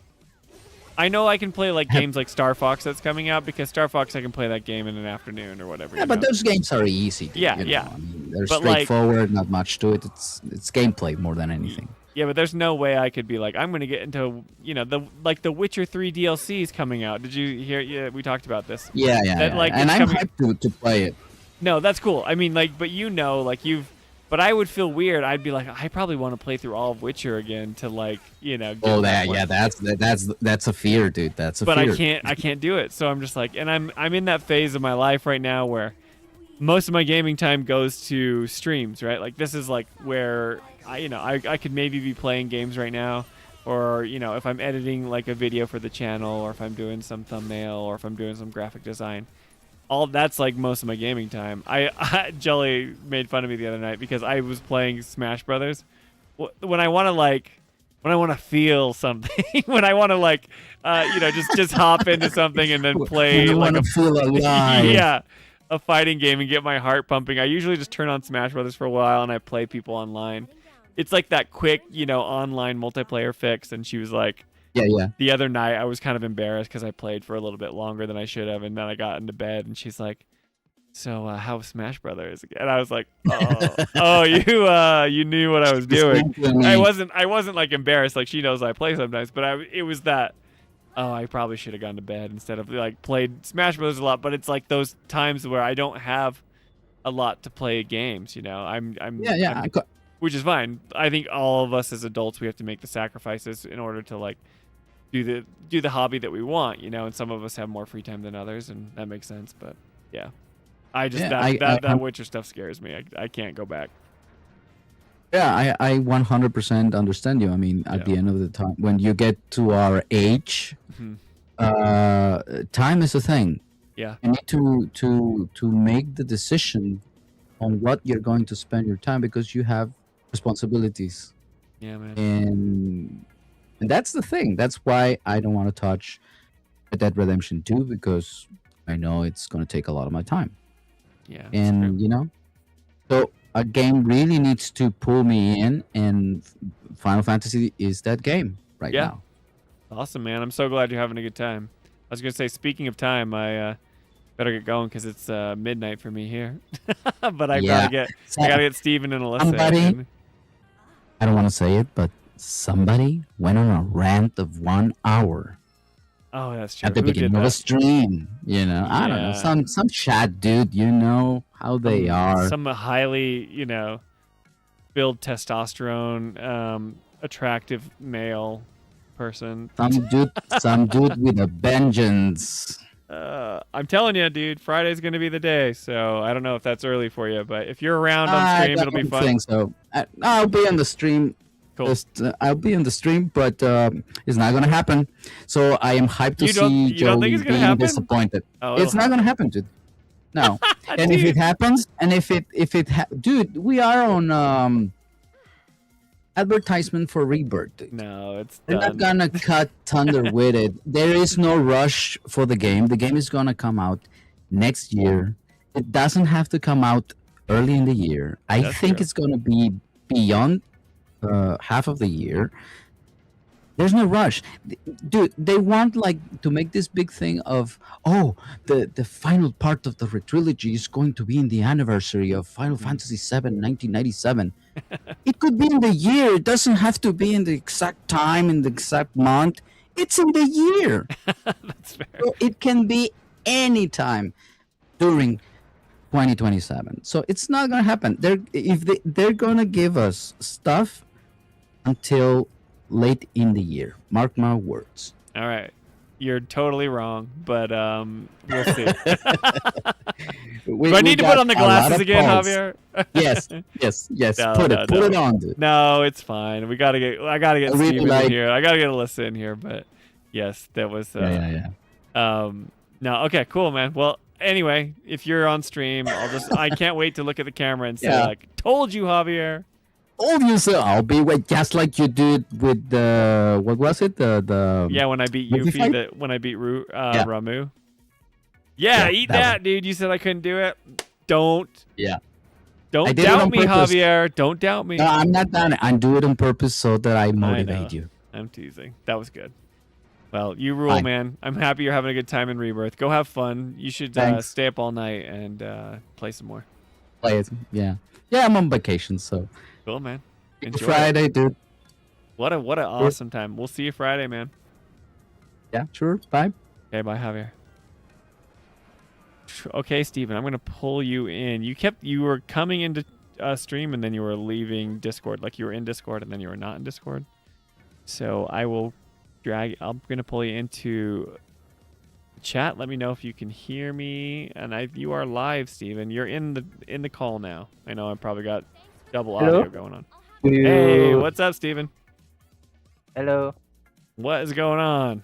[SPEAKER 2] I know I can play like games like Star Fox that's coming out, because Star Fox I can play that game in an afternoon or whatever.
[SPEAKER 9] Yeah, but those games are easy. Dude,
[SPEAKER 2] yeah.
[SPEAKER 9] I mean, they're straightforward, not much to it. It's gameplay more than anything.
[SPEAKER 2] Yeah, but there's no way I could be like, I'm going to get into, the Witcher 3 DLC is coming out. Did you hear? Yeah, we talked about this.
[SPEAKER 9] Yeah. And I'm hyped to play it.
[SPEAKER 2] No, that's cool. I mean, but but I would feel weird. I'd be like, I probably want to play through all of Witcher again to
[SPEAKER 9] that's a fear, dude. That's a fear.
[SPEAKER 2] But I can't do it. So I'm just like, and I'm in that phase of my life right now where most of my gaming time goes to streams, right? Like this is like where I could maybe be playing games right now, or if I'm editing like a video for the channel, or if I'm doing some thumbnail, or if I'm doing some graphic design. All that's like most of my gaming time. Jolie made fun of me the other night because I was playing Smash Brothers. When I want to feel something, when I want to just hop into something and then play
[SPEAKER 9] like
[SPEAKER 2] feel alive. Yeah. A fighting game and get my heart pumping, I usually just turn on Smash Brothers for a while and I play people online. It's like that quick, online multiplayer fix. And she was like,
[SPEAKER 9] yeah.
[SPEAKER 2] The other night I was kind of embarrassed because I played for a little bit longer than I should have, and then I got into bed and she's like, "So how's Smash Brothers?" And I was like, you knew what I was doing. I wasn't like embarrassed, like she knows I play sometimes, but it was that. Oh, I probably should have gone to bed instead of like played Smash Bros. A lot. But it's like those times where I don't have a lot to play games. Which is fine. I think all of us as adults, we have to make the sacrifices in order to like do the hobby that we want. And some of us have more free time than others, and that makes sense. But yeah, that Witcher stuff scares me. I can't go back.
[SPEAKER 9] Yeah, I 100% understand you. I mean, at the end of the time, when you get to our age, time is a thing.
[SPEAKER 2] Yeah.
[SPEAKER 9] You need to make the decision on what you're going to spend your time, because you have responsibilities.
[SPEAKER 2] Yeah, man.
[SPEAKER 9] And that's the thing. That's why I don't want to touch Red Dead Redemption 2, because I know it's going to take a lot of my time.
[SPEAKER 2] Yeah.
[SPEAKER 9] And, so a game really needs to pull me in, and Final Fantasy is that game. right now.
[SPEAKER 2] Awesome, man. I'm so glad you're having a good time. I was gonna say, speaking of time, I better get going because it's midnight for me here. But I gotta get Steven and Alyssa.
[SPEAKER 9] Somebody, I don't want to say it, but somebody went on a rant of 1 hour.
[SPEAKER 2] Oh, that's true.
[SPEAKER 9] At the beginning of a stream, you know, I don't know, some chat dude, you know how they are.
[SPEAKER 2] Some highly, build testosterone, attractive male person.
[SPEAKER 9] Some dude with a vengeance.
[SPEAKER 2] I'm telling you, dude, Friday's gonna be the day. So I don't know if that's early for you, but if you're around on stream, it'll be fun.
[SPEAKER 9] I think so. I'll be on the stream.
[SPEAKER 2] Cool.
[SPEAKER 9] I'll be on the stream, but it's not gonna happen. So I am hyped to see Jolie being disappointed. It's not gonna happen, dude. No. And if it happens, and dude, we are on advertisement for Rebirth, dude.
[SPEAKER 2] No, it's
[SPEAKER 9] They're
[SPEAKER 2] done.
[SPEAKER 9] not gonna cut thunder with it. There is no rush for the game. The game is gonna come out next year. It doesn't have to come out early in the year. I think it's gonna be beyond half of the year. There's no rush, dude. They want to make this big thing of the final part of the trilogy is going to be in the anniversary of Final Fantasy VII 1997. It could be in the year. It doesn't have to be in the exact time, in the exact month. It's in the year.
[SPEAKER 2] That's fair.
[SPEAKER 9] So it can be any time during 2027. So it's not gonna happen. They're gonna give us stuff until late in the year. Mark my words.
[SPEAKER 2] All right. You're totally wrong, but we'll see. Do I need to put on the glasses again, Javier?
[SPEAKER 9] Yes. No, put it on, dude.
[SPEAKER 2] No, it's fine. I gotta get Steven in here. I gotta get Alyssa in here, but yes, that was no, okay, cool, man. Well, anyway, if you're on stream, I can't wait to look at the camera and say told you, Javier.
[SPEAKER 9] Obviously, I'll be just like you did with the what was it? The
[SPEAKER 2] when I beat Yuffie, when I beat Ramu. Yeah, eat that, dude. You said I couldn't do it. Don't doubt me, Javier. Don't doubt me.
[SPEAKER 9] No, I'm not done. I do it on purpose so that I motivate you.
[SPEAKER 2] I'm teasing. That was good. Well, you rule, man. I'm happy you're having a good time in Rebirth. Go have fun. You should stay up all night and play some more.
[SPEAKER 9] Play it. Yeah, I'm on vacation, so.
[SPEAKER 2] Cool, man. Enjoy
[SPEAKER 9] Friday, dude.
[SPEAKER 2] What an awesome time. We'll see you Friday, man.
[SPEAKER 9] Yeah, sure. Bye.
[SPEAKER 2] Okay, bye, Javier. Okay, Steven, I'm going to pull you in. You were coming into stream and then you were leaving Discord. Like you were in Discord and then you were not in Discord. So I'm going to pull you into chat. Let me know if you can hear me. And you are live, Steven. You're in the call now. I know I probably got double audio going on. Hey, what's up, Steven?
[SPEAKER 10] Hello.
[SPEAKER 2] What is going on?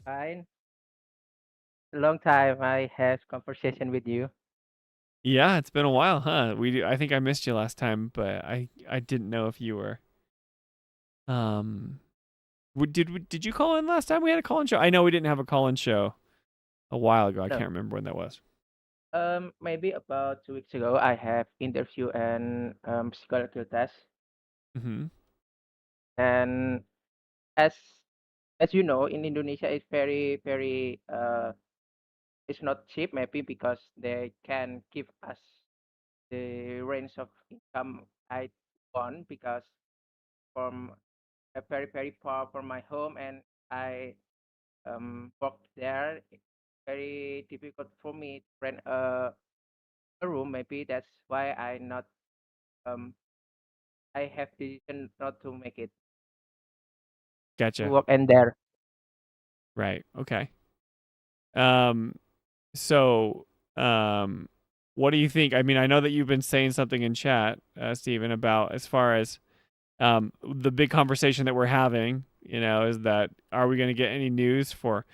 [SPEAKER 10] Fine. A long time I had conversation with you.
[SPEAKER 2] Yeah, it's been a while, huh? I think I missed you last time, but I didn't know if you were. Did you call in last time we had a call-in show? I know we didn't have a call-in show a while ago. I can't remember when that was.
[SPEAKER 10] Maybe about 2 weeks ago, I have interview and psychological test.
[SPEAKER 2] Mm-hmm.
[SPEAKER 10] And as you know, in Indonesia, it's very it's not cheap. Maybe because they can give us the range of income I want, because from very far from my home and I work there. It's very difficult for me to rent a room. Maybe that's why I have decision not to make it.
[SPEAKER 2] Gotcha.
[SPEAKER 10] To work in there.
[SPEAKER 2] Right. Okay. So, what do you think? I mean, I know that you've been saying something in chat, Steven, about as far as the big conversation that we're having, is that are we going to get any news for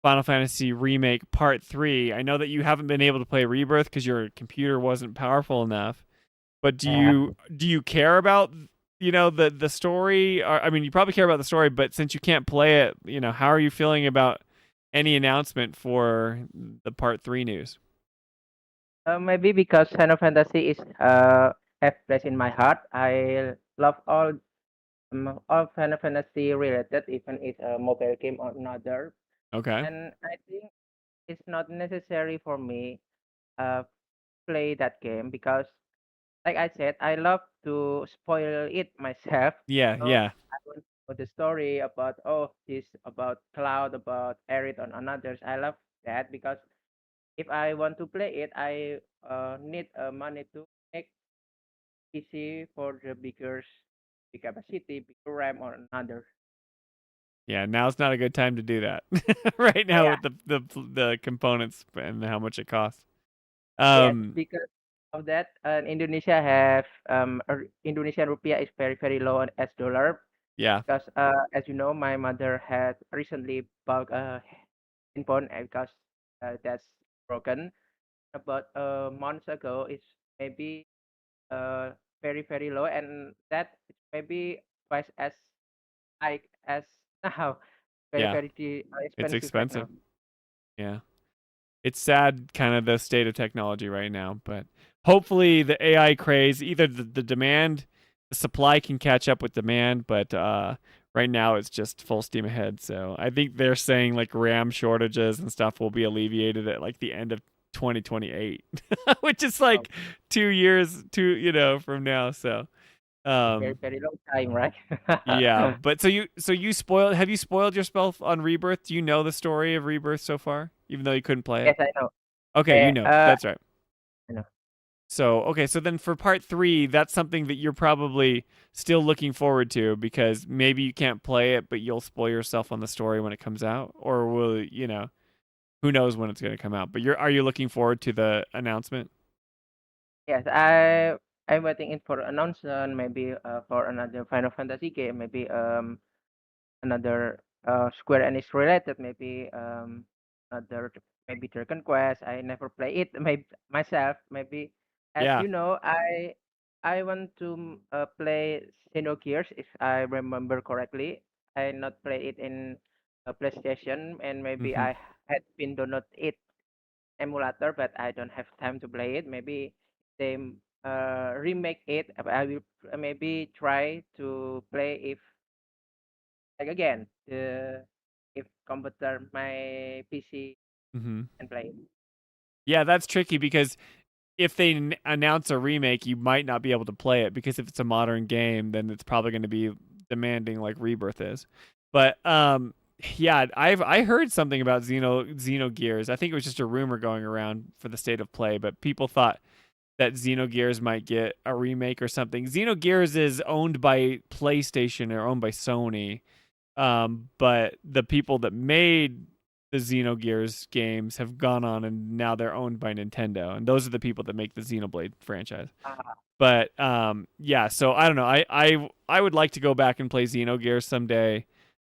[SPEAKER 2] Final Fantasy Remake Part 3? I know that you haven't been able to play Rebirth because your computer wasn't powerful enough, but do you care about the story? I mean, you probably care about the story, but since you can't play it, how are you feeling about any announcement for the Part 3 news?
[SPEAKER 10] Maybe because Final Fantasy is have place in my heart. I love all all Final Fantasy related, even it's a mobile game or another.
[SPEAKER 2] Okay.
[SPEAKER 10] And I think it's not necessary for me play that game because, like I said, I love to spoil it myself.
[SPEAKER 2] Yeah,
[SPEAKER 10] So
[SPEAKER 2] yeah.
[SPEAKER 10] I want to know the story about this about Cloud, about Aerith, and others. I love that because if I want to play it, I need money to make PC for the big capacity, bigger RAM, or another.
[SPEAKER 2] Yeah, now's not a good time to do that. Right now
[SPEAKER 10] Yeah.
[SPEAKER 2] with the components and how much it costs.
[SPEAKER 10] Yes, because of that, Indonesia have Indonesian rupiah is very low as dollar.
[SPEAKER 2] Yeah.
[SPEAKER 10] Because as you know, my mother had recently bought a handphone because that's broken. About a month ago, it's maybe very low, and that is maybe twice as high as now.
[SPEAKER 2] Yeah. It's
[SPEAKER 10] Expensive right
[SPEAKER 2] expensive.
[SPEAKER 10] now.
[SPEAKER 2] Yeah. It's sad, kind of the state of technology right now, but hopefully the AI craze, either the demand, the supply can catch up with demand, but right now it's just full steam ahead. So I think they're saying like RAM shortages and stuff will be alleviated at like the end of 2028, which is like 2 years from now. So
[SPEAKER 10] Very long time, right?
[SPEAKER 2] yeah, but so have you spoiled yourself on Rebirth? Do you know the story of Rebirth so far, even though you couldn't play it?
[SPEAKER 10] Yes, I know.
[SPEAKER 2] Okay, you know. That's right.
[SPEAKER 10] I know.
[SPEAKER 2] So, okay, so then for part 3, that's something that you're probably still looking forward to because maybe you can't play it, but you'll spoil yourself on the story when it comes out, or will, who knows when it's going to come out. But are you looking forward to the announcement?
[SPEAKER 10] Yes, I'm waiting in for announcement, maybe for another Final Fantasy game, maybe another Square Enix related, maybe another maybe Dragon Quest. I never play it, maybe myself, maybe as
[SPEAKER 2] Yeah.
[SPEAKER 10] you know, I want to play Xenogears if I remember correctly. I not play it in PlayStation, and maybe
[SPEAKER 2] Mhm.
[SPEAKER 10] I had been download it emulator, but I don't have time to play it. Maybe they remake it. I will maybe try to play if like again if computer my PC
[SPEAKER 2] Mhm.
[SPEAKER 10] can play it.
[SPEAKER 2] Yeah, that's tricky because if they announce a remake, you might not be able to play it because if it's a modern game, then it's probably going to be demanding like Rebirth is. But yeah, I heard something about Xenogears. I think it was just a rumor going around for the state of play, but people thought that Xenogears might get a remake or something. Xenogears is owned by PlayStation or owned by Sony. But the people that made the Xenogears games have gone on and now they're owned by Nintendo, and those are the people that make the Xenoblade franchise. But yeah, so I don't know. I would like to go back and play Xenogears someday.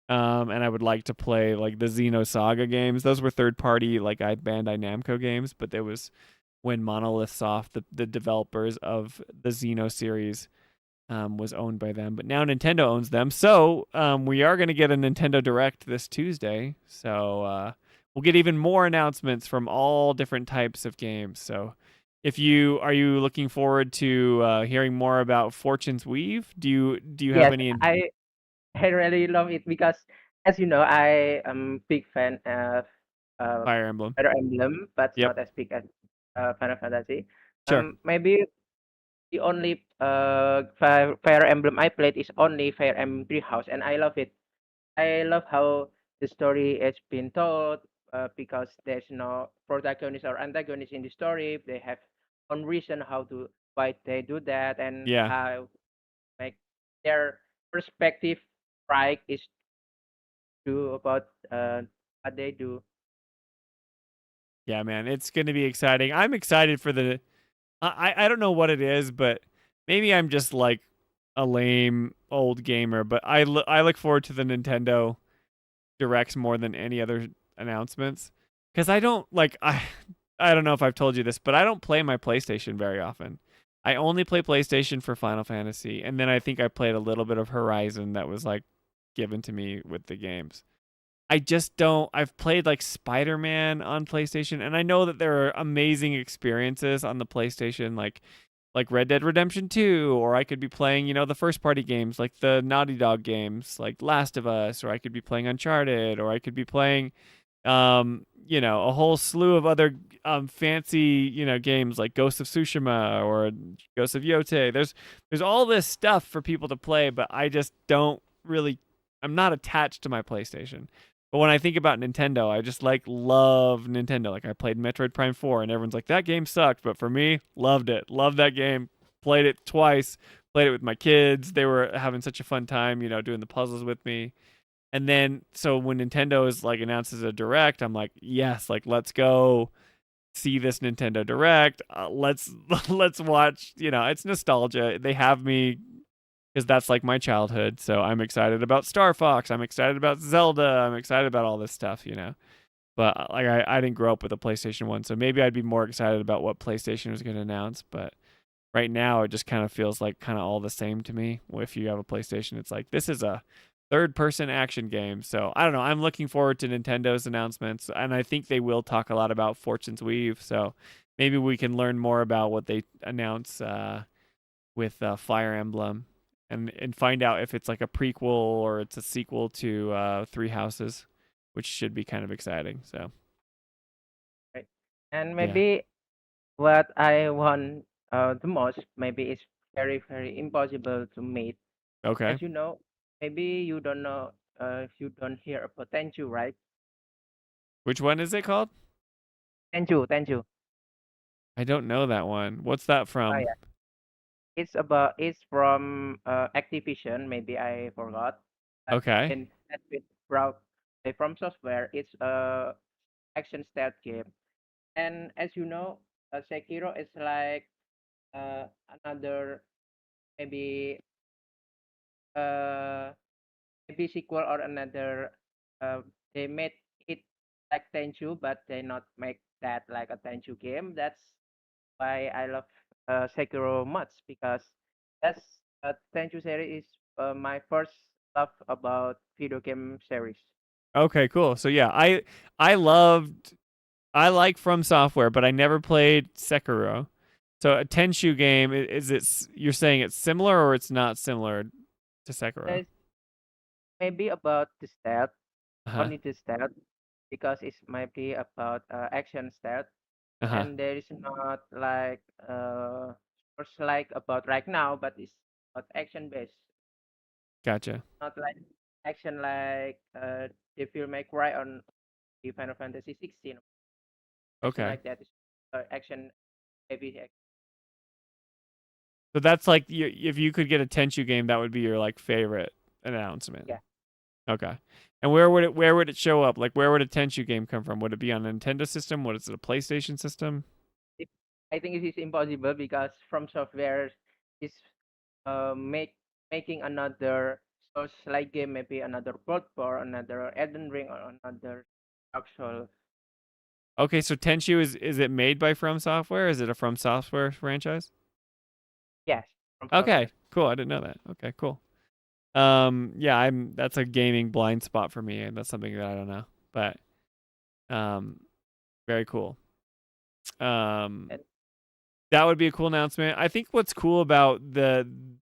[SPEAKER 2] And I would like to play like the Xenosaga games. Those were third party like Bandai Namco games, but there was when Monolith Soft, the developers of the Xeno series, was owned by them, but now Nintendo owns them. So we are going to get a Nintendo Direct this Tuesday. So we'll get even more announcements from all different types of games. So are you looking forward to hearing more about Fortune's Weave? Do you have
[SPEAKER 10] Yes,
[SPEAKER 2] any?
[SPEAKER 10] I really love it because as you know I am big fan of
[SPEAKER 2] Fire Emblem.
[SPEAKER 10] Fire Emblem, but
[SPEAKER 2] Yep.
[SPEAKER 10] not as big as Final Fantasy.
[SPEAKER 2] Sure.
[SPEAKER 10] Maybe the only Fire Emblem I played is only Fire Emblem Three House, and I love it. I love how the story has been told because there's no protagonist or antagonist in the story. They have own reason why they do that, and
[SPEAKER 2] Yeah.
[SPEAKER 10] how like their perspective right is true about what they do.
[SPEAKER 2] Yeah, man, it's going to be exciting. I'm excited for the. I don't know what it is, but maybe I'm just like a lame old gamer. But I look forward to the Nintendo Directs more than any other announcements because I don't like I don't know if I've told you this, but I don't play my PlayStation very often. I only play PlayStation for Final Fantasy, and then I think I played a little bit of Horizon that was like given to me with the games. I just don't. I've played like Spider-Man on PlayStation, and I know that there are amazing experiences on the PlayStation, like like Red Dead Redemption 2, or I could be playing, the first party games like the Naughty Dog games like Last of Us, or I could be playing Uncharted, or I could be playing a whole slew of other fancy, games like Ghost of Tsushima or Ghost of Yote. There's all this stuff for people to play, but I just don't really I'm not attached to my PlayStation. But when I think about Nintendo, I just love Nintendo. Like I played Metroid Prime 4 and everyone's like that game sucked, but for me, loved it. Loved that game. Played it twice. Played it with my kids. They were having such a fun time, doing the puzzles with me. And then so when Nintendo is announces a direct, I'm like, yes, let's go see this Nintendo Direct. Let's watch, it's nostalgia. They have me because that's my childhood. So I'm excited about Star Fox. I'm excited about Zelda. I'm excited about all this stuff, But I didn't grow up with a PlayStation 1, so maybe I'd be more excited about what PlayStation was going to announce. But right now, it just kind of feels like kind of all the same to me. If you have a PlayStation, it's like this is a third-person action game. So I don't know. I'm looking forward to Nintendo's announcements, and I think they will talk a lot about Fortune's Weave. So maybe we can learn more about what they announce with Fire Emblem. And find out if it's a prequel or it's a sequel to Three Houses, which should be kind of exciting. So,
[SPEAKER 10] right. And maybe what I want the most, maybe it's very very impossible to meet.
[SPEAKER 2] Okay.
[SPEAKER 10] As you know, maybe you don't know if you don't hear about Tenchu, right?
[SPEAKER 2] Which one is it called?
[SPEAKER 10] Tenchu.
[SPEAKER 2] I don't know that one. What's that from?
[SPEAKER 10] Oh, yeah. It's from Activision. Maybe I forgot.
[SPEAKER 2] Okay.
[SPEAKER 10] And that's with from software. It's a action stealth game. And as you know, Sekiro is another maybe uh maybe sequel or another. They made it like Tenchu, but they not make that like a Tenchu game. That's why I love Sekiro much because that's Tenchu series is my first love about video game series.
[SPEAKER 2] Okay, cool. So yeah, I like From Software, but I never played Sekiro. So a Tenchu game, is it you're saying it's similar or it's not similar to Sekiro?
[SPEAKER 10] There's maybe about the stealth,
[SPEAKER 2] Uh-huh.
[SPEAKER 10] only the stealth, because it might be about action stealth,
[SPEAKER 2] Uh-huh.
[SPEAKER 10] and there is not it's like about right now, but it's not action based.
[SPEAKER 2] Gotcha.
[SPEAKER 10] Not like action like Devil May Cry on the Final Fantasy 16. Action
[SPEAKER 2] Okay.
[SPEAKER 10] like that is action heavy.
[SPEAKER 2] So that's if you could get a Tenchu game, that would be your favorite announcement.
[SPEAKER 10] Yeah.
[SPEAKER 2] Okay. And where would it show up? Where would a Tenchu game come from? Would it be on a Nintendo system? What is it, a PlayStation system?
[SPEAKER 10] I think it is impossible because From Software is making another Souls-like game, maybe another Bloodborne, another Elden Ring, or another Dark Souls.
[SPEAKER 2] Okay, so Tenchu is it made by From Software? Is it a From Software franchise?
[SPEAKER 10] Yes.
[SPEAKER 2] Okay, cool. I didn't know that. Okay, cool. Yeah, that's a gaming blind spot for me, and that's something that I don't know. But very cool. That would be a cool announcement. I think what's cool about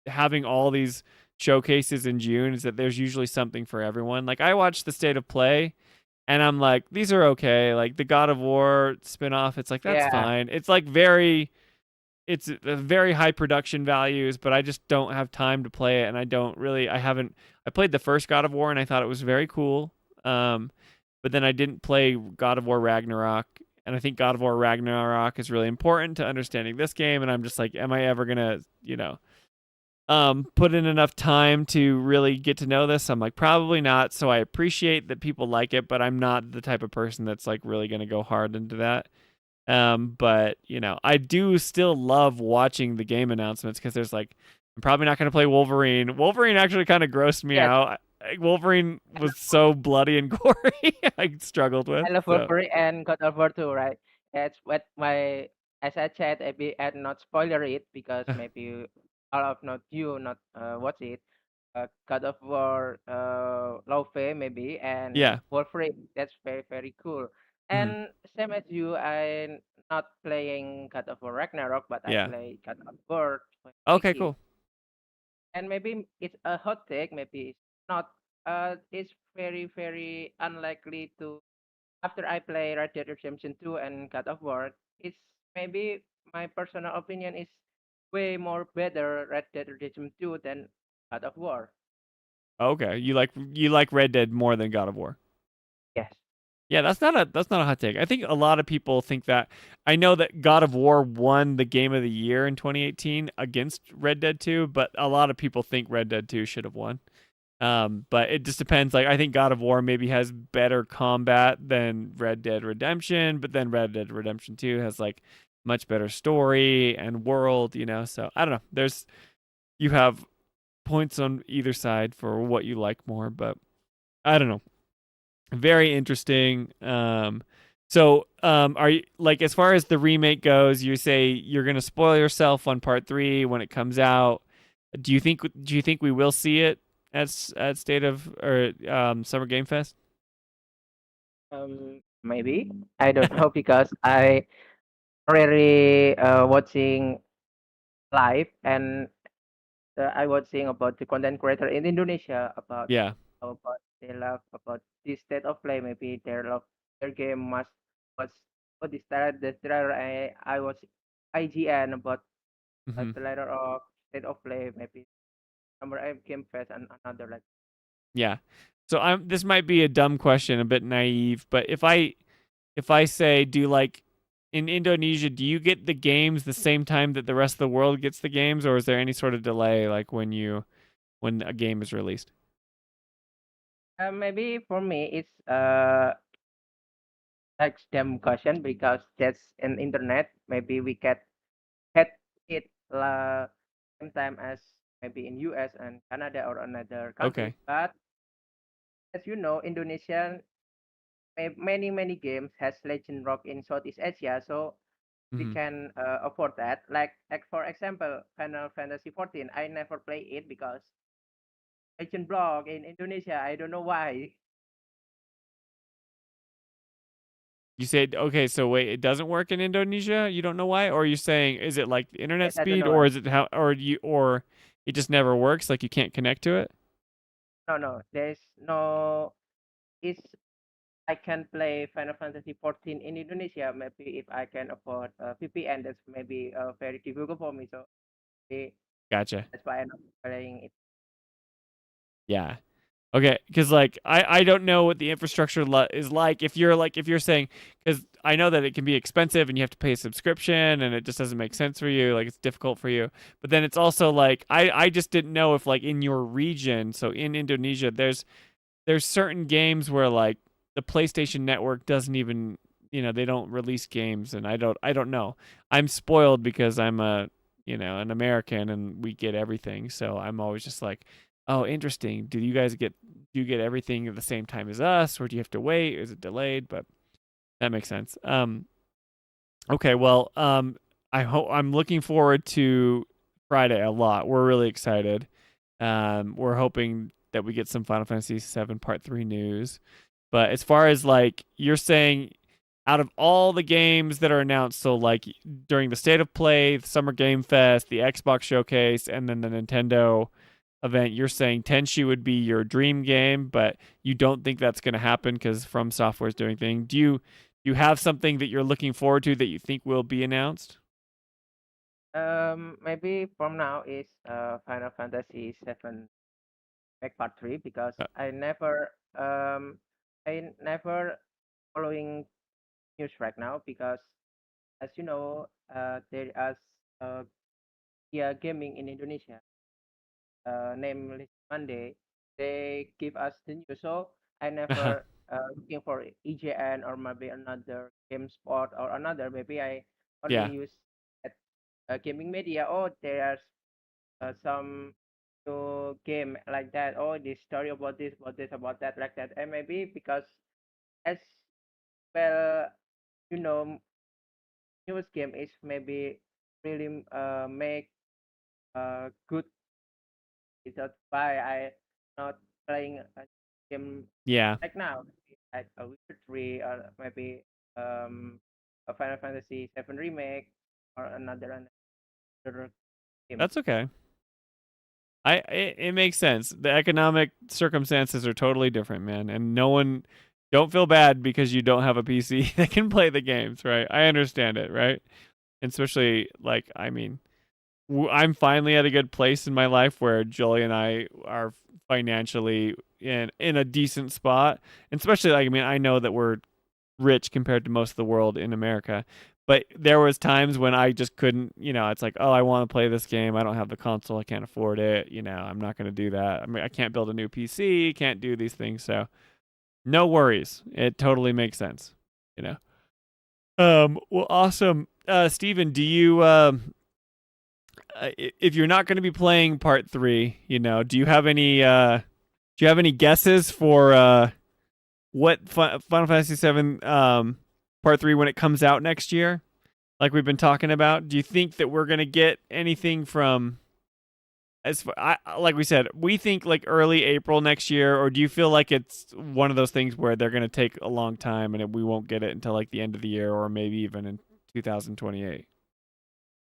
[SPEAKER 2] having all these showcases in June is that there's usually something for everyone. I watched the State of Play, and I'm like, these are okay. The God of War spinoff, it's that's fine. It's it's a very high production values, but I just don't have time to play it, and I played the first God of War, and I thought it was very cool. But then I didn't play God of War Ragnarok, and I think God of War Ragnarok is really important to understanding this game, and I'm just like, am I ever gonna, put in enough time to really get to know this? I'm like, probably not. So I appreciate that people like it, but I'm not the type of person that's really gonna go hard into that. But I do still love watching the game announcements because there's I'm probably not gonna play Wolverine. Wolverine actually kind of grossed me out. Wolverine was so bloody and gory. I struggled with.
[SPEAKER 10] I love Wolverine and God of War 2, right? That's what as I said, maybe and not spoiler it because maybe all of not you not watch it. God of War, Lofe maybe, and Wolverine. That's very very cool. And same as you, I'm not playing God of War Ragnarok, but I
[SPEAKER 2] Yeah.
[SPEAKER 10] play God of War
[SPEAKER 2] Okay,
[SPEAKER 10] 2018.
[SPEAKER 2] cool.
[SPEAKER 10] And maybe it's a hot take, maybe it's not. It's very, very unlikely to. After I play Red Dead Redemption 2 and God of War, it's maybe my personal opinion is way more better Red Dead Redemption 2 than God of War.
[SPEAKER 2] Okay, you like Red Dead more than God of War.
[SPEAKER 10] Yes.
[SPEAKER 2] Yeah, that's not a hot take. I think a lot of people think that. I know that God of War won the Game of the Year in 2018 against Red Dead 2, but a lot of people think Red Dead 2 should have won. But it just depends. Like I think God of War maybe has better combat than Red Dead Redemption, but then Red Dead Redemption 2 has like much better story and world, So I don't know. You have points on either side for what you like more, but I don't know. Very interesting. Are you like as far as the remake goes? You say you're gonna spoil yourself on part 3 when it comes out. Do you think we will see it at State of or Summer Game Fest?
[SPEAKER 10] Maybe I don't know because I already watching live and I watching about the content creator in Indonesia
[SPEAKER 2] Yeah.
[SPEAKER 10] about they love about this state of play. Maybe they love their game must was what the trailer I was IGN about
[SPEAKER 2] Mm-hmm.
[SPEAKER 10] the trailer of state of play. Maybe Summer Game Fest and another like.
[SPEAKER 2] Yeah. So this might be a dumb question, a bit naive, but if I say, do like in Indonesia, do you get the games the same time that the rest of the world gets the games, or is there any sort of delay like when a game is released?
[SPEAKER 10] Maybe for me it's like STEM question because that's an internet. Maybe we get it same time as maybe in US and Canada or another country.
[SPEAKER 2] Okay.
[SPEAKER 10] But as you know, Indonesian many games has Legend Rock in Southeast Asia, so we
[SPEAKER 2] Mm-hmm.
[SPEAKER 10] can afford that. Like for example, Final Fantasy 14. I never play it because Legend Block in Indonesia. I don't know why.
[SPEAKER 2] You said okay, so wait, it doesn't work in Indonesia. You don't know why, or are you saying is it like the internet
[SPEAKER 10] Yes, I don't
[SPEAKER 2] speed,
[SPEAKER 10] know
[SPEAKER 2] or
[SPEAKER 10] why.
[SPEAKER 2] is it how, or it just never works, like you can't connect to it?
[SPEAKER 10] No. There's no. It's I can play Final Fantasy 14 in Indonesia. Maybe if I can afford VPN, that's maybe very difficult for me. So
[SPEAKER 2] Gotcha.
[SPEAKER 10] that's why I'm not playing it.
[SPEAKER 2] Yeah. Okay, because like I don't know what the infrastructure is like. If you're saying, because I know that it can be expensive and you have to pay a subscription and it just doesn't make sense for you, like it's difficult for you. But then it's also like I just didn't know if like in your region, so in Indonesia, there's certain games where like the PlayStation Network doesn't even they don't release games, and I don't know. I'm spoiled because I'm a an American and we get everything, so I'm always just like, oh, interesting. Do you get everything at the same time as us, or do you have to wait? Is it delayed? But that makes sense. Okay, well, I'm looking forward to Friday a lot. We're really excited. We're hoping that we get some Final Fantasy VII Part 3 news. But as far as like you're saying, out of all the games that are announced, so like during the State of Play, the Summer Game Fest, the Xbox Showcase, and then the Nintendo event, you're saying Tenchu would be your dream game, but you don't think that's going to happen because From Software is doing things. Do you have something that you're looking forward to that you think will be announced?
[SPEAKER 10] Maybe from now is Final Fantasy 7 Remake Part 3 because
[SPEAKER 2] Uh,
[SPEAKER 10] I never following news right now because as you know there is yeah gaming in Indonesia named Monday. They give us the news, so I never looking for EJN or maybe another game spot or another. Maybe I only
[SPEAKER 2] yeah.
[SPEAKER 10] use at gaming media. Oh, there's some new game like that. Oh, this story about this, about that, like that. And maybe because as well, you know, newest game is maybe really make good. That's why I not playing a game
[SPEAKER 2] Yeah.
[SPEAKER 10] like now, like a Witcher 3 or maybe a Final Fantasy 7 Remake or another game.
[SPEAKER 2] That's okay. It makes sense. The economic circumstances are totally different, man, and no one don't feel bad because you don't have a PC that can play the games, right? I understand it, right? And especially like I mean, I'm finally at a good place in my life where Jolie and I are financially in a decent spot, and especially like I mean, I know that we're rich compared to most of the world in America. But there was times when I just couldn't, it's like, oh, I want to play this game. I don't have the console. I can't afford it. I'm not going to do that. I mean, I can't build a new PC, can't do these things. So no worries. It totally makes sense, you know. Well, awesome. Steven, do you, if you're not going to be playing part 3, do you have any guesses for, what Final Fantasy 7 Part 3 when it comes out next year, like we've been talking about? Do you think that we're gonna get anything from like we said, we think like early April next year, or do you feel like it's one of those things where they're gonna take a long time and we won't get it until like the end of the year or maybe even in 2028?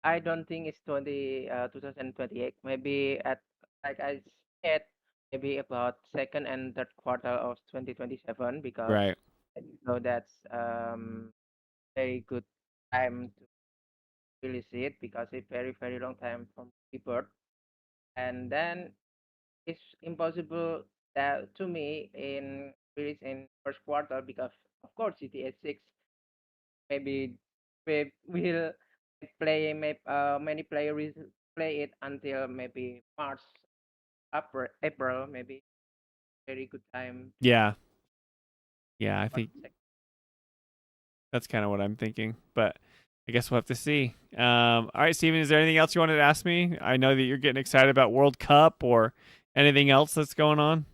[SPEAKER 10] I don't think it's 2028. Maybe at like I said, maybe about second and third quarter of 2027 because
[SPEAKER 2] Right.
[SPEAKER 10] that's very good time to release it because it's very long time from rebirth, and then it's impossible that to me in release in first quarter because of course GTA 6 maybe we will play many players play it until maybe March, April maybe very good time.
[SPEAKER 2] Yeah. Yeah, I think that's kind of what I'm thinking, but I guess we'll have to see. All right, Steven, is there anything else you wanted to ask me? I know that you're getting excited about World Cup or anything else that's going on.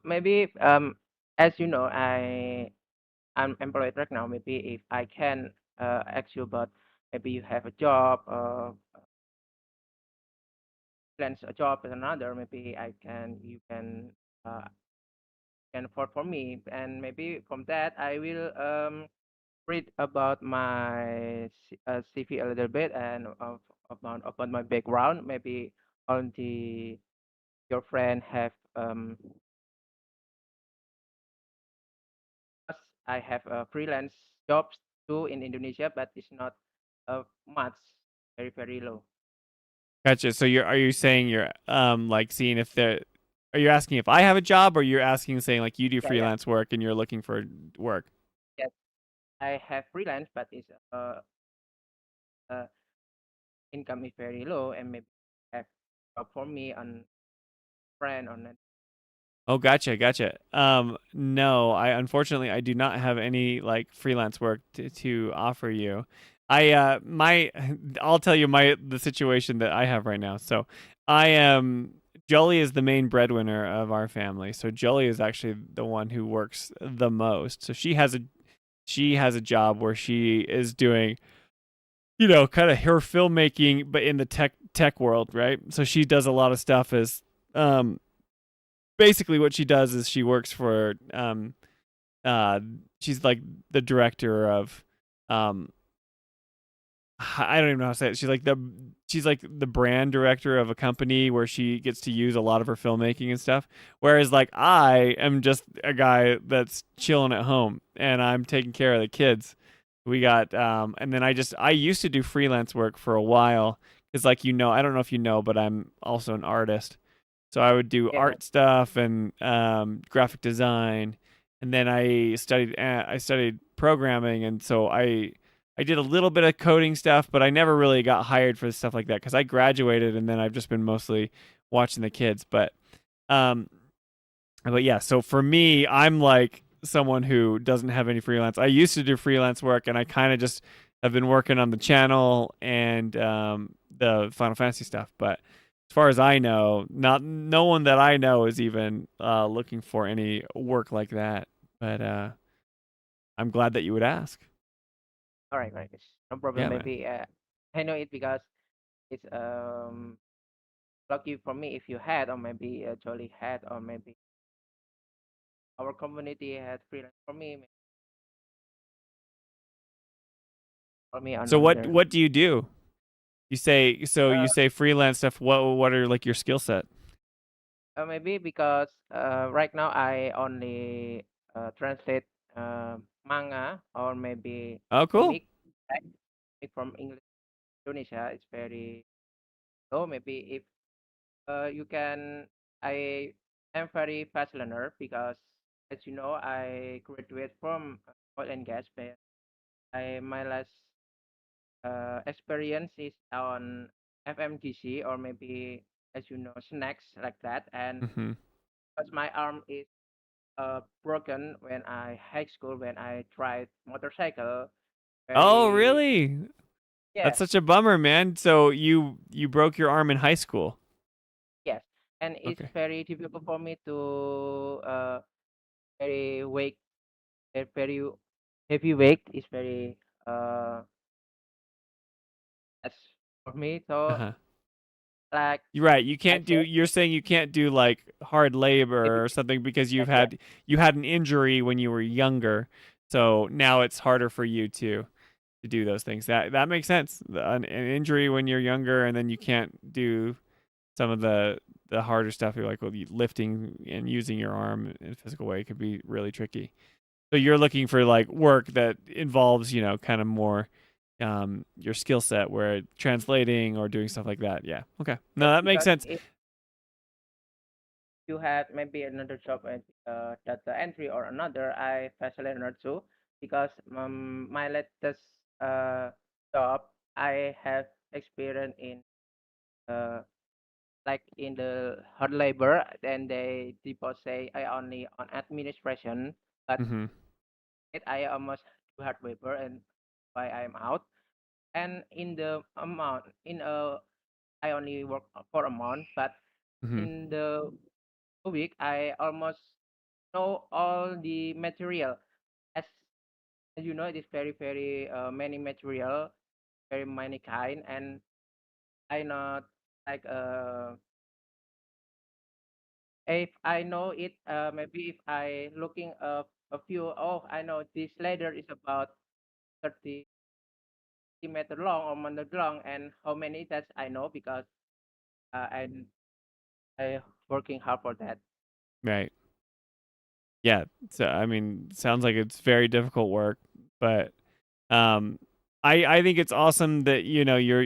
[SPEAKER 10] Maybe as you know, I'm employed right now. Maybe if I can ask you about maybe you have a job, plans a job as another. Maybe you can for me, and maybe from that I will read about my CV a little bit and about my background. Maybe on the your friend have I have freelance jobs too in Indonesia, but it's not much, very low.
[SPEAKER 2] Gotcha. So are you saying you're like seeing if there are you asking if I have a job, or you're asking saying like you do
[SPEAKER 10] Yeah, yeah.
[SPEAKER 2] freelance work and you're looking for work?
[SPEAKER 10] Yes, I have freelance, but it's uh income is very low, and maybe have job for me on friend on it.
[SPEAKER 2] Oh, gotcha. No, I unfortunately I do not have any like freelance work to offer you. I'll tell you the situation that I have right now. So I am Jolie is the main breadwinner of our family. So Jolie is actually the one who works the most. So she has a job where she is doing, kind of her filmmaking, but in the tech world, right? So she does a lot of stuff as basically what she does is she works for uh she's like the director of um I don't even know how to say it. She's like the brand director of a company where she gets to use a lot of her filmmaking and stuff. Whereas like I am just a guy that's chilling at home and I'm taking care of the kids. We got and then I used to do freelance work for a while because like I don't know if you know, but I'm also an artist. So I would do
[SPEAKER 10] Yeah.
[SPEAKER 2] art stuff and graphic design, and then I studied programming, and so I did a little bit of coding stuff, but I never really got hired for stuff like that because I graduated, and then I've just been mostly watching the kids. Um, but yeah, so for me, I'm like someone who doesn't have any freelance. I used to do freelance work, and I kind of just have been working on the channel and the Final Fantasy stuff, but as far as I know, no one that I know is even looking for any work like that. But I'm glad that you would ask.
[SPEAKER 10] All right, right. Yes, no problem.
[SPEAKER 2] Yeah, man.
[SPEAKER 10] Maybe I know it because it's lucky for me if you had, or maybe Jolly had, or maybe our community had freelance for me. for me on
[SPEAKER 2] So
[SPEAKER 10] on there.
[SPEAKER 2] what do you do? You say you say freelance stuff. What are like your skill set?
[SPEAKER 10] Maybe because right now I only translate manga or maybe
[SPEAKER 2] Oh, cool.
[SPEAKER 10] comic, right? From English to Indonesia. It's very low. Maybe if you can, I am very fast learner because, as you know, I graduate from oil and gas. But my last experience is on FMGC or maybe, as you know, snacks like that. And
[SPEAKER 2] Mm-hmm.
[SPEAKER 10] because my arm is broken when I high school when I tried motorcycle.
[SPEAKER 2] Oh,
[SPEAKER 10] Very
[SPEAKER 2] really? That's
[SPEAKER 10] yes,
[SPEAKER 2] such a bummer, man. So you broke your arm in high school.
[SPEAKER 10] yes, and it's
[SPEAKER 2] Okay.
[SPEAKER 10] very difficult for me to very weight very heavy weight is very uh as for me. So
[SPEAKER 2] Uh-huh.
[SPEAKER 10] like
[SPEAKER 2] You're right. You
[SPEAKER 10] I
[SPEAKER 2] can't do.
[SPEAKER 10] said,
[SPEAKER 2] You're saying you can't do like hard
[SPEAKER 10] heavy
[SPEAKER 2] labor or
[SPEAKER 10] weight.
[SPEAKER 2] something because
[SPEAKER 10] Yes, yes,
[SPEAKER 2] you had an injury when you were younger. So now it's harder for you to do those things. That makes sense. An injury when you're younger, and then you can't do some of the harder stuff. You're like, well, lifting and using your arm in a physical way could be really tricky. So you're looking for like work that involves, kind of more your skill set, where translating or doing stuff like that. Yeah. Okay. No,
[SPEAKER 10] yes,
[SPEAKER 2] that makes
[SPEAKER 10] because
[SPEAKER 2] sense.
[SPEAKER 10] if you have maybe another job at data entry or another, I fast learner too because my latest uh job I have experience in uh like in the hard labor, then people say I only on administration, but
[SPEAKER 2] Mm-hmm.
[SPEAKER 10] I almost do hard labor and why I'm out. And in the amount, I only work for a month, but
[SPEAKER 2] Mm-hmm.
[SPEAKER 10] in the week, I almost know all the material. As, as you know, it is very, very many material, very many kind, and I not like if I know it, maybe if I looking a few, oh, I know this ladder is about 30 meter long or meter long, and how many that's I know because I working hard for that.
[SPEAKER 2] Right. Yeah. So I mean, sounds like it's very difficult work, but um, I think it's awesome that you're.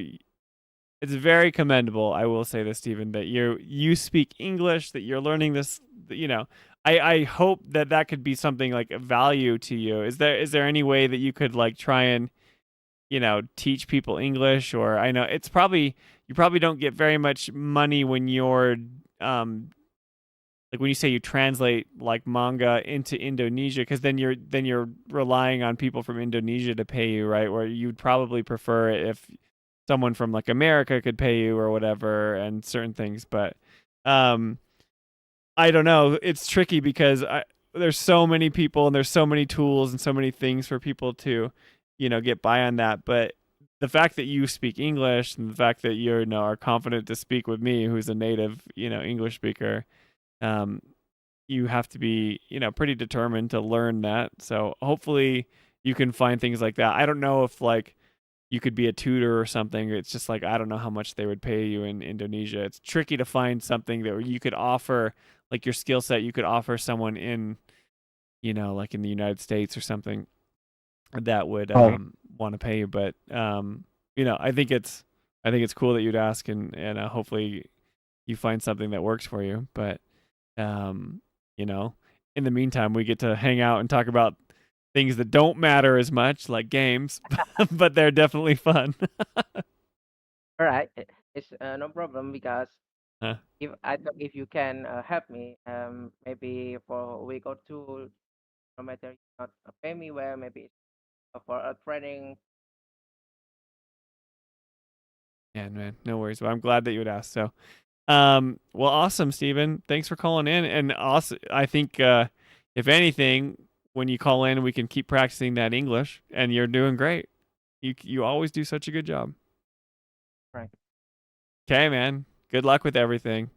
[SPEAKER 2] It's very commendable. I will say this, Stephen, that you speak English, that you're learning this. You know, I hope that could be something like a value to you. Is there any way that you could like try and teach people English? Or I know it's probably you probably don't get very much money when you're um like when you say you translate like manga into Indonesia, because then you're relying on people from Indonesia to pay you, right? Where you'd probably prefer it if someone from like America could pay you or whatever, and certain things. But um, I don't know. It's tricky because there's so many people and there's so many tools and so many things for people to, get by on that. But the fact that you speak English and the fact that are confident to speak with me, who's a native, English speaker, um, you have to be, pretty determined to learn that. So hopefully you can find things like that. I don't know if like you could be a tutor or something. It's just like I don't know how much they would pay you in Indonesia. It's tricky to find something that you could offer, like your skill set. You could offer someone in, like in the United States or something that would
[SPEAKER 10] Oh,
[SPEAKER 2] want to pay you. But I think it's cool that you'd ask, and hopefully you find something that works for you. But um, you know, in the meantime, we get to hang out and talk about things that don't matter as much, like games, but they're definitely fun.
[SPEAKER 10] all right. It's no problem because
[SPEAKER 2] Huh.
[SPEAKER 10] if you can help me, maybe for a week or two, no matter you not pay me well, maybe for a training.
[SPEAKER 2] Yeah, man, no worries. Well, I'm glad that you would ask. So, well, awesome, Steven. Thanks for calling in. And also, I think, if anything, when you call in, we can keep practicing that English, and you're doing great. You always do such a good job.
[SPEAKER 10] Right.
[SPEAKER 2] Okay, man. Good luck with everything.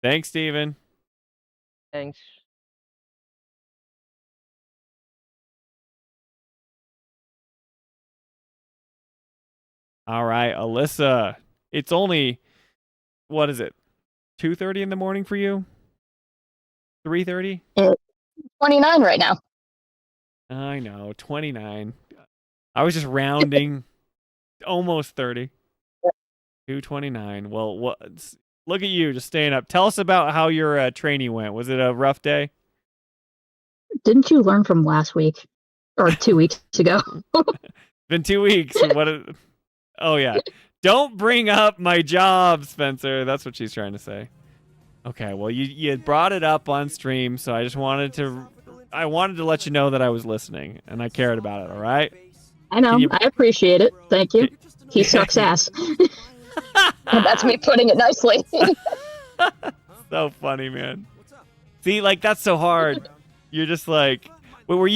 [SPEAKER 2] Thanks, Steven.
[SPEAKER 10] Thanks.
[SPEAKER 2] All right, Alyssa. It's only, what is it? 2:30 in the morning for you? 3:30?
[SPEAKER 11] 29 right now.
[SPEAKER 2] I know, 29. I was just rounding. Almost 30. 2:29. Well, look at you, just staying up. Tell us about how your training went. Was it a rough day?
[SPEAKER 11] Didn't you learn from last week or 2 weeks ago?
[SPEAKER 2] Been 2 weeks. Oh yeah. Don't bring up my job, Spencer. That's what she's trying to say. Okay. Well, you brought it up on stream, so I just wanted to let you know that I was listening and I cared about it. All right.
[SPEAKER 11] I know. I appreciate it. Thank you. He sucks ass. And that's me putting it nicely.
[SPEAKER 2] So funny, man. See, like, that's so hard. You're just like, wait, were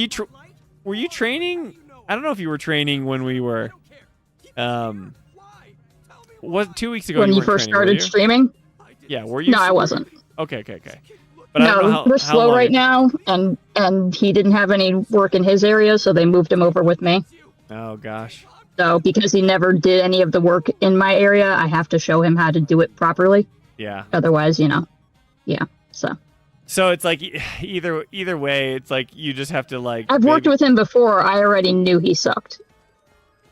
[SPEAKER 2] you training? I don't know if you were training when we were, was 2 weeks ago
[SPEAKER 11] when you first started streaming?
[SPEAKER 2] Yeah, were you?
[SPEAKER 11] No, I wasn't.
[SPEAKER 2] Okay. But
[SPEAKER 11] no,
[SPEAKER 2] I don't know
[SPEAKER 11] we're slow right now, and he didn't have any work in his area, so they moved him over with me.
[SPEAKER 2] Oh, gosh.
[SPEAKER 11] So because he never did any of the work in my area, I have to show him how to do it properly.
[SPEAKER 2] Yeah.
[SPEAKER 11] Otherwise, yeah.
[SPEAKER 2] So it's like either way, it's like you just have to like.
[SPEAKER 11] I've worked with him before. I already knew he sucked.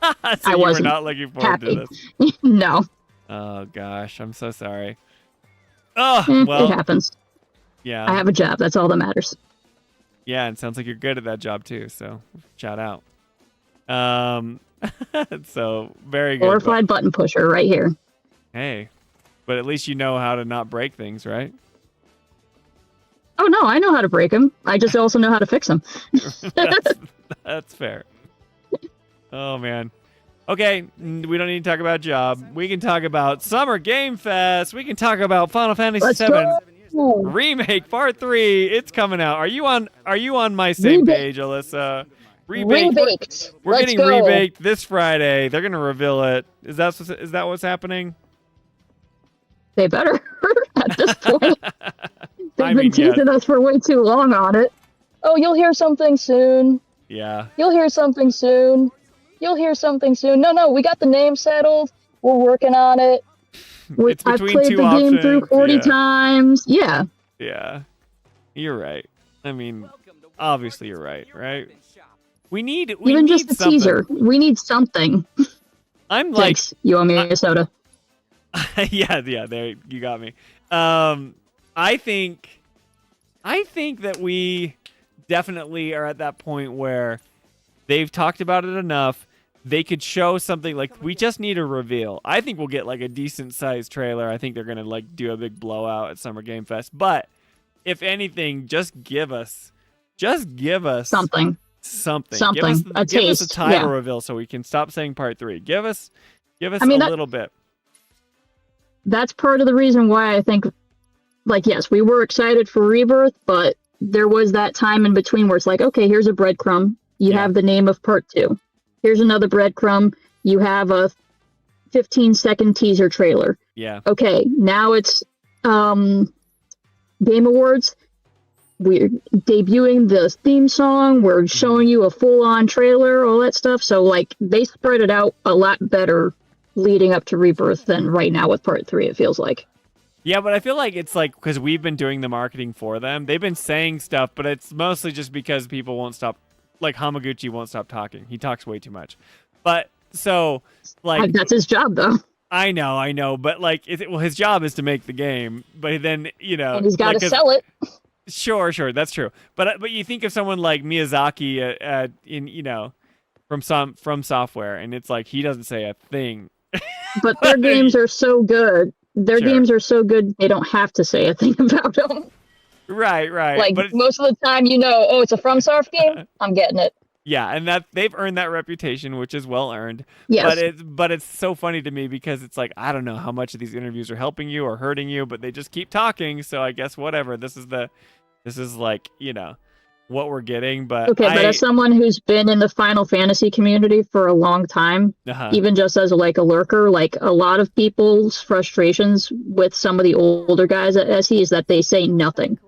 [SPEAKER 2] So
[SPEAKER 11] I wasn't
[SPEAKER 2] not looking forward
[SPEAKER 11] happy.
[SPEAKER 2] to this.
[SPEAKER 11] No.
[SPEAKER 2] Oh gosh, I'm so sorry. Oh well,
[SPEAKER 11] it happens.
[SPEAKER 2] Yeah.
[SPEAKER 11] I have a job. That's all that matters.
[SPEAKER 2] Yeah, and it sounds like you're good at that job too. So shout out. So very good.
[SPEAKER 11] Glorified button pusher right here.
[SPEAKER 2] Hey, but at least you know how to not break things, right?
[SPEAKER 11] Oh no, I know how to break them. I just also know how to fix them.
[SPEAKER 2] That's fair. Oh man. Okay, we don't need to talk about job. We can talk about Summer Game Fest. We can talk about Final Fantasy VII Remake Part 3. It's coming out. Are you on my same page, Alyssa?
[SPEAKER 11] Rebaked.
[SPEAKER 2] We're getting rebaked this Friday. They're gonna reveal it. Is that what's happening?
[SPEAKER 11] They better at this point. They've been teasing us for way too long on it. Oh, you'll hear something soon.
[SPEAKER 2] Yeah.
[SPEAKER 11] You'll hear something soon. You'll hear something soon. No, we got the name settled. We're working on it. I've played the game through 40 times. Yeah.
[SPEAKER 2] Yeah. You're right. I mean, obviously you're right? We need
[SPEAKER 11] just a
[SPEAKER 2] something.
[SPEAKER 11] teaser. We need something.
[SPEAKER 2] I'm like,
[SPEAKER 11] thanks. You owe me a soda.
[SPEAKER 2] yeah, there you got me. I think that we definitely are at that point where they've talked about it enough. They could show something, like, we just need a reveal. I think we'll get like a decent sized trailer. I think they're gonna like do a big blowout at Summer Game Fest. But if anything, just give us
[SPEAKER 11] something.
[SPEAKER 2] Give us a title reveal so we can stop saying part 3. Give us a little bit.
[SPEAKER 11] That's part of the reason why I think, like, yes, we were excited for Rebirth, but there was that time in between where it's like, okay, here's a breadcrumb. You have the name of part 2. Here's another breadcrumb. You have a 15-second teaser trailer.
[SPEAKER 2] Yeah.
[SPEAKER 11] Okay, now it's Game Awards. We're debuting the theme song. We're showing you a full-on trailer, all that stuff. So, like, they spread it out a lot better leading up to Rebirth than right now with part 3, it feels like.
[SPEAKER 2] Yeah, but I feel like it's like, because we've been doing the marketing for them, they've been saying stuff, but it's mostly just because people won't stop, like Hamaguchi won't stop talking. He talks way too much. But, so, like...
[SPEAKER 11] That's his job, though.
[SPEAKER 2] I know, but, like, his job is to make the game, but then,
[SPEAKER 11] And he's got to sell it.
[SPEAKER 2] Sure, that's true. But you think of someone like Miyazaki from Software, and it's like, he doesn't say a thing.
[SPEAKER 11] But their games are so good. Games are so good, they don't have to say a thing about them.
[SPEAKER 2] Right.
[SPEAKER 11] Like, but most of the time, it's a FromSoft game, I'm getting it.
[SPEAKER 2] Yeah, and that they've earned that reputation, which is well earned.
[SPEAKER 11] Yes.
[SPEAKER 2] But it's so funny to me because it's like, I don't know how much of these interviews are helping you or hurting you, but they just keep talking. So I guess whatever. This is like, what we're getting. But
[SPEAKER 11] but as someone who's been in the Final Fantasy community for a long time, even just as like a lurker, like a lot of people's frustrations with some of the older guys at SE is that they say nothing.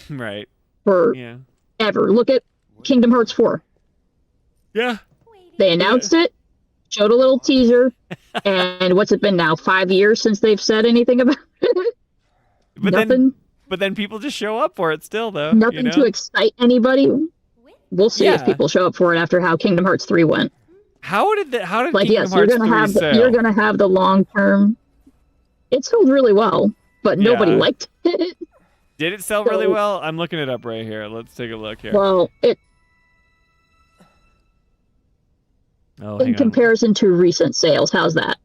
[SPEAKER 2] Right.
[SPEAKER 11] Ever. Look at Kingdom Hearts 4.
[SPEAKER 2] Yeah.
[SPEAKER 11] They announced it, showed a little teaser, and what's it been now? 5 years since they've said anything about it. Nothing.
[SPEAKER 2] But then people just show up for it still, though.
[SPEAKER 11] Nothing to excite anybody. We'll see if people show up for it after how Kingdom Hearts 3 went.
[SPEAKER 2] How did
[SPEAKER 11] like,
[SPEAKER 2] Kingdom Hearts 3 sell?
[SPEAKER 11] You're gonna have the long term. It sold really well, but nobody liked it.
[SPEAKER 2] Did it sell really well? I'm looking it up right here. Let's take a look here.
[SPEAKER 11] Well, in comparison to recent sales, how's that?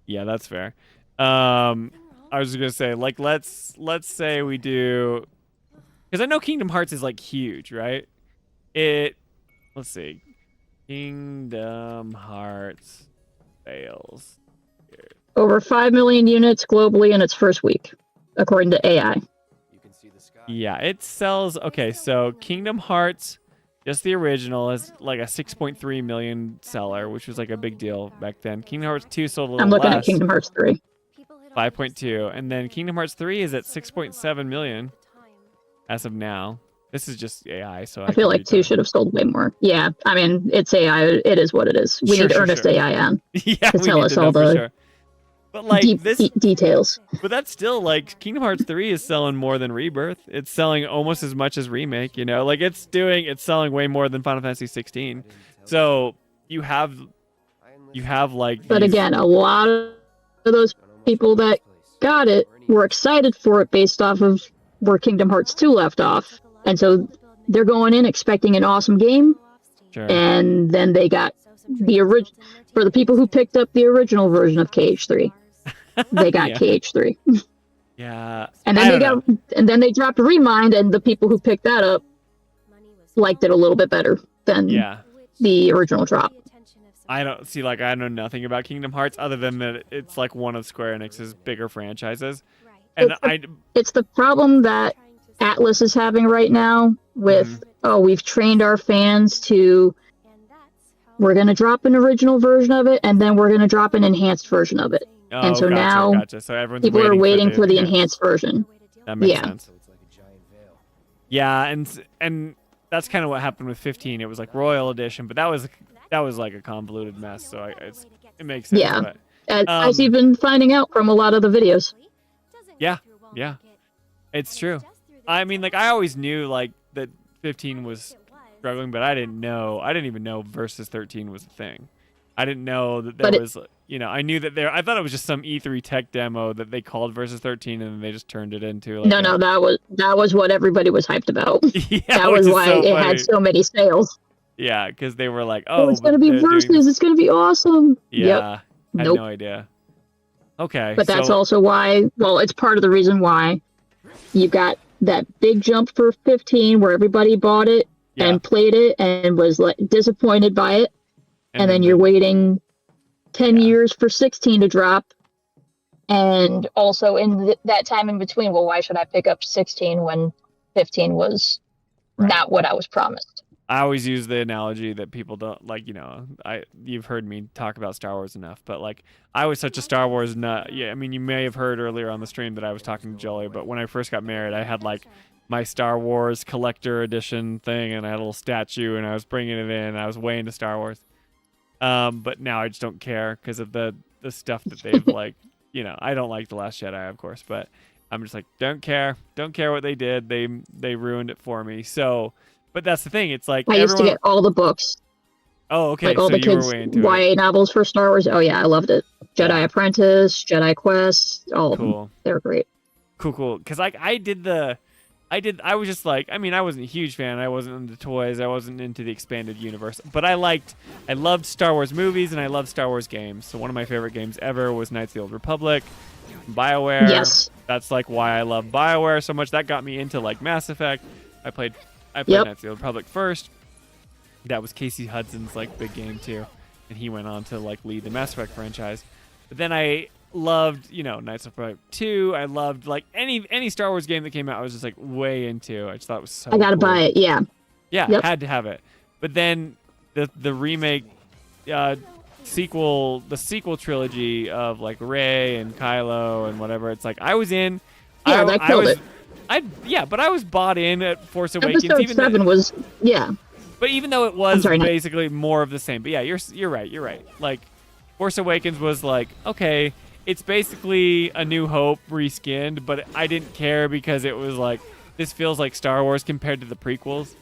[SPEAKER 2] Yeah, that's fair. I was gonna say, like, let's say we do, because I know Kingdom Hearts is like huge, right? Let's see, Kingdom Hearts sales.
[SPEAKER 11] Over 5 million units globally in its first week, according to AI.
[SPEAKER 2] Yeah, it sells. Okay, so Kingdom Hearts, just the original, is like a 6.3 million seller, which was like a big deal back then. Kingdom Hearts 2 sold a little less.
[SPEAKER 11] I'm looking at Kingdom Hearts 3.
[SPEAKER 2] 5.2, and then Kingdom Hearts 3 is at 6.7 million as of now. This is just AI, so
[SPEAKER 11] I feel like 2 should have sold way more. Yeah, I mean, it's AI. It is what it is. We need Ernest AI on to tell us all the
[SPEAKER 2] but like
[SPEAKER 11] details.
[SPEAKER 2] But that's still like Kingdom Hearts 3 is selling more than Rebirth. It's selling almost as much as Remake. You know, like it's selling way more than Final Fantasy 16. So you have like.
[SPEAKER 11] But again, a lot of those people that got it were excited for it based off of where Kingdom Hearts 2 left off, and so they're going in expecting an awesome game, and then they got the original. For the people who picked up the original version of KH3, they got KH3.
[SPEAKER 2] Yeah,
[SPEAKER 11] and then they dropped Remind, and the people who picked that up liked it a little bit better than the original drop.
[SPEAKER 2] I know nothing about Kingdom Hearts other than that it's like one of Square Enix's bigger franchises. And
[SPEAKER 11] it's the problem that Atlas is having right now with, we've trained our fans to, we're going to drop an original version of it, and then we're going to drop an enhanced version of it. And so now
[SPEAKER 2] so
[SPEAKER 11] people are waiting for the enhanced version.
[SPEAKER 2] That makes sense. Yeah, and that's kind of what happened with 15. It was like Royal Edition, but that was like a convoluted mess, so it makes sense.
[SPEAKER 11] Yeah,
[SPEAKER 2] but,
[SPEAKER 11] as you've been finding out from a lot of the videos.
[SPEAKER 2] Yeah, it's true. I mean, like I always knew like that 15 was struggling, but I didn't even know Versus 13 was a thing. I didn't know that there was, I knew that I thought it was just some E3 tech demo that they called Versus 13 and then they just turned it into like
[SPEAKER 11] No, that was what everybody was hyped about. That was why it had so many sales.
[SPEAKER 2] Yeah, because they were like,
[SPEAKER 11] it's going to be Versus, it's going to be awesome.
[SPEAKER 2] Yeah, I had no idea. Okay.
[SPEAKER 11] But that's also why, it's part of the reason why you got that big jump for 15 where everybody bought it and played it and was disappointed by it. And then you're waiting 10 years for 16 to drop. And also in that time in between, why should I pick up 16 when 15 was not what I was promised?
[SPEAKER 2] I always use the analogy that people don't like, you've heard me talk about Star Wars enough, but like I was such a Star Wars nut. Yeah, I mean, you may have heard earlier on the stream that I was talking to Jolie, but when I first got married, I had like my Star Wars collector edition thing, and I had a little statue, and I was bringing it in. I was way into Star Wars. But now I just don't care because of the stuff that they've like, I don't like The Last Jedi, of course, but I'm just like, don't care what they did. They ruined it for me. So. But that's the thing. It's like
[SPEAKER 11] I used to get all the books.
[SPEAKER 2] Oh, okay.
[SPEAKER 11] Like all the kids' YA novels for Star Wars. Oh yeah, I loved it. Jedi Apprentice, Jedi Quest, all of them. They were great.
[SPEAKER 2] Cool. Because like I was just like, I mean, I wasn't a huge fan. I wasn't into toys. I wasn't into the expanded universe. But I loved Star Wars movies and I loved Star Wars games. So one of my favorite games ever was Knights of the Old Republic, BioWare.
[SPEAKER 11] Yes.
[SPEAKER 2] That's like why I love BioWare so much. That got me into like Mass Effect. I played Knights of the Old Republic first. That was Casey Hudson's like big game too, and he went on to like lead the Mass Effect franchise. But then I loved, Knights of the Republic 2. I loved like any Star Wars game that came out. I was just like way into. I just thought it was so.
[SPEAKER 11] I gotta buy it. Yeah.
[SPEAKER 2] Yeah, had to have it. But then the remake, the sequel trilogy of like Rey and Kylo and whatever. It's like I was in.
[SPEAKER 11] Yeah, that killed it.
[SPEAKER 2] But I was bought in at Force Awakens.
[SPEAKER 11] Episode 7
[SPEAKER 2] But even though it was basically more of the same. But yeah, you're right. Like Force Awakens was like, okay, it's basically A New Hope reskinned, but I didn't care because it was like, this feels like Star Wars compared to the prequels.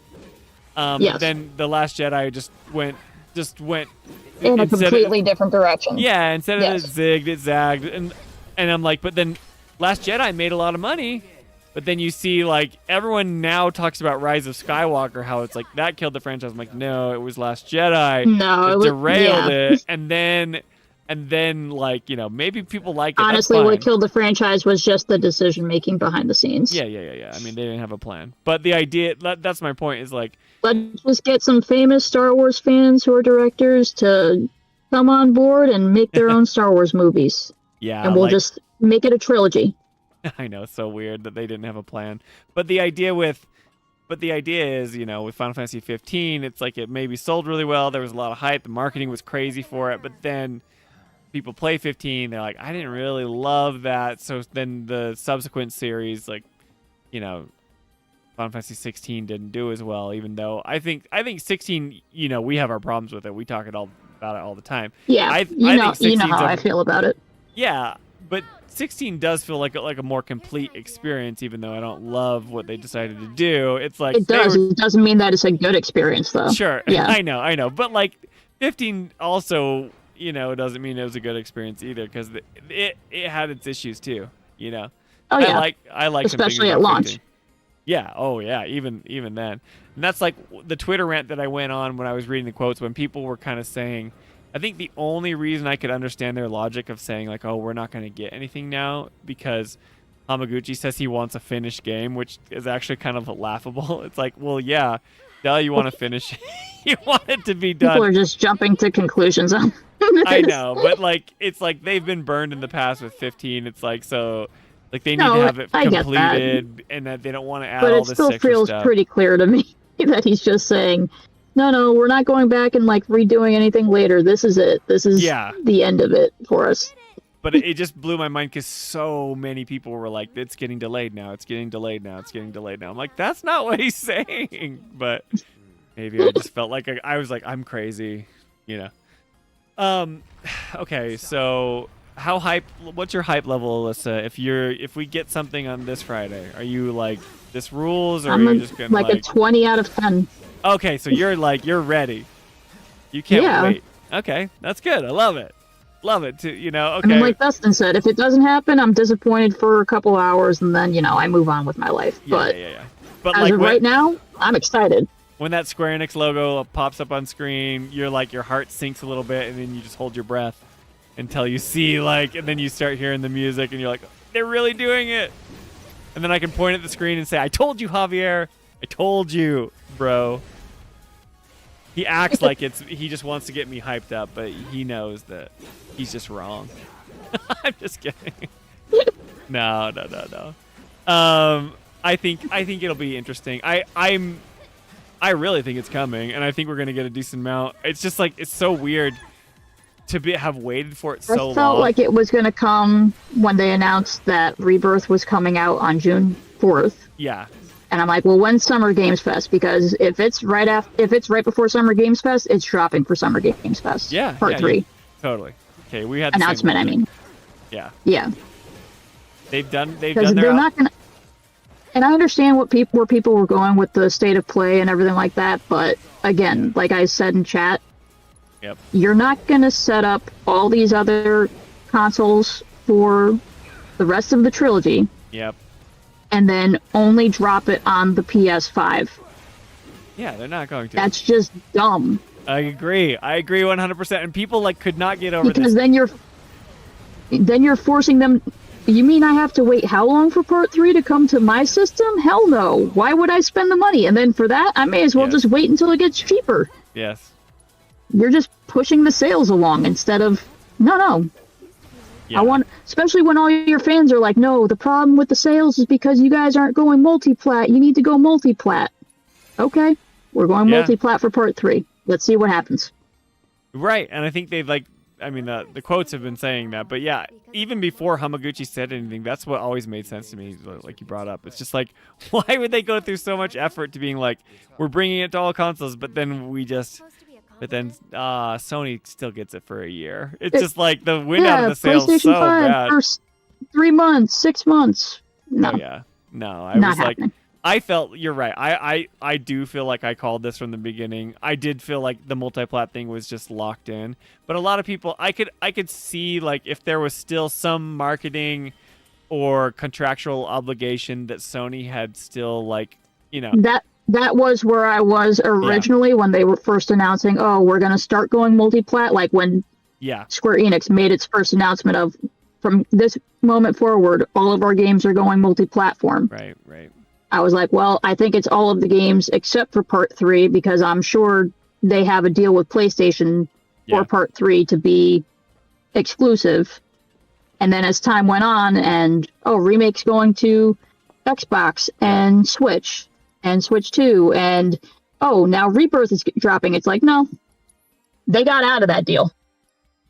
[SPEAKER 11] Yes.
[SPEAKER 2] Then The Last Jedi just went
[SPEAKER 11] in a completely different direction.
[SPEAKER 2] Yeah, instead of it zigged, it zagged, and I'm like, but then Last Jedi made a lot of money. But then you see, like, everyone now talks about Rise of Skywalker, how it's like that killed the franchise. I'm like, no, it was Last Jedi.
[SPEAKER 11] No,
[SPEAKER 2] it derailed it. And then, like, you know, maybe people like it.
[SPEAKER 11] Honestly, what killed the franchise was just the decision making behind the scenes.
[SPEAKER 2] Yeah. I mean, they didn't have a plan. But the idea, that's my point, is like,
[SPEAKER 11] let's just get some famous Star Wars fans who are directors to come on board and make their own Star Wars movies.
[SPEAKER 2] Yeah.
[SPEAKER 11] And we'll just make it a trilogy.
[SPEAKER 2] I know, it's so weird that they didn't have a plan. But the idea is, you know, with Final Fantasy 15, it's like it maybe sold really well. There was a lot of hype. The marketing was crazy for it. But then people play 15. They're like, I didn't really love that. So then the subsequent series, like, you know, Final Fantasy 16 didn't do as well. Even though I think 16, you know, we have our problems with it. We talk about it all the time.
[SPEAKER 11] Yeah, you know how I feel about it.
[SPEAKER 2] Yeah, but 16 does feel like a more complete experience, even though I don't love what they decided to do. It's like
[SPEAKER 11] it does. It doesn't mean that it's a good experience, though.
[SPEAKER 2] Sure.
[SPEAKER 11] Yeah.
[SPEAKER 2] I know. But like 15 also, you know, doesn't mean it was a good experience either, because it had its issues too. You know.
[SPEAKER 11] Oh yeah.
[SPEAKER 2] I like
[SPEAKER 11] especially at launch.
[SPEAKER 2] 15. Yeah. Oh yeah. Even then, and that's like the Twitter rant that I went on when I was reading the quotes, when people were kind of saying, I think the only reason I could understand their logic of saying like, oh, we're not going to get anything now because Hamaguchi says he wants a finished game, which is actually kind of laughable. It's like, well, yeah, duh, you want to finish. You want it to be done.
[SPEAKER 11] People are just jumping to conclusions on this.
[SPEAKER 2] I know, but like, it's like they've been burned in the past with 15. It's like, so like they need to have it completed, and that they don't want to add all this extra stuff.
[SPEAKER 11] But it still feels pretty clear to me that he's just saying, no, we're not going back and like redoing anything later. This is it. This is the end of it for us.
[SPEAKER 2] But it just blew my mind because so many people were like, it's getting delayed now. It's getting delayed now. It's getting delayed now. I'm like, that's not what he's saying. But maybe I just felt like I was like, I'm crazy, you know. Okay, so what's your hype level, Alyssa? If we get something on this Friday, are you like, this rules, or are you just gonna
[SPEAKER 11] like a 20 out of 10?
[SPEAKER 2] Okay, so you're ready. You can't wait. Okay, that's good. I love it. Love it too. You know. Okay.
[SPEAKER 11] I mean, like Dustin said, if it doesn't happen, I'm disappointed for a couple hours, and then I move on with my life.
[SPEAKER 2] Yeah. But
[SPEAKER 11] as
[SPEAKER 2] like
[SPEAKER 11] of right now, I'm excited.
[SPEAKER 2] When that Square Enix logo pops up on screen, you're like, your heart sinks a little bit, and then you just hold your breath until you see and then you start hearing the music, and you're like, they're really doing it. And then I can point at the screen and say, I told you, Javier. I told you, bro. He acts like he just wants to get me hyped up, but he knows that he's just wrong. I'm just kidding. No. I think it'll be interesting. I really think it's coming, and I think we're gonna get a decent amount. It's just like, it's so weird to have waited for it so long.
[SPEAKER 11] I felt like it was gonna come when they announced that Rebirth was coming out on June 4th.
[SPEAKER 2] Yeah.
[SPEAKER 11] And I'm like, well, when's Summer Games Fest? Because if it's right before Summer Games Fest, it's dropping for Summer Games Fest.
[SPEAKER 2] Yeah.
[SPEAKER 11] Part 3.
[SPEAKER 2] Totally. Okay, we had
[SPEAKER 11] announcement. I mean.
[SPEAKER 2] Yeah.
[SPEAKER 11] Yeah.
[SPEAKER 2] They've done their.
[SPEAKER 11] They're not gonna. And I understand where people were going with the state of play and everything like that, but again, like I said in chat, you're not gonna set up all these other consoles for the rest of the trilogy.
[SPEAKER 2] Yep.
[SPEAKER 11] And then only drop it on the PS5.
[SPEAKER 2] Yeah, they're not going to.
[SPEAKER 11] That's just dumb.
[SPEAKER 2] I agree 100%. And people could not get over
[SPEAKER 11] because
[SPEAKER 2] this.
[SPEAKER 11] then you're forcing them. You mean I have to wait how long for part 3 to come to my system? Hell no. Why would I spend the money? And then for that, I may as well just wait until it gets cheaper.
[SPEAKER 2] Yes.
[SPEAKER 11] You're just pushing the sales along instead of no. Yeah. Especially when all your fans are like, no, the problem with the sales is because you guys aren't going multi-plat. You need to go multi-plat. Okay, we're going multi-plat for part 3. Let's see what happens.
[SPEAKER 2] Right, and I think they've the quotes have been saying that, but yeah, even before Hamaguchi said anything, that's what always made sense to me, like you brought up. It's just like, why would they go through so much effort to being like, we're bringing it to all consoles, but then we just But then Sony still gets it for a year. It's just like the win out of the sales
[SPEAKER 11] PlayStation
[SPEAKER 2] so
[SPEAKER 11] 5
[SPEAKER 2] bad.
[SPEAKER 11] first 3 months, 6 months. No.
[SPEAKER 2] Oh yeah. No, I
[SPEAKER 11] Not
[SPEAKER 2] was like
[SPEAKER 11] happening.
[SPEAKER 2] I felt you're right. I do feel like I called this from the beginning. I did feel like the multi-plat thing was just locked in. But a lot of people I could see like if there was still some marketing or contractual obligation that Sony had still like,
[SPEAKER 11] That was where I was originally when they were first announcing, oh, we're going to start going multi-plat, like when Square Enix made its first announcement of from this moment forward, all of our games are going multi-platform.
[SPEAKER 2] Right.
[SPEAKER 11] I was like, well, I think it's all of the games except for Part 3 because I'm sure they have a deal with PlayStation for Part 3 to be exclusive. And then as time went on and, Remake's going to Xbox and Switch 2 and, now Rebirth is dropping. It's like, no, they got out of that deal.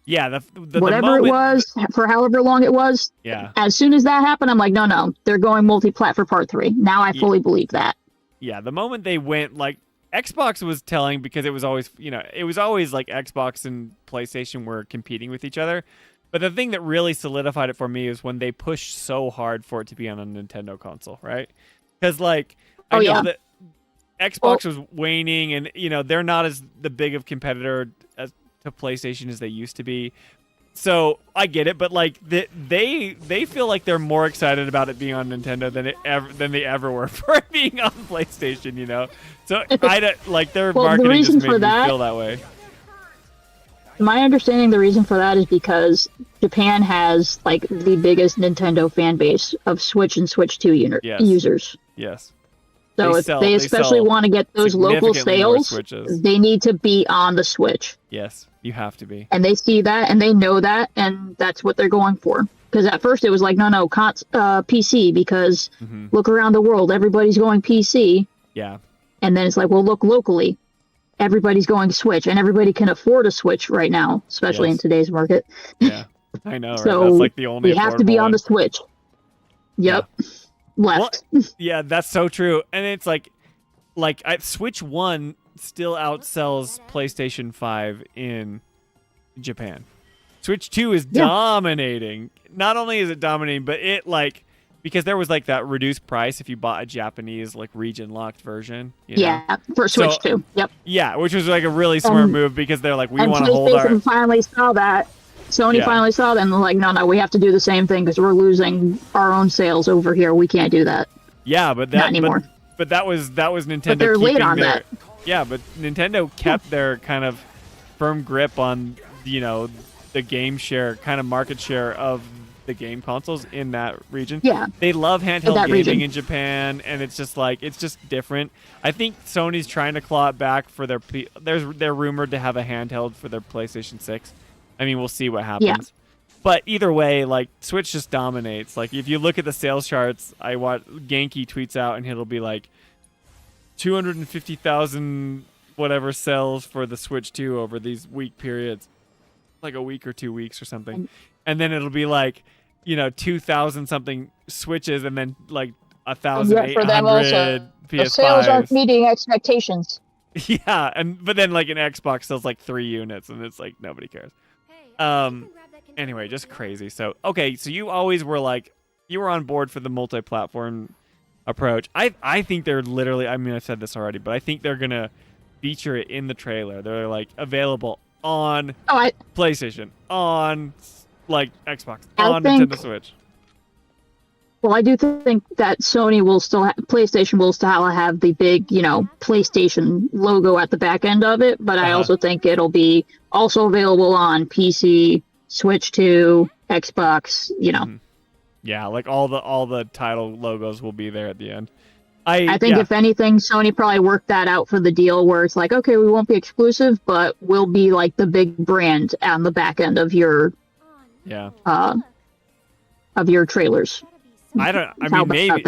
[SPEAKER 2] Yeah,
[SPEAKER 11] whatever it was, for however long it was.
[SPEAKER 2] Yeah.
[SPEAKER 11] As soon as that happened, I'm like, no, they're going multi-plat for Part 3. Now I fully believe that.
[SPEAKER 2] Yeah, the moment they went, like, Xbox was telling because it was always, it was always like Xbox and PlayStation were competing with each other. But the thing that really solidified it for me is when they pushed so hard for it to be on a Nintendo console, right? Because, like, I know that Xbox was waning and, they're not as the big of competitor as to PlayStation as they used to be. So I get it, but like they feel like they're more excited about it being on Nintendo than they ever were for it being on PlayStation, So their marketing just made me feel that way.
[SPEAKER 11] My understanding, the reason for that is because Japan has like the biggest Nintendo fan base of Switch and Switch 2 users.
[SPEAKER 2] Yes.
[SPEAKER 11] So if they especially want to get those local sales, they need to be on the Switch.
[SPEAKER 2] Yes, you have to be.
[SPEAKER 11] And they see that and they know that, and that's what they're going for. Because at first it was like, no, PC, because look around the world, everybody's going PC.
[SPEAKER 2] Yeah.
[SPEAKER 11] And then it's like, well, look locally, everybody's going Switch, and everybody can afford a Switch right now, especially in today's market.
[SPEAKER 2] Yeah, I know. Right?
[SPEAKER 11] So
[SPEAKER 2] that's like the only.
[SPEAKER 11] We have to be on the Switch. Yep. Yeah. Left.
[SPEAKER 2] Well, yeah, that's so true. And it's like Switch 1 still outsells PlayStation 5 in Japan. Switch 2 is dominating. Not only is it dominating, but it because there was like that reduced price if you bought a Japanese like region locked version.
[SPEAKER 11] Yeah, for Switch 2. Yep.
[SPEAKER 2] Yeah, which was like a really smart move because they're like, we want to hold our.
[SPEAKER 11] PlayStation finally saw that. Sony finally saw that and they're like, no, we have to do the same thing because we're losing our own sales over here. We can't do that.
[SPEAKER 2] Yeah, but
[SPEAKER 11] not anymore.
[SPEAKER 2] But that was Nintendo.
[SPEAKER 11] But they're late on that.
[SPEAKER 2] Yeah, but Nintendo kept their kind of firm grip on the game share, kind of market share of the game consoles in that region.
[SPEAKER 11] Yeah,
[SPEAKER 2] they love handheld gaming in Japan, and it's just different. I think Sony's trying to claw it back for they're rumored to have a handheld for their PlayStation 6. I mean, we'll see what happens. Yeah. But either way, like, Switch just dominates. Like, if you look at the sales charts, I watch Genki tweets out, and it'll be like 250,000 whatever sells for the Switch 2 over these week periods, like a week or 2 weeks or something. And then it'll be like, 2,000 something Switches, and then like 1,800
[SPEAKER 11] for them also.
[SPEAKER 2] PS5s.
[SPEAKER 11] The sales aren't meeting expectations.
[SPEAKER 2] Yeah, but then like an Xbox sells like 3 units, and it's like nobody cares. Anyway, just crazy. So, okay, so you always were like, you were on board for the multi-platform approach. I think they're literally, I mean, I've said this already, but I think they're going to feature it in the trailer. They're like available on PlayStation, on like Xbox, on Nintendo Switch.
[SPEAKER 11] Well, I do think that PlayStation will still have the big, PlayStation logo at the back end of it, but I also think it'll be also available on PC, Switch 2, Xbox,
[SPEAKER 2] Yeah, like all the title logos will be there at the end.
[SPEAKER 11] I think if anything, Sony probably worked that out for the deal where it's like, okay, we won't be exclusive, but we'll be like the big brand on the back end of your trailers.
[SPEAKER 2] I mean,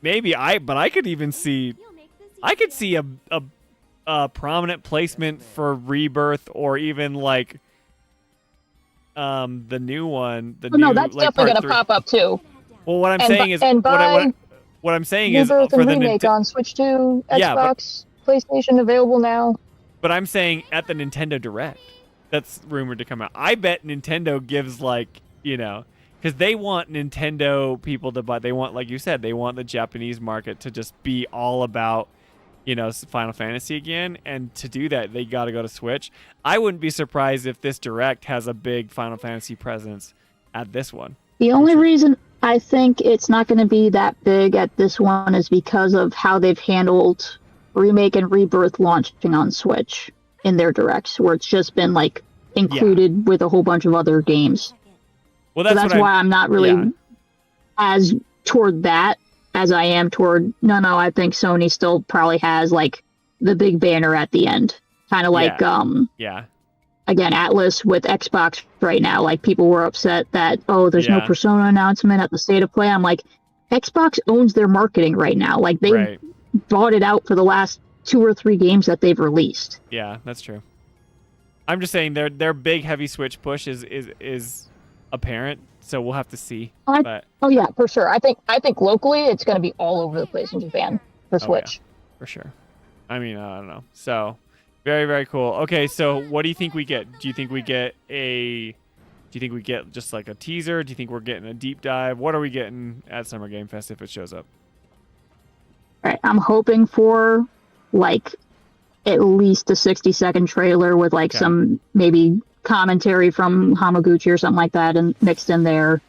[SPEAKER 2] maybe I could even see, a prominent placement for Rebirth, or even like the new one.
[SPEAKER 11] That's definitely going to pop up too.
[SPEAKER 2] Well, what I'm saying is what I'm saying is
[SPEAKER 11] Rebirth
[SPEAKER 2] for
[SPEAKER 11] and
[SPEAKER 2] the
[SPEAKER 11] Remake on Switch 2, Xbox, PlayStation available now.
[SPEAKER 2] But I'm saying at the Nintendo Direct, that's rumored to come out. I bet Nintendo gives like, you know, because they want Nintendo people to buy. They want, like you said, they want the Japanese market to just be all about, you know, Final Fantasy again. And to do that, they got to go to Switch. I wouldn't be surprised if this Direct has a big Final Fantasy presence at this one.
[SPEAKER 11] The only reason I think it's not going to be that big at this one is because of how they've handled Remake and Rebirth launching on Switch in their Directs, where it's just been like included with a whole bunch of other games.
[SPEAKER 2] Well, that's
[SPEAKER 11] why I'm not really as toward that as I am toward no. I think Sony still probably has like the big banner at the end, kind of like again, Atlas with Xbox right now. Like people were upset that there's no Persona announcement at the State of Play. I'm like, Xbox owns their marketing right now. Like they bought it out for the last 2 or 3 games that they've released.
[SPEAKER 2] Yeah, that's true. I'm just saying their big heavy Switch push is apparent, so we'll have to see.
[SPEAKER 11] Oh yeah, for sure. I think locally it's going to be all over the place in Japan for Switch.
[SPEAKER 2] Yeah, for sure. I mean, I don't know. So very, very cool. Okay, so what do you think we get? Do you think we get just like a teaser? Do you think we're getting a deep dive? What are we getting at Summer Game Fest if it shows up?
[SPEAKER 11] All right, I'm hoping for like at least a 60-second trailer with like some maybe commentary from Hamaguchi or something like that and mixed in there,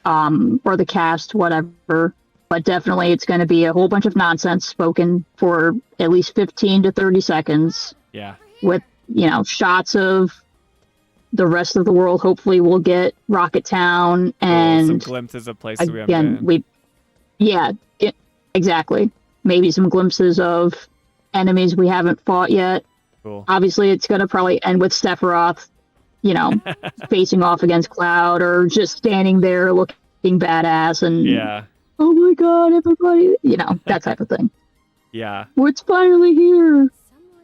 [SPEAKER 11] or the cast, whatever. But definitely it's going to be a whole bunch of nonsense spoken for at least 15 to 30 seconds.
[SPEAKER 2] Yeah.
[SPEAKER 11] With, you know, shots of the rest of the world. Hopefully we'll get Rocket Town and
[SPEAKER 2] some glimpses of places we haven't been.
[SPEAKER 11] Exactly. Maybe some glimpses of enemies we haven't fought yet.
[SPEAKER 2] Cool.
[SPEAKER 11] Obviously it's going to probably end with Sephiroth, you know, facing off against Cloud or just standing there looking badass and oh my god, everybody, you know, that type of thing.
[SPEAKER 2] Yeah.
[SPEAKER 11] It's finally here.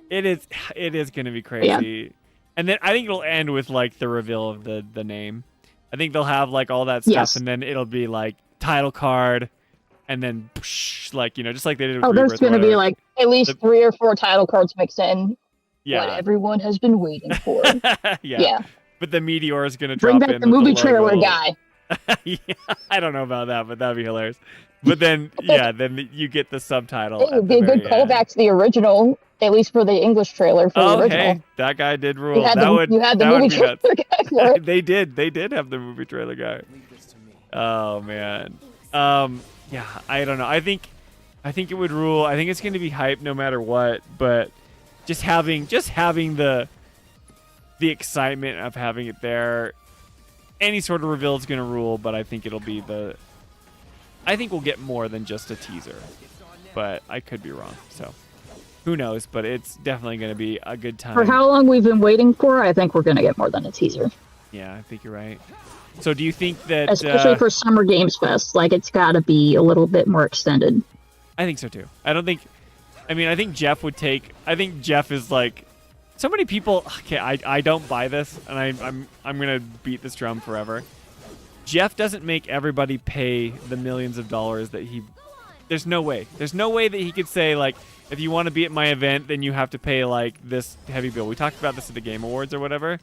[SPEAKER 2] It is going to be crazy. Yeah. And then I think it'll end with like the reveal of the name. I think they'll have like all that stuff and then it'll be like title card and then like, you know, just like they did with
[SPEAKER 11] there's going to be like at least 3 or 4 title cards mixed in. Yeah. What everyone has been waiting for. Yeah.
[SPEAKER 2] But the meteor is going to drop in.
[SPEAKER 11] Bring back the movie trailer guy.
[SPEAKER 2] I don't know about that, but that'd be hilarious. But then, then you get the subtitle.
[SPEAKER 11] It would be a good callback to the original, at least for the English trailer for the original.
[SPEAKER 2] Hey, that guy did rule.
[SPEAKER 11] You had the movie trailer guy for it.
[SPEAKER 2] They did have the movie trailer guy. Oh man. Yeah, I don't know. I think it would rule. I think it's going to be hype no matter what. But just having the excitement of having it there. Any sort of reveal is going to rule, but I think it'll be I think we'll get more than just a teaser, but I could be wrong. So who knows? But it's definitely going to be a good time.
[SPEAKER 11] For how long we've been waiting for, I think we're going to get more than a teaser.
[SPEAKER 2] Yeah, I think you're right. So do you think that...
[SPEAKER 11] Especially for Summer Games Fest, like it's got to be a little bit more extended.
[SPEAKER 2] I think so too. I think Jeff would take... I think Jeff is like... So many people... Okay, I don't buy this, and I'm going to beat this drum forever. Jeff doesn't make everybody pay the millions of dollars that he... There's no way. There's no way that he could say, like, if you want to be at my event, then you have to pay, like, this heavy bill. We talked about this at the Game Awards or whatever.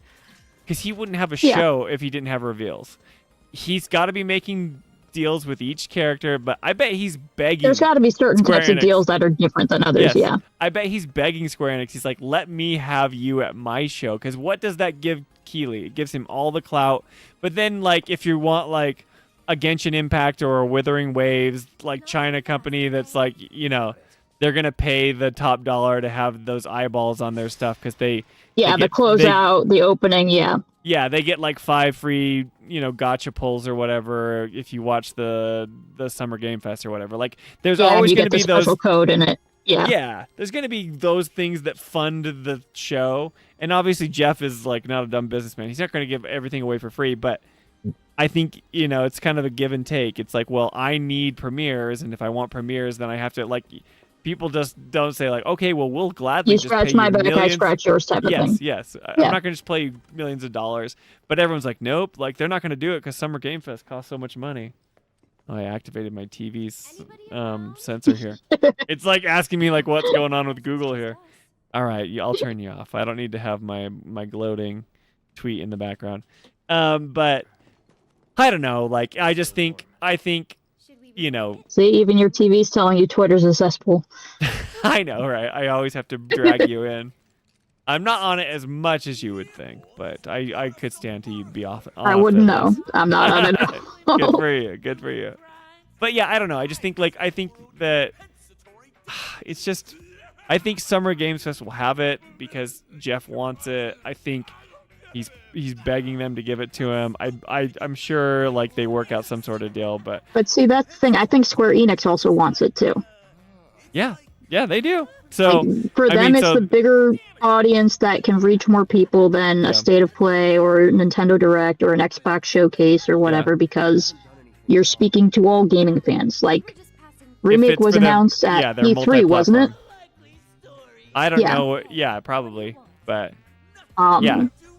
[SPEAKER 2] Because he wouldn't have a show if he didn't have reveals. He's got to be making deals with each character, but I bet he's begging...
[SPEAKER 11] There's got to be certain types of deals that are different than others,
[SPEAKER 2] yes. I bet he's begging Square Enix. He's like, let me have you at my show. Because what does that give Keighley? It gives him all the clout. But then, like, if you want, like, a Genshin Impact or a Withering Waves, like, China company that's, like, you know, they're going to pay the top dollar to have those eyeballs on their stuff because they...
[SPEAKER 11] Yeah, the closeout, the opening,
[SPEAKER 2] Yeah, they get like 5 free, you know, gotcha pulls or whatever if you watch the Summer Game Fest or whatever. Like, there's always going to be those
[SPEAKER 11] special code in it.
[SPEAKER 2] Yeah, there's going to be those things that fund the show. And obviously, Jeff is like not a dumb businessman. He's not going to give everything away for free. But I think, you know, it's kind of a give and take. It's like, well, I need premieres, and if I want premieres, then I have to like. People just don't say like, okay, well, we'll gladly
[SPEAKER 11] you
[SPEAKER 2] just
[SPEAKER 11] scratch
[SPEAKER 2] pay
[SPEAKER 11] my
[SPEAKER 2] you
[SPEAKER 11] back,
[SPEAKER 2] millions.
[SPEAKER 11] I scratch yours type of thing.
[SPEAKER 2] Yes. I'm not going to just play you millions of dollars. But everyone's like, nope, like they're not going to do it because Summer Game Fest costs so much money. Oh, I activated my TV's sensor here. It's like asking me like what's going on with Google here. All right, I'll turn you off. I don't need to have my gloating tweet in the background. But I don't know. Like, I think, you know.
[SPEAKER 11] See, even your TV's telling you Twitter's a cesspool.
[SPEAKER 2] I know, right? I always have to drag you in. I'm not on it as much as you would think, but I could stand to be off.
[SPEAKER 11] I wouldn't know. I'm not on it.
[SPEAKER 2] Good for you. Good for you. But yeah, I don't know. I just think I think that it's just. I think Summer Games Fest will have it because Jeff wants it. I think he's begging them to give it to him. I'm sure like they work out some sort of deal, but
[SPEAKER 11] see, that's the thing. I think Square Enix also wants it too.
[SPEAKER 2] Yeah, they do. So
[SPEAKER 11] like, for them, it's the bigger audience that can reach more people than a State of Play or Nintendo Direct or an Xbox Showcase or whatever, because you're speaking to all gaming fans. Like Remake was announced at E3, wasn't it?
[SPEAKER 2] I don't know. Yeah, probably. But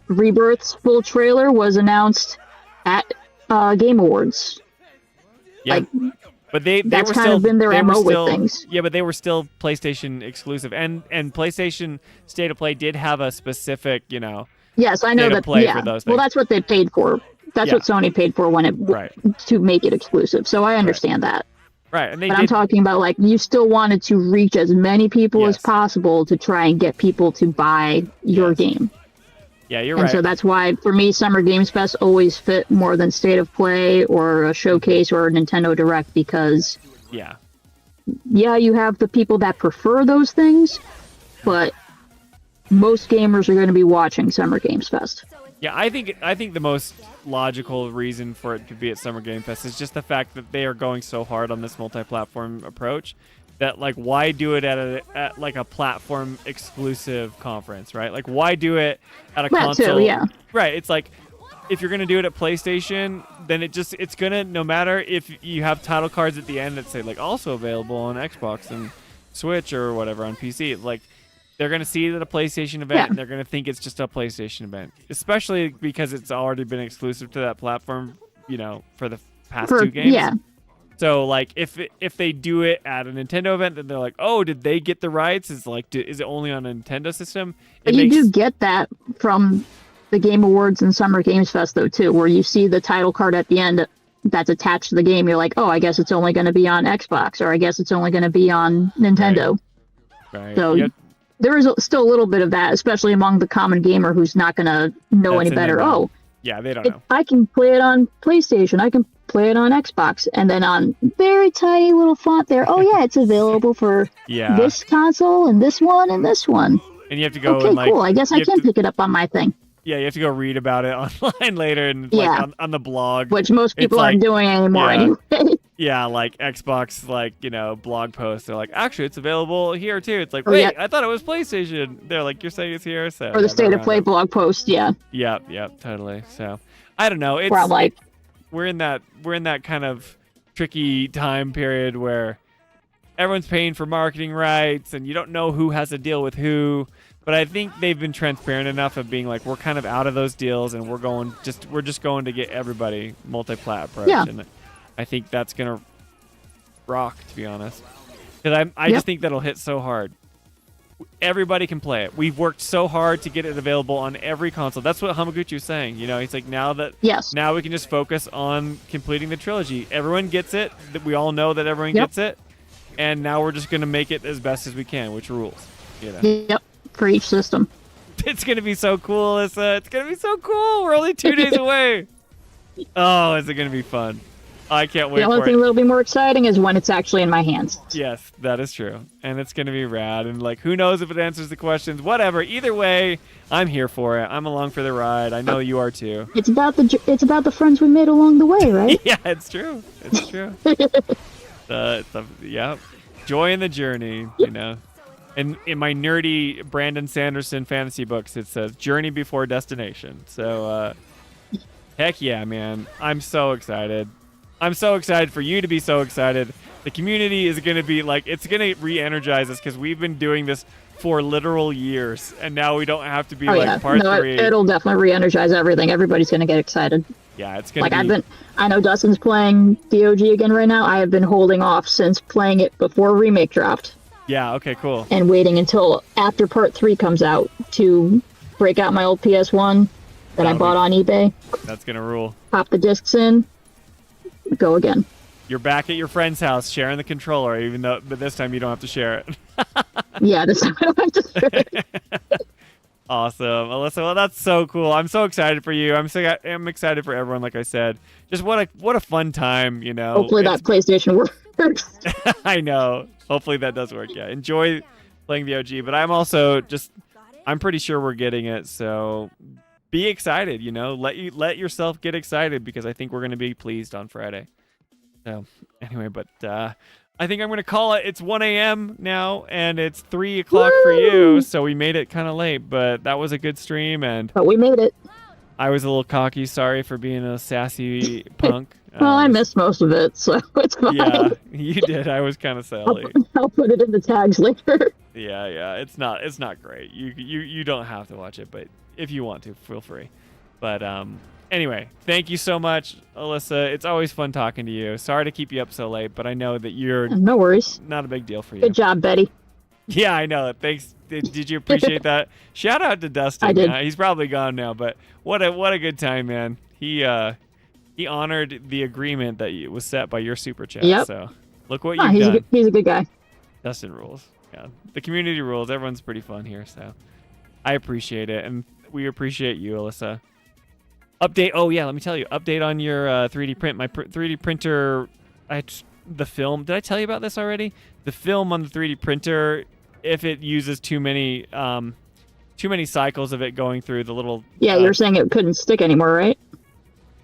[SPEAKER 11] Rebirth's full trailer was announced at Game Awards.
[SPEAKER 2] Yeah. Like, but that's
[SPEAKER 11] were kind of been their MO with things.
[SPEAKER 2] Yeah, but they were still PlayStation exclusive, and PlayStation State of Play did have a specific, you know.
[SPEAKER 11] Yes, I know that.
[SPEAKER 2] For those things.
[SPEAKER 11] Well, that's what they paid for. That's what Sony paid for when to make it exclusive. So I understand that.
[SPEAKER 2] Right, and
[SPEAKER 11] I'm talking about like you still wanted to reach as many people as possible to try and get people to buy your game.
[SPEAKER 2] Yeah, you're
[SPEAKER 11] right. And so that's why for me, Summer Games Fest always fit more than State of Play or a Showcase or a Nintendo Direct because you have the people that prefer those things, but most gamers are going to be watching Summer Games Fest.
[SPEAKER 2] Yeah, I think the most logical reason for it to be at Summer Game Fest is just the fact that they are going so hard on this multi-platform approach that like why do it at like a platform exclusive conference, right? Like why do it at a console? Right, it's like if you're going to do it at PlayStation, then it's going to, no matter if you have title cards at the end that say like also available on Xbox and Switch or whatever on PC, like they're going to see it at a PlayStation event, and they're going to think it's just a PlayStation event, especially because it's already been exclusive to that platform, you know, for the past two games.
[SPEAKER 11] Yeah.
[SPEAKER 2] So, like, if they do it at a Nintendo event, then they're like, oh, did they get the rights? Is it only on a Nintendo system?
[SPEAKER 11] But you do get that from the Game Awards and Summer Games Fest, though, too, where you see the title card at the end that's attached to the game. You're like, oh, I guess it's only going to be on Xbox, or I guess it's only going to be on Nintendo.
[SPEAKER 2] Right.
[SPEAKER 11] So there is still a little bit of that, especially among the common gamer who's not going to know any better. Oh,
[SPEAKER 2] yeah, they don't know.
[SPEAKER 11] I can play it on PlayStation. I can play it on Xbox. And then on very tiny little font there, oh, yeah, it's available for this console and this one and this one.
[SPEAKER 2] And you have to go
[SPEAKER 11] okay, cool. I guess I can pick it up on my thing.
[SPEAKER 2] Yeah, you have to go read about it online later and like on the blog.
[SPEAKER 11] Which most people aren't doing anymore anyway.
[SPEAKER 2] Yeah, like Xbox, like, you know, blog posts. They're like, actually, it's available here, too. It's like, wait, I thought it was PlayStation. They're like, you're saying it's here? So,
[SPEAKER 11] or the State of Play blog post,
[SPEAKER 2] Yep, totally. So, I don't know. It's
[SPEAKER 11] like,
[SPEAKER 2] we're in that kind of tricky time period where everyone's paying for marketing rights, and you don't know who has a deal with who. But I think they've been transparent enough of being like, we're kind of out of those deals, and we're just going to get everybody multi-plat approach.
[SPEAKER 11] Yeah.
[SPEAKER 2] And I think that's gonna rock, to be honest. Because I just think that'll hit so hard. Everybody can play it. We've worked so hard to get it available on every console. That's what Hamaguchi was saying. You know, he's like, now we can just focus on completing the trilogy. Everyone gets it. We all know that everyone gets it, and now we're just gonna make it as best as we can, which rules. You know.
[SPEAKER 11] Yep. For each system.
[SPEAKER 2] It's going to be so cool, Issa. It's going to be so cool. We're only 2 days away. Oh, is it going to be fun? I can't wait for it.
[SPEAKER 11] The only thing that'll be more exciting is when it's actually in my hands.
[SPEAKER 2] Yes, that is true. And it's going to be rad. And, like, who knows if it answers the questions. Whatever. Either way, I'm here for it. I'm along for the ride. I know you are, too.
[SPEAKER 11] It's about the friends we made along the way, right?
[SPEAKER 2] Yeah, it's true. It's true. Joy in the journey, you know. And in my nerdy Brandon Sanderson fantasy books, it says journey before destination. So, heck yeah, man. I'm so excited. I'm so excited for you to be so excited. The community is going to be like, it's going to re-energize us because we've been doing this for literal years. And now we don't have to be part 3.
[SPEAKER 11] It'll definitely re-energize everything. Everybody's going to get excited.
[SPEAKER 2] Yeah, it's going to be...
[SPEAKER 11] I know Dustin's playing DOG again right now. I have been holding off since playing it before Remake dropped.
[SPEAKER 2] Yeah, okay, cool.
[SPEAKER 11] And waiting until after part 3 comes out to break out my old PS1 that I bought on eBay.
[SPEAKER 2] That's gonna rule.
[SPEAKER 11] Pop the discs in, go again.
[SPEAKER 2] You're back at your friend's house sharing the controller, but this time you don't have to share it.
[SPEAKER 11] Yeah, this time I don't have to share it.
[SPEAKER 2] Awesome, Alyssa. Well, that's so cool. I'm so excited for you. I'm excited for everyone. Like I said, just what a fun time, you know.
[SPEAKER 11] Hopefully that PlayStation works.
[SPEAKER 2] I know. Hopefully that does work. Yeah, enjoy playing the OG. But I'm pretty sure we're getting it. So be excited. You know, let yourself get excited because I think we're gonna be pleased on Friday. So anyway, but I think I'm going to call it. It's 1 a.m. now, and it's 3 o'clock for you, so we made it kind of late, but that was a good stream.
[SPEAKER 11] But we made it.
[SPEAKER 2] I was a little cocky. Sorry for being a sassy punk.
[SPEAKER 11] Well, I missed most of it, so it's fine.
[SPEAKER 2] Yeah, you did. I was kind of silly.
[SPEAKER 11] I'll put it in the tags later.
[SPEAKER 2] Yeah. It's not great. You don't have to watch it, but if you want to, feel free. But anyway, thank you so much, Alyssa. It's always fun talking to you. Sorry to keep you up so late, but I know that you're
[SPEAKER 11] no worries.
[SPEAKER 2] Not a big deal for you.
[SPEAKER 11] Good job, Betty.
[SPEAKER 2] Yeah, I know. Thanks. Did you appreciate that? Shout out to Dustin.
[SPEAKER 11] I did.
[SPEAKER 2] He's probably gone now, but what a good time, man. He honored the agreement that was set by your super chat.
[SPEAKER 11] Yep.
[SPEAKER 2] So look what you've done.
[SPEAKER 11] He's a good guy.
[SPEAKER 2] Dustin rules. Yeah, the community rules. Everyone's pretty fun here, so I appreciate it, and we appreciate you, Alyssa. Update. Oh yeah, let me tell you. Update on your 3D print. My 3D printer. The film. Did I tell you about this already? The film on the 3D printer. If it uses too many cycles of it going through the little.
[SPEAKER 11] Yeah, you're saying it couldn't stick anymore, right?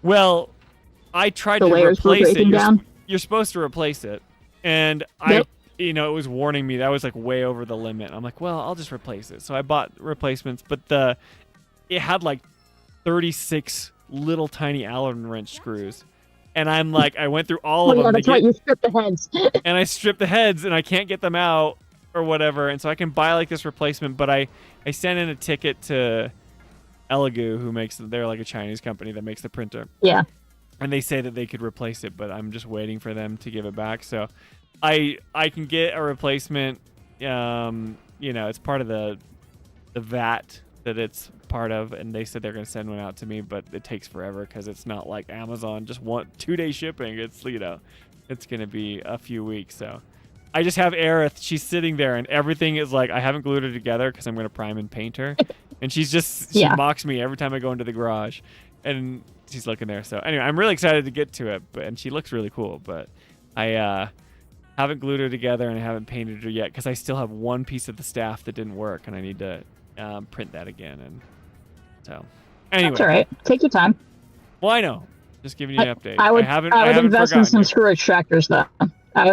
[SPEAKER 2] Well, I tried
[SPEAKER 11] the
[SPEAKER 2] to
[SPEAKER 11] layers
[SPEAKER 2] replace
[SPEAKER 11] were
[SPEAKER 2] it.
[SPEAKER 11] down.
[SPEAKER 2] You're supposed to replace it, and
[SPEAKER 11] Yep.
[SPEAKER 2] it was warning me that was like way over the limit. I'm like, well, I'll just replace it. So I bought replacements, but it had like 36 little tiny Allen wrench screws. And I'm like, I went through all of them.
[SPEAKER 11] That's right, you stripped the heads.
[SPEAKER 2] And I stripped the heads, and I can't get them out or whatever. And so I can buy like this replacement, but I sent in a ticket to Elegoo, they're like a Chinese company that makes the printer.
[SPEAKER 11] Yeah.
[SPEAKER 2] And they say that they could replace it, but I'm just waiting for them to give it back. So I can get a replacement. It's part of the VAT that it's part of, and they said they're going to send one out to me, but it takes forever because it's not like Amazon just 2-day shipping. It's it's going to be a few weeks. So I just have Aerith. She's sitting there, and everything is like I haven't glued her together because I'm going to prime and paint her, and she mocks me every time I go into the garage, and she's looking there. So anyway, I'm really excited to get to it, and she looks really cool, but I haven't glued her together and I haven't painted her yet because I still have one piece of the staff that didn't work, and I need to print that again. And so anyway,
[SPEAKER 11] that's all right. Take your time.
[SPEAKER 2] Well, I know. Just giving you an update.
[SPEAKER 11] I would invest in some
[SPEAKER 2] you.
[SPEAKER 11] screw extractors though. I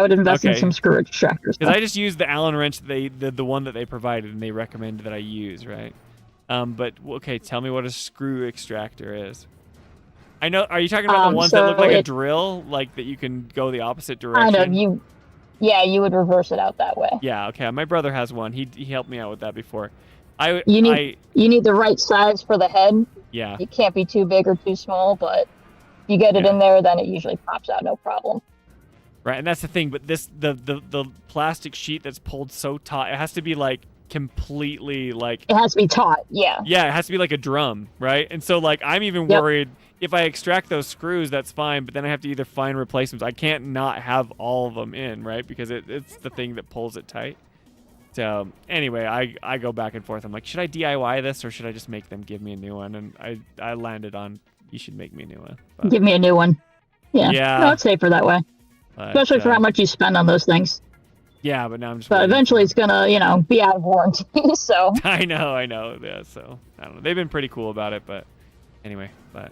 [SPEAKER 11] would invest in some screw extractors.
[SPEAKER 2] Because I just used the Allen wrench the one that they provided and they recommended that I use, right? But okay, tell me what a screw extractor is. I know. Are you talking about the ones that look like a drill, like that you can go the opposite direction?
[SPEAKER 11] I know you would reverse it out that way.
[SPEAKER 2] Yeah. Okay. My brother has one. He helped me out with that before.
[SPEAKER 11] You need the right size for the head.
[SPEAKER 2] Yeah.
[SPEAKER 11] It can't be too big or too small, but you get it in there, then it usually pops out, no problem.
[SPEAKER 2] Right, and that's the thing. But the plastic sheet that's pulled so taut, it has to be like completely like.
[SPEAKER 11] It has to be taut. Yeah.
[SPEAKER 2] Yeah, it has to be like a drum, right? And so like I'm even worried if I extract those screws, that's fine, but then I have to either find replacements. I can't not have all of them in, right? Because it's the thing that pulls it tight. So anyway, I go back and forth. I'm like, should I DIY this or should I just make them give me a new one? And I landed on you should make me a new one. But,
[SPEAKER 11] give me a new one. Yeah. No, it's safer that way.
[SPEAKER 2] But,
[SPEAKER 11] especially for how much you spend on those things.
[SPEAKER 2] Yeah, but now I'm just.
[SPEAKER 11] But eventually, it's gonna, be out of warranty. So.
[SPEAKER 2] I know. Yeah, so I don't know. They've been pretty cool about it, but anyway, but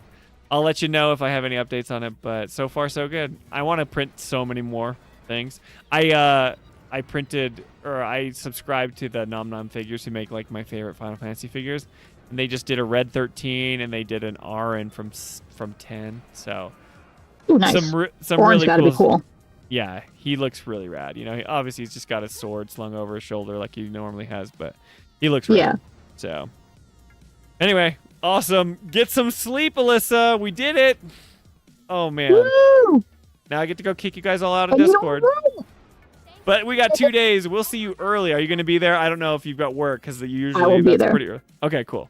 [SPEAKER 2] I'll let you know if I have any updates on it. But so far, so good. I want to print so many more things. I subscribed to the Nom Nom Figures who make like my favorite Final Fantasy figures, and they just did a Red 13 and they did an Arin from 10. So.
[SPEAKER 11] Ooh, nice.
[SPEAKER 2] Some
[SPEAKER 11] Orange
[SPEAKER 2] really
[SPEAKER 11] gotta be cool.
[SPEAKER 2] Yeah, he looks really rad. Obviously he's just got a sword slung over his shoulder like he normally has, but he looks rad.
[SPEAKER 11] Yeah.
[SPEAKER 2] So, anyway, awesome. Get some sleep, Alyssa. We did it. Oh man.
[SPEAKER 11] Woo!
[SPEAKER 2] Now I get to go kick you guys all out of Discord. But we got 2 days. We'll see you early. Are you going to be there? I don't know if you've got work because usually
[SPEAKER 11] I will be
[SPEAKER 2] that's
[SPEAKER 11] there.
[SPEAKER 2] pretty early. Okay, cool.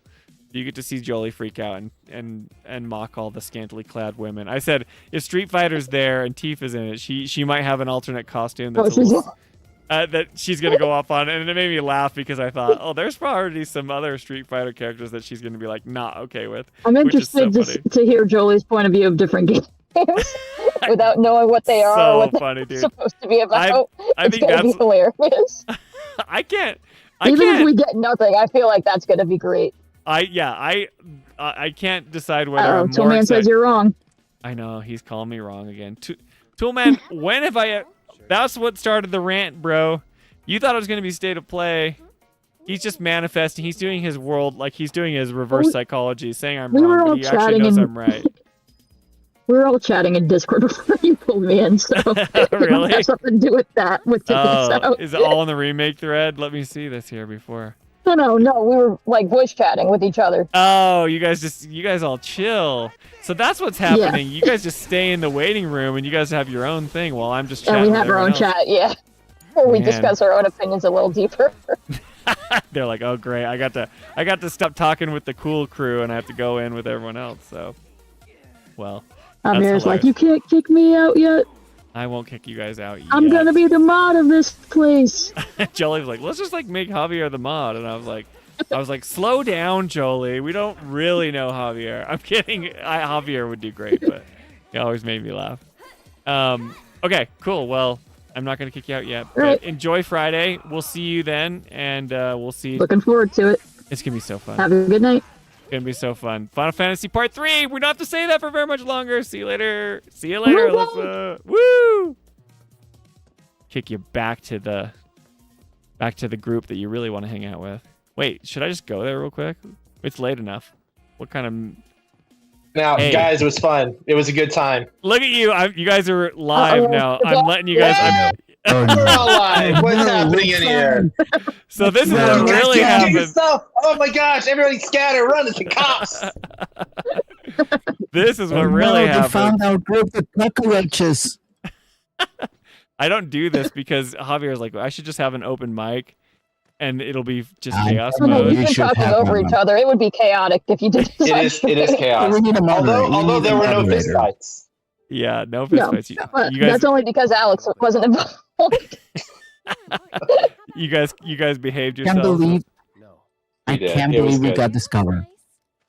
[SPEAKER 2] You get to see Jolie freak out and mock all the scantily clad women. I said if Street Fighter's there and Tifa's in it, she might have an alternate costume that she's gonna go off on, and it made me laugh because I thought, oh, there's probably some other Street Fighter characters that she's gonna be like not okay with.
[SPEAKER 11] I'm interested to hear Jolie's point of view of different games. Without knowing what they are or what they're supposed to be about.
[SPEAKER 2] I
[SPEAKER 11] it's
[SPEAKER 2] think
[SPEAKER 11] gonna be hilarious.
[SPEAKER 2] I can't.
[SPEAKER 11] Even if we get nothing, I feel like that's gonna be great.
[SPEAKER 2] I can't decide whether I'm more
[SPEAKER 11] Toolman
[SPEAKER 2] excited.
[SPEAKER 11] says you're wrong.
[SPEAKER 2] I know, he's calling me wrong again. Toolman, when have I... That's what started the rant, bro. You thought it was going to be state of play. He's just manifesting. He's doing his world, like he's doing his reverse psychology, saying I'm wrong, but he actually knows I'm right.
[SPEAKER 11] We were all chatting in Discord before you pulled me in, so it
[SPEAKER 2] Really?
[SPEAKER 11] has something to do with that, with taking us out.
[SPEAKER 2] Is it all in the remake thread? Let me see this here before.
[SPEAKER 11] No, we were like voice chatting with each other.
[SPEAKER 2] Oh, you guys all chill. So that's what's happening.
[SPEAKER 11] Yeah.
[SPEAKER 2] You guys just stay in the waiting room and you guys have your own thing while I'm just chatting.
[SPEAKER 11] And we
[SPEAKER 2] with
[SPEAKER 11] have our own
[SPEAKER 2] everyone else.
[SPEAKER 11] chat, yeah. Where we
[SPEAKER 2] Man.
[SPEAKER 11] discuss our own opinions a little deeper.
[SPEAKER 2] They're like, oh great, I got to stop talking with the cool crew and I have to go in with everyone else. So, well,
[SPEAKER 11] I'm
[SPEAKER 2] that's
[SPEAKER 11] here,
[SPEAKER 2] hilarious.
[SPEAKER 11] like, you can't kick me out yet.
[SPEAKER 2] I won't kick you guys out yet.
[SPEAKER 11] I'm gonna be the mod of this place.
[SPEAKER 2] Jolie was like, let's just like make Javier the mod, and I was like, slow down, Jolie. We don't really know Javier. I'm kidding. Javier would do great, but he always made me laugh. Okay, cool. Well, I'm not gonna kick you out yet, but
[SPEAKER 11] Right.
[SPEAKER 2] enjoy Friday. We'll see you then, and we'll see.
[SPEAKER 11] Looking forward to it.
[SPEAKER 2] It's gonna be so fun.
[SPEAKER 11] Have a good night.
[SPEAKER 2] It's gonna be so fun. Final Fantasy Part 3. We don't have to say that for very much longer. See you later. See you later, Alyssa. Woo! Kick you back to the group that you really want to hang out with. Wait, should I just go there real quick? It's late enough. What kind of...
[SPEAKER 3] Now,
[SPEAKER 2] Hey.
[SPEAKER 3] guys, it was fun. It was a good time.
[SPEAKER 2] Look at you. You guys are live now. I'm letting you guys...
[SPEAKER 3] We're all live. What's happening in here?
[SPEAKER 2] So this is what really happened.
[SPEAKER 3] Oh my gosh, everybody scatter, run, it's the cops.
[SPEAKER 2] This is what really
[SPEAKER 9] They
[SPEAKER 2] happened.
[SPEAKER 9] found our group of cockroaches.
[SPEAKER 2] I don't do this because Javier's like, I should just have an open mic and it'll be just chaos
[SPEAKER 11] No,
[SPEAKER 2] mode.
[SPEAKER 11] you've been talking over each other. It would be chaotic if you did this.
[SPEAKER 3] It is chaos.
[SPEAKER 9] We need a moderator.
[SPEAKER 3] Although there were no fist fights.
[SPEAKER 2] Yeah, no fist fights. You guys,
[SPEAKER 11] That's only because Alex wasn't involved.
[SPEAKER 2] you guys behaved
[SPEAKER 9] Can't
[SPEAKER 2] yourselves.
[SPEAKER 9] believe. I
[SPEAKER 3] did.
[SPEAKER 9] can't
[SPEAKER 3] It was
[SPEAKER 9] believe we
[SPEAKER 3] good.
[SPEAKER 9] got discovered.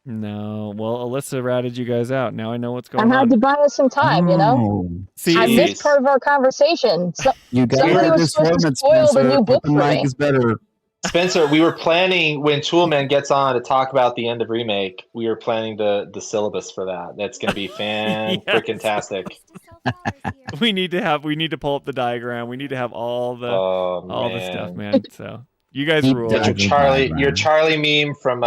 [SPEAKER 2] No, well, Alyssa ratted you guys out. Now I know what's
[SPEAKER 11] I
[SPEAKER 2] going
[SPEAKER 11] had
[SPEAKER 2] on.
[SPEAKER 11] to buy us some time, you know?
[SPEAKER 9] Oh.
[SPEAKER 2] See,
[SPEAKER 11] I missed part of our conversation. So,
[SPEAKER 9] You got
[SPEAKER 11] somebody was
[SPEAKER 9] this
[SPEAKER 11] supposed to
[SPEAKER 9] format,
[SPEAKER 11] spoil the
[SPEAKER 9] Spencer,
[SPEAKER 11] new
[SPEAKER 9] but
[SPEAKER 11] book
[SPEAKER 9] the
[SPEAKER 11] for
[SPEAKER 9] mic
[SPEAKER 11] me.
[SPEAKER 9] is better.
[SPEAKER 3] Spencer, we were planning when Toolman gets on to talk about the end of Remake. We were planning the syllabus for that. That's going to be freaking tastic.
[SPEAKER 2] we need to pull up the diagram. We need to have all the the stuff, man. So you guys rule.
[SPEAKER 3] That's your Charlie meme from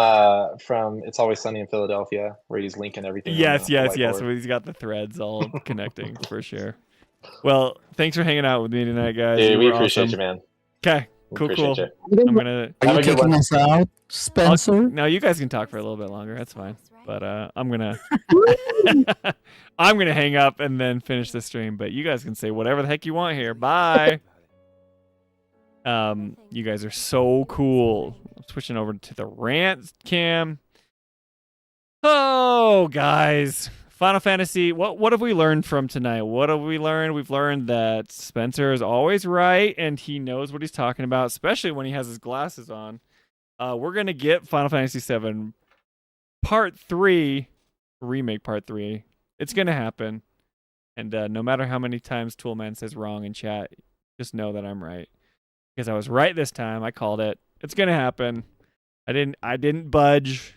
[SPEAKER 3] It's Always Sunny in Philadelphia, where he's linking everything.
[SPEAKER 2] Yes.
[SPEAKER 3] on the whiteboard.
[SPEAKER 2] So he's got the threads all connecting for sure. Well, thanks for hanging out with me tonight, guys.
[SPEAKER 3] Dude,
[SPEAKER 2] You
[SPEAKER 3] we
[SPEAKER 2] were
[SPEAKER 3] appreciate
[SPEAKER 2] awesome.
[SPEAKER 3] you, man.
[SPEAKER 2] Okay, cool.
[SPEAKER 3] Appreciate you.
[SPEAKER 2] I'm gonna.
[SPEAKER 9] Are you kicking us out, Spencer?
[SPEAKER 2] No, you guys can talk for a little bit longer. That's fine. But I'm gonna I'm gonna hang up and then finish the stream. But you guys can say whatever the heck you want here. Bye. You guys are so cool. Switching over to the rant cam. Oh, guys. Final Fantasy, what have we learned from tonight? What have we learned? We've learned that Spencer is always right, and he knows what he's talking about, especially when he has his glasses on. We're going to get Final Fantasy VII Part 3, Remake Part 3. It's going to happen. And no matter how many times Toolman says wrong in chat, just know that I'm right. Because I was right this time. I called it. It's going to happen. I didn't budge.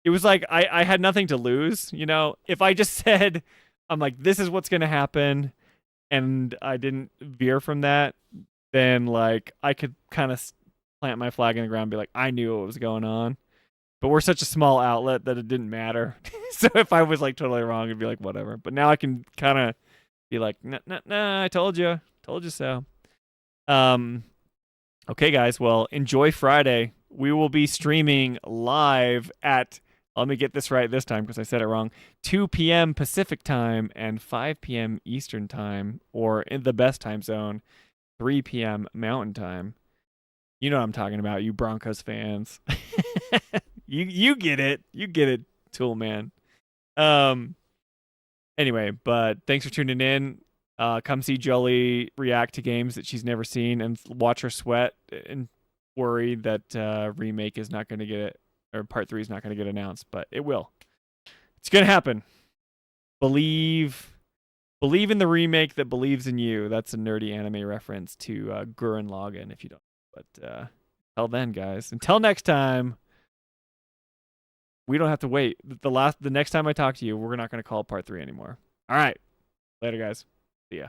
[SPEAKER 2] It was like I had nothing to lose, you know. If I just said, I'm like, this is what's gonna happen, and I didn't veer from that, then like I could kind of plant my flag in the ground and be like, I knew what was going on. But we're such a small outlet that it didn't matter. So if I was like totally wrong, it'd be like whatever. But now I can kind of be like, nah, I told you so. Okay, guys. Well, enjoy Friday. We will be streaming live at, let me get this right this time because I said it wrong, 2 p.m. Pacific time and 5 p.m. Eastern time, or in the best time zone, 3 p.m. Mountain Time. You know what I'm talking about, you Broncos fans. you get it. You get it, Tool Man. Anyway, but thanks for tuning in. Come see Jolie react to games that she's never seen and watch her sweat and worry that remake is not going to get it, or part 3 is not going to get announced, but it will. It's going to happen. Believe in the remake that believes in you. That's a nerdy anime reference to Gurren Lagann, if you don't. But until then, guys. Until next time. We don't have to wait. The next time I talk to you, we're not going to call it part 3 anymore. All right. Later, guys. See ya.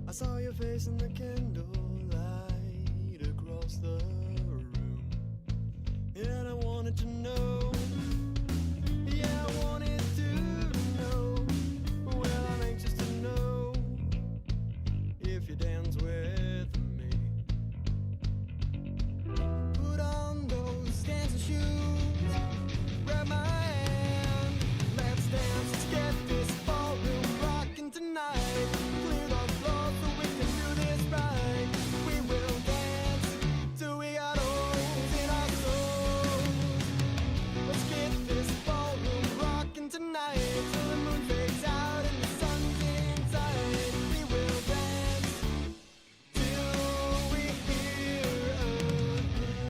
[SPEAKER 1] I saw your face in the candlelight across the room, and I wanted to know